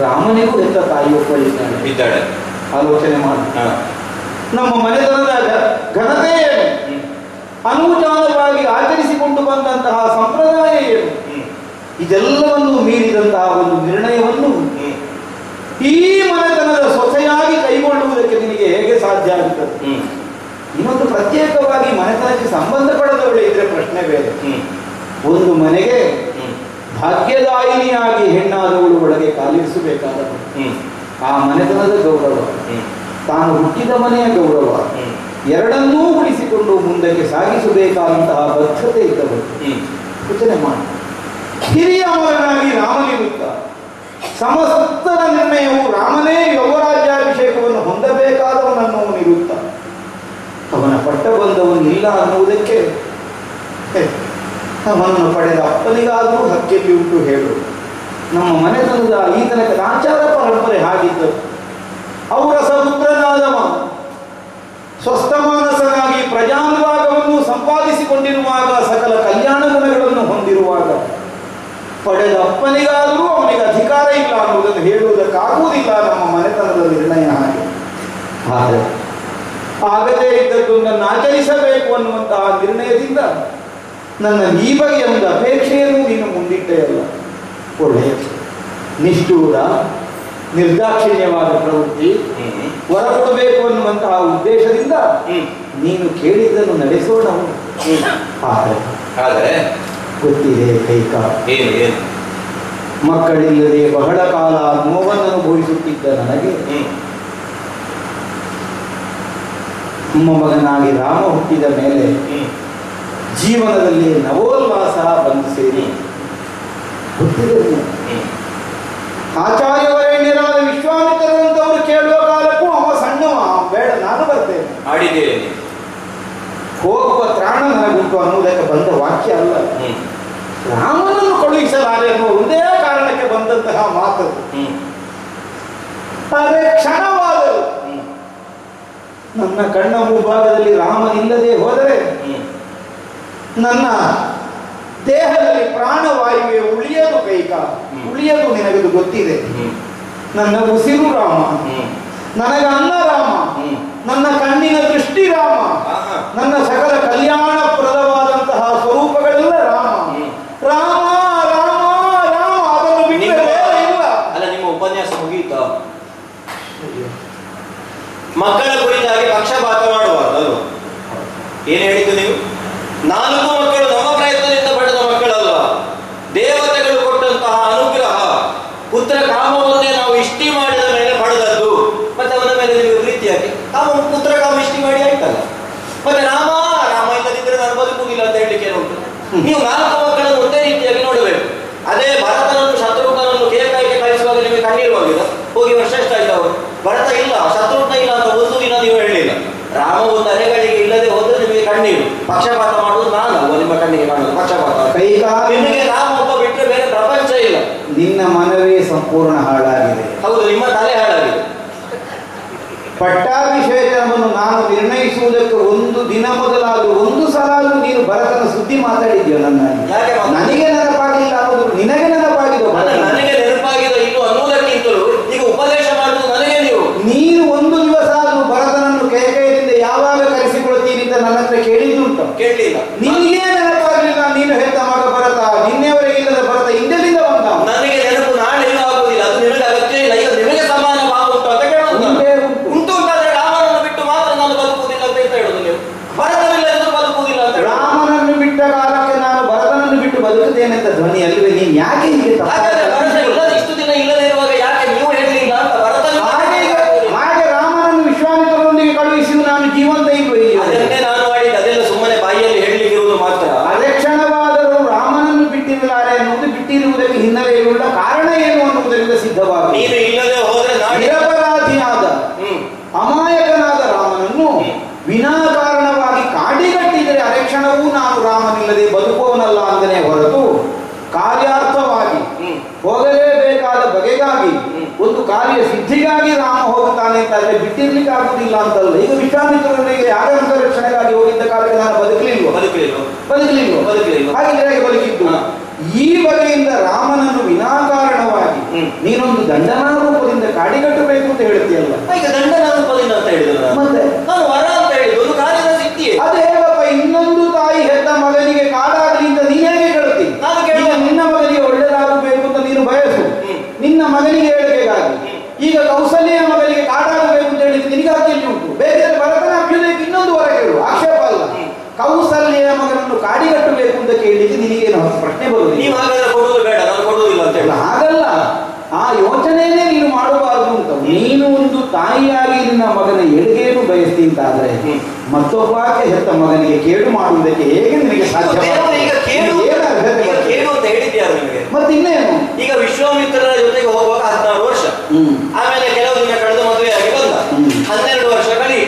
ರಾಮನಿಗೂ ಹೆತ್ತ ತಾಯಿ ಒಪ್ಪಳಿದ್ದಾಳೆ. ಆಲೋಚನೆ ಮಾಡಿ. ನಮ್ಮ ಮನೆತನದ ಘನತೆ ಏನು? ಅನುಚಾನವಾಗಿ ಆಚರಿಸಿಕೊಂಡು ಬಂದಂತಹ ಸಂಪ್ರದಾಯ ಏನು? ಇದೆಲ್ಲವನ್ನು ಮೀರಿದಂತಹ ಒಂದು ನಿರ್ಣಯವನ್ನು ಈ ಮನೆತನದ ಸೊಸೆಯಾಗಿ ಕೈಗೊಳ್ಳುವುದಕ್ಕೆ ನಿನಗೆ ಹೇಗೆ ಸಾಧ್ಯ ಆಗುತ್ತದೆ? ಇನ್ನೊಂದು ಪ್ರತ್ಯೇಕವಾಗಿ ಮನೆತನಕ್ಕೆ ಸಂಬಂಧಪಡದವಳೆ ಇದ್ರೆ ಪ್ರಶ್ನೆ ಬೇರೆ. ಒಂದು ಮನೆಗೆ ಭಾಗ್ಯದಾಯಿನಿಯಾಗಿ ಹೆಣ್ಣಾದವಳು ಒಳಗೆ ಕಾಲಿರಿಸಬೇಕಾದವಳು. ಆ ಮನೆತನದ ಗೌರವ, ತಾನು ಹುಟ್ಟಿದ ಮನೆಯ ಗೌರವ, ಎರಡನ್ನೂ ಉಳಿಸಿಕೊಂಡು ಮುಂದಕ್ಕೆ ಸಾಗಿಸಬೇಕಾದಂತಹ ಬದ್ಧತೆ ಇದ್ದವಳು. ಯೋಚನೆ ಮಾಡಿ. ಹಿರಿಯ ಮಗನಾಗಿ ರಾಮನಿರುತ್ತ ಸಮಸ್ತರ ನಿರ್ಣಯವು ರಾಮನೇ ಯೌವರಾಜ್ಯಾಭಿಷೇಕವನ್ನು ಹೊಂದಬೇಕಾದವನನ್ನುವನಿರುತ್ತ ಅವನ ಪಟ್ಟಬಂಧವನ್ನು ಇಲ್ಲ ಅನ್ನುವುದಕ್ಕೆ ಅವನನ್ನು ಪಡೆದ ಅಪ್ಪನಿಗಾದರೂ ಹಕ್ಕೆಲ್ಲಿ ಉಂಟು ಹೇಳು. ನಮ್ಮ ಮನೆತನದ ಈ ತನಕ ಆಚಾರ ಪರಂಪರೆ ಹಾಗಿದ್ದರು. ಅವರ ಸಪುತ್ರನಾದವ ಸ್ವಸ್ಥಮಾನಸನಾಗಿ ಪ್ರಜಾನುರಾಗವನ್ನು ಸಂಪಾದಿಸಿಕೊಂಡಿರುವಾಗ, ಸಕಲ ಕಲ್ಯಾಣ ಗುಣಗಳನ್ನು ಹೊಂದಿರುವಾಗ ಪಡೆದ ಅಪ್ಪನಿಗಾದರೂ ಅವನಿಗೆ ಅಧಿಕಾರ ಇಲ್ಲ ಅನ್ನುವುದನ್ನು ಹೇಳುವುದಕ್ಕಾಗುವುದಿಲ್ಲ. ನಮ್ಮ ಮನೆತನದ ನಿರ್ಣಯ ಹಾಗೆ. ಆದರೆ ಆಗದೇ ಇದ್ದದ್ದು ನನ್ನ ಆಚರಿಸಬೇಕು ಅನ್ನುವಂತಹ ನಿರ್ಣಯದಿಂದ ನನ್ನ ಈ ಬಗೆಯ ಒಂದು ಅಪೇಕ್ಷೆಯನ್ನು ನೀನು ಮುಂದಿಟ್ಟೇ ಅಲ್ಲ. ಒಳ್ಳೆಯ ನಿಷ್ಠೂರ ನಿರ್ದಾಕ್ಷಿಣ್ಯವಾದ ಪ್ರವೃತ್ತಿ, ವರ ಕೊಡಬೇಕು ಅನ್ನುವಂತಹ ಉದ್ದೇಶದಿಂದ ನೀನು ಕೇಳಿದ್ದನ್ನು ನಡೆಸೋಣ. ಆದರೆ ಗೊತ್ತಿದೆ ಕೈಕ, ಏನು ಮಕ್ಕಳಿಲ್ಲದೆ ಬಹಳ ಕಾಲ ನೋವನ್ನು ಅನುಭವಿಸುತ್ತಿದ್ದ ನನಗೆ ಮೊಮ್ಮಗನಾಗಿ ರಾಮ ಹುಟ್ಟಿದ ಮೇಲೆ ಜೀವನದಲ್ಲಿ ನವೋಲ್ಲಾಸ ಬಂದು ಸೇರಿ ಗೊತ್ತಿದೆ. ಆಚಾರ್ಯವರೇಣ್ಯರಾದ ವಿಶ್ವಾಮಿತ್ರರಂತವರು ಕೇಳುವ ಕಾಲಕ್ಕೂ ಅವ ಸಣ್ಣವ, ಬೇಡ ನಾನು ಬರ್ತೇನೆ, ಆಡಿದ್ದೇನೆ, ಹೋಗುವ ತ್ರಾಣ ನನಗುಂಟು ಅನ್ನುವುದಕ್ಕೆ ಬಂದ ವಾಕ್ಯ ಅಲ್ಲ. ರಾಮನನ್ನು ಕಳುಹಿಸಲಾರೆ ಅನ್ನುವ ಒಂದೇ ಕಾರಣಕ್ಕೆ ಬಂದಂತಹ ಮಾತು. ಆದರೆ ಕ್ಷಣವಾದರು ನನ್ನ ಕಣ್ಣ ಮುಂಭಾಗದಲ್ಲಿ ರಾಮನಿಲ್ಲದೆ ಹೋದರೆ ನನ್ನ ದೇಹದಲ್ಲಿ ಪ್ರಾಣವಾಯುವೆ ಉಳಿಯದು ಕೈಕ, ಉಳಿಯದು ನಿನಗದು ಗೊತ್ತಿದೆ. ನನ್ನ ಉಸಿರು ರಾಮ, ನನಗ ಅನ್ನ ರಾಮ, ನನ್ನ ಕಣ್ಣಿನ ದೃಷ್ಟಿ ರಾಮ, ನನ್ನ ಸಕಲ ಕಲ್ಯಾಣಪ್ರದವಾದಂತಹ ಸ್ವರೂಪಗಳೆಲ್ಲ ರಾಮ ರಾಮ ರಾಮ ರಾಮ. ಅದನ್ನು ಬಿಟ್ಟರೆ ಬೇರೆ ಇಲ್ಲ. ಅಲ್ಲ, ನಿಮ್ಮ ಉಪನ್ಯಾಸ ಮುಗಿಯಿತ? ಮಕ್ಕಳ ಕುರಿತಾಗಿ ಪಕ್ಷಪಾತ ಮಾಡಬಾರದು. ಏನ್ ಹೇಳಿದ್ದು ನೀವು? 4 ಮಕ್ಕಳು ನಮ್ಮ ಪ್ರಯತ್ನದಿಂದ ಪಡೆದ ಮಕ್ಕಳಲ್ಲ, ದೇವತೆಗಳು ಕೊಟ್ಟಂತಹ ಅನುಗ್ರಹ. ಪುತ್ರ ಕಾಮವನ್ನೇ ನಾವು ಇಷ್ಟಿ ಮಾಡಿದ ಮೇಲೆ ಪಡೆದದ್ದು. ಮತ್ತೆ ಅವನ ಮೇಲೆ ನಿಮಗೆ ಪ್ರೀತಿ ಯಾಕೆ? ಪುತ್ರ ಕಾಮ ಇಷ್ಟಿ ಮಾಡಿ ಆಯ್ತಲ್ಲ. ಮತ್ತೆ ರಾಮ ರಾಮ ಇಲ್ಲದಿದ್ದರೆ ನಾನು ಬದುಕುವುದಿಲ್ಲ ಅಂತ ಹೇಳಲಿಕ್ಕೆ ಏನುಂಟು? ನೀವು 4 ಮಕ್ಕಳನ್ನು ಒಂದೇ ರೀತಿಯಾಗಿ ನೋಡಬೇಕು. ಅದೇ ಭರತನನ್ನು ಶತ್ರುಘ್ನನನ್ನು ಕೇಕಾಯಿಗೆ ಕಳಿಸುವಾಗ ನಿಮಗೆ ಕಣ್ಣೀರು ಬಂದಿಲ್ಲ? ಹೋಗಿ ವರ್ಷ ಎಷ್ಟಾಯ್ತು ಅವರು? ಭರತ ಇಲ್ಲ, ಶತ್ರುಘ್ನ ಇಲ್ಲ ಅಂತ ಒಂದು ದಿನ ನೀವು ಹೇಳಲಿಲ್ಲ. ರಾಮ ಒಂದು ಅರೆಗಳಿಗೆ ಇಲ್ಲದೆ ಹೋದ್ರೆ ನಿಮಗೆ ಕಣ್ಣೀರು. ಪಕ್ಷಪಾತ ಮಾಡುವುದು ನಾನು, ನಿಮ್ಮ ಕಣ್ಣಿಗೆ ಕಾಣುವುದು ಪಕ್ಷಪಾತ. ನಿಮಗೆ ರಾಮ ಒಬ್ಬ ಬಿಟ್ಟರೆ ಬೇರೆ ಪ್ರಪಂಚ ಇಲ್ಲ. ನಿನ್ನ ಮನವೇ ಸಂಪೂರ್ಣ ಹಾಳಾಗಿದೆ. ಹೌದು, ನಿಮ್ಮ ತಲೆ ಹಾಳಾಗಿದೆ. ಪಟ್ಟಾಭಿಷೇಕವನ್ನು ನಾನು ನಿರ್ಣಯಿಸುವುದಕ್ಕೆ ಒಂದು ದಿನ ಮೊದಲಾದರೂ ಒಂದು ಸಲ ನೀನು ಭರತನ ಸುದ್ದಿ ಮಾತಾಡಿದ್ಯೋ? ನನಗೆ ನೆನಪಾಗಿಲ್ಲ ಅನ್ನೋದು ನಿನಗೆ ನೆನಪಾಗಿದ್ದು. ನನಗೆ ನೆನಪಾಗಿದ್ದು ಇನ್ನು ಅನ್ನೋದಕ್ಕಿಂತಲೂ ಈಗ ಉಪದೇಶ ಮಾಡುವುದು ನನಗೆ. ನೀನು ಒಂದು ದಿವಸ ಆದರೂ ಭರತನನ್ನು ಕೈಕೈಯಿಂದ ಯಾವಾಗ ಕರೆಸಿಕೊಳ್ತೀನಿ ಅಂತ ನನ್ನ ಹತ್ರ ಕೇಳಿದ್ದುಂಟು? ಕೇಳಲಿಲ್ಲ. ನಿನಗೆ ನೆನಪಾಗಲಿಲ್ಲ. ನೀನು ಹೆತ್ತ ಮಗ ಭರತ, ನಿನ್ನೆವರೆಗೆ ಇಲ್ಲದ ಭರತ ಹಿಂದೆಲಿಂದ ಬಂದ. ನನಗೆ ನೆನಪು ನಾಳೆ ಆಗುವುದಿಲ್ಲ, ಅದು ನಿಮಗೆ ಅಗತ್ಯ ಇಲ್ಲ. ಈಗ ನಿಮಗೆ ಸಮಾನ ಭಾವ ಉಂಟು ಅಂತ ಕೇಳೋದು. ಉಂಟು ಅಂತಾದ್ರೆ ರಾಮನನ್ನು ಬಿಟ್ಟು ಮಾತ್ರ ನಾನು ಬದುಕುವುದಿಲ್ಲ ಅಂತ ಹೇಳುದು ನೀವು. ಭರತನಿಲ್ಲ ಎಂದು ಬದುಕುವುದಿಲ್ಲ ಅಂತ. ರಾಮನನ್ನು ಬಿಟ್ಟ ಕಾಲಕ್ಕೆ ನಾನು ಭರತನನ್ನು ಬಿಟ್ಟು ಬದುಕುತ್ತೇನೆ ಅಂತ ಧ್ವನಿ ಅಲ್ವೇ? ನೀನು ಯಾಕೆ ಹೀಗೆ? ಭರತ ಇಲ್ಲದ ಇಷ್ಟು ದಿನ ಇಲ್ಲದೆ ಇರುವಾಗ ಯಾಕೆ ನೀವು ಹೇಳಲಿಲ್ಲ ಅಂತ? ಭರತ ಹಾಗೆ ರಾಮನನ್ನು ವಿಶ್ವಾಮಿತ್ರರೊಂದಿಗೆ ಕಳುಹಿಸಿ ನಾನು ಜೀವಂತ ಅದನ್ನೇ ನಾನು ಮಾಡಿದ್ದು. ಅದೆಲ್ಲ ಸುಮ್ಮನೆ ಬಾಯಿಯಲ್ಲಿ ಹೇಳಲಿಕ್ಕಿರುವುದು ಮಾತ್ರ. ಅಲೆಕ್ಷಣವಾದರೂ ರಾಮನನ್ನು ಬಿಟ್ಟಿರಲಾರೆ ಅನ್ನುವುದು ಬಿಟ್ಟಿರುವುದಕ್ಕೆ ಹಿನ್ನೆಲೆಯುಳ್ಳ ಕಾರಣ ಏನು ಅನ್ನುವುದರಿಂದ ಸಿದ್ಧವಾಗ ನೀನು ಇಲ್ಲದೆ ಹೋದ್ರೆ ನಿರಪರಾಧಿಯಾದ ಅಮಾಯಕನಾದ ರಾಮನನ್ನು ವಿನಾಕಾರಣವಾಗಿ ಕಾಡಿಗಟ್ಟಿದರೆ ಅಲೆಕ್ಷಣವೂ ನಾನು ರಾಮನಿಲ್ಲದೆ ಬದುಕುವವನಲ್ಲ ಅಂದನೇ ಹೊರತು ಕಾರ್ಯಾರ್ಥವಾಗಿ ಹೋಗಲೇಬೇಕಾದ ಬಗೆಗಾಗಿ ಒಂದು ಕಾರ್ಯ ಸಿದ್ಧಿಗಾಗಿ ರಾಮ ಹೋಗುತ್ತಾನೆ ಅಂತಾದ್ರೆ ಬಿಟ್ಟಿರ್ಲಿಕ್ಕೆ ಆಗುದಿಲ್ಲ ಅಂತಲ್ಲ. ಈಗ ವಿಶ್ವಾಮಿತ್ರರಿಗೆ ಯಾಗಂತ ರಕ್ಷಣೆಗಾಗಿ ಹೋಗಿದ್ದ ಕಾಲಕ್ಕೆ ನಾನು ಬದುಕಲಿಲ್ವ? ಹಾಗಿದ್ರೆ ಹೇಗೆ ಬದುಕಿದ್ದು? ಈ ಬಗೆಯಿಂದ ರಾಮನನ್ನು ವಿನಾಕಾರಣವಾಗಿ ನೀನೊಂದು ದಂಡನಾ ರೂಪದಿಂದ ಕಾಡಿಗಟ್ಟಬೇಕು ಅಂತ ಹೇಳ್ತೀಯಲ್ಲ. ಈಗ ದಂಡನಾ ರೂಪದಿಂದ ಅಂತ ಹೇಳಿದ್ರು, ಮತ್ತೆ ನಾನು ವರ ಅಂತ ಹೇಳಿದ್ದು ಒಂದು ಕಾರ್ಯದ ಸಿದ್ಧಿಯೇ. ಅದೇ ಇನ್ನೊಂದು ತಾಯಿ ಹೆತ್ತ ಮಗನಿಗೆ ಕಾಡಾಗಲಿ ಅಂತ ನೀನ್ ಹೇಗೆ ಕೇಳ್ತೀನಿ? ನಿನ್ನ ಮಗನಿಗೆ ಒಳ್ಳೆಯದಾಗಬೇಕು ಅಂತ ನೀನು ಬಯಸು, ನಿನ್ನ ಮಗನಿಗೆ ಹೇಳಿಕೆಗಾಗಿ. ಈಗ ಕೌಸಲ್ಯ ಮಗನಿಗೆ ಕಾಡಾಗಬೇಕು ಅಂತ ಹೇಳಿದ್ರೆ ನಿನಗೆ ಹಕ್ಕಿಲ್ಲಿ ಉಂಟು. ಬೇಕಿದ್ರೆ ಭರತನ ಅಭ್ಯುದಯಕ್ಕೆ ಇನ್ನೊಂದು ವರ ಕೇಳು, ಆಕ್ಷೇಪ ಅಲ್ಲ. ಕೌಸಲ್ಯ ಮಗನನ್ನು ಕಾಡಿಗಟ್ಟಬೇಕು ಅಂತ ಕೇಳಿದ್ರೆ ನಿನಗೇನು ಪ್ರಶ್ನೆ ಬರುವುದು? ನೀವು ಹಾಗಾದ್ರೆ ಕೊಡುವುದು ಬೇಡ, ನಾನು ಕೊಡುವುದಿಲ್ಲ ಅಂತ ಹೇಳಿ. ಹಾಗಲ್ಲ, ಆ ಯೋಚನೆಯೇ ನೀನು ಮಾಡಬಾರದು ಅಂತ. ನೀನು ಒಂದು ತಾಯಿಯಾಗಿ ನಿನ್ನ ಮಗನ ಎಡುಗೇನು ಬಯಸ್ತಿ ಅಂತಾದ್ರೆ ಮತ್ತೊಬ್ಬಾಕೆ ಹೆತ್ತ ಮಗನಿಗೆ ಕೇಡು ಮಾಡುವುದಕ್ಕೆ ಹೇಗೆ ನಿನಗೆ ಸಾಧ್ಯ? ಕೇಡು ಅಂತ ಹೇಳಿದ್ಯಾರು ನಿಮಗೆ? ಮತ್ತೆ ಇನ್ನೇನು? ಈಗ ವಿಶ್ವಾಮಿತ್ರರ ಜೊತೆಗೆ ಹೋಗುವಾಗ 16 ವರ್ಷ, ಆಮೇಲೆ ಕೆಲವು ದಿನ ಕಳೆದು ಮದುವೆಯಾಗಿ ಬಂದ. 12 ವರ್ಷ ಕಳಿ,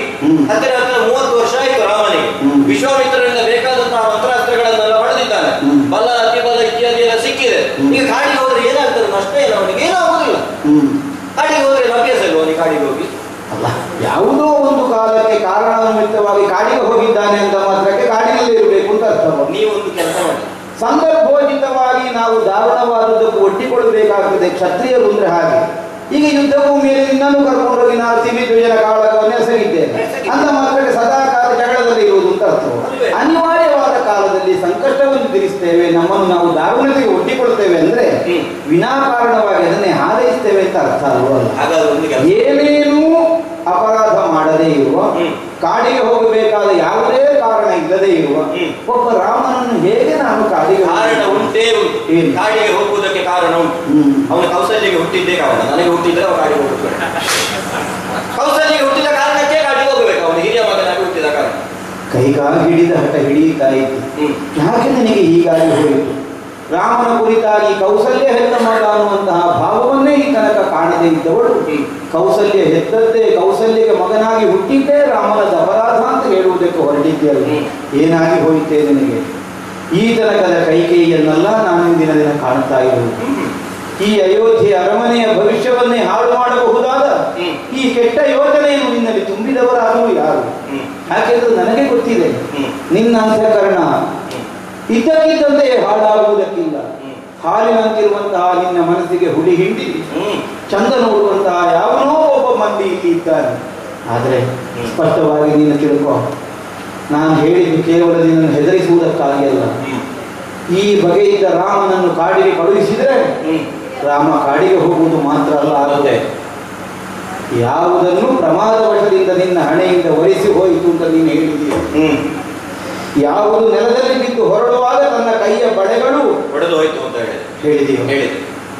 ಹತ್ತಿರ 30 ವರ್ಷ ಆಯ್ತು ರಾಮನಿಗೆ. ವಿಶ್ವಾಮಿತ್ರರಿಂದ ಬೇಕಾದಂತಹ ಮಂತ್ರಾಸ್ತ್ರಗಳನ್ನೆಲ್ಲ ಪಡೆದಿದ್ದಾನೆ. ಬಲ್ಲ ಅತಿಬಲ ಇತ್ಯಾದಿ ಎಲ್ಲ ಸಿಕ್ಕಿದೆ. ಈಗ ಕಾಡಿಗೆ ಹೋದ್ರೆ ಏನಾಗ್ತದೆ? ನಷ್ಟ ಇಲ್ಲ, ಅವನಿಗೆ ಏನೂ ಆಗುದಿಲ್ಲ. ಕಾಡಿಗೆ ಹೋದ್ರೆ ಅಭ್ಯಾಸ ಇಲ್ವ ಅವನಿಗೆ ಕಾಡಿಗೆ ಹೋಗಿ? ಅಲ್ಲ, ಯಾವುದೋ ಒಂದು ಕಾಲಕ್ಕೆ ಕಾರಣನಿಮಿತ್ತವಾಗಿ ಕಾಡಿಗೆ ಹೋಗಿದ್ದಾನೆ ಅಂತ ಮಾತ್ರಕ್ಕೆ ಕಾಡಿನಲ್ಲಿ ಇರಬೇಕು ಅಂತ ಅರ್ಥ. ನೀವೊಂದು ಕೆಲಸ ಮಾಡಿ, ಸಂದರ್ಭೋಚಿತವಾಗಿ ನಾವು ದಾರುಣವಾದದ್ದಕ್ಕೂ ಒಟ್ಟಿಕೊಳ್ಳಬೇಕಾಗ್ತದೆ. ಕ್ಷತ್ರಿಯರು ಅಂದ್ರೆ ಹಾಗೆ. ಈಗ ಯುದ್ಧ ಭೂಮಿಯಲ್ಲಿ ನಿನ್ನನ್ನು ಕರ್ಕೊಂಡೋಗಿ ನಾನು ತಿಮಿದ್ವಿಜಯನ ಕಾಳಗವನ್ನು ಎಸಗಿದ್ದೇನೆ ಅಂತ ಮಾತ್ರಕ್ಕೆ ಸದಾಕಾಲ ಜಗಳದಲ್ಲಿ ಇರುವುದು ಅಂತ ಅರ್ಥ. ಅನಿವಾರ್ಯವಾದ ಕಾಲದಲ್ಲಿ ಸಂಕಷ್ಟವನ್ನು ತೀರಿಸ್ತೇವೆ, ನಮ್ಮನ್ನು ನಾವು ದಾರುಣ್ಯತೆಗೆ ಒಡ್ಡಿಕೊಳ್ತೇವೆ ಅಂದ್ರೆ ವಿನಾಕಾರಣವಾಗಿ ಅದನ್ನೇ ಹಾರೈಸ್ತೇವೆ ಅಂತ ಅರ್ಥ ಅಲ್ವಲ್ಲ. ಏನೇನೂ ಅಪರಾಧ ಮಾಡದೇ ಇರುವ, ಕಾಡಿಗೆ ಹೋಗಬೇಕಾದ ಯಾವುದೇ ಕಾರಣ ಇಲ್ಲದೆ ಇರುವ ಒಬ್ಬ ರಾಮನನ್ನು ಹೇಗೆ ನಾನು ಕಾಡಿಗೆ ಕಾರಣ ಉಂಟೇ ಉಂಟು. ಕಾಡಿಗೆ ಹೋಗುವುದಕ್ಕೆ ಕಾರಣ ಉಂಟು. ಅವನು ಕೌಸಲ್ಯಗೆ ಹುಟ್ಟಿದ್ದೇ ಕಾರಣ. ನನಗೆ ಹುಟ್ಟಿದ್ರೆ ಅವ ಕಾಡಿಗೆ ಹೋಗಬೇಕು. ಕೌಸಲ್ಯಗೆ ಹುಟ್ಟಿದ ಕಾರಣಕ್ಕೆ ಕಾಡಿಗೆ ಹೋಗಬೇಕು. ಅವನು ಹಿರಿಯ ಮಗನಾಗಿ ಹುಟ್ಟಿದ ಕಾರಣ. ಕೈಗಾಗಿ ಹಿಡಿದ ಹಠ ಹಿಡಿಯುತ್ತಾ ಇತ್ತು. ಯಾಕೆ ನನಗೆ ಹೀಗಾಗಿ ಹೋಯಿತು? ರಾಮನ ಕುರಿತಾಗಿ ಕೌಸಲ್ಯ ಹೆತ್ತ ಮಗ ಅನ್ನುವಂತಹ ಭಾವವನ್ನೇ ಈ ತನಕ ಕಾಣದೇ ಇದ್ದವಳು ಕೌಸಲ್ಯ ಹೆತ್ತದ್ದೇ, ಕೌಸಲ್ಯಗೆ ಮಗನಾಗಿ ಹುಟ್ಟಿದ್ದೇ ರಾಮನದ ಅಪರಾಧ ಅಂತ ಹೇಳುವುದಕ್ಕೆ ಹೊರಟಿದ್ದೆಯಲ್ಲ. ಏನಾಗಿ ಹೋಯಿತೇ ನಿನಗೆ? ಈ ತನಕದ ಕೈಕೇಯಿಯನ್ನೆಲ್ಲ ನಾನು ಇಂದಿನ ದಿನ ಕಾಣ್ತಾ ಇರುವುದು. ಈ ಅಯೋಧ್ಯೆ ಅರಮನೆಯ ಭವಿಷ್ಯವನ್ನೇ ಹಾಳು ಮಾಡಬಹುದಾದ ಈ ಕೆಟ್ಟ ಯೋಜನೆಯನ್ನು ನಿನ್ನಲ್ಲಿ ತುಂಬಿದವರಾದರೂ ಯಾರು? ಯಾಕೆಂದ್ರೆ ನನಗೆ ಗೊತ್ತಿದೆ, ನಿನ್ನ ಅಂತಃಕರಣ ಇದ್ದಕ್ಕಿದ್ದಂತೆ ಹಾಳಾಗುವುದಕ್ಕಿಲ್ಲ. ಹಾಲಿನಂತಿರುವಂತಹ ನಿನ್ನ ಮನಸ್ಸಿಗೆ ಹುಳಿ ಹಿಂಡಿ ಚಂದ ನೋಡುವಂತಹ ಯಾವನೋ ಒಬ್ಬ ಮಂದಿ ಇಲ್ಲಿ ಇದ್ದಾನೆ. ಆದರೆ ಸ್ಪಷ್ಟವಾಗಿ ನೀನು ತಿಳ್ಕೊ, ನಾನು ಹೇಳಿದ್ದು ಕೇವಲ ನಿನ್ನನ್ನು ಹೆದರಿಸುವುದಕ್ಕಾಗಿ ಅಲ್ಲ. ಈ ಬಗೆಯಿಂದ ರಾಮನನ್ನು ಕಾಡಿಗೆ ಕಳುಹಿಸಿದರೆ ರಾಮ ಕಾಡಿಗೆ ಹೋಗುವುದು ಮಾತ್ರ ಅಲ್ಲ, ಆಗುತ್ತೆ ಯಾವುದನ್ನು ಪ್ರಮಾದವಶದಿಂದ ನಿನ್ನ ಹಣೆಯಿಂದ ಒರೆಸಿ ಹೋಯಿತು ಅಂತ ನೀನು ಹೇಳಿದೀಯ. ಯಾವುದು ನೆಲದಲ್ಲಿ ಬಿದ್ದು ಹೊರಡುವಾಗ ತನ್ನ ಕೈಯ ಬಳೆಗಳು ಹೊಡೆದು ಹೋಯ್ತು ಅಂತ ಹೇಳಿದೀಯ.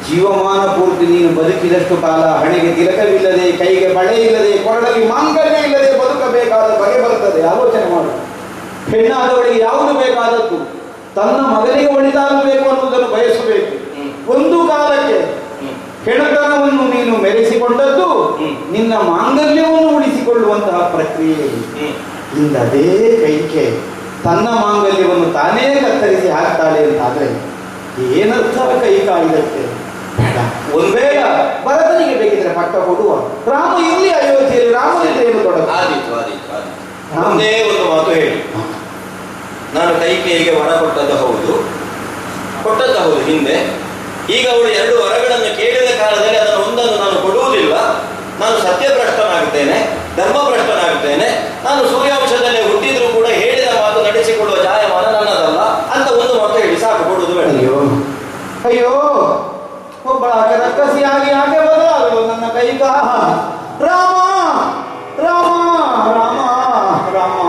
ಜೀವಮಾನ ಪೂರ್ತಿ ನೀನು ಬದುಕಿದಷ್ಟು ಕಾಲ ಹಣೆಗೆ ತಿಲಕವಿಲ್ಲದೆ, ಕೈಗೆ ಬಳೆ ಇಲ್ಲದೆ, ಕೊರಳಲ್ಲಿ ಮಾಂಗಲ್ಯ ಇಲ್ಲದೆ ಬದುಕಬೇಕಾದ ಬಗೆ ಬರುತ್ತದೆ. ಆಲೋಚನೆ ಮಾಡು. ಹೆಣ್ಣಾದವಳಿಗೆ ಯಾವುದು ಬೇಕಾದದ್ದು ತನ್ನ ಮಗನಿಗೆ ಒಳಿತಾಗಬೇಕು ಅನ್ನುವುದನ್ನು ಬಯಸಬೇಕು. ಒಂದು ಕಾಲಕ್ಕೆ ಹೆಣತನವನ್ನು ನೀನು ಮೆರೆಸಿಕೊಂಡದ್ದು ನಿನ್ನ ಮಾಂಗಲ್ಯವನ್ನು ಉಳಿಸಿಕೊಳ್ಳುವಂತಹ ಪ್ರಕ್ರಿಯೆ. ಇಂದ ಅದೇ ಕೈಕೆ ತನ್ನ ಮಾಂಗಲ್ಯವನ್ನು ತಾನೇ ಕತ್ತರಿಸಿ ಹಾಕ್ತಾಳೆ ಅಂತಾದ್ರೆ ಏನರ್ಥ ಕೈ ಕಾಯ್ದಕ್ಕೆ? ಒಂದು ಬೇಡ, ಭರತನಿಗೆ ಬೇಕಿದ್ರೆ ಪಟ್ಟ ಕೊಡುವ. ರಾಮ ಇಲ್ಲಿ ಅಯೋಧ್ಯೆಯಲ್ಲಿ, ರಾಮನಿಂದ ಏನು ತೊಡಗು? ಒಂದೇ ಒಂದು ಮಾತು ಹೇಳಿ. ನಾನು ಕೈಕೇಯಿಗೆ ವರ ಕೊಟ್ಟದ್ದು ಹೌದು ಹಿಂದೆ. ಈಗ ಅವಳು 2 ವರಗಳನ್ನು ಕೇಳಿದ ಕಾಲದಲ್ಲಿ ಅದನ್ನು ಒಂದನ್ನು ನಾನು ಕೊಡುವುದಿಲ್ಲ. ನಾನು ಸತ್ಯಭ್ರಷ್ಟನಾಗುತ್ತೇನೆ, ಧರ್ಮಭ್ರಷ್ಟನಾಗುತ್ತೇನೆ. ನಾನು ಸೂರ್ಯಾಂಶದಲ್ಲೇ ಹುಟ್ಟಿದ್ರೂ ಕೂಡ ಹೇಳಿದ ಮಾತು ನಡೆಸಿಕೊಡುವ ಜಾಯಮಾನ ನನ್ನದಲ್ಲ ಅಂತ ಒಂದು ಮಾತು ಹೇಳಿ ಸಾಕು, ಕೊಡುವುದು ಬೇಡ. ಅಯ್ಯೋ, ಒಬ್ಬಳ ರಕ್ಕಸಿಯಾಗಿ ಹಾಗೆ ಬದಲಾಗಲು ನನ್ನ ಕೈಗ. ರಾಮ ರಾಮ ರಾಮ ರಾಮ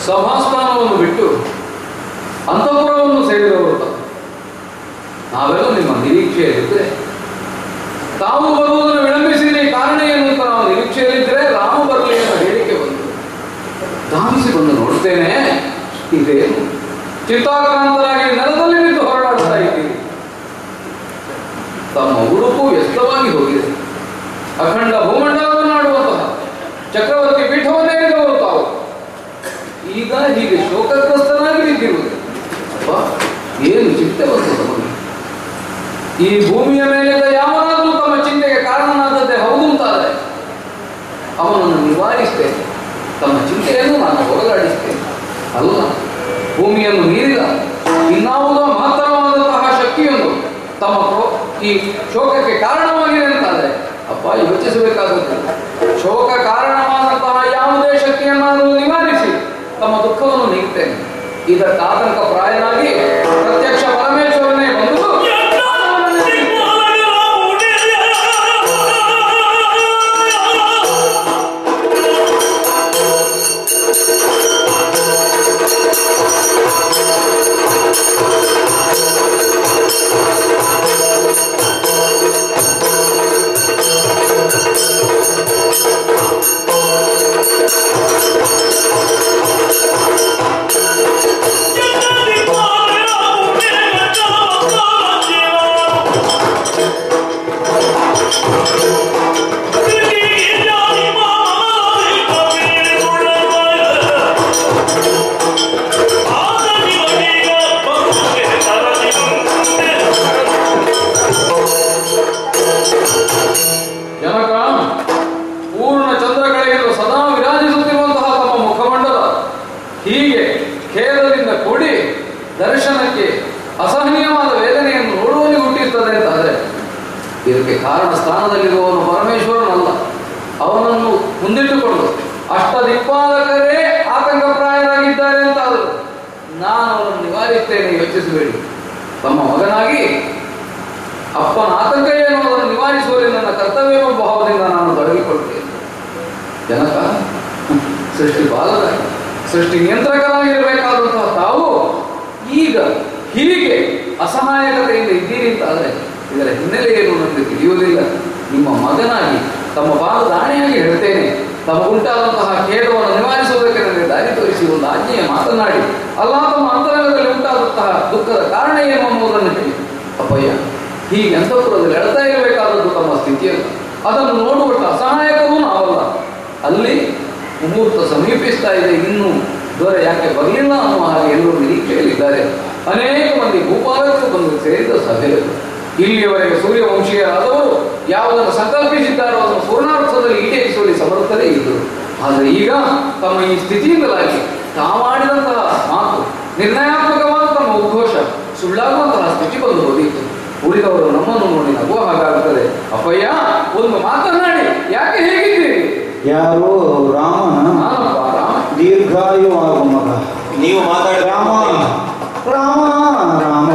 ಸಭಾಸ್ಥಾನವನ್ನು ಬಿಟ್ಟು ಅಂತಃಪುರವನ್ನು ಸೇರಿದವರು ನಾವೆಲ್ಲ ನಿಮ್ಮ ನಿರೀಕ್ಷೆಯಲ್ಲಿದ್ದರೆ, ತಾವು ಬರುವುದನ್ನು ವಿಳಂಬಿಸಿದರೆ ಕಾರಣ ಏನು ಅಂತ ನಾವು ನಿರೀಕ್ಷೆಯಲ್ಲಿದ್ದರೆ ರಾಮ ಬರಲಿ ಎಂಬ ಹೇಳಿಕೆ ಬಂದು ಧಾವಿಸಿಕೊಂಡು ನೋಡ್ತೇನೆ, ಇದೇನು ಚಿತ್ತಾಕ್ರಾಂತರಾಗಿ ನೆಲದಲ್ಲಿ ನಿಂತು ಹೊರಡಾಡ್ತಾ ಇದ್ದೀರಿ. ತಮ್ಮ ಉಡುಪು ವ್ಯಸ್ತವಾಗಿ ಹೋಗಿದೆ. ಅಖಂಡ ಭೂಮಂಡಲವನ್ನಾಡುವಂತಹ ಚಕ್ರವರ್ತಿ ಪೀಠವನ್ನೇ ತಾವು ಈಗ ಹೀಗೆ ಶೋಕಗ್ರಸ್ತನಾಗಿ ನಿಂತಿರುವುದು. ಅಪ್ಪ, ಏನು ಚಿಂತೆ ಬಂತು ತಮಗೆ? ಈ ಭೂಮಿಯ ಮೇಲಿದ್ದ ಯಾವನಾದರೂ ತಮ್ಮ ಚಿಂತೆಗೆ ಕಾರಣನಾದದ್ದೇ ಹೌದು ಅಂತಾದರೆ ಅವನನ್ನು ನಿವಾರಿಸ್ತೇನೆ, ತಮ್ಮ ಚಿಂತೆಯನ್ನು ನಾನು ಹೋಗಲಾಡಿಸ್ತೇನೆ. ಅಲ್ಲ, ಭೂಮಿಯನ್ನು ಮೀರಿದ ಇನ್ನಾವುದೋ ಮಹತ್ತರವಾದಂತಹ ಶಕ್ತಿಯೊಂದು ತಮ್ಮ ಈ ಶೋಕಕ್ಕೆ ಕಾರಣವಾಗಿದೆ ಅಂತಾದರೆ ಅಪ್ಪ ಯೋಚಿಸಬೇಕಾಗುತ್ತೆ. ಶೋಕ ಕಾರಣವಾದಂತಹ ಯಾವುದೇ ಶಕ್ತಿಯನ್ನಾದರೂ ನಿವಾರಿಸಿ ತಮ್ಮ ದುಃಖವನ್ನು ನೀಡುತ್ತೇನೆ. ಇದಕ್ಕೆ ಆತಂಕ ಪ್ರಾಯನಾಗಿ ಪ್ರತ್ಯಕ್ಷ ಪರಮೇಶ್ವರನೇ ಬಂದು ದರ್ಶನಕ್ಕೆ ಅಸಹನೀಯವಾದ ವೇದನೆಯನ್ನು ನೋಡುವಲ್ಲಿ ಹುಟ್ಟಿರ್ತದೆ ಅಂತಾದರೆ ಇದಕ್ಕೆ ಕಾರಣ ಸ್ಥಾನದಲ್ಲಿರುವವನು ಪರಮೇಶ್ವರನಲ್ಲ. ಅವನನ್ನು ಮುಂದಿಟ್ಟುಕೊಂಡು ಅಷ್ಟದಿಕ್ಪಾಲಕರೇ ಆತಂಕಪ್ರಾಯರಾಗಿದ್ದಾರೆ ಅಂತಾದರೂ ನಾನು ಅವರನ್ನು ನಿವಾರಿಸ್ತೇನೆ, ಯೋಚಿಸಬೇಡಿ. ತಮ್ಮ ಮಗನಾಗಿ ಅಪ್ಪನ ಆತಂಕ ಏನು ಅದನ್ನು ನಿವಾರಿಸುವಲ್ಲಿ ನನ್ನ ಕರ್ತವ್ಯ ಭಾವದಿಂದ ನಾನು ತೊಡಗಿಕೊಳ್ಳುತ್ತೇನೆ. ಜನಕ ಸೃಷ್ಟಿ ಬಾಲಕ, ಸೃಷ್ಟಿ ನಿಯಂತ್ರಕರಾಗಿರಬೇಕಾದಂತಹ ತಾವು ಈಗ ಹೀಗೆ ಅಸಹಾಯಕತೆಯಿಂದ ಇದ್ದೀರಿ ಅಂತಾದರೆ ಇದರ ಹಿನ್ನೆಲೆ ಏನು ನನಗೆ ತಿಳಿಯುವುದಿಲ್ಲ. ನಿಮ್ಮ ಮಗನಾಗಿ ತಮ್ಮ ದಾಣಿಯಾಗಿ ಹೇಳ್ತೇನೆ, ತಮಗುಂಟಾದಂತಹ ಖೇದವನ್ನು ನಿವಾರಿಸುವುದಕ್ಕೆ ನನಗೆ ದಾರಿ ತೋರಿಸಿ ಒಂದು ಆಜ್ಞೆಯ ಮಾತನಾಡಿ ಅಲ್ಲ ತಮ್ಮ ಅಂತರಂಗದಲ್ಲಿ ಉಂಟಾದಂತಹ ದುಃಖದ ಕಾರಣ ಏನು ಅನ್ನುವುದನ್ನು ಹೇಳಿ. ಅಪ್ಪಯ್ಯ, ಹೀಗೆ ಅಂತಃಪುರದಲ್ಲಿ ಎಳ್ತಾ ಇರಬೇಕಾದದ್ದು ತಮ್ಮ ಸ್ಥಿತಿಯಲ್ಲ. ಅದನ್ನು ನೋಡುವಟ್ಟು ಅಸಹಾಯಕವೂ ನಾವಲ್ಲ. ಅಲ್ಲಿ ಮುಹೂರ್ತ ಸಮೀಪಿಸ್ತಾ ಇದೆ, ಇನ್ನೂ ದೊರೆ ಯಾಕೆ ಬರಲಿಲ್ಲ ಅನ್ನುವ ಹಾಗೆ ಎಲ್ಲರೂ ನಿರೀಕ್ಷೆಯಲ್ಲಿದ್ದಾರೆ. ಅನೇಕ ಮಂದಿ ಭೂಪಾಲಕರು ಬಂದು ಸೇರಿದ ಸಭೆಗಳು. ಇಲ್ಲಿಯವರೆಗೆ ಸೂರ್ಯವಂಶೀಯರಾದವರು ಯಾವುದನ್ನು ಸಂಕಲ್ಪಿಸಿದ್ದಾರೋ ಅದನ್ನು ಪೂರ್ಣಾರ್ಥದಲ್ಲಿ ಈಡೇರಿಸುವಲ್ಲಿ ಸಮರ್ಥರೇ ಇದ್ದರು. ಆದರೆ ಈಗ ತಮ್ಮ ಈ ಸ್ಥಿತಿಯಿಂದಲಾಗಿ ತಾವಾಡಿದಂತಹ ಮಾತು, ನಿರ್ಣಯಾತ್ಮಕವಾದ ತಮ್ಮ ಉದ್ಘೋಷ ಸುಳ್ಳಾಗುವಂತಹ ಸ್ಥಿತಿ ಬಂದು ಹೋಗಿತ್ತು. ಉಳಿದವರು ನಮ್ಮನ್ನು ನೋಡಿ ನಗುವ ಹಾಗಾಗುತ್ತದೆ. ಅಪ್ಪಯ್ಯ, ಒಂದು ಮಾತನಾಡಿ, ಯಾಕೆ ಹೇಗಿದ್ದೀರಿ? ಯಾರೋ ರಾಮನ ರಾಮ ದೀರ್ಘಾಯುವಾಗುವ ಮಗ. ನೀವು ಮಾತಾಡ ರಾಮ ರಾಮ ರಾಮ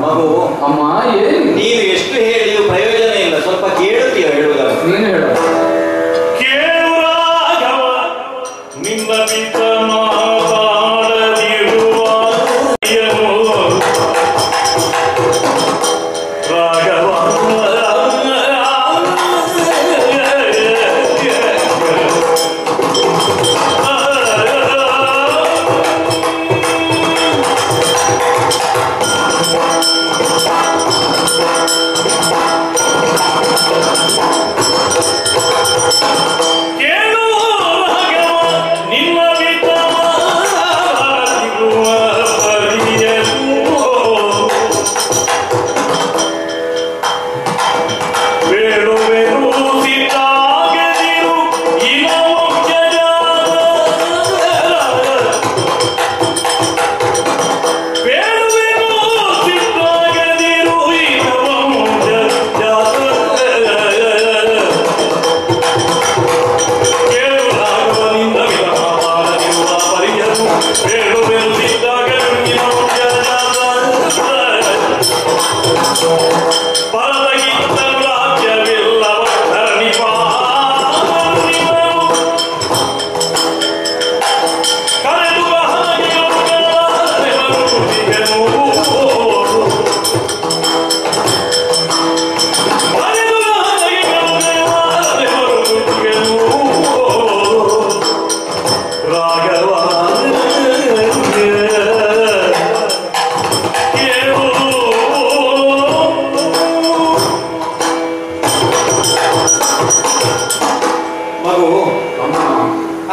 ಮಗು. ಅಮ್ಮ, ಏನು ನೀವು ಎಷ್ಟು ಹೇಳಿಯೂ ಪ್ರಯೋಜನ ಇಲ್ಲ. ಸ್ವಲ್ಪ ಕೇಳುತ್ತೀಯ ಹೇಳುವುದಲ್ಲ. ನೀನು ಹೇಳ. ಕೇಳು ರಾಘವ, ನಿನ್ನ ಪಿತ ಮಾತಾಡದಿರುವ ರಾಘವ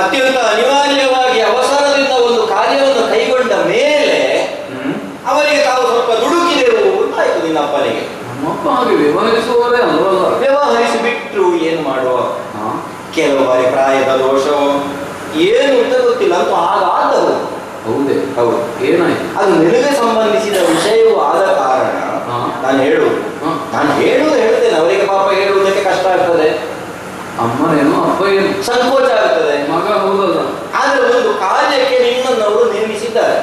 ಅತ್ಯಂತ ಅನಿವಾರ್ಯವಾಗಿ ಅವಸರದಿಂದ ಒಂದು ಕಾರ್ಯವನ್ನು ಕೈಗೊಳ್ಳಿ ನಿನ್ನ ಅಪ್ಪನಿಗೆ. ನಮ್ಮಪ್ಪ ಹಾಗೆ ವ್ಯವಹರಿಸುವವರೇ ಅಲ್ವಲ್ಲ. ವ್ಯವಹರಿಸಿ ಬಿಟ್ರು ಏನು ಮಾಡುವ? ಕೆಲವು ಬಾರಿ ಪ್ರಾಯದ ದೋಷವೋ ಏನು ಅಂತ ಗೊತ್ತಿಲ್ಲ ಅಂತೂ ಹಾಗಾದವು. ಹೌದೇ? ಹೌದು. ಏನಾಯ್ತು? ಅದು ನಿನಗೆ ಸಂಬಂಧಿಸಿದ ವಿಷಯವೂ ಆದ ಕಾರಣ ನಾನು ಹೇಳುತ್ತೇನೆ. ಅವರಿಗೆ ಪಾಪ ಹೇಳುವುದಕ್ಕೆ ಕಷ್ಟ ಆಗ್ತದೆ. ಅಮ್ಮನೇನು ಅಪ್ಪ ಏನು ಸಂಕೋಚ ಆಗುತ್ತದೆ. ಮಗ ಹೌದಲ್ಲ. ಆದ್ರೆ ಒಂದು ಕಾರ್ಯಕ್ಕೆ ನಿನ್ನನ್ನು ನೇಮಿಸಿದ್ದಾರೆ.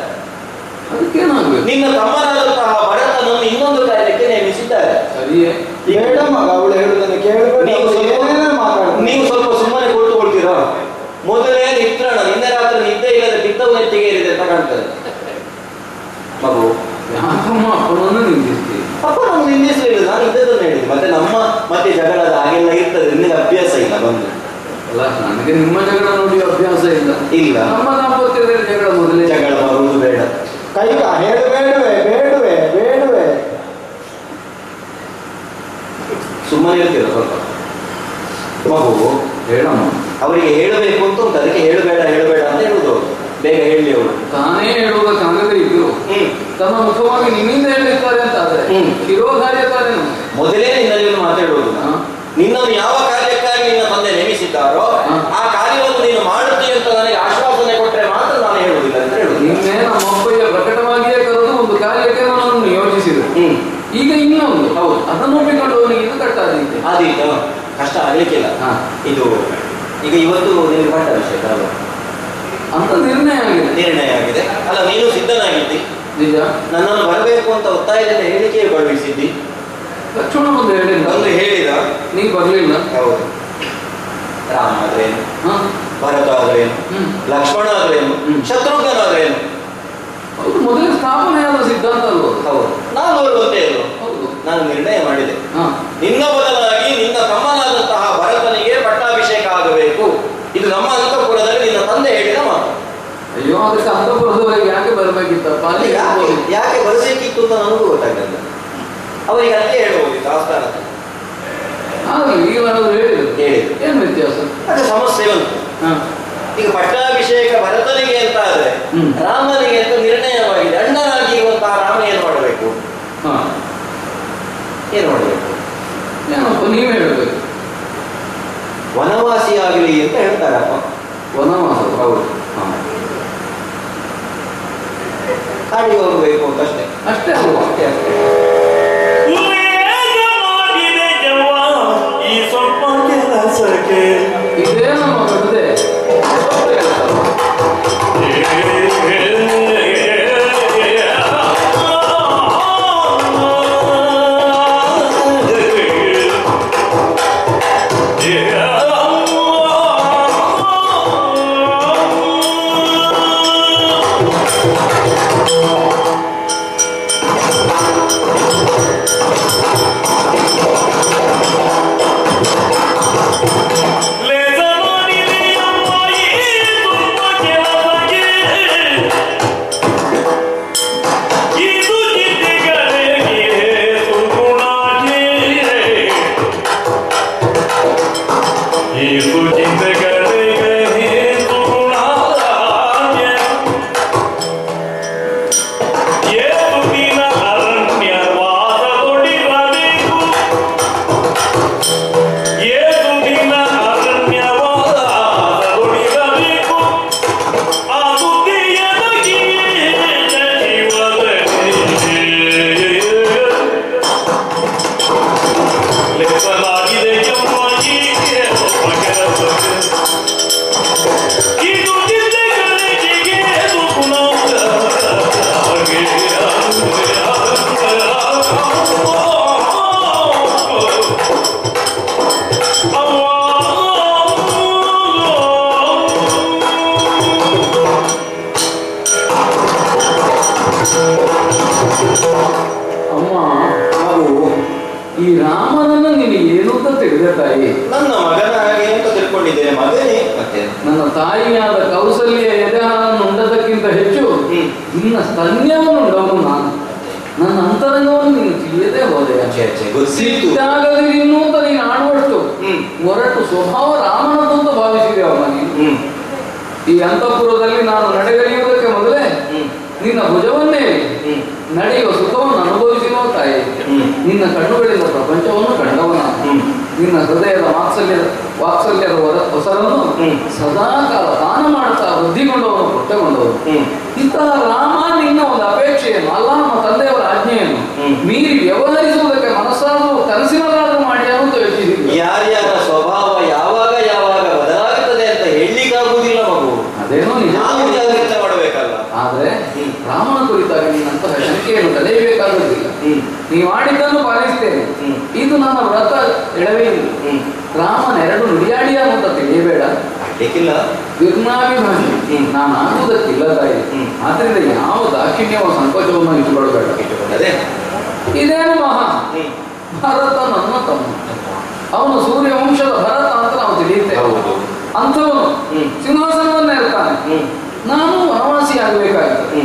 ಅದಕ್ಕೇನಾಗಬೇಕು? ನಿನ್ನ ತಮ್ಮನಾದಂತಹ ಭರತನನ್ನು ಇನ್ನೊಂದು ಕಾರ್ಯಕ್ಕೆ ನೇಮಿಸಿದ್ದಾರೆ. ಸರಿಯೇ? ಬೇಡ ಮಗ, ಅವಳು ಹೇಳುದನ್ನು ಕೇಳಬೇಡ. ನೀವು ಸ್ವಲ್ಪ ಸುಮ್ಮನೆ ಕುಳಿತುಕೊಳ್ತೀರಾ? ಮೊದಲೇ ನಿತ್ರಣ ನಿನ್ನೆ ರಾತ್ರಿ ನಿದ್ದೆ ಇಲ್ಲದೆ ಬಿದ್ದವು ನೆತ್ತಿಗೆ ಏರಿದೆ ಅಂತ ಕಾಣ್ತದೆ. ಮಗು ಯಾಕಮ್ಮ ಅಪ್ಪನನ್ನು ನಿಂದಿಸ್ತೀವಿ? ಅಪ್ಪ ನಾವು ನಿಂದಿಸಲಿಲ್ಲ, ನಾನು ಇದ್ದದನ್ನು ಹೇಳಿದೆ. ಮತ್ತೆ ನಮ್ಮ ಮತ್ತೆ ಜಗಳದ ಹಾಗೆಲ್ಲ ಇರ್ತದೆ. ನಿನಗೆ ಅಭ್ಯಾಸ ಇಲ್ಲ ಬಂದು. ಅಲ್ಲ, ನನಗೆ ನಿಮ್ಮ ಜಗಳ ನೋಡಿ ಅಭ್ಯಾಸ ಇಲ್ಲ. ಇಲ್ಲ, ನಮ್ಮ ದಾಂಪತ್ಯದಲ್ಲಿ ಜಗಳ ಮೊದಲೇ. ಜಗಳ ಬರುವುದು ಬೇಡ. ಕೈಗ ಹೇಳಬೇಡವೇ? ಬೇಡವೇ? ಬೇಡವೇ? ಸುಮ್ಮನೆ ಇರ್ತೀರ ಸ್ವಲ್ಪ. ಮಗು ಹೇಳಮ್ಮ. ಅವರಿಗೆ ಹೇಳಬೇಕು ಅಂತ ಉಂಟು, ಅದಕ್ಕೆ ಹೇಳಬೇಡ ಅಂತ ಹೇಳುದು. ಬೇಗ ಹೇಳಿ ಅವರು. ತಾನೇ ಹೇಳುವುದಕ್ಕಾಗದೇ ಇದ್ರು ತಮ್ಮ ಮುಖವಾಗಿ ನಿನ್ನಿಂದ ಹೇಳಿರ್ತಾರೆ ಅಂತ ಆದ್ರೆ ಶಿರೋಧಾರ್ಯತಾರೆ. ಮೊದಲೇ ನಿನ್ನಲ್ಲಿ ಮಾತಾಡುವುದು, ನಿನ್ನನ್ನು ಯಾವ ಕಾರ್ಯಕ್ಕಾಗಿ ನಿನ್ನ ತಂದೆ ನೇಮಿಸಿದ್ದಾರೋ ಆ ಕಾರ್ಯವನ್ನು ನೀನು ಮಾಡುತ್ತೀಯ ಅಂತ ನನಗೆ ಆಶ್ವಾಸನೆ ಕೊಟ್ಟರೆ ಮಾತ್ರ ನಾನು ಹೇಳುವುದಿಲ್ಲ ಅಂತ ಹೇಳುದು. ನಿನ್ನೆ ನಮ್ಮಪ್ಪಯ್ಯ ಪ್ರಕಟವಾಗಿಯೇ ಕರೆದು ಒಂದು ಕಾರ್ಯಕ್ಕೆ ನನ್ನನ್ನು ನಿಯೋಜಿಸಿದ್ರು. ಈಗ ಇನ್ನೊಂದು. ಹೌದು, ಅದನ್ನು ಒಪ್ಪಿಕೊಂಡು ಅವನಿಗೆ ಇದು ಕಟ್ಟಾದೀತೆ. ಆದೀತು, ಕಷ್ಟ ಆಗ್ಲಿಕ್ಕಿಲ್ಲ. ಇದು ಈಗ ಇವತ್ತು ನಿನಗೆ ಪಟ್ಟ ವಿಷಯ ಅಂತ ನಿರ್ಣಯ ಆಗಿದೆ. ಅಲ್ಲ, ನೀನು ಸಿದ್ಧನಾಗಿದ್ದಿ. ನಿಜ. ನನ್ನನ್ನು ಬರಬೇಕು ಅಂತ ಒತ್ತಾಯದಿಂದ ಹೇಳಿಕೆ ಕಳುಹಿಸಿದ್ದಿ. ಲಕ್ಷ್ಮಣ ಬಂದು ಹೇಳಿದ, ನೀ ಬರ್ಲಿಲ್ಲ. ಹೌದು. ರಾಮ ಆದ್ರೇನು, ಭರತ ಆದ್ರೇನು, ಲಕ್ಷ್ಮಣ ಆದ್ರೇನು, ಶತ್ರುಘ್ನ ಆದ್ರೇನು? ಹೌದು, ಮೊದಲೇ ಸ್ಥಾಪನೆಯಾದ ಸಿದ್ಧಾಂತ ಅಲ್ವ? ಹೌದು. ನಾನು ಬರುವಂತೆ ಇಲ್ವ? ಹೌದು. ನಾನು ನಿರ್ಣಯ ಮಾಡಿದೆ, ನಿನ್ನ ಬದಲಾಗಿ ನಿನ್ನ ತಮ್ಮನಾದಂತಹ ಭರತನಿಗೆ ಪಟ್ಟಾಭಿಷೇಕ ಆಗಬೇಕು. ಇದು ನಮ್ಮ ಅಂತಃಪುರದಲ್ಲಿ ನಿನ್ನ ತಂದೆ ಹೇಳಿದ ಮಾತು. ಅಯ್ಯೋ, ಅದಕ್ಕೆ ಅಂತಃಪುರದವರೆಗೆ ಯಾಕೆ ಬರಬೇಕಿತ್ತಪ್ಪ? ಯಾಕೆ ಬರಬೇಕಿತ್ತು ಅಂತ ನನಗೂ ಗೊತ್ತಾಗಲಿಲ್ಲ. ಅವರಿಗೆ ಅಲ್ಲೇ ಹೇಳಬಹುದಿತ್ತು ಆಸ್ಥಾನದಲ್ಲಿ. ಈಗ ನಾನು ಹೇಳಿದ್ರು ಏನು ವ್ಯತ್ಯಾಸ? ಅದೇ ಸಮಸ್ಯೆ ಬಂತು. ಈಗ ಪಟ್ಟಾಭಿಷೇಕ ಭರತನಿಗೆ ಅಂತ ಆದ್ರೆ ರಾಮನಿಗೆ ಅಂತ ನಿರ್ಣಯವಾಗಿದೆ. ಅಣ್ಣನಾಗಿ ಇರುವಂತಹ ರಾಮ ಏನು ಮಾಡಬೇಕು? ಏನು ಮಾಡಬೇಕು? ಏನಪ್ಪ ನೀವೇ ಹೇಳಬೇಕು. ವನವಾಸಿ ಆಗಲಿ ಅಂತ ಹೇಳ್ತಾರಪ್ಪ. ವನವಾಸ? ಹೌದು. ಕಾಡಿಗೆ ಹೋಗಬೇಕು ಅಂತ ಅಷ್ಟೇ ಅಲ್ವಾ? ಈ ಸ್ವಲ್ಪ ಕೆಲಸಕ್ಕೆ ಇದೇ ನಮ್ಮ ಕಡೆ. ಈ ರಾಮನನ್ನು ನೀನು ಏನು ಅಂತ ತಿಳಿದೆ ತಾಯಿ? ನನ್ನ ಮಗನ ಹಾಗೆ ಅಂತ ತಿಳ್ಕೊಂಡಿದ್ದೇನೆ. ಮಗನೇ ಮತ್ತೆ ನನ್ನ ತಾಯಿಯಾದ ಕೌಸಲ್ಯ ಎದೆಹಾಲನ್ನು ಉಂಡದಕ್ಕಿಂತ ಹೆಚ್ಚು ನಿನ್ನ ಸ್ತನ್ಯವನ್ನು ಉಂಡವನು ನಾನು. ನನ್ನ ಅಂತರಂಗವನ್ನು ನೀನು ತಿಳಿಯದೆ ಹೋದೆ. ಸಿಟ್ಟಾಗದಿರಿನ್ನು ಅಂತ ನೀನು ಆಡುವಷ್ಟು ಹೊರಟು ಸ್ವಭಾವ ರಾಮನದ್ದು ಅಂತ ಭಾವಿಸಿದೆವಲ್ಲ ನೀನು. ಈ ಅಂತಃಪುರದಲ್ಲಿ ನಾನು ನಡೆಗಲಿಯುವುದಕ್ಕೆ ಮೊದಲೇ ನಿನ್ನ ಭುಜವನ್ನೇ ನಡೆಯುವ ಸುಖವನ್ನು ಅನುಭವಿಸಿರುವ ತಾಯಿ. ತಾಯಿ, ನಿನ್ನ ಕಣ್ಣುಗಳಿಂದ ಪ್ರಪಂಚವನ್ನು ಕಂಡವನ, ನಿನ್ನ ಹೃದಯದ ವಾತ್ಸಲ್ಯದ ಹೊಸರನ್ನು ಸದಾ ಕಾಲ ದಾನ ಮಾಡುತ್ತಾ ವೃದ್ಧಿಗೊಂಡವನು, ಪುಟ್ಟಗೊಂಡವನು. ಇಂತಹ ರಾಮ ನಿನ್ನ ಒಂದು ಅಪೇಕ್ಷೆಯನ್ನು, ಅಲ್ಲ ನಮ್ಮ ತಂದೆಯವರ ಆಜ್ಞೆಯನ್ನು ಮೀರಿ ವ್ಯವಹರಿಸುವುದಕ್ಕೆ ಮನಸ್ಸಾದರೂ ಕನಸಿನಲ್ಲಾದರೂ ಮಾಡಿ ಅಂತ ಯೋಚಿಸಿದ್ರು. ಯಾರ್ಯಾರ ಸ್ವಭಾವ ಯಾವಾಗ ಯಾವಾಗ ಬದಲಾಗುತ್ತದೆ ಅಂತ ಹೇಳಲಿಕ್ಕಾಗುವುದಿಲ್ಲ ಮಗು. ಅದೇನೋ ನಿಜ, ಜಾಗ್ರತೆ ಮಾಡಬೇಕಲ್ಲ. ಆದ್ರೆ ರಾಮನ ಕುರಿತಾಗಿ ನೀನಂತಹ ಶಂಕೆಯನ್ನು ತಡೆಯಬೇಕಾಗುವುದಿಲ್ಲ. ನೀವು ಮಾಡಿದ್ದನ್ನು ಪಾಲಿಸ್ತೇನೆ, ಇದು ನನ್ನ ವ್ರತ ಎಡವೇ ಇಲ್ಲ. ರಾಮನ ಎರಡು ನುಡಿಯಾಡಿಯ ಅಂತ ತಿಳಿಯಬೇಡ, ವಿರ್ನಾಭಿಮಾನಿ ನಾನು ಆಗುವುದಕ್ಕಿಲ್ಲ ತಾಯಿ. ಆದ್ರಿಂದ ಯಾವ ದಾಕ್ಷಿಣ್ಯವ ಸಂಕೋಚವನ್ನು ಇಟ್ಟುಕೊಳ್ಬೇಡ. ಇದೇನು ಮಹಾ ಭರತ ನನ್ನ ತಮ್ಮ, ಅವನು ಸೂರ್ಯವಂಶದ ಭರತ ಅಂತ ನಾವು ತಿಳಿಯುತ್ತೇವೆ. ಅಂಥವನು ಸಿಂಹಾಸನವನ್ನೇ ಇರ್ತಾನೆ, ನಾನು ವನವಾಸಿ ಆಗಬೇಕಾಗಿತ್ತು.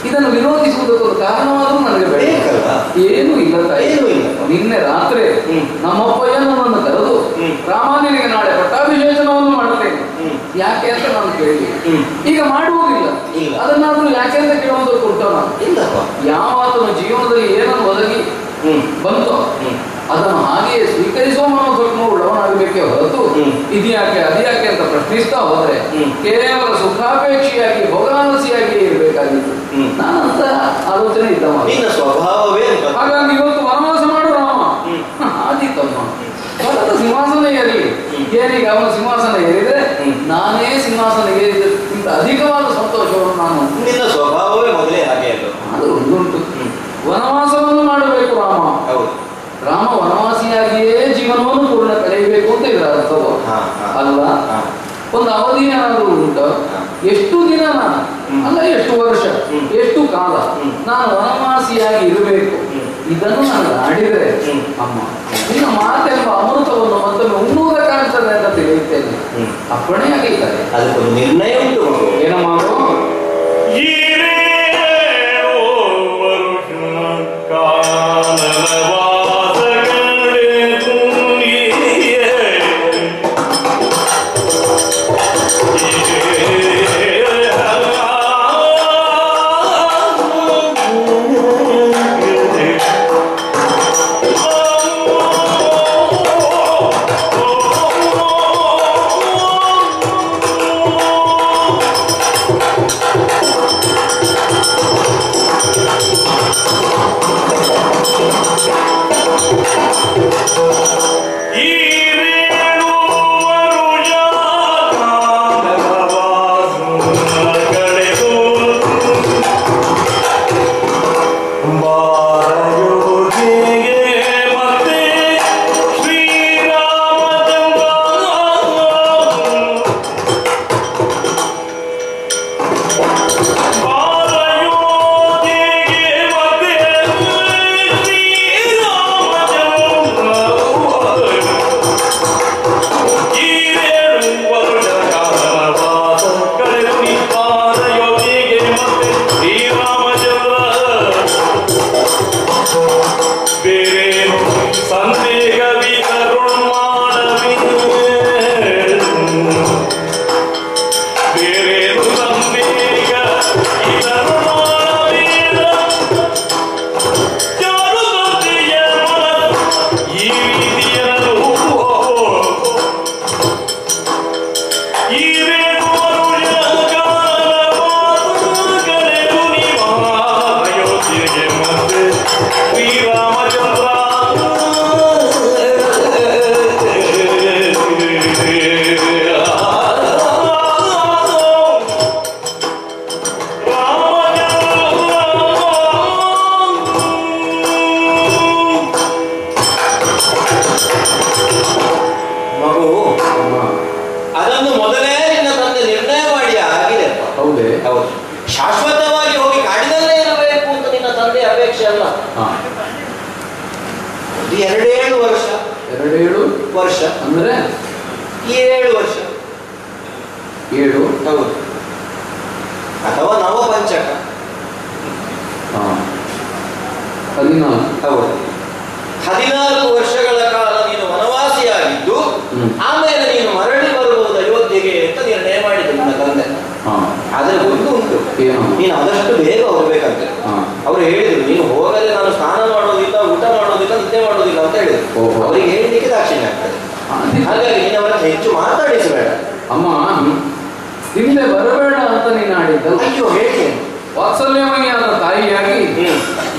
ಇದನ್ನು ವಿರೋಧಿಸುವುದಕ್ಕೊಂದು ಕಾರಣವಾದರೂ ನನಗೆ ಬೇಕಲ್ಲ. ಏನೂ ಇಲ್ಲ ತಾಯಿ. ನಿನ್ನೆ ರಾತ್ರಿ ನಮ್ಮಪ್ಪಯ್ಯ ನನ್ನನ್ನು ಕರೆದು, ರಾಮ ನಿನಗೆ ನಾಳೆ ಪಟ್ಟಾಭಿಷೇಚನವನ್ನು ಮಾಡುತ್ತೇನೆ ಯಾಕೆ ಅಂತ ನಾನು ಕೇಳಿ, ಈಗ ಮಾಡುವುದಿಲ್ಲ, ಅದನ್ನಾದ್ರೂ ಯಾಕೆ ಅಂತ ಕೇಳುವುದಕ್ಕೆ ಉಂಟು ನಾನು. ಯಾವಾತನು ಜೀವನದಲ್ಲಿ ಏನನ್ನು ಒದಗಿ ಬಂತೋ ಅದನ್ನು ಹಾಗೆಯೇ ಸ್ವೀಕರಿಸುವ ಮನೋಧರ್ಮ ಉಳ್ಳವನಾಗಬೇಕೇ ಹೊರತು ಇದ್ಯಾಕೆ ಅದ್ಯಾಕೆ ಅಂತ ಪ್ರಶ್ನಿಸ್ತಾ ಹೋದ್ರೆ ಕೇವಲ ಸುಖಾಪೇಕ್ಷಿಯಾಗಿ ಭೋಗಾಲಸಿಯಾಗಿ ಇರಬೇಕಾಗಿತ್ತು. ನಾನಂತ ಆಲೋಚನೆ ಇದ್ದ ಸ್ವಭಾವವೇ. ಹಾಗಾಗಿ ಇವತ್ತು ವನವಾಸ ಮಾಡು ರಾಮ ಆದೀತಮ್ಮ. ಭರತ ಸಿಂಹಾಸನ ಏರಲಿ, ಏನೀಗ ಅವನ ಸಿಂಹಾಸನ ಏರಿದ್ರೆ ನಾನೇ ಸಿಂಹಾಸನ ಏರಿದಕ್ಕಿಂತ ಅಧಿಕವಾದ ಸಂತೋಷವನ್ನು ನಾನು. ನಿನ್ನ ಸ್ವಭಾವವೇ ಮೊದಲೇ ಹಾಗೆ ಅಲ್ಲ. ಅದು ಒಂದುಂಟು, ವನವಾಸವನ್ನು ಮಾಡಬೇಕು ರಾಮ. ರಾಮ ವನವಾಸಿಯಾಗಿಯೇ ಜೀವನವನ್ನು ಪೂರ್ಣ ಕಳೆಯಬೇಕು ಅಂತ ಇದರ ಅರ್ಥವು ಅಲ್ಲ. ಒಂದು ಅವಧಿ ಏನಾದರೂ ಉಂಟು, ಎಷ್ಟು ದಿನ ನಾನು ಅಲ್ಲ, ಎಷ್ಟು ವರ್ಷ, ಎಷ್ಟು ಕಾಲ ನಾನು ವನವಾಸಿಯಾಗಿ ಇರಬೇಕು, ಇದನ್ನು ನಾನು ಆಡಿದರೆ ಅಮ್ಮ ನಿನ್ನ ಮಾತೆಂಬ ಅಮೃತವನ್ನು ಮತ್ತೊಮ್ಮೆ ಉಣ್ಣುವುದಕ್ಕಾಗ್ತದೆ ಅಂತ ತಿಳಿಯುತ್ತೇನೆ. ಅಪ್ಪಣೆ ಆಗಿದ್ದಾರೆ. ಅದಕ್ಕೊಂದು ನಿರ್ಣಯ ಉಂಟು. ಏನ ಮಾಡು, ಶಾಶ್ವತವಾಗಿ ಹೋಗಿ ಕಾಡಿನಲ್ಲೇ ಇರಬೇಕು ಅಂತ ನಿನ್ನ ತಂದೆ ಅಪೇಕ್ಷೆ ಅಲ್ಲ. ಎರಡೇಳು ವರ್ಷ ಅಂದ್ರೆ 7 ವರ್ಷ, 7 ಹೌದು, ಅಥವಾ ನವಪಂಚಕ 14 ಹೌದು. 14 ವರ್ಷಗಳ ಕಾಲ ನೀನು ವನವಾಸಿಯಾಗಿದ್ದು ಆಮೇಲೆ ನೀನು ಮರಳಿ ಬರಬಹುದು ಅಯೋಧ್ಯೆಗೆ ಅಂತ ನಿರ್ಣಯ ಮಾಡಿದೆ ನನ್ನ ತಂದೆ. ಆದ್ರೆ ಒಂದು ಉಂಟು, ನೀನು ಆದಷ್ಟು ಬೇಗ ಹೋಗ್ಬೇಕಂತೆ. ಅವ್ರು ಹೇಳಿದ್ರು, ನೀನು ಹೋಗದೆ ನಾನು ಸ್ನಾನ ಮಾಡೋದಿಲ್ಲ, ಹಾಗಾಗಿ ನೀನು ಅವರ ಹೆಚ್ಚು ಮಾತಾಡಿಸಬೇಡ. ಅಮ್ಮ ಹಿಂದೆ ಬರಬೇಡ ಅಂತ ನೀನು ಆಡಿದ್ದಲ್ಲ. ಅಯ್ಯೋ ಹೇಗೆ ವಾತ್ಸಲ್ಯಮಯಿಯಾದ ತಾಯಿಯಾಗಿ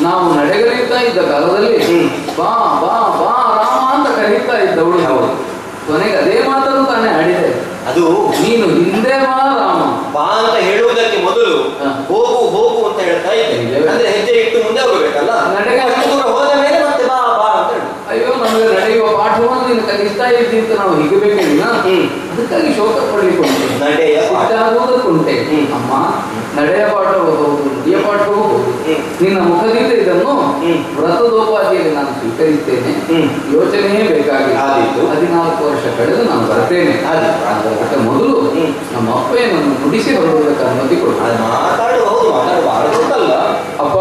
ನಾವು ನಡೆಗಲಿತಾ ಇದ್ದ ಕಾಲದಲ್ಲಿ ಬಾ ಬಾ ಬಾ ರಾಮ ಅಂತ ಕರೀತಾ ಇದ್ದವಳು. ಕೊನೆಗೆ ಅದೇ ಮಾತನ್ನು ತಾನೇ ಆಡಿದೆ. ಅದು ನೀನು ಹಿಂದೆ ಬಾ ರಾಮ ಬಾ ಅಂತ ಹೇಳುವುದಕ್ಕೆ ಮೊದಲು ಹೋಗು ಹೋಗು ಅಂತ ಹೇಳ್ತಾ ಇದ್ದೆ. ಅಂದ್ರೆ ಹೆಜ್ಜೆ ಇಟ್ಟು ಮುಂದೆ ಹೋಗಬೇಕಲ್ಲ. ನಡೆಗೆ ಅಷ್ಟು ದೂರ ಹೋದ ಮೇಲೆ ಮತ್ತೆ ಬಾ ಬಾ ಅಂತ ಹೇಳು. ಅಯ್ಯೋ ನಮಗೆ ನಡೆಯುವ ಪಾಠವನ್ನು ನೀನು ಕಲಿಸ್ತಾ ಇದ್ದಿ ಅಂತ ನಾವು ಹಿಗಬೇಕೇನ. ಅದಕ್ಕಾಗಿ ಶೋಕ ಪಡ್ಲಿಕ್ಕೆ ನಡೆಯ ಸಿಟ್ಟಾಗುವುದಕ್ಕುಂಟೆ. ಅಮ್ಮ ನಡೆಯ ಪಾಠವೂ ಹೌದು, ನುಡಿಯ ಪಾಠವೂ ಹೌದು. ನಿನ್ನ ಮುಖದಿಂದ ಇದನ್ನು ವ್ರತದೋಪಾದಿಯಲ್ಲಿ ನಾನು ಸ್ವೀಕರಿಸ್ತೇನೆ. ಯೋಚನೆಯೇ ಬೇಕಾಗಿ 14 ವರ್ಷ ಕಳೆದು ನಾನು ಬರ್ತೇನೆ. ಅದಕ್ಕೆ ಮೊದಲು ನಮ್ಮ ಅಪ್ಪಯ್ಯನನ್ನು ನುಡಿಸಿ ಬರುವುದಕ್ಕೆ ಅನುಮತಿ ಕೊಡು. ಮಾತಾಡಬಹುದು, ಮಾತಾಡಬಾರದಲ್ಲ ಅಪ್ಪ.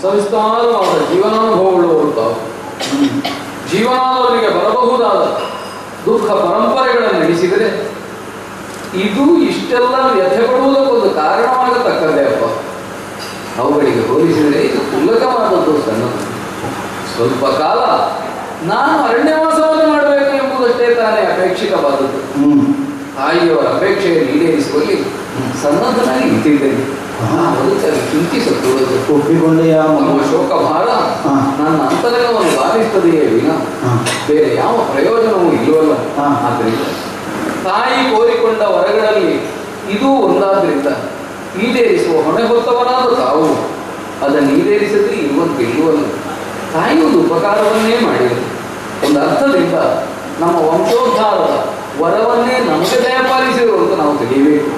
ಸವಿಸ್ತಾರವಾದ ಜೀವನಾನುಭವವುಳ್ಳವರು ತಾವು. ಜೀವನದವರಿಗೆ ಬರಬಹುದಾದ ದುಃಖ ಪರಂಪರೆಗಳನ್ನು ನಡೆಸಿದರೆ ಇದು ಇಷ್ಟೆಲ್ಲ ವ್ಯಥೆ ಪಡುವುದಕ್ಕೊಂದು ಕಾರಣವಾಗತಕ್ಕದ್ದೇ ಅಪ್ಪ. ಅವುಗಳಿಗೆ ಹೋಲಿಸಿದರೆ ಇದು ಕ್ಷುಲ್ಲಕವಾದದ್ದು ಸಣ್ಣದು. ಸ್ವಲ್ಪ ಕಾಲ ನಾನು ಅರಣ್ಯವಾಸವನ್ನು ಮಾಡಬೇಕು ಎಂಬುದಷ್ಟೇ ತಾನೇ ಅಪೇಕ್ಷಿತವಾದದ್ದು. ತಾಯಿಯವರ ಅಪೇಕ್ಷೆಯನ್ನು ಈಡೇರಿಸುವಲ್ಲಿ ಸನ್ನದ್ಧನಾಗಿ ನಿಂತಿದ್ದೇನೆ. ಅದಕ್ಕಾಗಿ ಚಿಂತಿಸುತ್ತಿರುವುದು ಒಪ್ಪಿಕೊಂಡೆಯ ನಮ್ಮ ಶೋಕ ಭಾರ ನನ್ನ ಅಂತರಂಗವನ್ನು ಬಾಧಿಸುತ್ತದೆಯೇ ವಿನ ಬೇರೆ ಯಾವ ಪ್ರಯೋಜನವೂ ಇಲ್ಲವಲ್ಲ. ಆದ್ದರಿಂದ ತಾಯಿ ಕೋರಿಕೊಂಡ ವರಗಳಲ್ಲಿ ಇದೂ ಒಂದಾದ್ರಿಂದ ಈಡೇರಿಸುವ ಹೊಣೆ ಹೊತ್ತವನಾದ ತಾವು ಅದನ್ನು ಈಡೇರಿಸದೆ ಇರುವಂತಿಲ್ಲವಲ್ಲ. ತಾಯಿ ಒಂದು ಉಪಕಾರವನ್ನೇ ಮಾಡಿದರು. ಒಂದು ಅರ್ಥದಿಂದ ನಮ್ಮ ವಂಶೋದ್ಧಾರದ ವರವನ್ನೇ ನಮಗೆ ದಯಪಾಲಿಸಿದರು ಅಂತ ನಾವು ತಿಳಿಯಬೇಕು.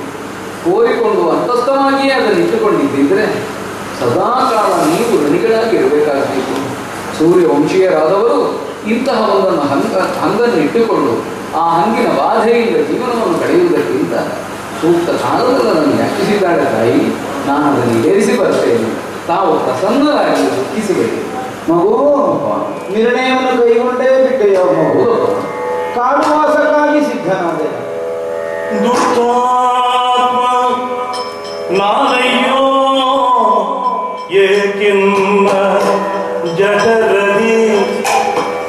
ಕೋರಿಕೊಂಡು ಅಂತಸ್ಥವಾಗಿಯೇ ಅದನ್ನು ಇಟ್ಟುಕೊಂಡಿದ್ದಿದ್ರೆ ಸದಾ ಕಾಲ ನೀವು ಋಣಿಗಳಾಗಿ ಇರಬೇಕಾಗಬೇಕು. ಸೂರ್ಯವಂಶೀಯರಾದವರು ಇಂತಹ ಒಂದನ್ನು ಹಂಗನ್ನು ಇಟ್ಟುಕೊಂಡು ಆ ಹಂಗಿನ ಬಾಧೆಯಿಂದ ಜೀವನವನ್ನು ಕಳೆಯುವುದಕ್ಕಿಂತ ಸೂಕ್ತ ಕಾಲದಲ್ಲಿ ಅದನ್ನು ವ್ಯಾಖ್ಯಿಸಿದ್ದಾಳೆ ತಾಯಿ. ನಾನು ಅದನ್ನು ಈಡೇರಿಸಿ ಬರ್ತೇನೆ. ತಾವು ಪ್ರಸನ್ನರಾಗಿ ದುಃಖಿಸಬೇಕು. ಮಗು ನಿರ್ಣಯವನ್ನು ಕೈಗೊಂಡೇ ಬಿಟ್ಟೆಯೋ ಮಗು. ಕಾಡುವಾಸಕ್ಕಾಗಿ ಸಿದ್ಧನಾದೆ. ದುಷ್ಟಾತ್ಮ ನಾನಯ್ಯೋ ಏಕಿನ್ನ ಜಠರದಿ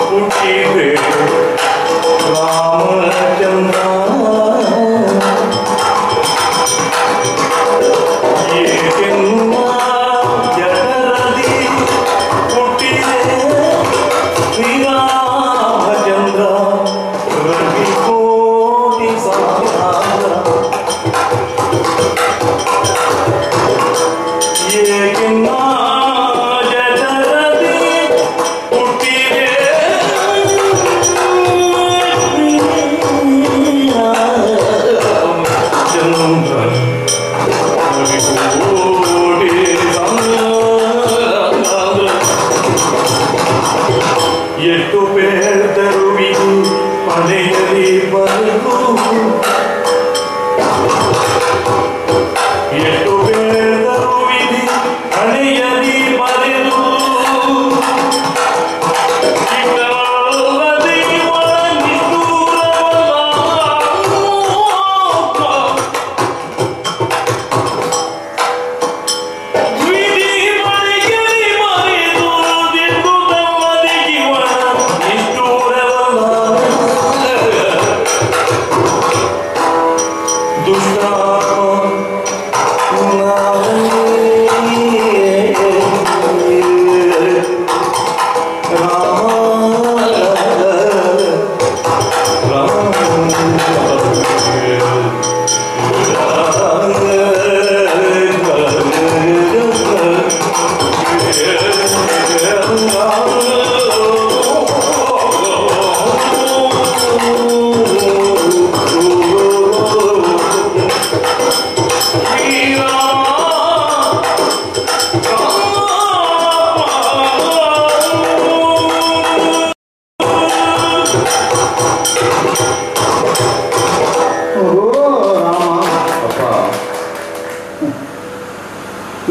ಹುಟ್ಟಿದೆ ರಾಮಚಂದ್ರ. ಏಕಿನ್ನ ಜಠರದಿ ಹುಟ್ಟಿದೆ ಎಷ್ಟು ಬೇಡರು ವಿಧಿ ಮನೆಯಲ್ಲಿ ಬರೆದು ಎಷ್ಟು ಬೇಡರು ವಿಧಿ ಮನೆಯಲ್ಲಿ ಬರೆದು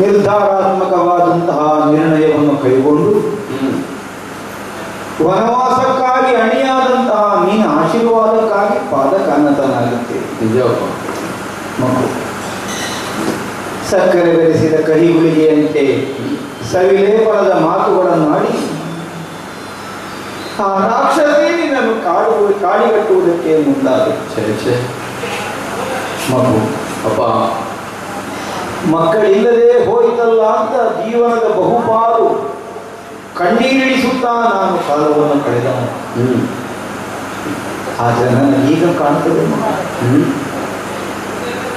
ನಿರ್ಧಾರಾತ್ಮಕವಾದಂತಹ ನಿರ್ಣಯವನ್ನು ಕೈಗೊಂಡು ವನವಾಸಕ್ಕಾಗಿ ಅಣಿಯಾದಂತಹ ನಿನ್ನ ಆಶೀರ್ವಾದಕ್ಕಾಗಿ ಪಾದಕಾನ್ನತನಾಗುತ್ತೇವೆ. ಮಕ್ಕಳು ಸಕ್ಕರೆ ಬೆರೆಸಿದ ಕಹಿ ಗುಳಿಗೆಯಂತೆ ಸವಿಲೇಪನದ ಮಾತುಗಳನ್ನಾಡಿ ಆ ರಾಕ್ಷಸೇ ನಿನ್ನನ್ನು ಕಾಡಿಗಟ್ಟುವುದಕ್ಕೆ ಮುಂದಾದ. ಮಗು ಅಪ್ಪ, ಮಕ್ಕಳಿಲ್ಲದೆ ಹೋಯಿತಲ್ಲ ಅಂತ ಜೀವನದ ಬಹುಪಾಲು ಕಣ್ಣೀರಿಳಿಸುತ್ತಾ ನಾನು ಕಾಲವನ್ನು ಕಳೆದ. ಆದರೆ ನನಗೀಗ ಕಾಣ್ತದೆ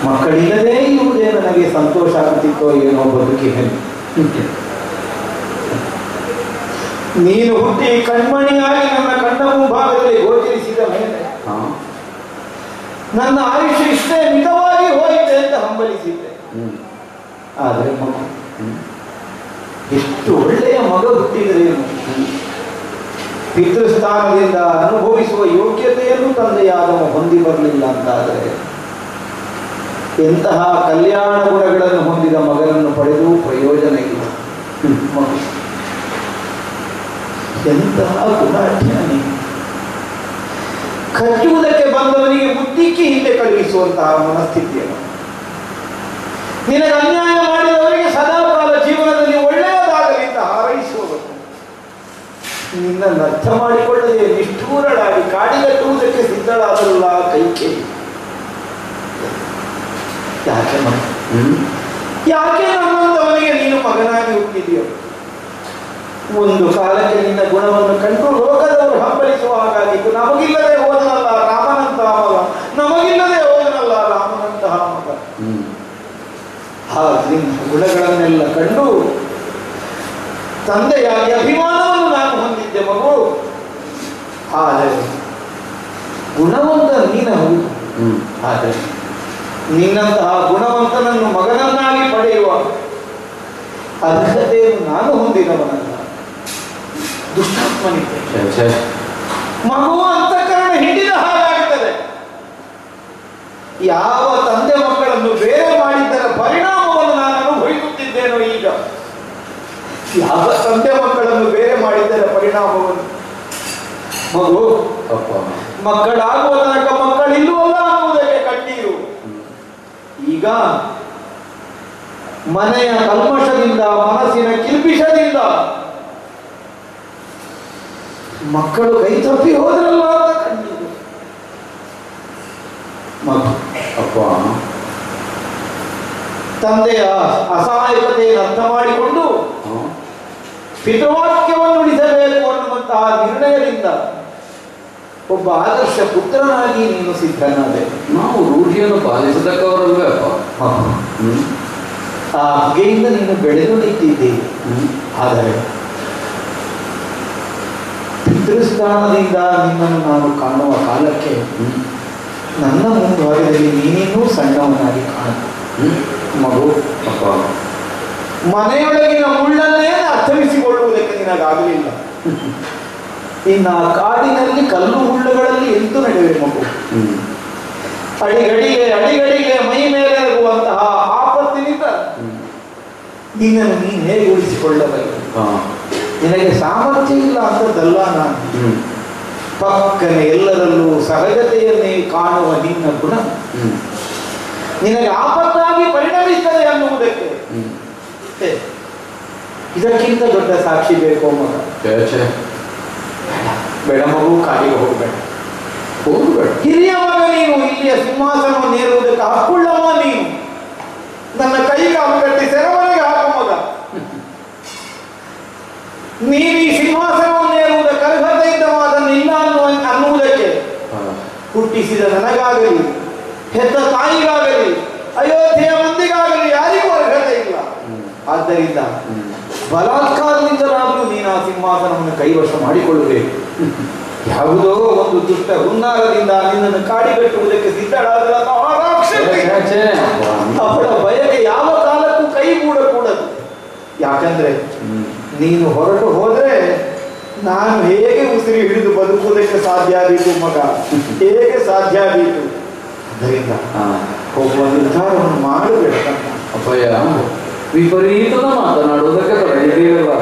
ಮಕ್ಕಳಿಲ್ಲದೆ ಇರುವುದೇ ನನಗೆ ಸಂತೋಷ ಆಗುತ್ತಿತ್ತೋ ಏನೋ ಬದುಕಿನಲ್ಲಿ. ನೀನು ಹುಟ್ಟಿ ಕಣ್ಮಣಿಯಾಗಿ ನನ್ನ ಕಣ್ಣ ಮುಂಭಾಗದಲ್ಲಿ ಗೋಚರಿಸಿದ ಮೇಲೆ ನನ್ನ ಆಯುಷ್ಯ ಇಷ್ಟೇ ಮಿತವಾಗಿ ಹೋಯಿತೆ ಅಂತ ಹಂಬಲಿಸಿದ್ದೆ. ಆದರೆ ಮಗು ಎಷ್ಟು ಒಳ್ಳೆಯ ಮಗ ಹುಟ್ಟಿದರೇನು, ಪಿತೃಸ್ಥಾನದಿಂದ ಅನುಭವಿಸುವ ಯೋಗ್ಯತೆಯನ್ನು ತಂದೆಯಾದವ ಹೊಂದಿ ಬರಲಿಲ್ಲ ಅಂತಾದರೆ ಎಂತಹ ಕಲ್ಯಾಣ ಗುಣಗಳನ್ನು ಹೊಂದಿದ ಮಗನನ್ನು ಪಡೆದು ಪ್ರಯೋಜನ ಇಲ್ಲ. ಮಗು ಎಂತಹ ಗುಣಾಢ್ಯಾನಿ, ಕಚ್ಚುವುದಕ್ಕೆ ಬಂದವನಿಗೆ ಮುತ್ತಿಕ್ಕಿ ಹಿಂದೆ ಕಳುಹಿಸುವಂತಹ ಮನಸ್ಥಿತಿಯನ್ನು, ನಿನಗೆ ಅನ್ಯಾಯ ಮಾಡಿದವರಿಗೆ ಸದಾಕಾಲ ಜೀವನದಲ್ಲಿ ಒಳ್ಳೆಯದಾಗಲಿ ಅಂತ ಹಾರೈಸುವವರು, ನಿನ್ನನ್ನು ಅರ್ಥ ಮಾಡಿಕೊಳ್ಳದೆ ನಿಷ್ಠೂರಳಾಗಿ ಕಾಡಿಗಟ್ಟುವುದಕ್ಕೆ ಸಿದ್ಧಳಾದಲ್ಲ ಕೈಕೇಯಿ. ಯಾಕೆ ನಮ್ಮಂತವನಿಗೆ ನೀನು ಮಗನಾಗಿ ಹುಟ್ಟಿದೆಯೋ? ಒಂದು ಕಾಲಕ್ಕೆ ನಿನ್ನ ಗುಣವನ್ನು ಕಂಡು ಲೋಕದವರು ಹಂಬಲಿಸುವ ಹಾಗಾಗಿತ್ತು. ನಮಗಿಲ್ಲದೆ ಹೋದನಲ್ಲ ರಾಮನಂತಹ ಮಗ, ನಮಗಿಲ್ಲದೆ ಹೋದನಲ್ಲ ರಾಮನಂತಹ ಮಗ. ನಿನ್ನ ಗುಣಗಳನ್ನೆಲ್ಲ ಕಂಡು ತಂದೆಯಾಗಿ ಅಭಿಮಾನವನ್ನು ನಾನು ಹೊಂದಿದ್ದೆ ಮಗು. ಆದರೆ ಗುಣವಂತ ನೀನು ಹೌದು, ಆದರೆ ನಿನ್ನಂತಹ ಗುಣವಂತನನ್ನು ಮಗನನ್ನಾಗಿ ಪಡೆಯುವ ಅರ್ಹತೆಯನ್ನು ನಾನು ಹೊಂದಿದವನಲ್ಲ, ದುಷ್ಟಾತ್ಮನಿದ್ದೆ. ಮಗು ಅಂತಃಕರಣ ಹಿಡಿದ ಹಾಗಾಗುತ್ತದೆ. ಯಾವ ತಂದೆ ಮಕ್ಕಳನ್ನು ಬೇರೆ ಮಾಡಿದ್ದರ ಪರಿಣಾಮವನ್ನು ನಾನು ಅನುಭವಿಸುತ್ತಿದ್ದೇನೋ ಈಗ. ಯಾವ ತಂದೆ ಮಕ್ಕಳನ್ನು ಬೇರೆ ಮಾಡಿದ್ದರ ಪರಿಣಾಮವನ್ನು ಮಗು ಮಕ್ಕಳಾಗುವ ತನಕ ಮಕ್ಕಳಿಲ್ಲವಲ್ಲ ಅನ್ನುವುದಕ್ಕೆ ಕಣ್ಣೀರು. ಈಗ ಮನೆಯ ಕಲ್ಮಶದಿಂದ, ಮನಸ್ಸಿನ ಕಿಲ್ಬಿಷದಿಂದ ಮಕ್ಕಳು ಕೈ ತಪ್ಪಿ ಹೋದ್ರಲ್ಲ ಅಂತ ಕಣ್ಣೀರು. ಮಗು ತಂದೆಯ ಅಸಹಾಯಕತೆಯನ್ನು ಅರ್ಥ ಮಾಡಿಕೊಂಡು ಪಿತೃವಾಕ್ಯವನ್ನು ಉಳಿಸಬೇಕು ಅನ್ನುವಂತಹ ನಿರ್ಣಯದಿಂದ ಒಬ್ಬ ಆದರ್ಶ ಪುತ್ರನಾಗಿ ನೀನು ಸಿದ್ಧನಾದೆ. ನಾವು ರೂಢಿಯನ್ನು ಪಾಲಿಸತಕ್ಕವರಲ್ವೇ ಅಪ್ಪ. ಆ ಬಗೆಯಿಂದ ನೀನು ಬೆಳೆದು ನಿಂತಿದ್ದೀವಿ. ಆದರೆ ಪಿತೃಸ್ಥಾನದಿಂದ ನಿನ್ನನ್ನು ನಾನು ಕಾಣುವ ಕಾಲಕ್ಕೆ ನನ್ನ ಮುಂಭಾಗದಲ್ಲಿ ನೀನಿನ್ನೂ ಸಣ್ಣವನಾಗಿ ಕಾಣುತ್ತೆ ಮಗು. ಮನೆಯೊಳಗಿನ ಮುಳ್ಳನ್ನೇ ಅರ್ಥವಿಸಿಕೊಳ್ಳುವುದಕ್ಕೆ ನಿನಗಾಗಲಿಲ್ಲ. ಇನ್ನು ಆ ಕಾಡಿನಲ್ಲಿ ಕಲ್ಲು ಮುಳ್ಳುಗಳಲ್ಲಿ ಎಂತೂ ನಡೆಯುವೆ ಮಗು. ಅಡಿಗಡಿಗೆ ಮೈ ಮೇಲೆ ಆಗುವಂತಹ ಆಪತ್ತಿನಿಂದ ನಿನ್ನನ್ನು ನೀನು ಹೇಗೆ ಉಳಿಸಿಕೊಳ್ಳಬಲ್ಲ? ನಿನಗೆ ಸಾಮರ್ಥ್ಯ ಇಲ್ಲ ಅಂತದ್ದಲ್ಲ. ನಾನು ಪಕ್ಕನೆ ಎಲ್ಲರಲ್ಲೂ ಸಹಜತೆಯನ್ನೇ ಕಾಣುವ ನಿನ್ನ ಗುಣ ನಿನಗೆ ಆಪತ್ತಾಗಿ ಪರಿಣಮಿಸ್ತದೆ ಅನ್ನುವುದಕ್ಕೆ ಇದಕ್ಕಿಂತ ದೊಡ್ಡ ಸಾಕ್ಷಿ ಬೇಕು ಮಗ. ಬೇಡ ಮಗು, ಕಾಲಿಗೆ ಹೋಗಬೇಡ. ಹಿರಿಯ ಮಗ ನೀನು, ಇಲ್ಲಿಯ ಸಿಂಹಾಸನವನ್ನು ಏರುವುದಕ್ಕೆ ಹಕ್ಕುಳ್ಳವ ನೀನು. ನನ್ನ ಕೈಗೆ ಅವಗಟ್ಟಿ ಸೆರವನಿಗೆ ಹಾಕು ಮಗ. ನೀನು ಈ ಸಿಂಹಾಸನವನ್ನು ಏರುವುದಕ್ಕೆ ಅರ್ಹತೆ ಇದ್ದವಾದನ್ನಿಲ್ಲ ಅನ್ನುವುದಕ್ಕೆ ಹುಟ್ಟಿಸಿದ ನನಗಾಗಲಿ, ಹೆತ್ತ ತಾಯಿಗಾಗಲಿ, ಅಯೋಧ್ಯೆಯ ಮಂದಿಗಾಗಲಿ ಯಾರಿಗೂ ಅರ್ಹತೆ ಇಲ್ಲ. ಆದ್ದರಿಂದ ಬಲಾತ್ಕಾರದಿಂದಲಾದರೂ ನೀನು ಆ ಸಿಂಹಾಸನವನ್ನು ಕೈವಶ ಮಾಡಿಕೊಳ್ಳಬೇಕು. ಯಾವುದೋ ಒಂದು ದುಷ್ಟ ಹುನ್ನಾರದಿಂದ ನಿನ್ನನ್ನು ಕಾಡಿಗಟ್ಟುವುದಕ್ಕೆ ಸಿದ್ಧಳಾದ ಅವಳ ಬಯಕೆ ಯಾವ ಕಾಲಕ್ಕೂ ಕೈಗೂಡಕೂಡದು. ಯಾಕಂದ್ರೆ ನೀನು ಹೊರಟು ಹೋದ್ರೆ ನಾನು ಹೇಗೆ ಉಸಿರಿ ಹಿಡಿದು ಬದುಕುವುದಕ್ಕೆ ಸಾಧ್ಯ ಆದೀತು ಮಗ, ಹೇಗೆ ಸಾಧ್ಯ ಆದೀತು? ಅದರಿಂದ ಒಬ್ಬ ನಿರ್ಧಾರವನ್ನು ಮಾಡಬೇಡ. ಅಪ್ಪಯ್ಯ, ವಿಪರೀತದ ಮಾತನಾಡುವುದಕ್ಕೆ ತೊಡಗಿದೆಯಲ್ಲ.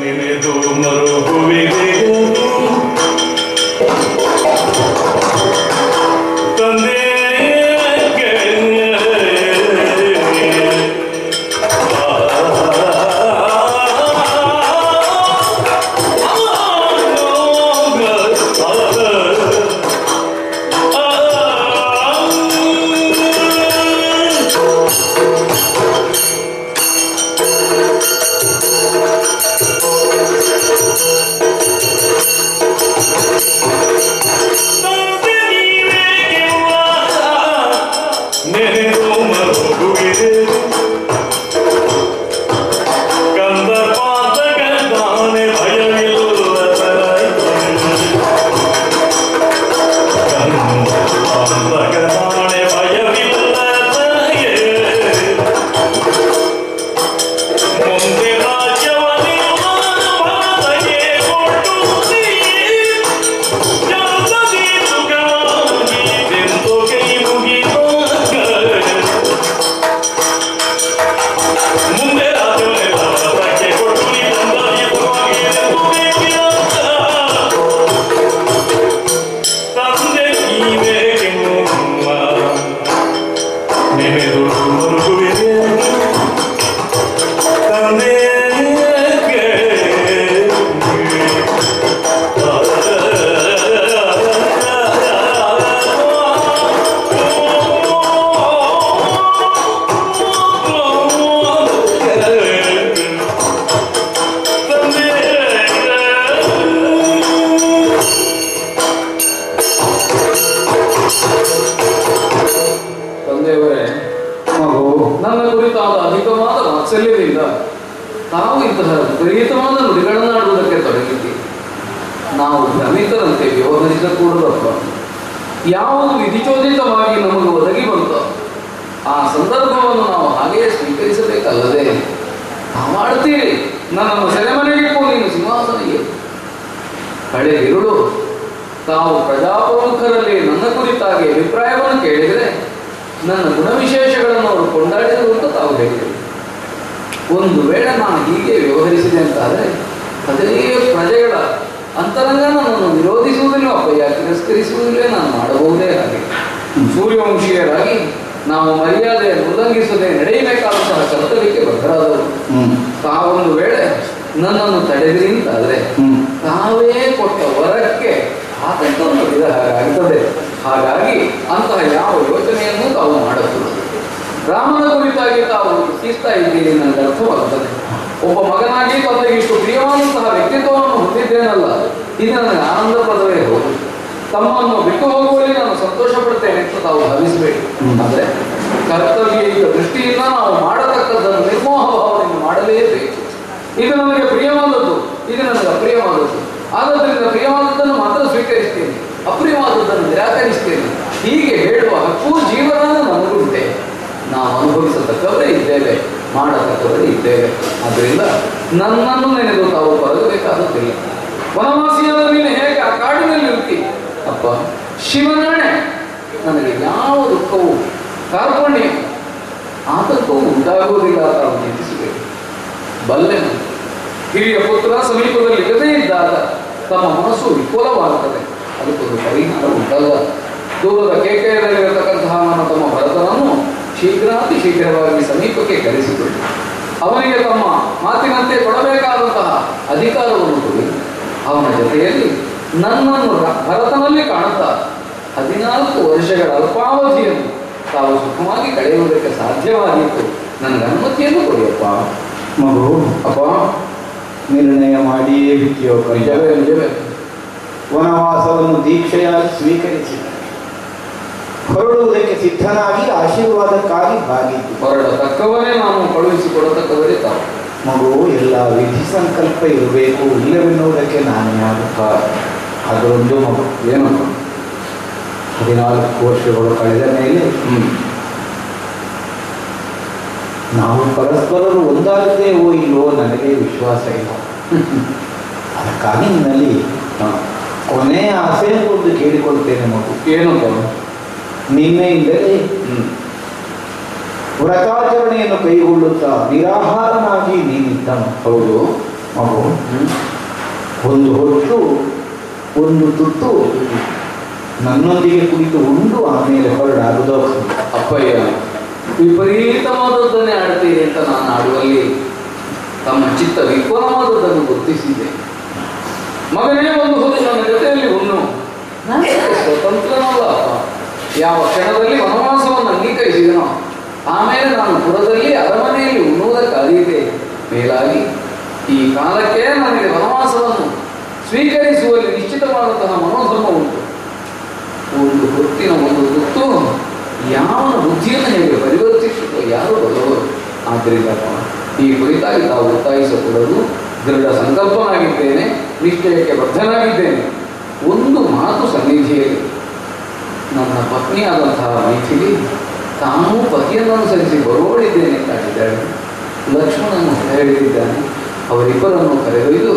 ನೆನೆದು ಮರುಗುವಿದೆ ತಂದೆ ನನ್ನ ಕುರಿತಾದ ಅಧಿಕವಾದ ವಾತ್ಸಲ್ಯದಿಂದ ತಾವು ಇಂತಹ ವಿಪರೀತವಾದ ನುಡಿಗಳನ್ನಾಡುವುದಕ್ಕೆ ತೊಡಗಿದ್ದೀವಿ. ನಾವು ಭ್ರಮಿತರಂತೆ ವ್ಯವಹರಿಸಕೂಡದಪ್ಪ. ಯಾವುದು ವಿಧಿಚೋದಿತವಾಗಿ ನಮಗೆ ಒದಗಿ ಬಂತು ಆ ಸಂದರ್ಭವನ್ನು ನಾವು ಹಾಗೆಯೇ ಸ್ವೀಕರಿಸಬೇಕಲ್ಲದೆ ಮಾಡ್ತೀರಿ. ನನ್ನನ್ನು ಸೆರೆಮನೆಗಿಟ್ಟು ನೀನು ಸಿಂಹಾಸನಿಗೆ ಕಳೆದಿರುಳು ತಾವು ಪ್ರಜಾಪ್ರಮುಖರಲ್ಲಿ ನನ್ನ ಕುರಿತಾಗಿ ಅಭಿಪ್ರಾಯವನ್ನು ಕೇಳಿದರೆ ನನ್ನ ಗುಣವಿಶೇಷಗಳನ್ನು ಅವರು ಕೊಂಡಾಡಿದರು ಅಂತ ತಾವು ಹೇಳಿದರು. ಒಂದು ವೇಳೆ ನಾನು ಹೀಗೆ ವ್ಯವಹರಿಸಿದೆ ಅಂತಾದರೆ ಅದೇ ಪ್ರಜೆಗಳ ಅಂತರಂಗ ನನ್ನನ್ನು ವಿರೋಧಿಸುವುದಿಲ್ಲ, ಅಪ್ಪಯ್ಯ ತಿರಸ್ಕರಿಸುವುದಿಲ್ಲೇ ನಾನು ಮಾಡಬಹುದೇ. ಹಾಗೆ ಸೂರ್ಯವಂಶೀಯರಾಗಿ ನಾವು ಮರ್ಯಾದೆಯನ್ನು ಉಲ್ಲಂಘಿಸದೆ ನಡೆಯಬೇಕಾದಂತಹ ಕರ್ತವ್ಯಕ್ಕೆ ಬದ್ಧರಾದರು. ತಾವೊಂದು ವೇಳೆ ನನ್ನನ್ನು ತಡೆದಿರಿ ಅಂತಾದರೆ ತಾವೇ ಕೊಟ್ಟ ವರಕ್ಕೆ ಆತಂಕವನ್ನು ಬಿಡ ಹಾಗಾಗುತ್ತದೆ. ಹಾಗಾಗಿ ಅಂತಹ ಯಾವ ಯೋಚನೆಯನ್ನು ತಾವು ಮಾಡಬಹುದು. ರಾಮನ ಕುರಿತಾಗಿ ತಾವು ತೀರ್ತಾ ಇದ್ದೀರಿ ನನಗೆ ಅರ್ಥವಾಗುತ್ತದೆ. ಒಬ್ಬ ಮಗನಾಗಿ ತಮಗೆ ಇಷ್ಟು ಪ್ರಿಯವಾದಂತಹ ವ್ಯಕ್ತಿತ್ವವನ್ನು ಹೊಂದಿದ್ದೇನಲ್ಲ, ಇದು ನನಗೆ ಆನಂದಪ್ರದವೇ ಹೌದು. ತಮ್ಮನ್ನು ಬಿಟ್ಟು ಹೋಗುವಲ್ಲಿ ನಾನು ಸಂತೋಷ ಪಡ್ತೇನೆ ಅಂತ ತಾವು ಭಾವಿಸಬೇಕು. ಆದರೆ ಕರ್ತವ್ಯ ದೃಷ್ಟಿಯಿಂದ ನಾವು ಮಾಡತಕ್ಕದ್ದನ್ನು ನಿರ್ಮೋಹ ಭಾವನೆಯನ್ನು ಮಾಡಲೇಬೇಕು. ಇದು ನನಗೆ ಪ್ರಿಯವಾದದ್ದು, ಇದು ನನಗೆ ಅಪ್ರಿಯವಾದದ್ದು. ಆದ್ದರಿಂದ ಪ್ರಿಯವಾದದ್ದನ್ನು ಮಾತ್ರ ಸ್ವೀಕರಿಸ್ತೇನೆ, ಅಪ್ರಿಯವಾದದ್ದನ್ನು ನಿರಾಕರಿಸ್ತೇನೆ. ಹೀಗೆ ಹೇಳುವ ಹಕ್ಕು ಜೀವನ ನಮಗುಂಟೆ. ನಾವು ಅನುಭವಿಸತಕ್ಕವರೇ ಇದ್ದೇವೆ. ಮಾಡತಕ್ಕವರು ಇದ್ದೇವೆ. ಆದ್ದರಿಂದ ನನ್ನನ್ನು ನೆನೆದು ತಾವು ಬರಬೇಕಾಗುತ್ತಿಲ್ಲ. ವನವಾಸಿಯಾದ ನೀನು ಹೇಗೆ ಆ ಕಾಡಿನಲ್ಲಿ ಇರ್ತೀವಿ ಅಪ್ಪ, ಶಿವನಾಣೆ ನನಗೆ ಯಾವ ದುಃಖವು ಕಾರ್ಪಣ್ಯ ಆತಂಕವು ಉಂಟಾಗುವುದಿಲ್ಲ ತಾವು ಚಿಂತಿಸಬೇಕು. ಬಲ್ಲೆನು ಹಿರಿಯ ಪುತ್ರ ಸಮೀಪದಲ್ಲಿ ಇಲ್ಲದೇ ಇದ್ದಾಗ ತಮ್ಮ ಮನಸ್ಸು ವಿಫಲವಾಗುತ್ತದೆ. ಅದಕ್ಕೊಂದು ಪರಿಹಾರ ಉಂಟಲ್ಲ. ದೂರದ ಕೇಕೆಯಲ್ಲಿರತಕ್ಕಂತಹ ನನ್ನ ತಮ್ಮ ಭರತನನ್ನು ಶೀಘ್ರಾತಿ ಶೀಘ್ರವಾಗಿ ಸಮೀಪಕ್ಕೆ ಕರೆಸಿಕೊಳ್ಳಿ. ಅವನಿಗೆ ತಮ್ಮ ಮಾತಿನಂತೆ ಕೊಡಬೇಕಾದಂತಹ ಅಧಿಕಾರವನ್ನು ಕೊಡಿ. ಅವನ ಜೊತೆಯಲ್ಲಿ ನನ್ನನ್ನು ಭರತನಲ್ಲಿ ಕಾಣುತ್ತಾ 14 ವರ್ಷಗಳ ಅಲ್ಪಾವಧಿಯನ್ನು ತಾವು ಸುಖವಾಗಿ ಕಳೆಯುವುದಕ್ಕೆ ಸಾಧ್ಯವಾಗಿತ್ತು. ನನಗೆ ಅನುಮತಿಯನ್ನು ಕೊಡಿಯಪ್ಪ. ಮಗು, ಅಪ್ಪ ನಿರ್ಣಯ ಮಾಡಿಯೇ ಬಿಟ್ಟಿಯೋ? ನಿಜವೇ ನಿಜವೇ. ವನವಾಸವನ್ನು ದೀಕ್ಷೆಯಾಗಿ ಸ್ವೀಕರಿಸಿದ, ಹೊರಡುವುದಕ್ಕೆ ಸಿದ್ಧನಾಗಿ ಆಶೀರ್ವಾದಕ್ಕಾಗಿ ಬಾಗಿದ್ದು. ಹೊರಡತಕ್ಕವರೇ ನಾವು ಕಳುಹಿಸಿಕೊಡತಕ್ಕವರೇ ತಾವು. ಮಗು, ಎಲ್ಲ ವಿಧಿ ಸಂಕಲ್ಪ ಇರಬೇಕು, ಇಲ್ಲವೆನ್ನುವುದಕ್ಕೆ ನಾನು ಯಾರು? ಅದರೊಂದು ಮಗು ಏನಪ್ಪ? 14 ವರ್ಷಗಳು ಕಳೆದ ಮೇಲೆ ನಾವು ಪರಸ್ಪರರು ಒಂದಾಗದೇವೋ ಇಲ್ಲವೋ ನನಗೆ ವಿಶ್ವಾಸ ಇಲ್ಲ. ಅದಕ್ಕಾಗಿ ನಿನ್ನಲ್ಲಿ ಕೊನೆಯ ಆಸೆಯನ್ನು ಒಂದು ಕೇಳಿಕೊಳ್ತೇನೆ ಮಗು. ಏನಪ್ಪ? ನಿನ್ನೆಯಿಂದಲೇ ವ್ರತಾಚರಣೆಯನ್ನು ಕೈಗೊಳ್ಳುತ್ತಾ ನಿರಾಹಾರನಾಗಿ ನೀನಿದ್ದನು. ಹೌದು ಮಗು, ಒಂದು ಹೊತ್ತು ಒಂದು ತುತ್ತು ನನ್ನೊಂದಿಗೆ ಕುಳಿತು ಉಂಡು ಆಮೇಲೆ ಹೊರಡಾಗುವುದು. ಅಪ್ಪಯ್ಯ, ವಿಪರೀತವಾದದ್ದನ್ನೇ ಆಡ್ತೀರಿ ಅಂತ ನಾನು ಆಡುವಲ್ಲಿ ತಮ್ಮ ಚಿತ್ತ ವಿಫಲವಾದದ್ದನ್ನು ಗುರುತಿಸಿದ್ದೆ. ಮಗನೇ, ಒಂದು ಹೊತ್ತು ನನ್ನ ಜೊತೆಯಲ್ಲಿ ಉಣ್ಣು. ನಾನು ಸ್ವತಂತ್ರನಲ್ಲ ಅಪ್ಪ. ಯಾವ ಕ್ಷಣದಲ್ಲಿ ವನವಾಸವನ್ನು ಅಂಗೀಕರಿಸಿದನೋ ಆಮೇಲೆ ನಾನು ಪುರದಲ್ಲಿ ಅರಮನೆಯಲ್ಲಿ ಉಣ್ಣುವುದಕ್ಕಾಗಿದೆ. ಮೇಲಾಗಿ ಈ ಕಾಲಕ್ಕೆ ನನಗೆ ವನವಾಸವನ್ನು ಸ್ವೀಕರಿಸುವಲ್ಲಿ ನಿಶ್ಚಿತವಾದಂತಹ ಮನೋಧರ್ಮ ಉಂಟು. ಒಂದು ಹೊತ್ತಿನ ಒಂದು ತುತ್ತು ಯಾವನ ಬುದ್ಧಿಯನ್ನು ಹೇಗೆ ಪರಿವರ್ತಿಸುತ್ತೋ ಯಾರು ಬಲ್ಲವರು. ಆದ್ದರಿಂದ ಈ ಕುರಿತಾಗಿ ತಾವು ಒತ್ತಾಯಿಸಕೂಡದು. ದೃಢ ಸಂಕಲ್ಪನಾಗಿದ್ದೇನೆ, ನಿಶ್ಚಯಕ್ಕೆ ಬದ್ಧನಾಗಿದ್ದೇನೆ. ಒಂದು ಮಾತು ಸನ್ನಿಧಿಯಲ್ಲಿ ನನ್ನ ಪತ್ನಿಯಾದಂತಹ ಮೈಥಿಲಿ ತಾನೂ ಪತಿಯನ್ನು ಅನುಸರಿಸಿ ಬರೋಳಿದ್ದೇನೆ ಅಂತ ಹೇಳಿದ್ದಾಳೆ. ಲಕ್ಷ್ಮಣನು ಹೇಳಿದ್ದಾನೆ. ಅವರಿಬ್ಬರನ್ನು ಕರೆದೊಯ್ದು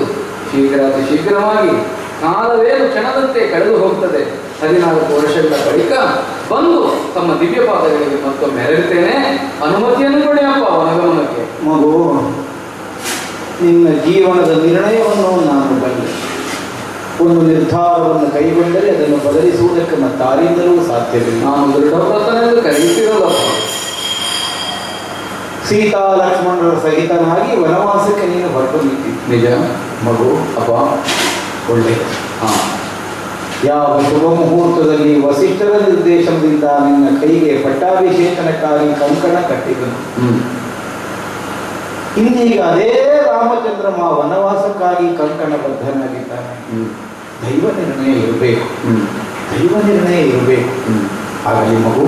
ಶೀಘ್ರವಾಗಿ ಕಾಲವೇನು ಕ್ಷಣದಂತೆ ಕಳೆದು ಹೋಗ್ತದೆ. 14 ವರ್ಷಗಳ ಬಳಿಕ ಬಂದು ತಮ್ಮ ದಿವ್ಯ ಪಾದಗಳಿಗೆ ಮತ್ತೊಮ್ಮೆ ಮೆರೆಯುತ್ತೇನೆ. ಅನುಮತಿಯನ್ನು ಕೊಡಿ ಅಪ್ಪ ವನಗಮನಕ್ಕೆ. ಮಗು, ನಿನ್ನ ಜೀವನದ ನಿರ್ಣಯವನ್ನು ನಾನು ಬಲ್ಲೆ. ಒಂದು ನಿರ್ಧಾರವನ್ನು ಕೈಗೊಂಡರೆ ಅದನ್ನು ಬದಲಿಸುವುದಕ್ಕೆ ಮತ್ತಾರಿಂದಲೂ ಸಾಧ್ಯವಿಲ್ಲ. ನಾನು ದೃಢವ್ರತನೆಂದು ಕರೆಯುತ್ತಿರಲ್ಲಪ್ಪ. ಸೀತಾ ಲಕ್ಷ್ಮಣರ ಸಹಿತನಾಗಿ ವನವಾಸಕ್ಕೆ ನೀನು ಹೊರಟು ನಿಂತಿದ್ದ. ನಿಜ ಮಗು, ಅಪ್ಪ. ಒಳ್ಳೆಯದು. ಯಾವ ಶುಭ ಮುಹೂರ್ತದಲ್ಲಿ ವಸಿಷ್ಠರ ನಿರ್ದೇಶನದಿಂದ ನಿನ್ನ ಕೈಗೆ ಪಟ್ಟಾಭಿಷೇಕನಕ್ಕಾಗಿ ಕಂಕಣ ಕಟ್ಟಿದನು. ಇನ್ನೀಗ ಅದೇ ರಾಮಚಂದ್ರ ವನವಾಸಕ್ಕಾಗಿ ಕಂಕಣ ಬದ್ಧನಾಗಿದ್ದಾನೆ. ದೈವ ನಿರ್ಣಯ ಇರಬೇಕು, ದೈವ ನಿರ್ಣಯ ಇರಬೇಕು. ಹಾಗಾಗಿ ಮಗು,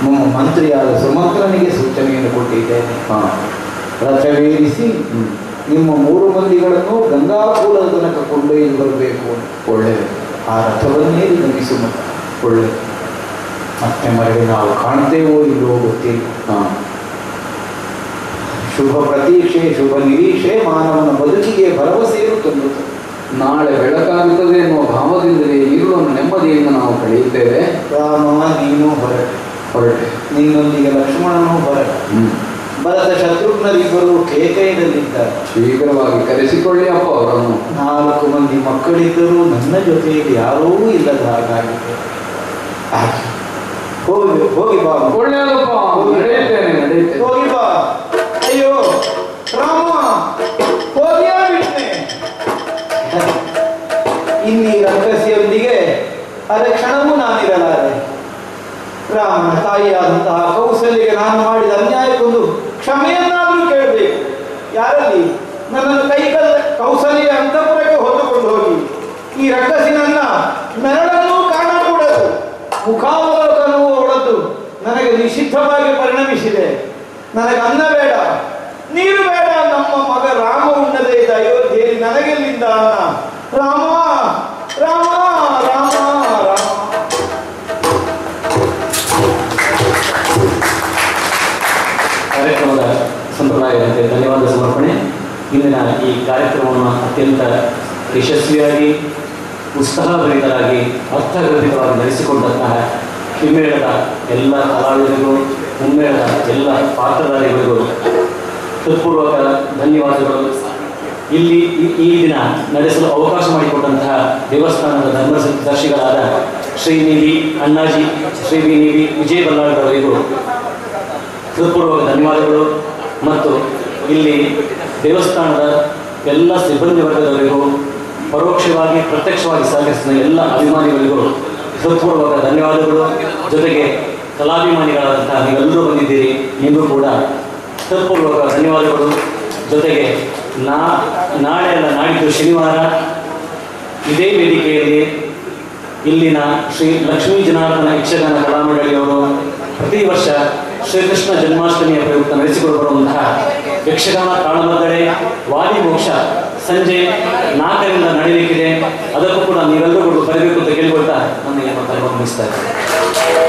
ನಮ್ಮ ಮಂತ್ರಿಯಾದ ಸುಮಂತ್ರನಿಗೆ ಸೂಚನೆಯನ್ನು ಕೊಟ್ಟಿದ್ದೇನೆ. ರಥವೇರಿಸಿ ನಿಮ್ಮ 3 ಮಂದಿಗಳನ್ನು ಗಂಗಾಪೂರದ ತನಕ ಕೊಂಡೊಯ್ದು ಬರಬೇಕು. ಒಳ್ಳೆಯದು. ಆ ರಥವನ್ನೇ ಗಮಿಸು. ಒಳ್ಳೆಯದು. ಮತ್ತೆ ಮರಳಿ ನಾವು ಕಾಣ್ತೇವೋ ಇಲ್ಲವೋ ಗೊತ್ತಿಲ್ಲ. ಶುಭ ಪ್ರತೀಕ್ಷೆ, ಶುಭ ನಿರೀಕ್ಷೆ ಮಾನವನ ಬದುಕಿಗೆ ಭರವಸೆಯನ್ನು ತುಂಬುತ್ತದೆ. ನಾಳೆ ಬೆಳಕಾಗುತ್ತದೆ ಎನ್ನುವ ಭಾವದಿಂದಲೇ ಈರುಳನ್ನು ನೆಮ್ಮದಿಯಿಂದ ನಾವು ಕಳೆಯುತ್ತೇವೆ. ರಾಮ ನೀನು ಹೊರಟೆ, ನಿನ್ನೊಂದಿಗೆ ಲಕ್ಷ್ಮಣನೂ ಹೊರಟೆ. ಭರತ ಶತ್ರುಘ್ನರಿಬ್ಬರು ಕೇಕಯದಲ್ಲಿದ್ದಾರೆ. ಶೀಘ್ರವಾಗಿ ಕರೆಸಿಕೊಳ್ಳಿ ಅಪ್ಪ ಅವರನ್ನು. 4 ಮಂದಿ ಮಕ್ಕಳಿದ್ದರೂ ನನ್ನ ಜೊತೆಯಲ್ಲಿ ಯಾರೂ ಇಲ್ಲದ ಹಾಗಾಗಿದೆ. ಹೋಗಿ ಬಾ. ಒಳ್ಳೆಯದಪ್ಪ, ನಡೆಯುತ್ತೇನೆ. ಹೋಗಿ ಬಾ. ಅಯ್ಯೋ ರಾಮ, ಹೋಗಿಯಾ ಬಿಟ್ಟೆ. ಇನ್ನೀ ರಕ್ಕಸಿಯೊಂದಿಗೆ ಅರೆ ಕ್ಷಣವೂ ನಾನಿರಲಾರೆ. ರಾಮನ ತಾಯಿಯಾದಂತಹ ಕೌಸಲ್ಯಗೆ ನಾನು ಮಾಡಿದ ಅನ್ಯಾಯಕ್ಕೊಂದು ಕ್ಷಮೆಯನ್ನಾದರೂ ಕೇಳಬೇಕು. ಯಾರಲ್ಲಿ? ನನ್ನನ್ನು ಕೌಸಲ್ಯ ಅಂತಃಪುರಕ್ಕೆ ಹೊತ್ತುಕೊಂಡು ಹೋಗಿ ಈ ರಕ್ಕಸಿನನ್ನ ನೆರಳನ್ನೂ ಕಾಣಕೂಡದು, ಮುಖಾವಲೋಕನವೂ ಅವಳದ್ದು ನನಗೆ ನಿಷಿದ್ಧವಾಗಿ ಪರಿಣಮಿಸಿದೆ. ನನಗೆ ಅನ್ನ ಬೇಡ, ನೀರು ಬೇಡ. ನಮ್ಮ ಮಗ ರಾಮ ಉಣ್ಣದೇ ಇದ್ದ ಅಯೋಧ್ಯೆಯಲ್ಲಿ ನನಗೆಲ್ಲಿಂದ ಅನ್ನ? ರಾಮ ರಾಮ ರಾಮ ರಾಮ. ಕಾರ್ಯಕ್ರಮದ ಧನ್ಯವಾದ ಸಮರ್ಪಣೆ. ಇಂದಿನ ಈ ಕಾರ್ಯಕ್ರಮವನ್ನು ಅತ್ಯಂತ ಯಶಸ್ವಿಯಾಗಿ ಉತ್ಸಾಹಭರಿತರಾಗಿ ಅರ್ಥಗರ್ಭಿತವಾಗಿ ನಡೆಸಿಕೊಂಡಂತಹ ಹಿಮ್ಮೇಳದ ಎಲ್ಲ ಕಲಾವಿದರಿಗೂ ಮುಮ್ಮೇಳದ ಎಲ್ಲ ಪಾತ್ರಧಾರಿಗಳಿಗೂ ಹೃತ್ಪೂರ್ವಕ ಧನ್ಯವಾದಗಳು. ಇಲ್ಲಿ ಈ ದಿನ ನಡೆಸಲು ಅವಕಾಶ ಮಾಡಿಕೊಟ್ಟಂತಹ ದೇವಸ್ಥಾನದ ಧರ್ಮದರ್ಶಿಗಳಾದ ಶ್ರೀನಿಧಿ ಅಣ್ಣಾಜಿ, ಶ್ರೀನಿಧಿ ವಿಜಯ ಬಲ್ಲಾಳರವರಿಗೂ ಹೃತ್ಪೂರ್ವಕ ಧನ್ಯವಾದಗಳು. ಮತ್ತು ಇಲ್ಲಿ ದೇವಸ್ಥಾನದ ಎಲ್ಲ ಸಿಬ್ಬಂದಿ ವರ್ಗದವರಿಗೂ ಪರೋಕ್ಷವಾಗಿ ಪ್ರತ್ಯಕ್ಷವಾಗಿ ಸಹಕರಿಸಿದ ಎಲ್ಲ ಅಭಿಮಾನಿಗಳಿಗೂ ಹೃತ್ಪೂರ್ವಕ ಧನ್ಯವಾದಗಳು. ಜೊತೆಗೆ ಕಲಾಭಿಮಾನಿಗಳಾದಂತಹ ನೀವೆಲ್ಲರೂ ಬಂದಿದ್ದೀರಿ, ನಿಮಗೂ ಕೂಡ ಹೃತ್ಪೂರ್ವಕ ಧನ್ಯವಾದಗಳು. ಜೊತೆಗೆ ನಾಳೆ ಅಲ್ಲ ನಾಡಿದ್ದು ಶನಿವಾರ ಇದೇ ವೇದಿಕೆಯಲ್ಲಿ ಇಲ್ಲಿನ ಶ್ರೀ ಲಕ್ಷ್ಮೀ ಜನಾರ್ದನ ಯಕ್ಷಗಾನ ಕಲಾಮಂಡಳಿಯವರು ಪ್ರತಿ ವರ್ಷ ಶ್ರೀಕೃಷ್ಣ ಜನ್ಮಾಷ್ಟಮಿಯ ಪ್ರಯುಕ್ತ ನಡೆಸಿಕೊಂಡು ಬರುವಂತಹ ಯಕ್ಷಗಾನ ತಾಳಮದ್ದಳೆ ವಾದಿ ಮೋಕ್ಷ ಸಂಜೆ 4ರಿಂದ ನಡೆಯಲಿಕ್ಕಿದೆ. ಅದಕ್ಕೂ ಕೂಡ ನೀವೆಲ್ಲರೂ ಬರಬೇಕು ಅಂತ ಕೇಳಿಕೊಳ್ತಾ ನನ್ನ ಮಾತನ್ನು ಮುಗಿಸ್ತಾ ಇದ್ದೇನೆ.